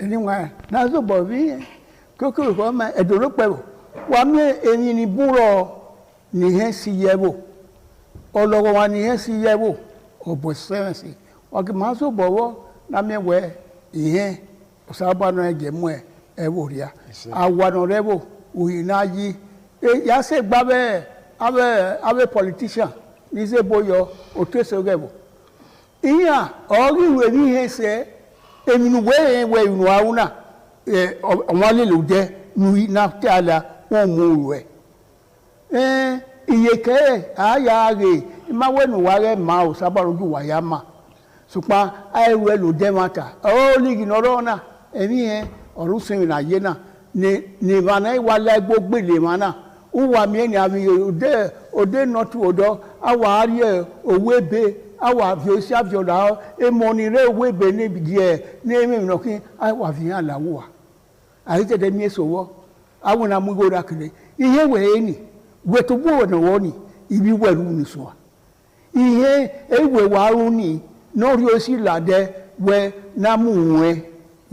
anyway na zobo bi kokoro ko ma edoro pewo wa mi eni ni buro ni he si yebo ologo wa ni he si yebo obo sense o ki ma so bowo na mi we ihe osaba no eje mu eworia awano rebo uhinaji ya se gbabe abe politician ni se boyo oteso gebo iya ori we ni he se eminu we inu awuna omale lo je nu na tala won mu we iye ke aya re ma we nu wa re ma osaba roju wa ya ma supa aiwe lo de mata o ligi noro na emi e orun sin na ye na ni bana iwa la gbogbe le mana uwa mi ni abi ode not odo awa ari owebe awa fi o si afi oda e mo ni re owebe ni die ni emi no kin awa fi han lawo ari te de mi esowo awu na mu go da kile ihe we ni we to bo na wo ni ibi weru ni so ihe ewe wa ru ni no rio si lade we na muwe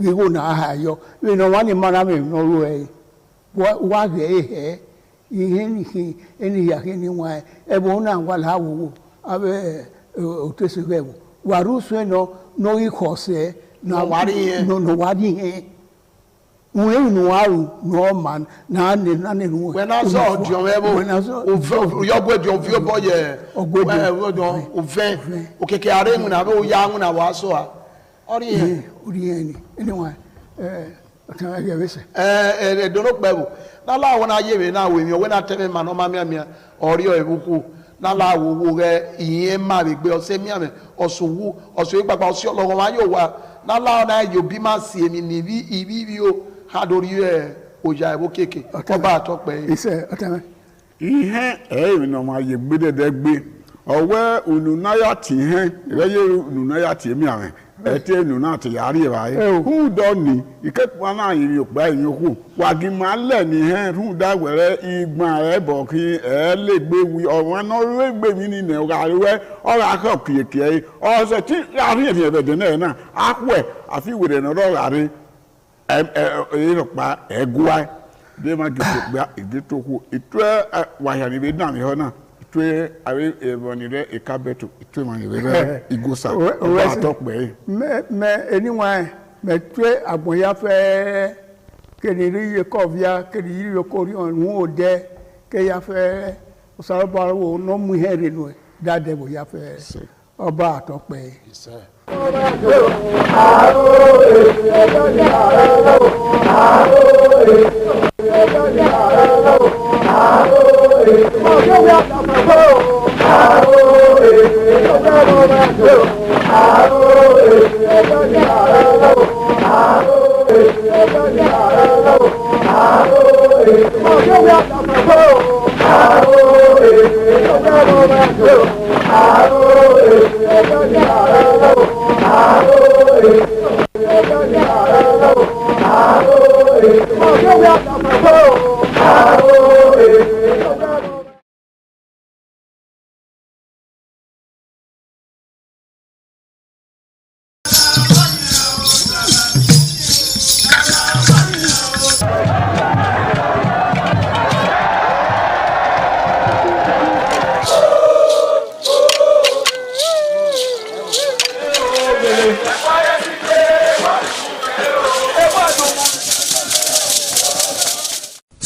wigo na ahayo we no wani mana me no ro e wa ge he ihe ni eni ya ke ni wa e bo na wa la wo abe o te se ge wa ru so no i khose na wari no wari he we no aru no man na ne no we na so dio mebo yo gwe dio vio boye o ven o keke are mu na be o ya mu na wa so a ori ni anyway ata ya wese do no pebu na la wona ye me na we mi o we na tebe ma no ma mi ori o ebuku na la wo re iye ma be gbe o se mi ame osuwu osu ipapa osi ologun ma yo wa na la na yo bi ma si emi ni bi ibi o hadori oja ebo keke oba atope ise otame ihe no ma ye gbedede gbe owe ununaya ti he reye ununaya ti emi ame ete ununa ti yari bae hu do ni ikepu na yiri opa yin oku wagi ma le ni he hu da were igban re bo ki le gbe wi owo no re gbe mi ni ne o ga we o ga ko kieke o se ti yari e be de na akwe afi were no ro gari pa egua de ma gbe iditoku itwe wahani be na mi ho na itwe awe ebonire ekabetu itwe ma ni be igosa o to pe me anyway me twe agbonya fe keniri ye kovia keniri yo kori on wo de ke ya fe o saro ba wo no mu here no dade bo ya fe oba to pe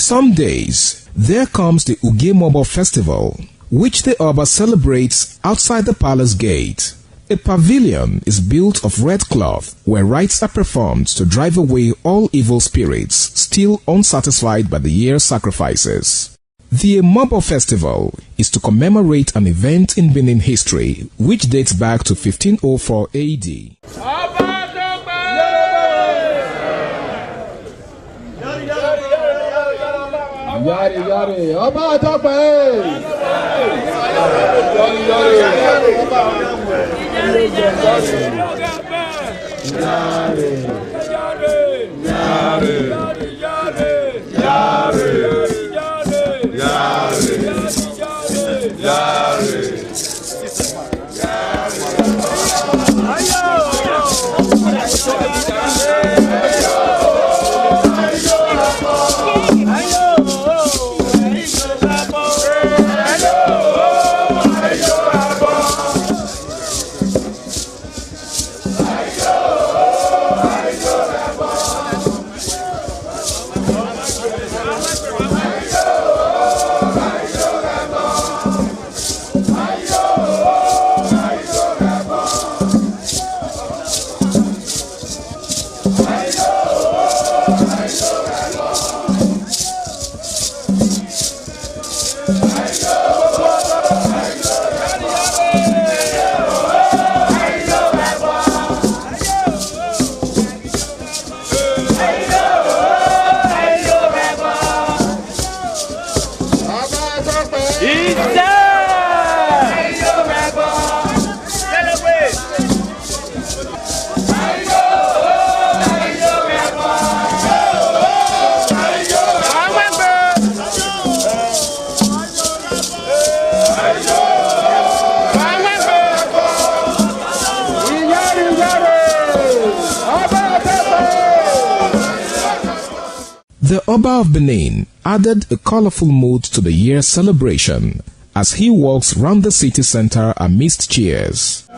Some days, there comes the Ugemobo Festival, which the Oba celebrates outside the palace gate. A pavilion is built of red cloth where rites are performed to drive away all evil spirits still unsatisfied by the year's sacrifices. The Ugemobo Festival is to commemorate an event in Benin history which dates back to 1504 AD. Yari yari, Oba Tope. Yari The Oba of Benin added a colorful mood to the year's celebration as he walks round the city center amidst cheers.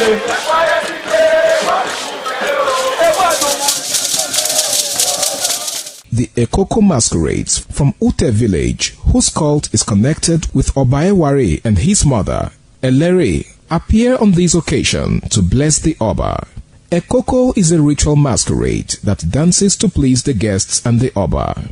The Ekoko masquerades from Ute village, whose cult is connected with Obaeware and his mother, Elere, appear on this occasion to bless the Oba. Ekoko is a ritual masquerade that dances to please the guests and the Oba.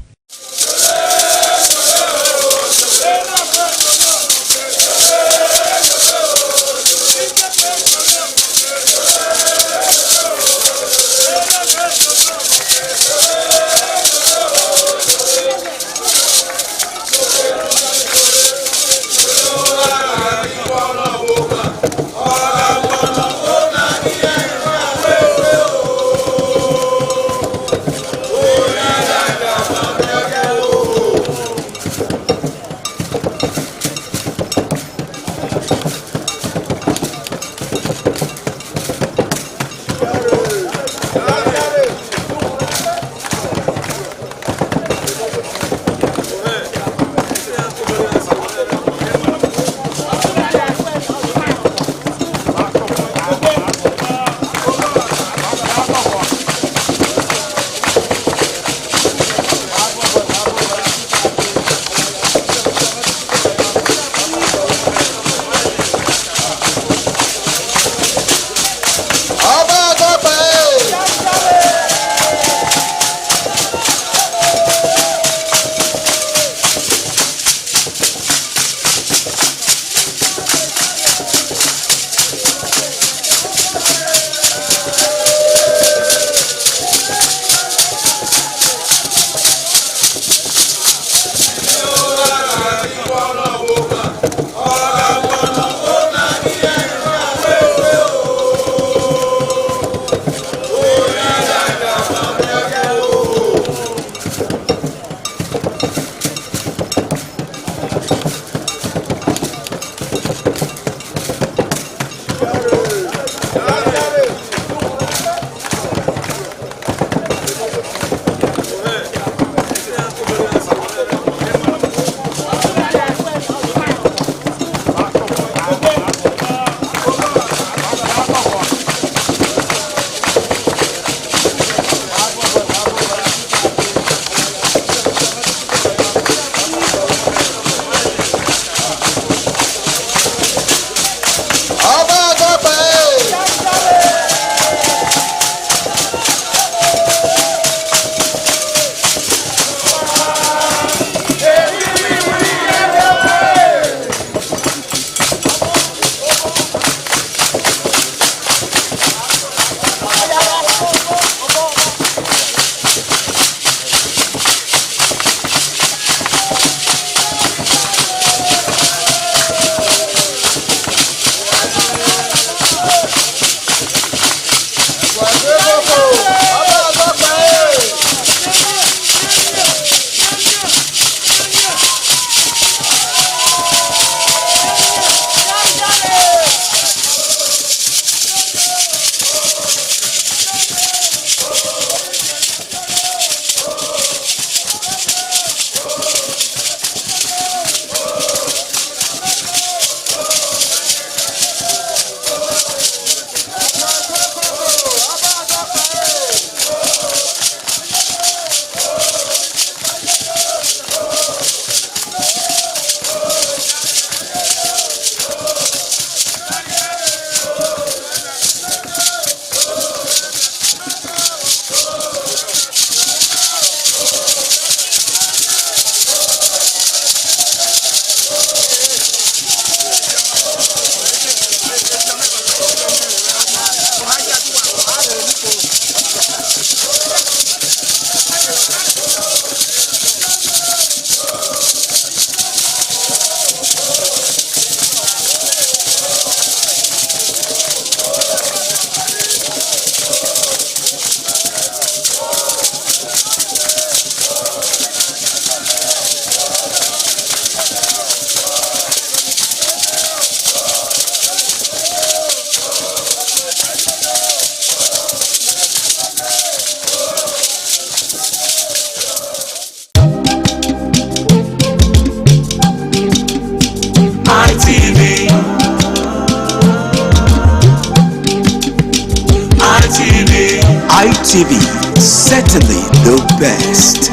ITV, certainly the best.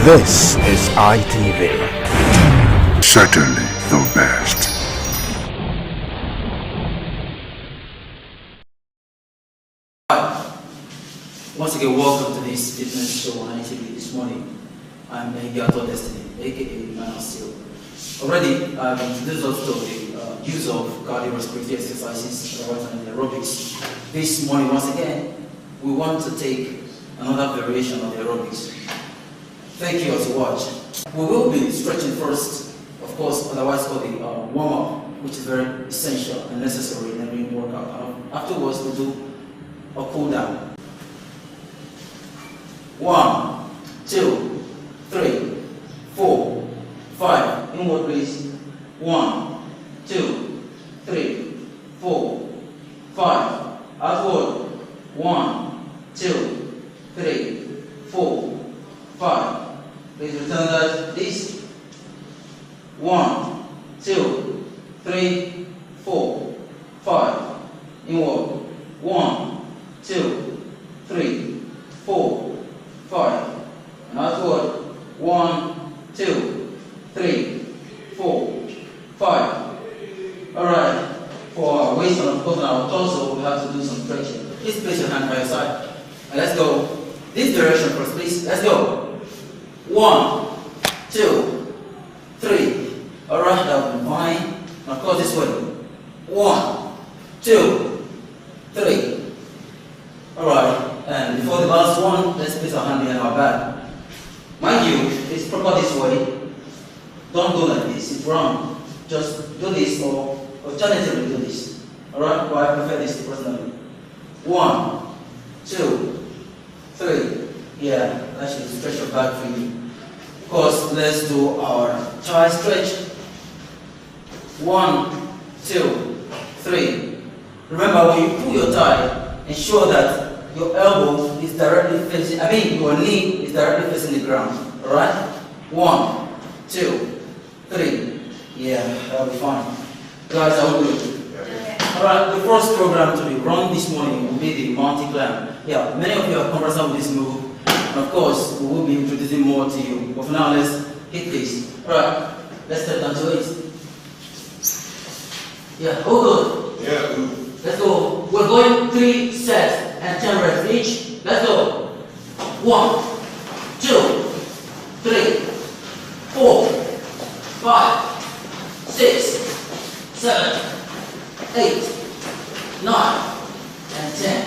This is ITV. Certainly the best. Once again, welcome to this fitness show on ITV this morning. I'm Egiato Destiny, aka Man of Steel. Already, I've introduced us to the use of cardiorespiratory exercises and aerobics. This morning, once again, we want to take another variation of the aerobics. Thank you to watch. We will be stretching first, of course, otherwise called the warm-up, which is very essential and necessary in every workout. Afterwards, we'll do a cool-down. 1, 2, 3, 4, 5. Inward please. 1, 2, 3, 4, 5. Outward. 1, 2, 3, 4, 5. Please return that. This. 1, 2, 3, 4, 5. Inward. 1, 2, 3, 4, 5. And outward. 1, 2, 3, 4, 5. Alright. For our waist and of course our torso, we have to do some stretching. Please place your hand by your side. And let's go. This direction first, please. Let's go. 1, 2, 3. Alright, that will be fine. And of course this way. 1, 2, 3. Alright. And before the last one, let's place our hand behind our back. Mind you, it's proper this way. Don't go like this, it's wrong. Just do this or alternatively do this. Alright? Well, I prefer this personally. 1, 2, 3. Yeah, that should stretch your back for you. Of course, let's do our thigh stretch. 1, 2, 3. Remember, when you pull your thigh, ensure that your elbow is directly facing, your knee is directly facing the ground. Alright? 1, 2, 3. Yeah, that'll be fine. Guys, are we good? Alright, the first program to be run this morning will be the mountain climb. Yeah, many of you are conversant with this move. And of course, we will be introducing more to you. But for now, let's hit this. Alright, let's step down to it. Yeah, all good? Yeah, good. Let's go. We're going 3 sets and 10 reps each. Let's go. 1, 2, 3, 4, 5, 6, 7, 8, 9, and 10.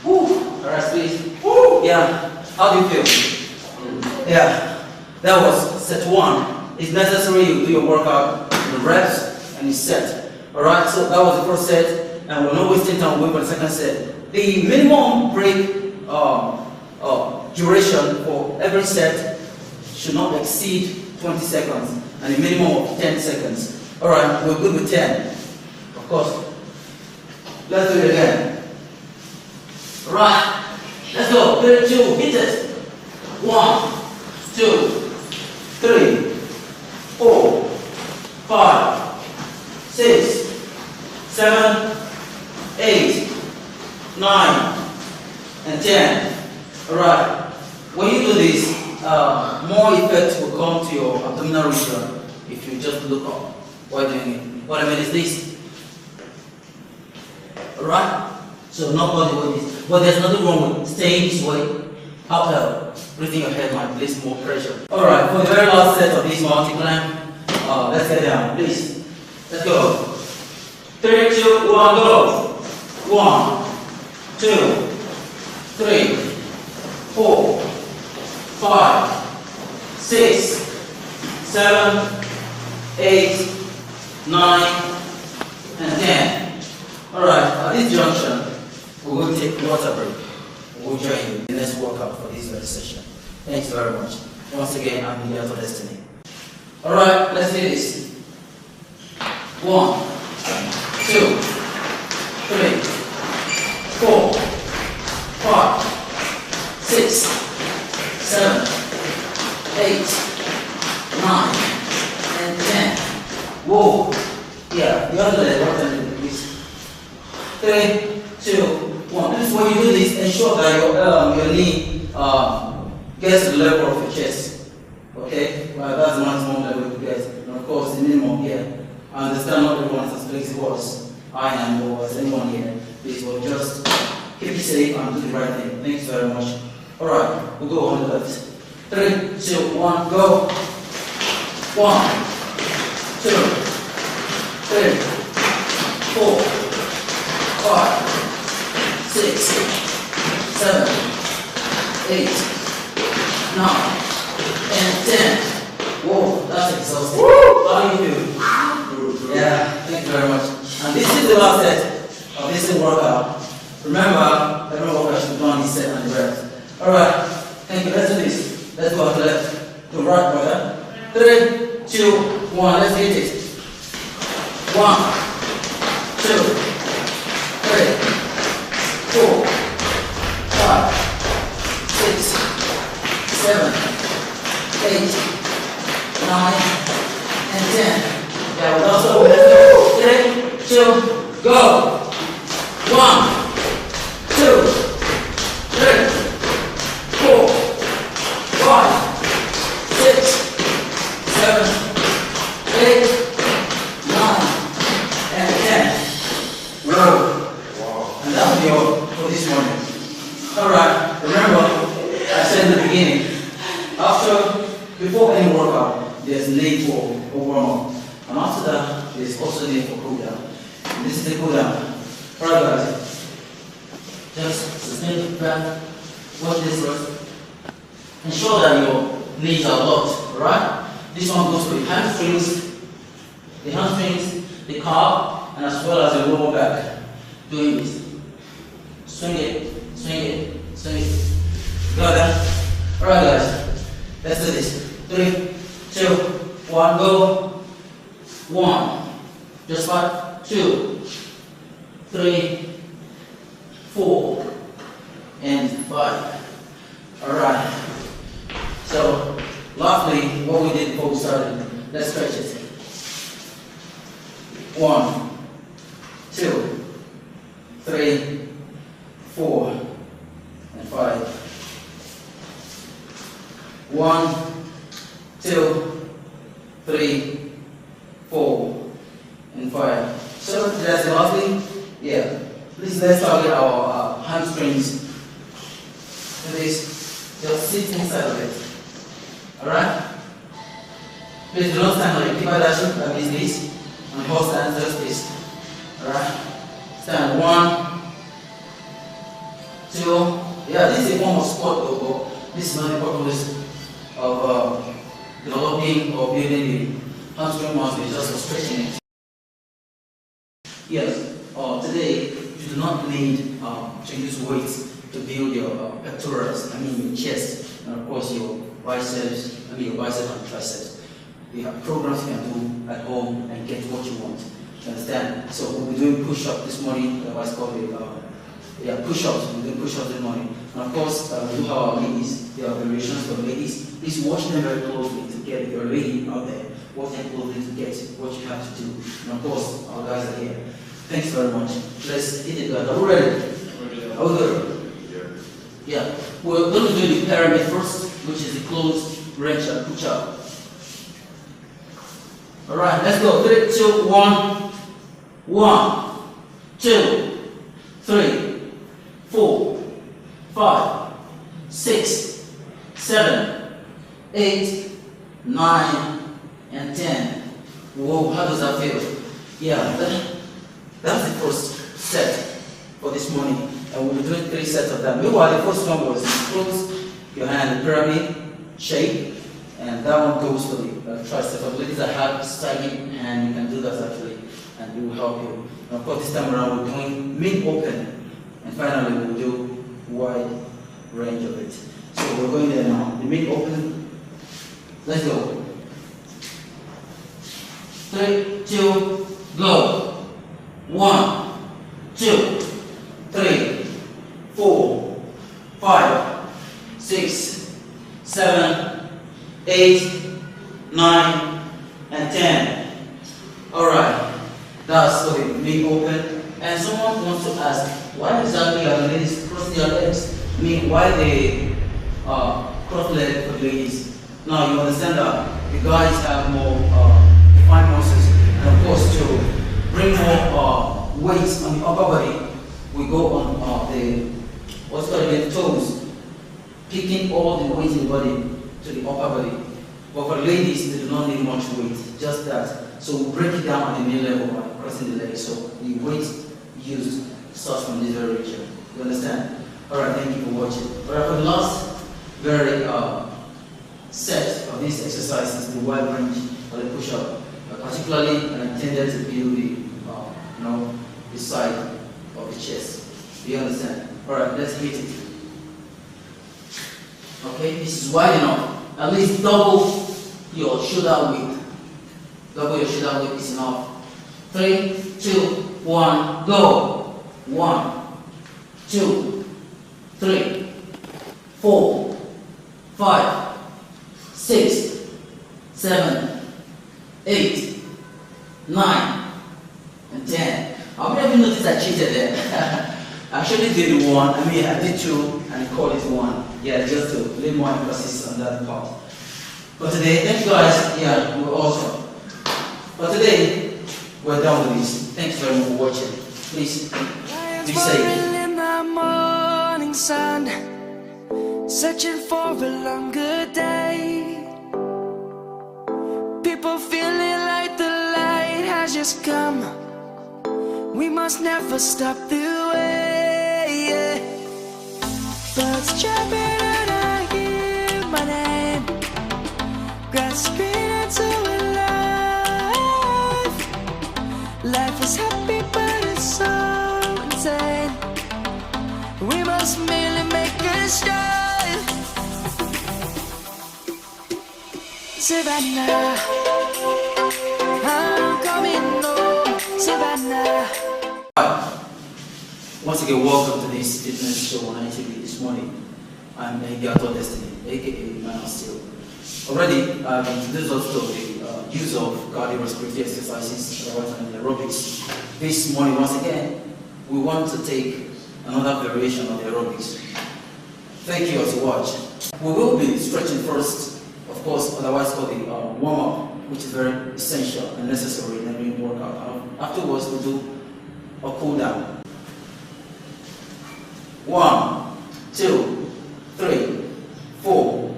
Woo! Alright, please. Woo! Yeah. How do you feel? Yeah. That was set 1. It's necessary you do your workout, the reps, and the set. Alright, so that was the first set. And we're not wasting time waiting for the second set. The minimum break duration for every set should not exceed 20 seconds and a minimum of 10 seconds. Alright, we're good with 10. Of course. Let's do it again. Right. Let's go. 3, 2, hit it. 1, 2, 3, 4, 5, 6, 7, 8, 9, and 10. Alright. When you do this, more effect will come to your abdominal region if you just look up while doing it. What I mean is this. Alright? So not all the way this. But there's nothing wrong with staying this way. However, breathing your head might place more pressure. Alright, for the very last set of this mountain climb, let's get down, please. Let's go. 3, 2, 1, go. 1, 2, 3, 4, 5, 6, 7, 8, 9, and 10. Alright, at this junction, we will take water break. We'll join you in the next workout for this very session. Thanks very much. Once again, I'm Egiato Destiny. Alright, let's do this. 1, 2, 3, 4, 5, 6, 7, 8, 9, and 10. Whoa. Yeah, the other leg, please. 3, 2, 1. Please, when you do this, ensure that your knee gets to the level of your chest. Okay? Well, that's the maximum level you get. And of course, the minimum here. I understand not everyone is as flexible as I am or as anyone here. Please, we'll just keep it safe and do the right thing. Thanks very much. Alright, we'll go on the left. 3, 2, 1, go. 1, 2, 3, 4, 5, 6, 7, 8, 9, and 10. Whoa, that's exhausting. How do you feel? Yeah, thank you very much. And this is the last set of this workout. Remember, every workout should be done this set and the rest. Alright, thank you. Let's do this. Let's go to the left, to right, brother. 3, 2, 1. Let's hit it. 1, 2, 3, 4, 5, 6, 7, 8, 9, and 10. Yeah, we'll also 3, 2, go. 1, 2, 3, 4, 5, 6, 7, 8, 9, and 10. Whoa. And that'll be all for this morning. Alright, remember, I said in the beginning, before any workout, there's need for warm-up. And after that, there's also need for cool-down. And this is the cool-down. Alright guys, just sustain the breath, watch this first. Ensure that your knees are locked, alright? This one goes to the hamstrings, the calf, and as well as the lower back. Doing this. Swing it, swing it, swing it. Got that? Alright guys, let's do this. 3, 2, 1, go. 1, just 5, 2, 3, 4, and 5. Alright. So, lastly, what we did before we started, let's stretch it. 1, 2, 3, 4, and 5. 1, 2, 3, 4, and 5. So that's the last thing. Yeah. Please let's target our hamstrings. Do this. Just sit inside of it. Alright? Please do not stand on it. Keep that shape like this. And hold stand just this. Alright? Stand 1, 2. Yeah, this is a form of squat though, but this is not the purpose of developing or building the hamstring muscle, it's just for stretching it. Yes, today you do not need to use weights to build your pectorals, your chest, and of course your biceps, your bicep and triceps. You have programs you can do at home and get what you want. You understand? So we'll be doing push-up this morning, otherwise called push-ups. We're doing push-ups this morning. And of course, we do have our ladies. There are variations for ladies. Please watch them very closely to get, if you're a lady out there, watch them closely to get what you have to do. And of course, our guys are here. Thanks very much. Let's hit it, guys. Are we ready? Are we good? Yeah. We're going to do the pyramid first, which is the closed range and push-up. Alright, let's go. 3, 2, 1. 1, 2, 3, 4, 5, 6, 7, 8, 9, and 10. Whoa, how does that feel? Yeah, that's the first set for this morning. And we'll be doing 3 sets of that. Meanwhile, the first one was close your hand in pyramid shape. And that one goes for the tricep. For ladies that have sagging hand, you can do that actually. And it will help you. And of course, this time around we're doing mid-open. And finally, we'll do wide range of it. So we're going there now. The mid-open. Let's go. 3, 2, go. 1, 2, 3, 4, 5, 6, 7, 8, 9, and 10. Alright. That's for the mid-open. And someone wants want to ask, why exactly are the ladies crossing their legs? I mean, why they cross legs for the ladies? Now you understand that the guys have more defined muscles, and of course to bring more weight on the upper body, we go on the what's called the toes, picking all the weight in the body to the upper body. But for the ladies, they do not need much weight, just that. So we break it down at the knee level by crossing the legs. So the weight used starts from this very region. You understand? Alright, thank you for watching. Alright, for the last very set of these exercises, the wide range or the push-up, particularly intended to build the the side of the chest. Do you understand? Alright, let's hit it. Okay, this is wide enough. At least double your shoulder width. Double your shoulder width is enough. 3, 2, 1, go. 1, 2, 3, 4, 5, 6, 7, 8, 9, and 10. How many of you noticed I cheated there? I actually did 1, I did 2, and I called it 1. Yeah, just to lay more emphasis on that part. For today, thank you guys. Yeah, we're awesome. For today, we're done with this. Thanks very much for watching. Please be safe. In the morning sun, searching for a longer day. People feeling like the light has just come. We must never stop the way. Birds chirping and I hear my name, grasping into a life. Life is happy but it's so insane. We must merely make a start. Savannah, I'm coming home. Savannah. Once again, welcome to this fitness show on ITV this morning. I'm Gato Destiny, aka Man of Steel. Already, I've introduced us to the use of cardiorespiratory exercises and aerobics. This morning, once again, we want to take another variation of the aerobics. Thank you as you watch. We will be stretching first, of course, otherwise called the warm-up, which is very essential and necessary in every workout. Afterwards, we'll do a cool-down. 1, 2, 3, 4,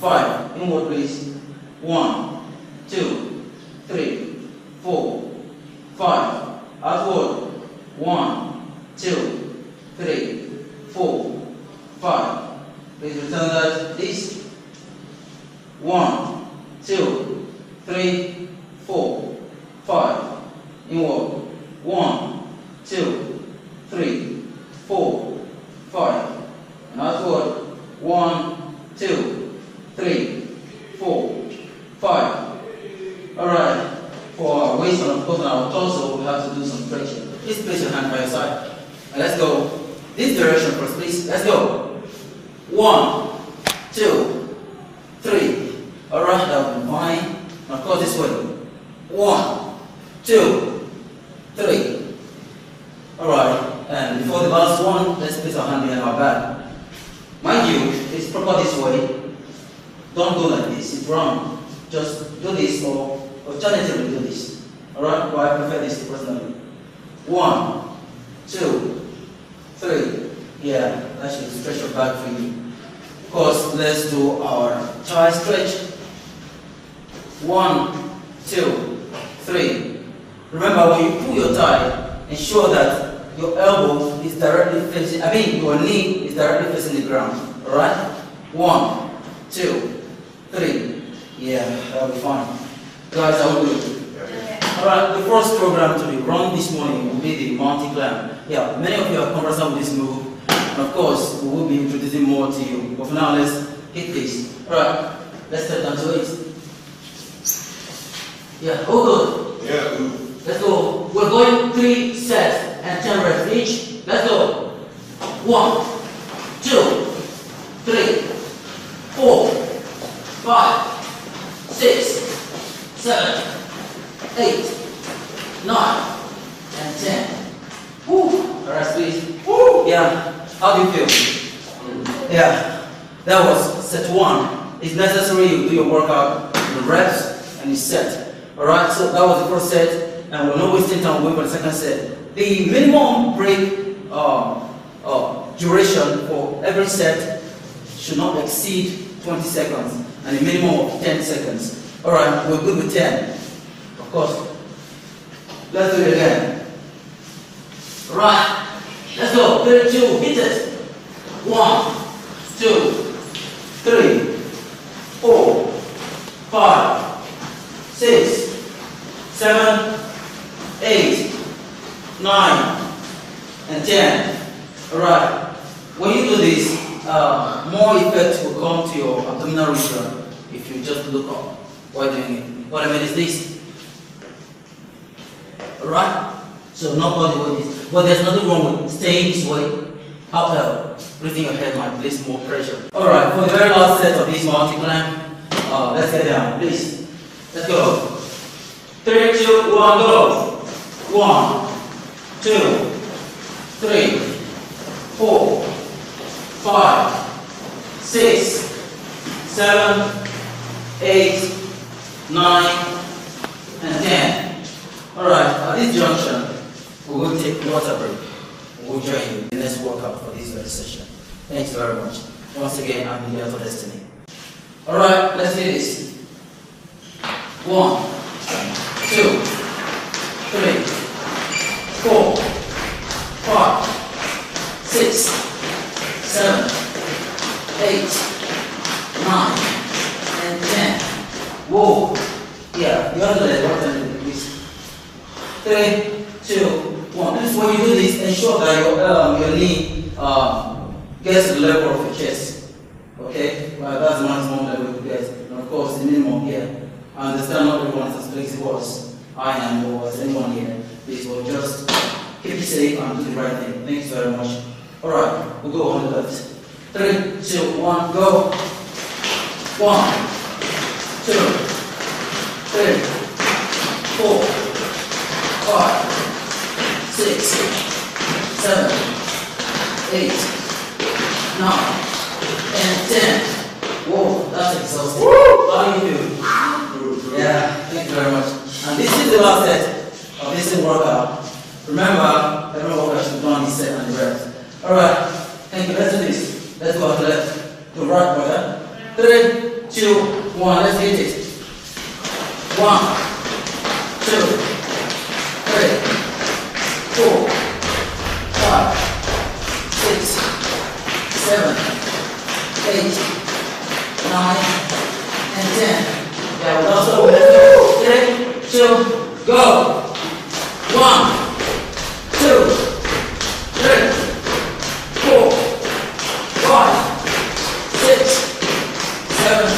5. Inward, please. 1, 2, 3, 4, 5. Outward. 1, 2, 3, 4, 5. Please return that, please. 1, 2, 3, 4, 5. Inward. 1, 2, 3, 4, 5. And outward. 1, 2, 3, 4, 5. Alright. For our waist and of course on our torso, we have to do some stretching. Please place your hand by your side. And let's go. This direction first, please. Let's go. 1, 2, 3. Alright, that will be fine. And of course this way. 1, 2, 3. Alright. And before the last one, let's place our hand behind our back. Mind you, it's proper this way. Don't go like this, it's wrong. Just do this or alternatively do this. Alright? But I prefer this personally. 1, 2, 3. Yeah, that should stretch your back for you. Of course, let's do our thigh stretch. 1, 2, 3. Remember, when you pull your thigh, ensure that your elbow is directly facing, your knee is directly facing the ground. Alright? 1, 2, 3. Yeah, that'll be fine. Guys, are we good? Alright, the first program to be run this morning will be the mountain climb. Yeah, many of you are conversant with this move. And of course, we will be introducing more to you. But for now, let's hit this. Alright, let's step down to it. Yeah, all good? Yeah, good. Let's go. We're going 3 sets and 10 reps each. Let's go. 1, 2, 3, 4, 5, 6, 7, 8, 9, and 10. Woo! Alright, Yeah, how do you feel? Yeah, that was set 1. It's necessary you do your workout, the reps, and you set. Alright, so that was the first set, and we're not wasting time, we'll wait for the second set. The minimum break duration for every set should not exceed 20 seconds, and a minimum of 10 seconds. Alright, we're good with 10. Of course. Let's do it again. Right. Let's go. 3, 2, hit it. 1, 2, 3, 4, 5, 6, 7, 8, 9, and 10. Alright. When you do this, more effect will come to your abdominal region if you just look up while doing it. What I mean is this. Alright? So not body weight is, but there's nothing wrong with staying this way. However, lifting your head might place more pressure. Alright, for the very last set of this mountain climb, let's get down, please. Let's go. 3, 2, 1, go. 1, 2, 3, 4, 5, 6, 7, 8, 9, and 10. Alright, at this junction, we will take water break. We'll join you in the next workout for this very session. Thanks very much. Once again, I'm here for Destiny. Alright, let's do this. 1, 2, 3, 4, 5, 6, 7, 8, 9, and 10. Whoa. Yeah, you have to let water in this. 3, 2, 1. Please, when you do this, ensure that your knee gets to the level of your chest. Okay? Well, that's the maximum level you get. And of course, the minimum here. I understand not everyone is as flexible as I am or as anyone here. Please, we'll just keep it safe and do the right thing. Thanks very much. Alright, we'll go on the left. 3, 2, 1, go. 1, 2, 3, 4, 5, 6, 7, 8, 9, and 10. Whoa, that's exhausting. How do you feel? Yeah, thank you very much. And this is the last set of this workout. Remember, every workout should be done this set and the rest. Alright, thank you. Let's do this. Let's go to the left, to right, brother. 3, 2, 1, let's hit it. 1, 2, 3, 4, 5, 6, 7, 8, 9, and 10. Yeah, we'll also let's go. 3, 2, go. 1, 2, 3, 4, 5, 6, 7,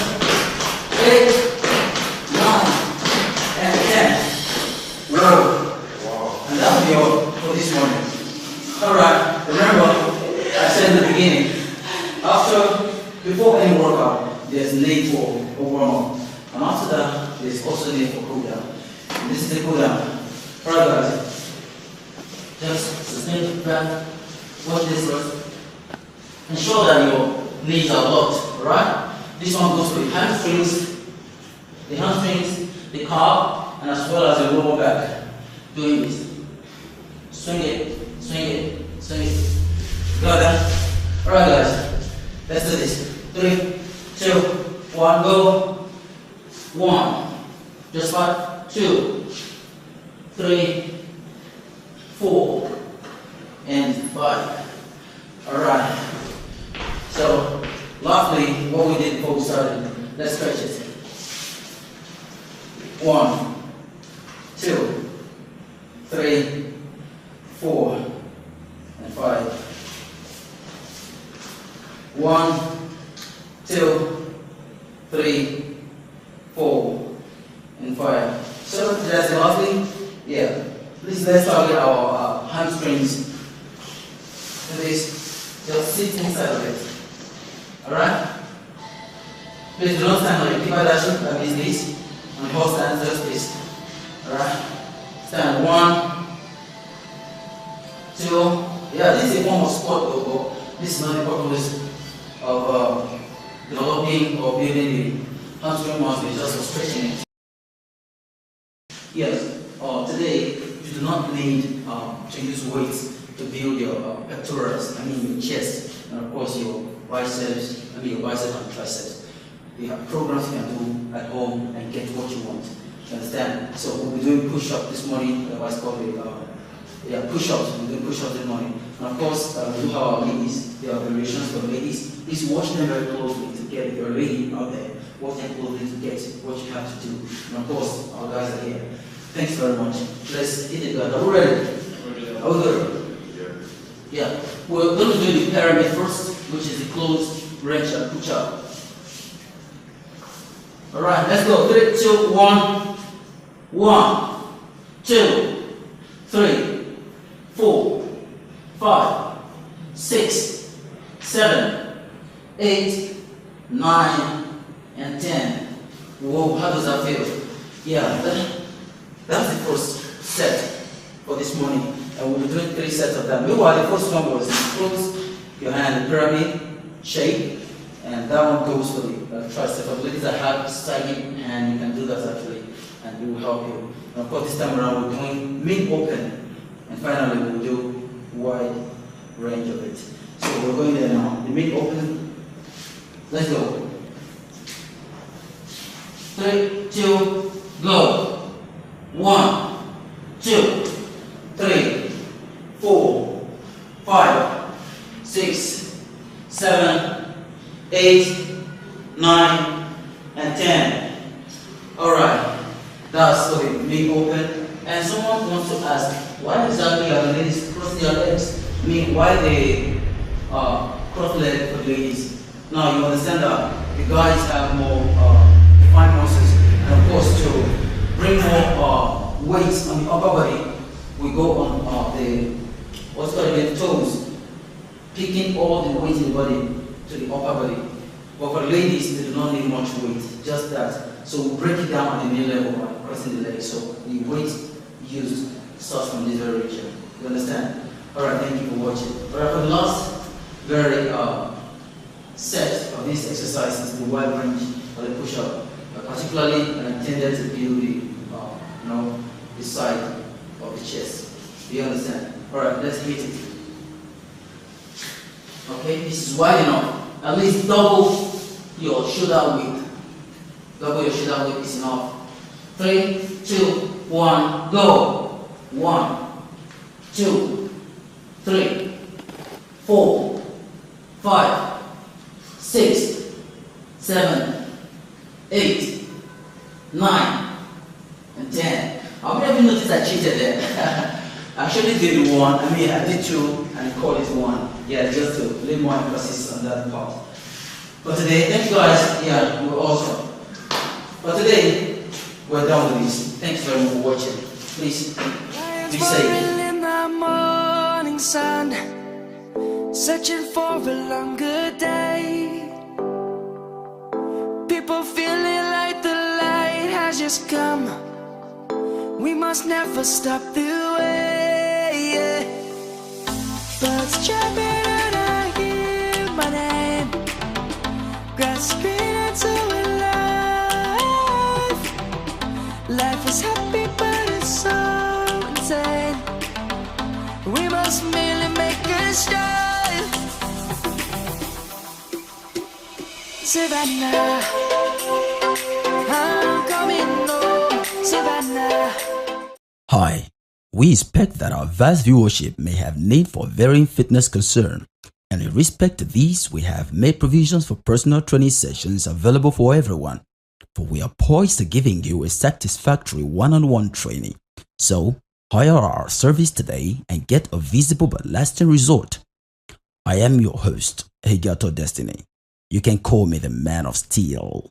8, 9, and 10. Whoa. And that'll be all for this morning. Alright, remember, I said in the beginning, before any workout, there's need for warm-up. And after that, there's also need for cool-down. And this is the cool-down. Alright guys, just sustain the breath, watch this first. Ensure that your knees are locked, alright? This one goes to the hamstrings, the calf, and as well as the lower back. Doing this. Swing it, swing it, swing it. Got that? Alright guys, let's do this. 3, 2, 1, go. 1, just 5, 2, 3, 4, and 5. Alright. So, lastly, what we did before we started, let's stretch it. 1, 2, 3, 4, and 5. 1, 2, 3, 4, and 5. So that's the last thing. Yeah. Please let's target our hamstrings. Do this. Just sit inside of it. Alright? Please do not stand on it. Keep that shape like this. And hold stand just this. Alright? Stand 1, 2, Yeah, this is a form of sport, though. This is not the purpose of developing or building the hamstring muscle. It's just for stretching it. Yes. Today you do not need to use weights to build your pectorals. I mean your chest, and of course your biceps. I mean your biceps and triceps. We have programs you can do at home and get what you want. You understand? So we'll be doing push-up this morning. Otherwise called push-ups. We're doing push-ups this morning. And of course, we do have our ladies. There are variations for ladies. Please watch them very closely to get, if you're a lady out there, watch them closely to get what you have to do. And of course, our guys are here. Thanks very much. Let's hit it, guys. Are we ready? Are we good? Yeah. We're going to do the pyramid first, which is the closed wrench and push-up. Alright, let's go. 3, 2, 1. 1, 2, 3, 4, 5, 6, 7, 8, 9, and 10. Whoa, how does that feel? Yeah, that's the first set for this morning. And we'll be doing 3 sets of that. Meanwhile, the first one was close your hand in pyramid shape. And that one goes for the tricep. For ladies that have sagging hand, you can do that actually, and it will help you. And of course, this time around we're doing mid-open, and finally we'll do wide range of it. So we're going there now. The mid-open. Let's go. 3, 2, go. 1, 2, 3, 4, 5, 6, 7. 8, 9, and 10. Alright, that's for the big open. And someone wants to ask, why exactly are the ladies crossing their legs? I mean, why they cross legs for the ladies? Now, you understand that the guys have more defined muscles, and of course, to bring more weight on the upper body, we go on the toes, picking all the weight in the body to the upper body. But for ladies, they do not need much weight, just that. So we break it down at the knee level by pressing the leg. So the weight used starts from this very region. You understand? Alright, thank you for watching. Alright, for the last very set of these exercises, the wide range or the push-up, particularly intended to build the side of the chest. Do you understand? Alright, let's hit it. Okay, this is wide enough. At least double your shoulder width. Double your shoulder width is enough. 3, 2, 1, go. 1, 2, 3, 4, 5, 6, 7, 8, 9, and 10. How many of you noticed I cheated there? I actually did 1. I mean, I did 2 and called it 1. Yeah, just to lay more emphasis on that part. But today, thank you guys. Yeah, we're awesome. But today, we're done with this. Thanks very much for watching. Please, be safe. In the morning sun, searching for a longer day. People feeling like the light has just come. We must never stop the way. Yeah. Birds chirping and I hear my name, grasping into life. Life is happy but it's so insane. We must merely make a start. Savannah, I'm coming home. Savannah. Hi. We expect that our vast viewership may have need for varying fitness concern, and in respect to these, we have made provisions for personal training sessions available for everyone, for we are poised to giving you a satisfactory one-on-one training. So, hire our service today and get a visible but lasting result. I am your host, Hegato Destiny. You can call me the Man of Steel.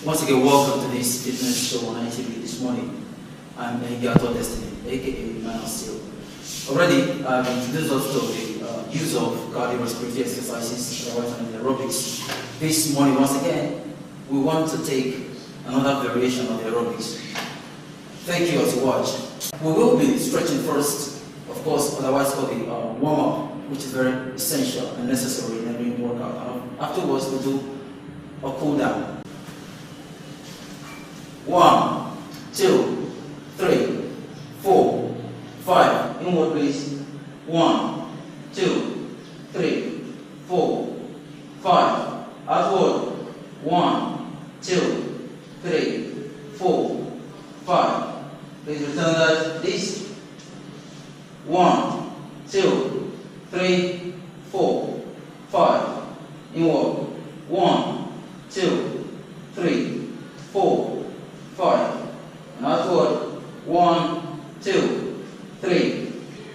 Once again, welcome to this fitness show on ITV this morning. I'm Gato Destiny, aka Man of Steel. Already, I've introduced us to the use of cardiorespiratory exercises, and aerobics. This morning, once again, we want to take another variation of the aerobics. Thank you as you watch. We will be stretching first, of course, otherwise called the warm-up, which is very essential and necessary in every workout. Afterwards, we'll do a cool down. 1, 2, 3, 4, 5. Inward please. 1, 2, 3, 4, 5. Outward. 1, 2, 3, 4, 5. Please return that. This 1, 2, 3, 4, 5. Inward. 1, 2, 3, 4, 5. And outward. 1, 2, 3,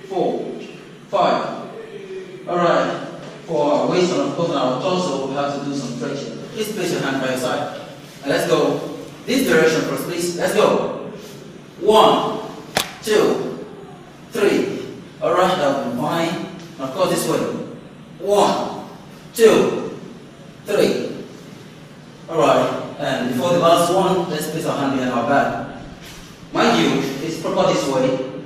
4, 5. Alright. For our waist and of course on our torso, we have to do some stretching. Please place your hand by your side. And let's go. This direction first, please. Let's go. 1, 2, 3. Alright, that will be fine. And of course this way. 1, 2, 3. Alright, and before the last one, let's place our hand behind our back. Mind you, it's proper this way.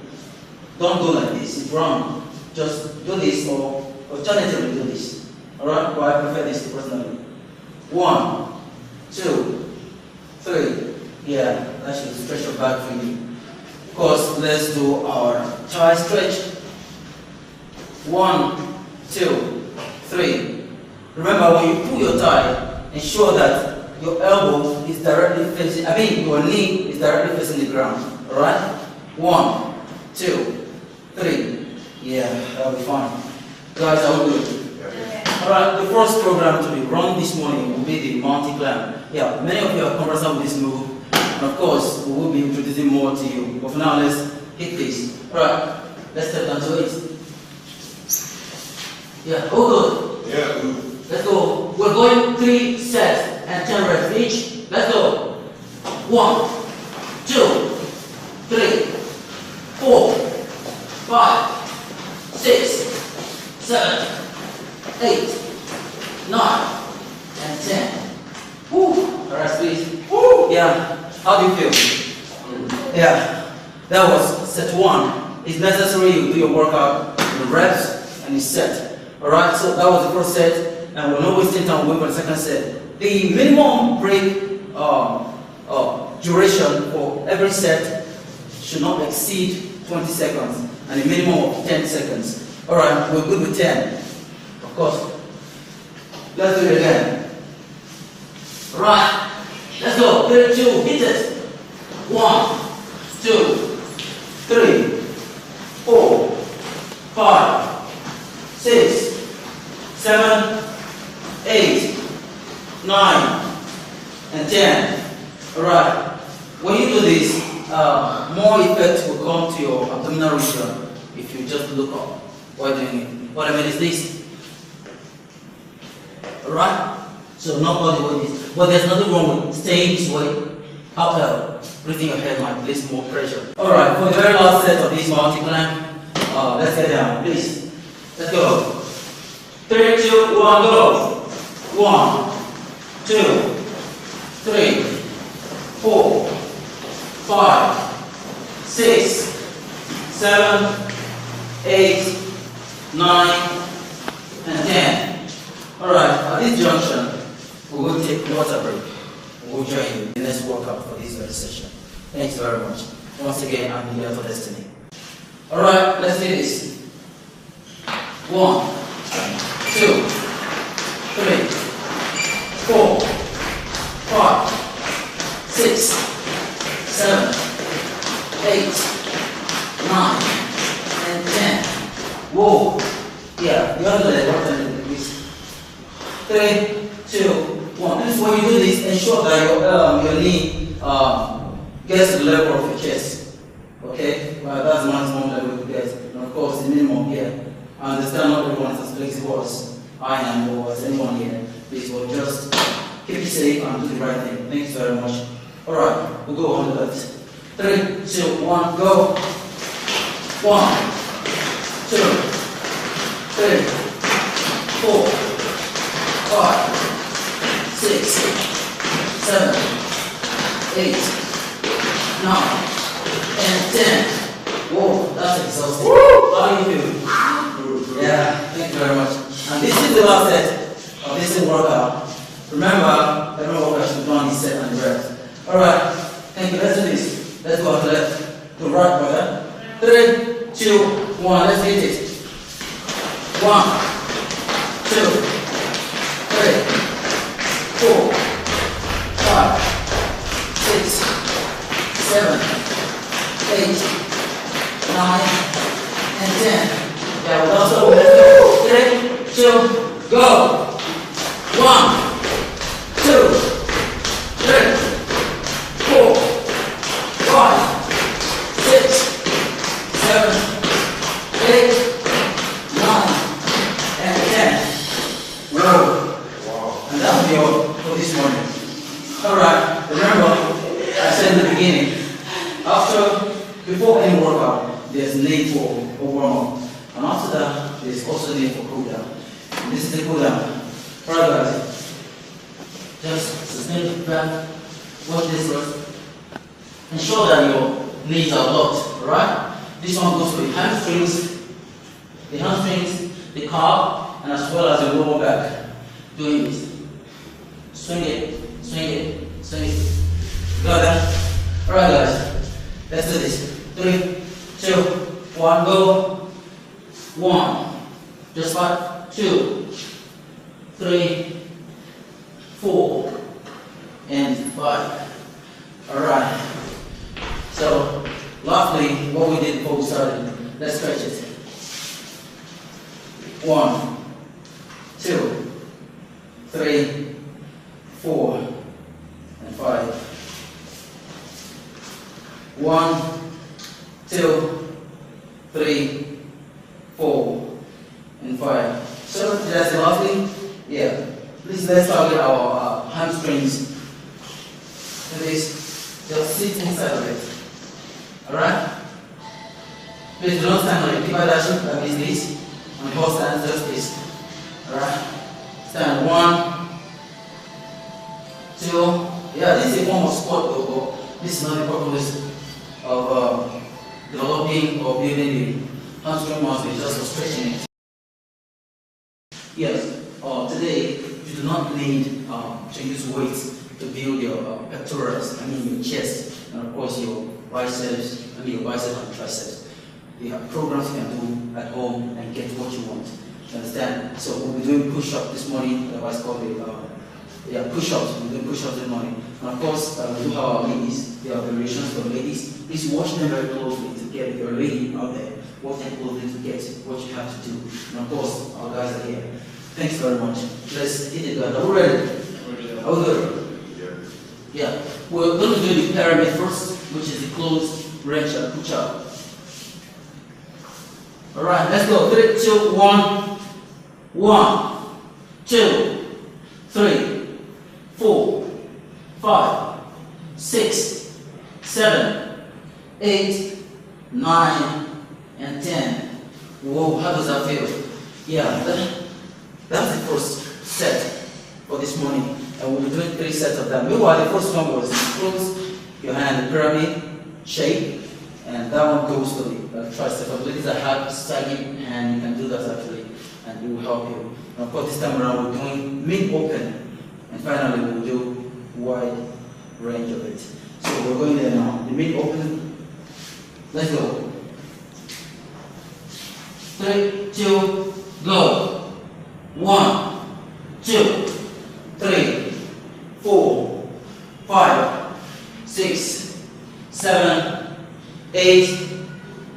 Don't go like this, it's wrong. Just do this or alternatively do this. Alright, but I prefer this personally. 1, 2, 3. Yeah, that should stretch your back for you. Of course, let's do our thigh stretch. 1, 2, 3. Remember, when you pull your thigh, ensure that your elbow is directly facing, your knee is directly facing the ground. Alright? 1, 2, 3. Yeah, that'll be fine. Guys, are we good? Alright, the first program to be run this morning will be the mountain climb. Yeah, many of you are conversant with this move. And of course, we will be introducing more to you. But for now, let's hit this. Alright, let's step down to it. Yeah, all good? Yeah, good. Let's go. We're going 3 sets and 10 reps each. Let's go. 1, 2, 3, 4, 5, 6, 7, 8, 9, and 10. Woo. Alright, please. Woo. Yeah. How do you feel? Yeah. That was set 1. It's necessary you do your workout in the reps and it's set. Alright, so that was the first set. And we're not wasting time waiting for the second set. The minimum break duration for every set should not exceed 20 seconds and a minimum of 10 seconds. Alright, we're good with 10. Of course. Let's do it again. Alright, let's go. 3, 2, hit it. 1, 2, 3, 4, 5, 6, 7, 8, 9, and 10. Alright, when you do this, more effect will come to your abdominal region if you just look up while doing it. What I mean is this. Alright? So not body weight is, but there's nothing wrong with staying this way. However, lifting your head might place more pressure. Alright, for the very last set of this mountain climb, let's get down, please. Let's go. 3, 2, 1, go. 1, 2, 3, 4, 5, 6, 7, 8, 9, and 10. Alright, at this junction, we will take a water break. We'll join you in the next workout for this very session. Thanks very much. Once again, I'm here for Destiny. Alright, let's do this. 1, 2, 3, 4, 5, 6, 7, 8, 9, and 10. Whoa. Yeah, the other leg, what time is 3, 2, 1. This is when you do this, ensure that your knee gets to the level of your chest. Okay? Well, that's the maximum level you get. And of course, the minimum here. I understand not everyone is as flexible as I am or as anyone here. Please, well, just keep it safe and do the right thing. Thanks very much. Alright, we'll go on the left. 3, 2, 1, go. 1, 2, 3, 4, 5, 6, 7, 8, 9, and 10. Whoa, that's exhausting. How do you feel? Yeah, thank you very much. And this is the last set of this workout. Remember, every workout should be done in set and reps. Alright, thank you. Let's do this. Let's go to the left, to right, brother. 3, 2, 1, let's hit it. 1, 2, 3, 4, 5, 6, 7, 8, 9, and 10. Yeah, we'll also let's go. 3, 2, go. 1, 2, 3, 4, 5, 6, 7, 8, 9, and 10. Whoa. And that'll be all for this morning. Alright, remember, I said in the beginning, before any workout, there's a need for a warm-up. And after that, there's also a need for cool-down. And this is the cool-down. Alright guys, just sustain the breath, watch this first. Ensure that your knees are locked, alright? This one goes for the hamstrings, the calf, and as well as the lower back. Doing this. Swing it, swing it, swing it. Got that? Alright guys, let's do this. 3, 2, 1, go. 1, just like 2, 3, 4, and 5. Alright. So, lastly, what we did before we started, let's stretch it. 1, 2, 3, 4, and 5. 1, 2, 3, 4, and 5. So that's the last thing? Yeah. Please let's target our hamstrings. And this, just sit inside of it. Alright? Please don't stand on it. Keep that shape like this. On the horse stand, just this. Alright? Stand 1, 2. Yeah, this is a form of squat though, but this is not the purpose of developing or building the hamstring muscle, it's just for stretching it. Yes, today you do not need to use weights to build your pectorals, your chest, and of course your biceps, your biceps and triceps. You have programs you can do at home and get what you want. You understand? So we'll be doing push-ups this morning, otherwise called push-ups. We're doing push-ups this morning. And of course, we do have our ladies. There are variations for ladies. Please watch them very closely to get, if you're a lady out there, watch them closely to get what you have to do. And of course, our guys are here. Thanks very much. Let's hit it, guys. Are we ready? Are we good? Yeah. We're going to do the pyramid first, which is the closed range and push-up. Alright, let's go. 3, 2, 1. 1, 2, 3, 4, 5, 6, 7, 8, 9, and 10. Whoa, how does that feel? Yeah, that's the first set for this morning. And we'll be doing 3 sets of that. Meanwhile, the first one was close your hand in the pyramid shape. And that one goes for the tricep. For ladies that have sagging hand, you can do that actually, and it will help you. And of course, this time around we're doing mid-open, and finally we'll do wide range of it. So we're going there now. The mid-open. Let's go. 3, 2, go. 1, 2, 3, 4, 5, 6, 7, 8,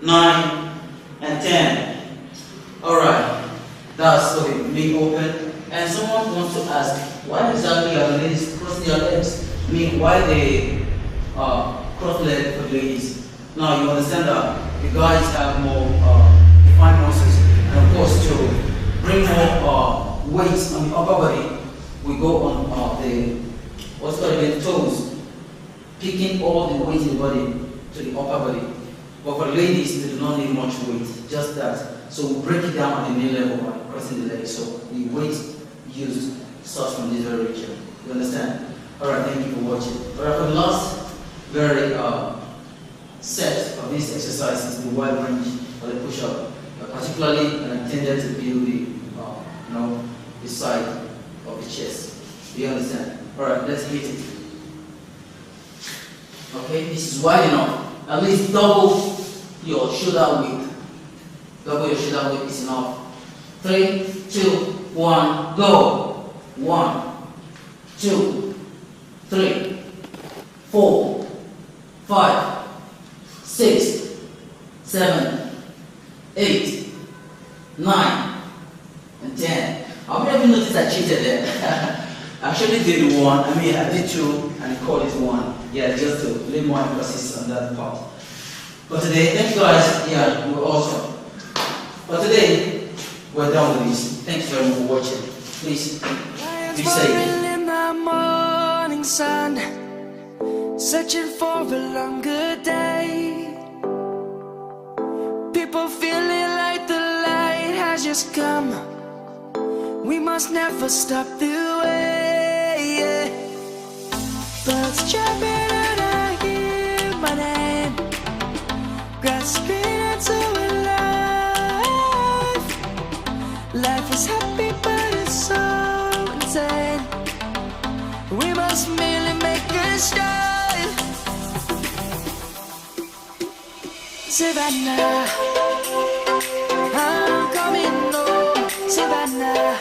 9, and 10. Alright, that's okay, big open. And someone wants to ask, why exactly are the ladies crossing their legs? I mean, why they cross legs for ladies? Now you understand that the guys have more defined muscles, and of course to bring more weights on the upper body, we go on the toes, picking all the weight in the body to the upper body. But for ladies, they do not need much weight, just that. So we break it down at the knee level by crossing the legs. So the weight used starts from this very region. You understand? Alright, thank you for watching. Alright, for the last very set of these exercises, the wide range or the push-up, particularly intended to build the side of the chest. Do you understand? Alright, let's hit it. Okay, this is wide enough. At least double your shoulder width. Double your shoulder width is enough. 3, 2, 1, go. 1, 2, 3, 4, 5, 6, 7, 8, 9, and 10. How many of you noticed I cheated there? I actually did 1. I did 2 and I called it 1. Yeah, just to lay more emphasis on that part. But today, thank you guys. Yeah, you were awesome. But today, we're done with this. Thanks very much for watching. Please be safe. In the morning sun, searching for a longer day. People feeling like the light has just come. We must never stop the way. Birds chirping and I hear my name, grasping into life. Life is happy but it's so insane. We must merely make a start. Savannah, I'm coming home. Savannah.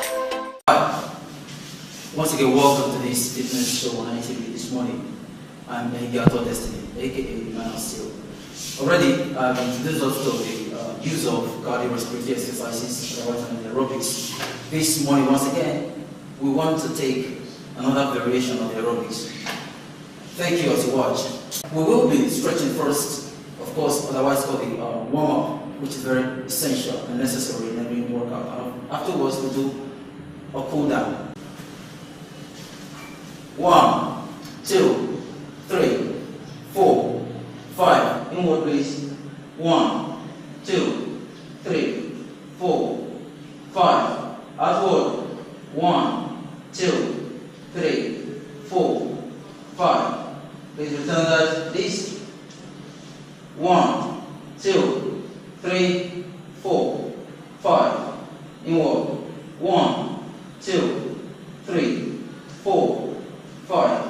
Once again, welcome to this fitness show on ITV this morning. I'm Gato Destiny, aka Man of Steel. Already, I've introduced us to the use of cardiorespiratory exercises, and aerobics. This morning, once again, we want to take another variation of the aerobics. Thank you as you watch. We will be stretching first, of course, otherwise called the warm-up, which is very essential and necessary in every workout. Afterwards, we'll do a cool-down. 1, 2, 3, 4, 5. Inward, please. 1, 2, 3, 4, 5. Outward. 1, 2, 3, 4, 5. Please return that, please. 1, 2, 3, 4, 5. Inward. 1, 2, 3, 4, 5.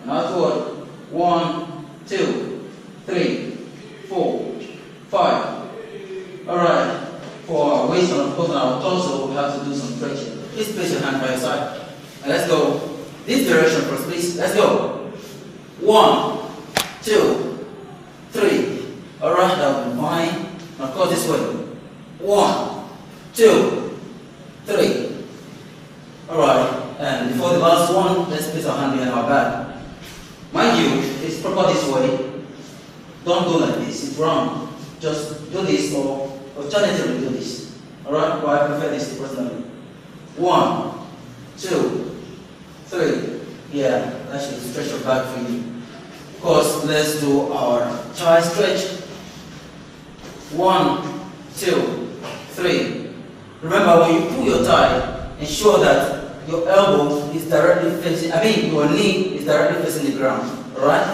And outward. 1, 2, 3, 4, 5. Alright. For our waist and of course on our torso, we have to do some stretching. Please place your hand by your side. And let's go. This direction first, please. Let's go. 1, 2, 3. Alright, that will be fine. Now of course this way. 1, 2, 3. Alright. And before the last one, let's place our hand behind our back. Mind you, it's proper this way. Don't go like this, it's wrong. Just do this or alternatively do this. Alright? Well, I prefer this personally. 1, 2, 3. Yeah, that should stretch your back for you. Of course, let's do our thigh stretch. 1, 2, 3. Remember, when you pull your thigh, ensure that your elbow is directly facing, your knee is directly facing the ground. Alright?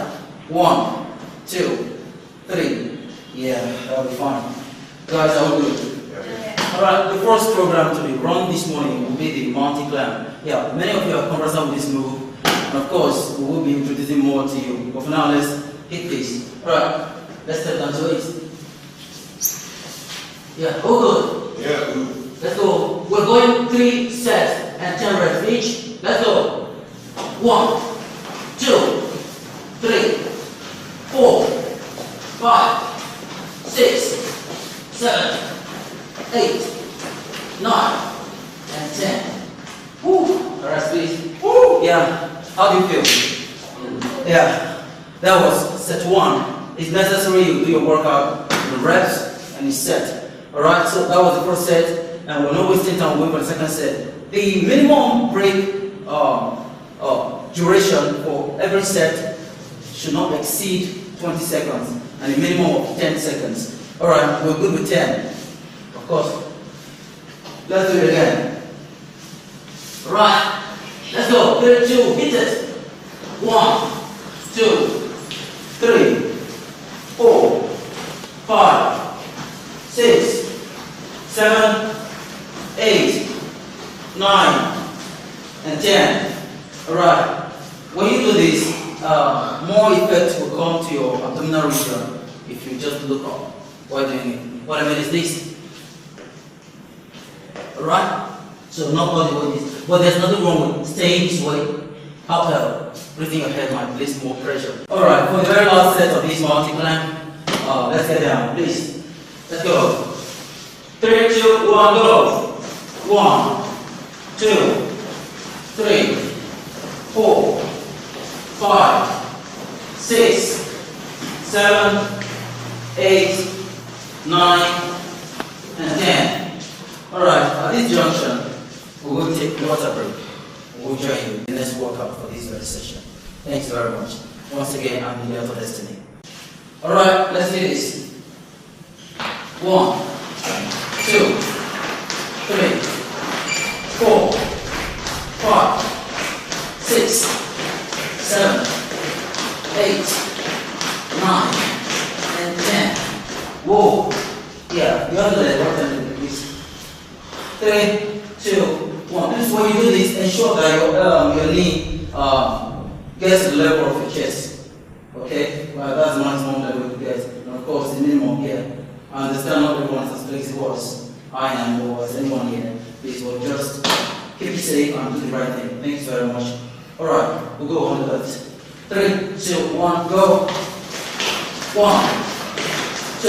1, 2, 3. Yeah, that'll be fine. Guys, are we good? Alright, the first program to be run this morning will be the mountain climb. Yeah, many of you are conversant with this move. And of course, we will be introducing more to you. But for now, let's hit this. Alright, let's step down to it. Yeah, all good? Yeah, good. Let's go. We're going 3 sets and 10 reps each. Let's go. 1, 2, 3, 4, 5, 6, 7, 8, 9, and 10. Woo. Alright, please. Woo. Yeah. How do you feel? Yeah. That was set 1. It's necessary you do your workout, the reps, and it's set. Alright, so that was the first set. And we're not wasting time waiting for the second set. The minimum break duration for every set should not exceed 20 seconds and a minimum of 10 seconds. Alright, we're good with 10. Of course. Let's do it again. Alright, let's go. 3, 2, hit it. 1, 2, 3, 4, 5, 6, 7, 8, 9, and 10. Alright, when you do this, more effect will come to your abdominal region if you just look up while doing it. What I mean is this. Alright? So not body weight is, but there's nothing wrong with staying this way. However, breathing your head might place more pressure. Alright, for the very last set of this mountain climb, let's get down, please. Let's go. 3, 2, 1, go. 1, 2, 3, 4, 5, 6, 7, 8, 9, and 10. Alright, at this junction, we will take water break. We'll join you in the next workout for this very session. Thanks very much. Once again, I'm Leader for Destiny. Alright, let's do this. 1, 2, 3, 4, 5, 6, 7, 8, 9, and 10. Whoa. Yeah, you have to let it work. 3, 2, 1. This is when you do this, ensure that your knee gets to the level of your chest. Okay? Well, that's the maximum level you get. And of course, the minimum here. I understand not everyone is as flexible as I am or as anyone here. Please, well, just keep it safe and do the right thing. Thanks very much. Alright, we'll go on the left. 3, 2, 1, go. 1, 2,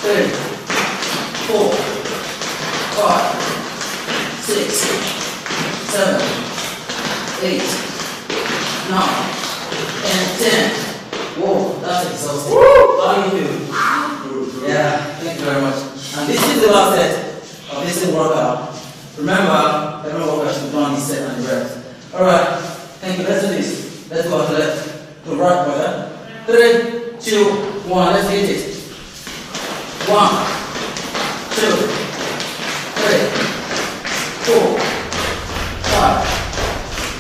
3, 4, 5, 6, 7, 8, 9, and 10. Whoa, that's exhausting. How do you feel? Yeah, thank you very much. And this is the last set of this workout. Remember, every workout should be done this set and the rest. Alright, thank you. Let's do this. Let's go to the left, to the right, brother. 3, 2, 1, let's hit it. 1, 2, 3, 4, 5,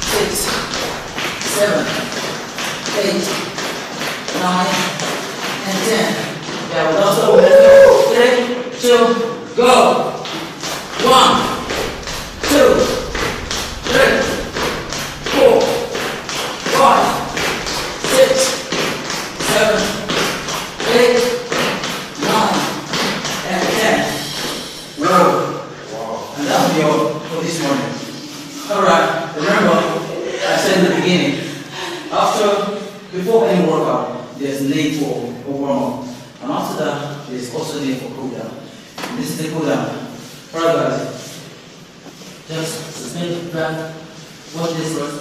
6, 7, 8, 9, and 10. Yeah, we're also 3, 2, go. 1, 2, 3, 4, 5, 6, 7, 8, 9, and 10. Whoa. And that'll be all for this morning. Alright, remember, I said in the beginning, before any workout, there's need for warm-up. And after that, there's also need for cool-down. This is the cool-down. Alright guys, just suspend the breath, watch this first.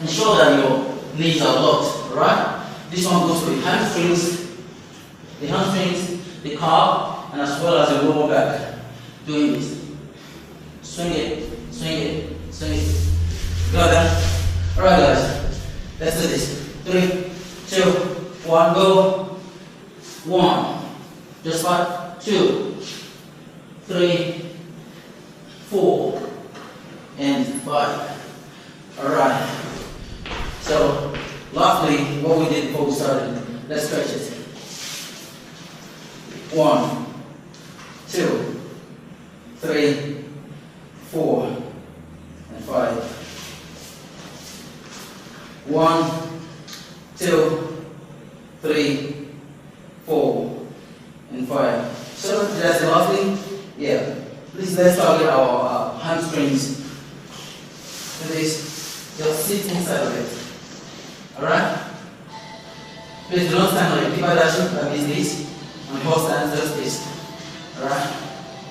Ensure that your knees are locked, alright? This one goes for the hamstrings, the calf, and as well as the lower back. Doing this. Swing it, swing it, swing it. Got that? Alright guys, let's do this. 3, 2, 1, go. 1, just like 2, 3, 4, and 5. Alright. So, lastly, what we did before we started, let's stretch it. 1, 2, 3, 4, and 5. 1, 2, 3, 4, and 5. So that's the last thing. Yeah. Please let's target our hamstrings. Do this. Just sit inside of it. Alright? Please do not stand on it. Keep that shape like this. And the horse stands just this. Alright?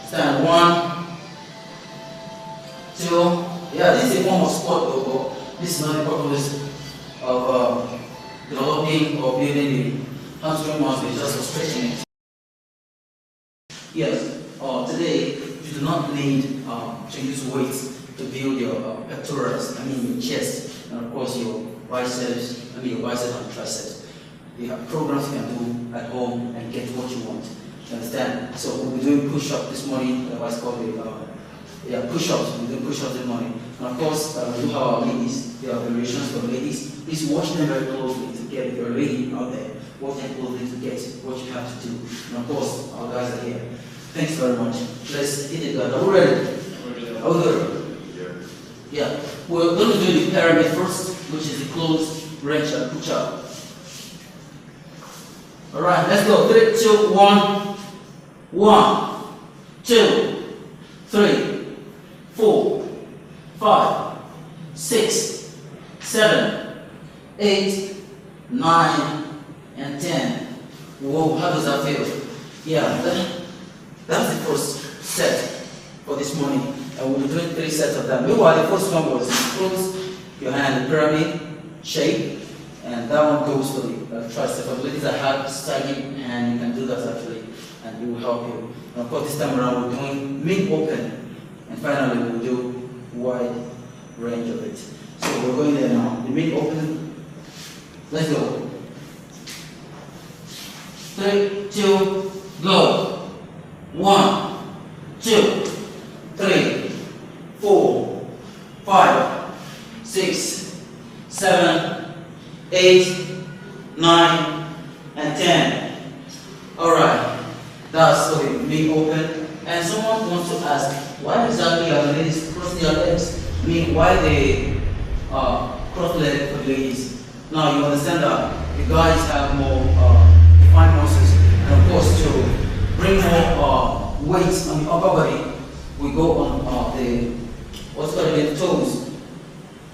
Stand 1, 2. Yeah, this is a form of squat though, but this is not the purpose of developing or building the hamstring muscle, it's just for stretching it. Yes, today you do not need to use weights to build your pectorals, your chest, and of course your biceps, your biceps and triceps. You have programs you can do at home and get what you want. You understand? So we'll be doing push-ups this morning, otherwise called push-ups. We're doing push-ups this morning. And of course, we do have our ladies. There are variations for ladies. Please watch them very closely to get, if you're a lady out there, watch them closely to get what you have to do. And of course, our guys are here. Thanks very much. Let's hit it, guys. Are we ready? Are we good? Yeah. We're going to do the pyramid first, which is the closed range and push-up. Alright, let's go. 3, 2, 1. 1, 2, 3, 4, 5, 6, 7, 8, 9, and 10. Whoa, how does that feel? Yeah, That's the first set for this morning. And we'll be doing 3 sets of that. Meanwhile, the first one was close your hand in pyramid shape, and that one goes for the tricep. For ladies that have sagging hand, you can do that actually, and it will help you. And of course, this time around we're doing mid-open, and finally we'll do wide range of it. So we're going there now. The mid-open. Let's go. 3, 2, go. 1, 2, 3, 4, 5, 6, 7, 8, 9, and 10. Alright, that's okay, being open. And someone wants to ask, why exactly are the ladies crossing their legs? I mean, why they cross legs for ladies? Now you understand that the guys have more defined muscles, and of course to bring more weight on the upper body, we go on the what's called the toes,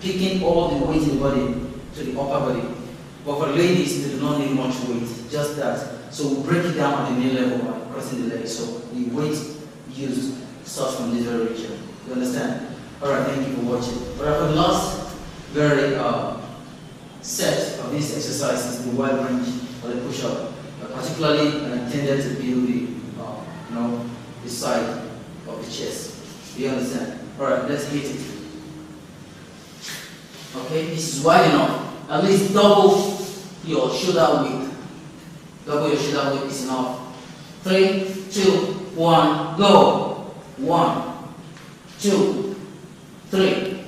picking all the weight in the body to the upper body. But for ladies, they do not need much weight, just that. So we break it down at the knee level by crossing the legs. So the weight used starts from this very region. You understand? All right, thank you for watching. But for the last very set of these exercises, the wide range or the push-up, particularly intended to build the side of the chest. Do you understand? All right, let's hit it. Okay, this is wide enough. At least double your shoulder width. Double your shoulder width is enough. 3, 2, 1, go. 1, 2, 3,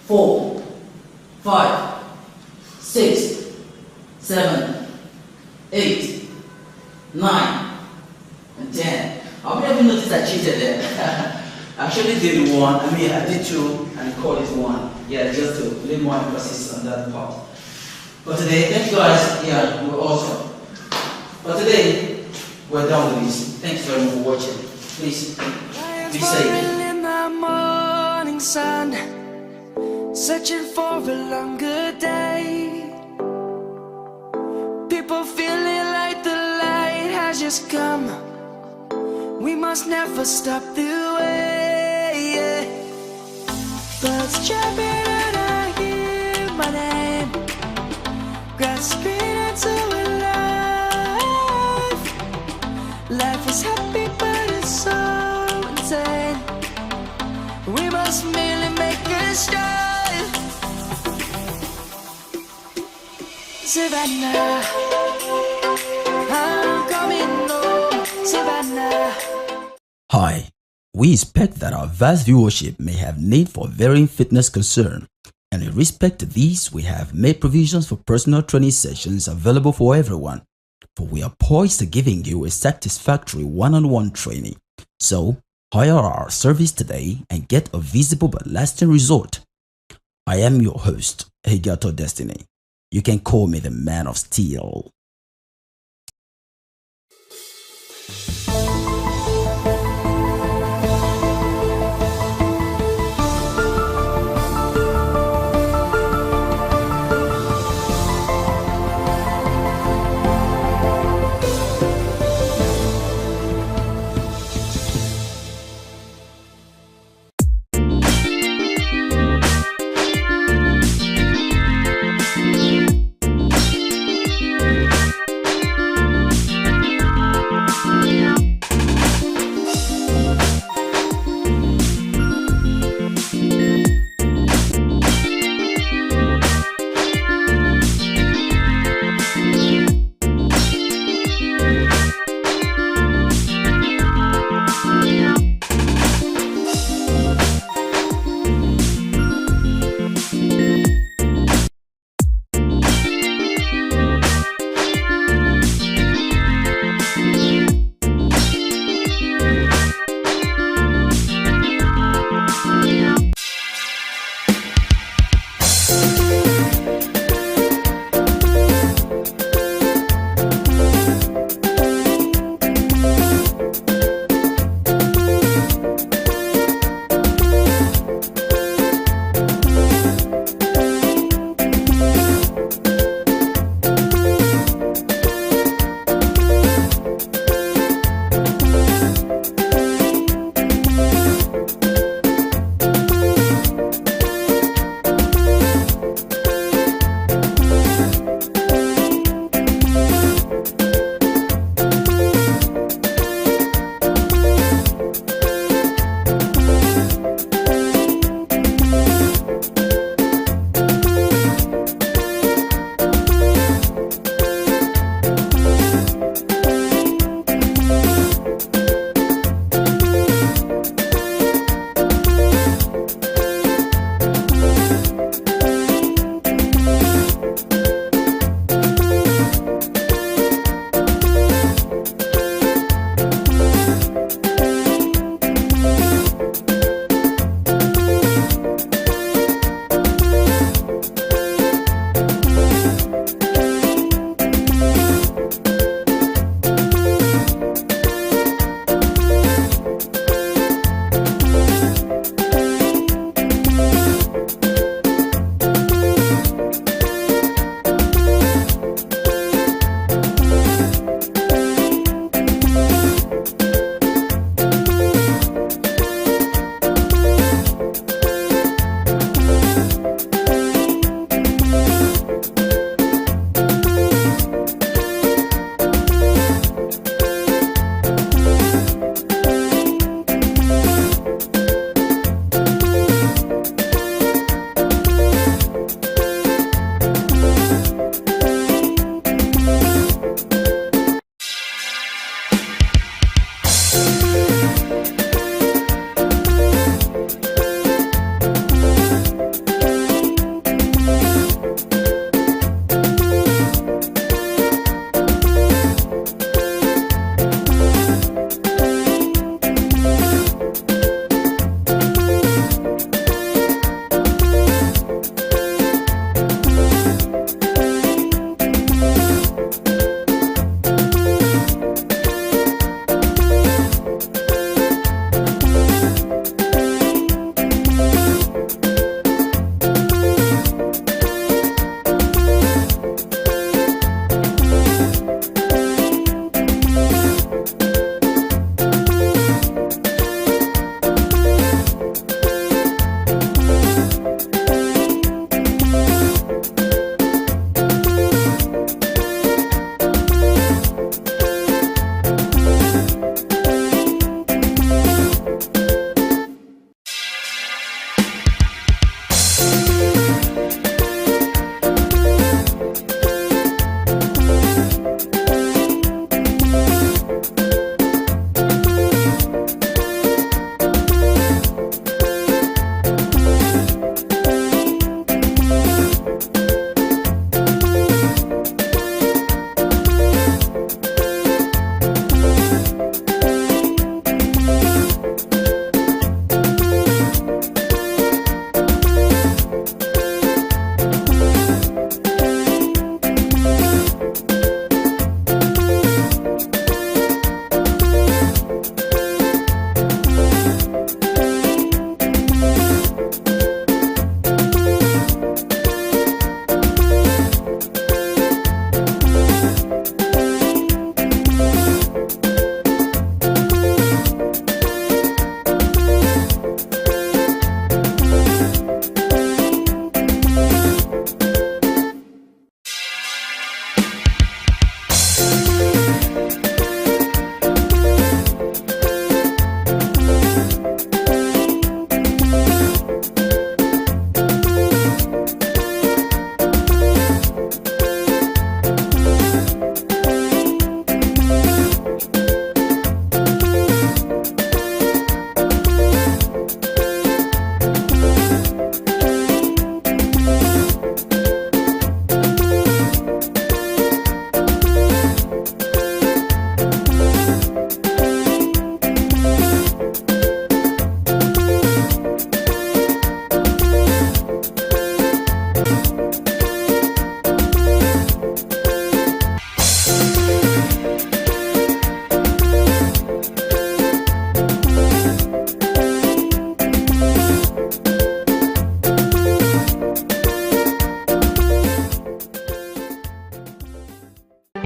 4, 5, 6, 7, 8, 9, and 10. How many of you noticed I cheated there? I actually did 1. I did 2 and called it 1. Yeah, just to lay more emphasis on that part. But today, thank you guys. Yeah, we're awesome. But today, we're done with this. Thanks very much for watching. Please be safe. In the morning sun, searching for a longer day. People feeling like the light has just come. We must never stop the way. Birds chirping and I hear my name, grasping into life. Life is happy but it's so insane. We must merely make a start. Savannah, I'm coming home. Savannah. Hi, we expect that our vast viewership may have need for varying fitness concern, and in respect to these, we have made provisions for personal training sessions available for everyone, for we are poised to giving you a satisfactory one-on-one training. So, hire our service today and get a visible but lasting result. I am your host, Higato Destiny. You can call me the Man of Steel.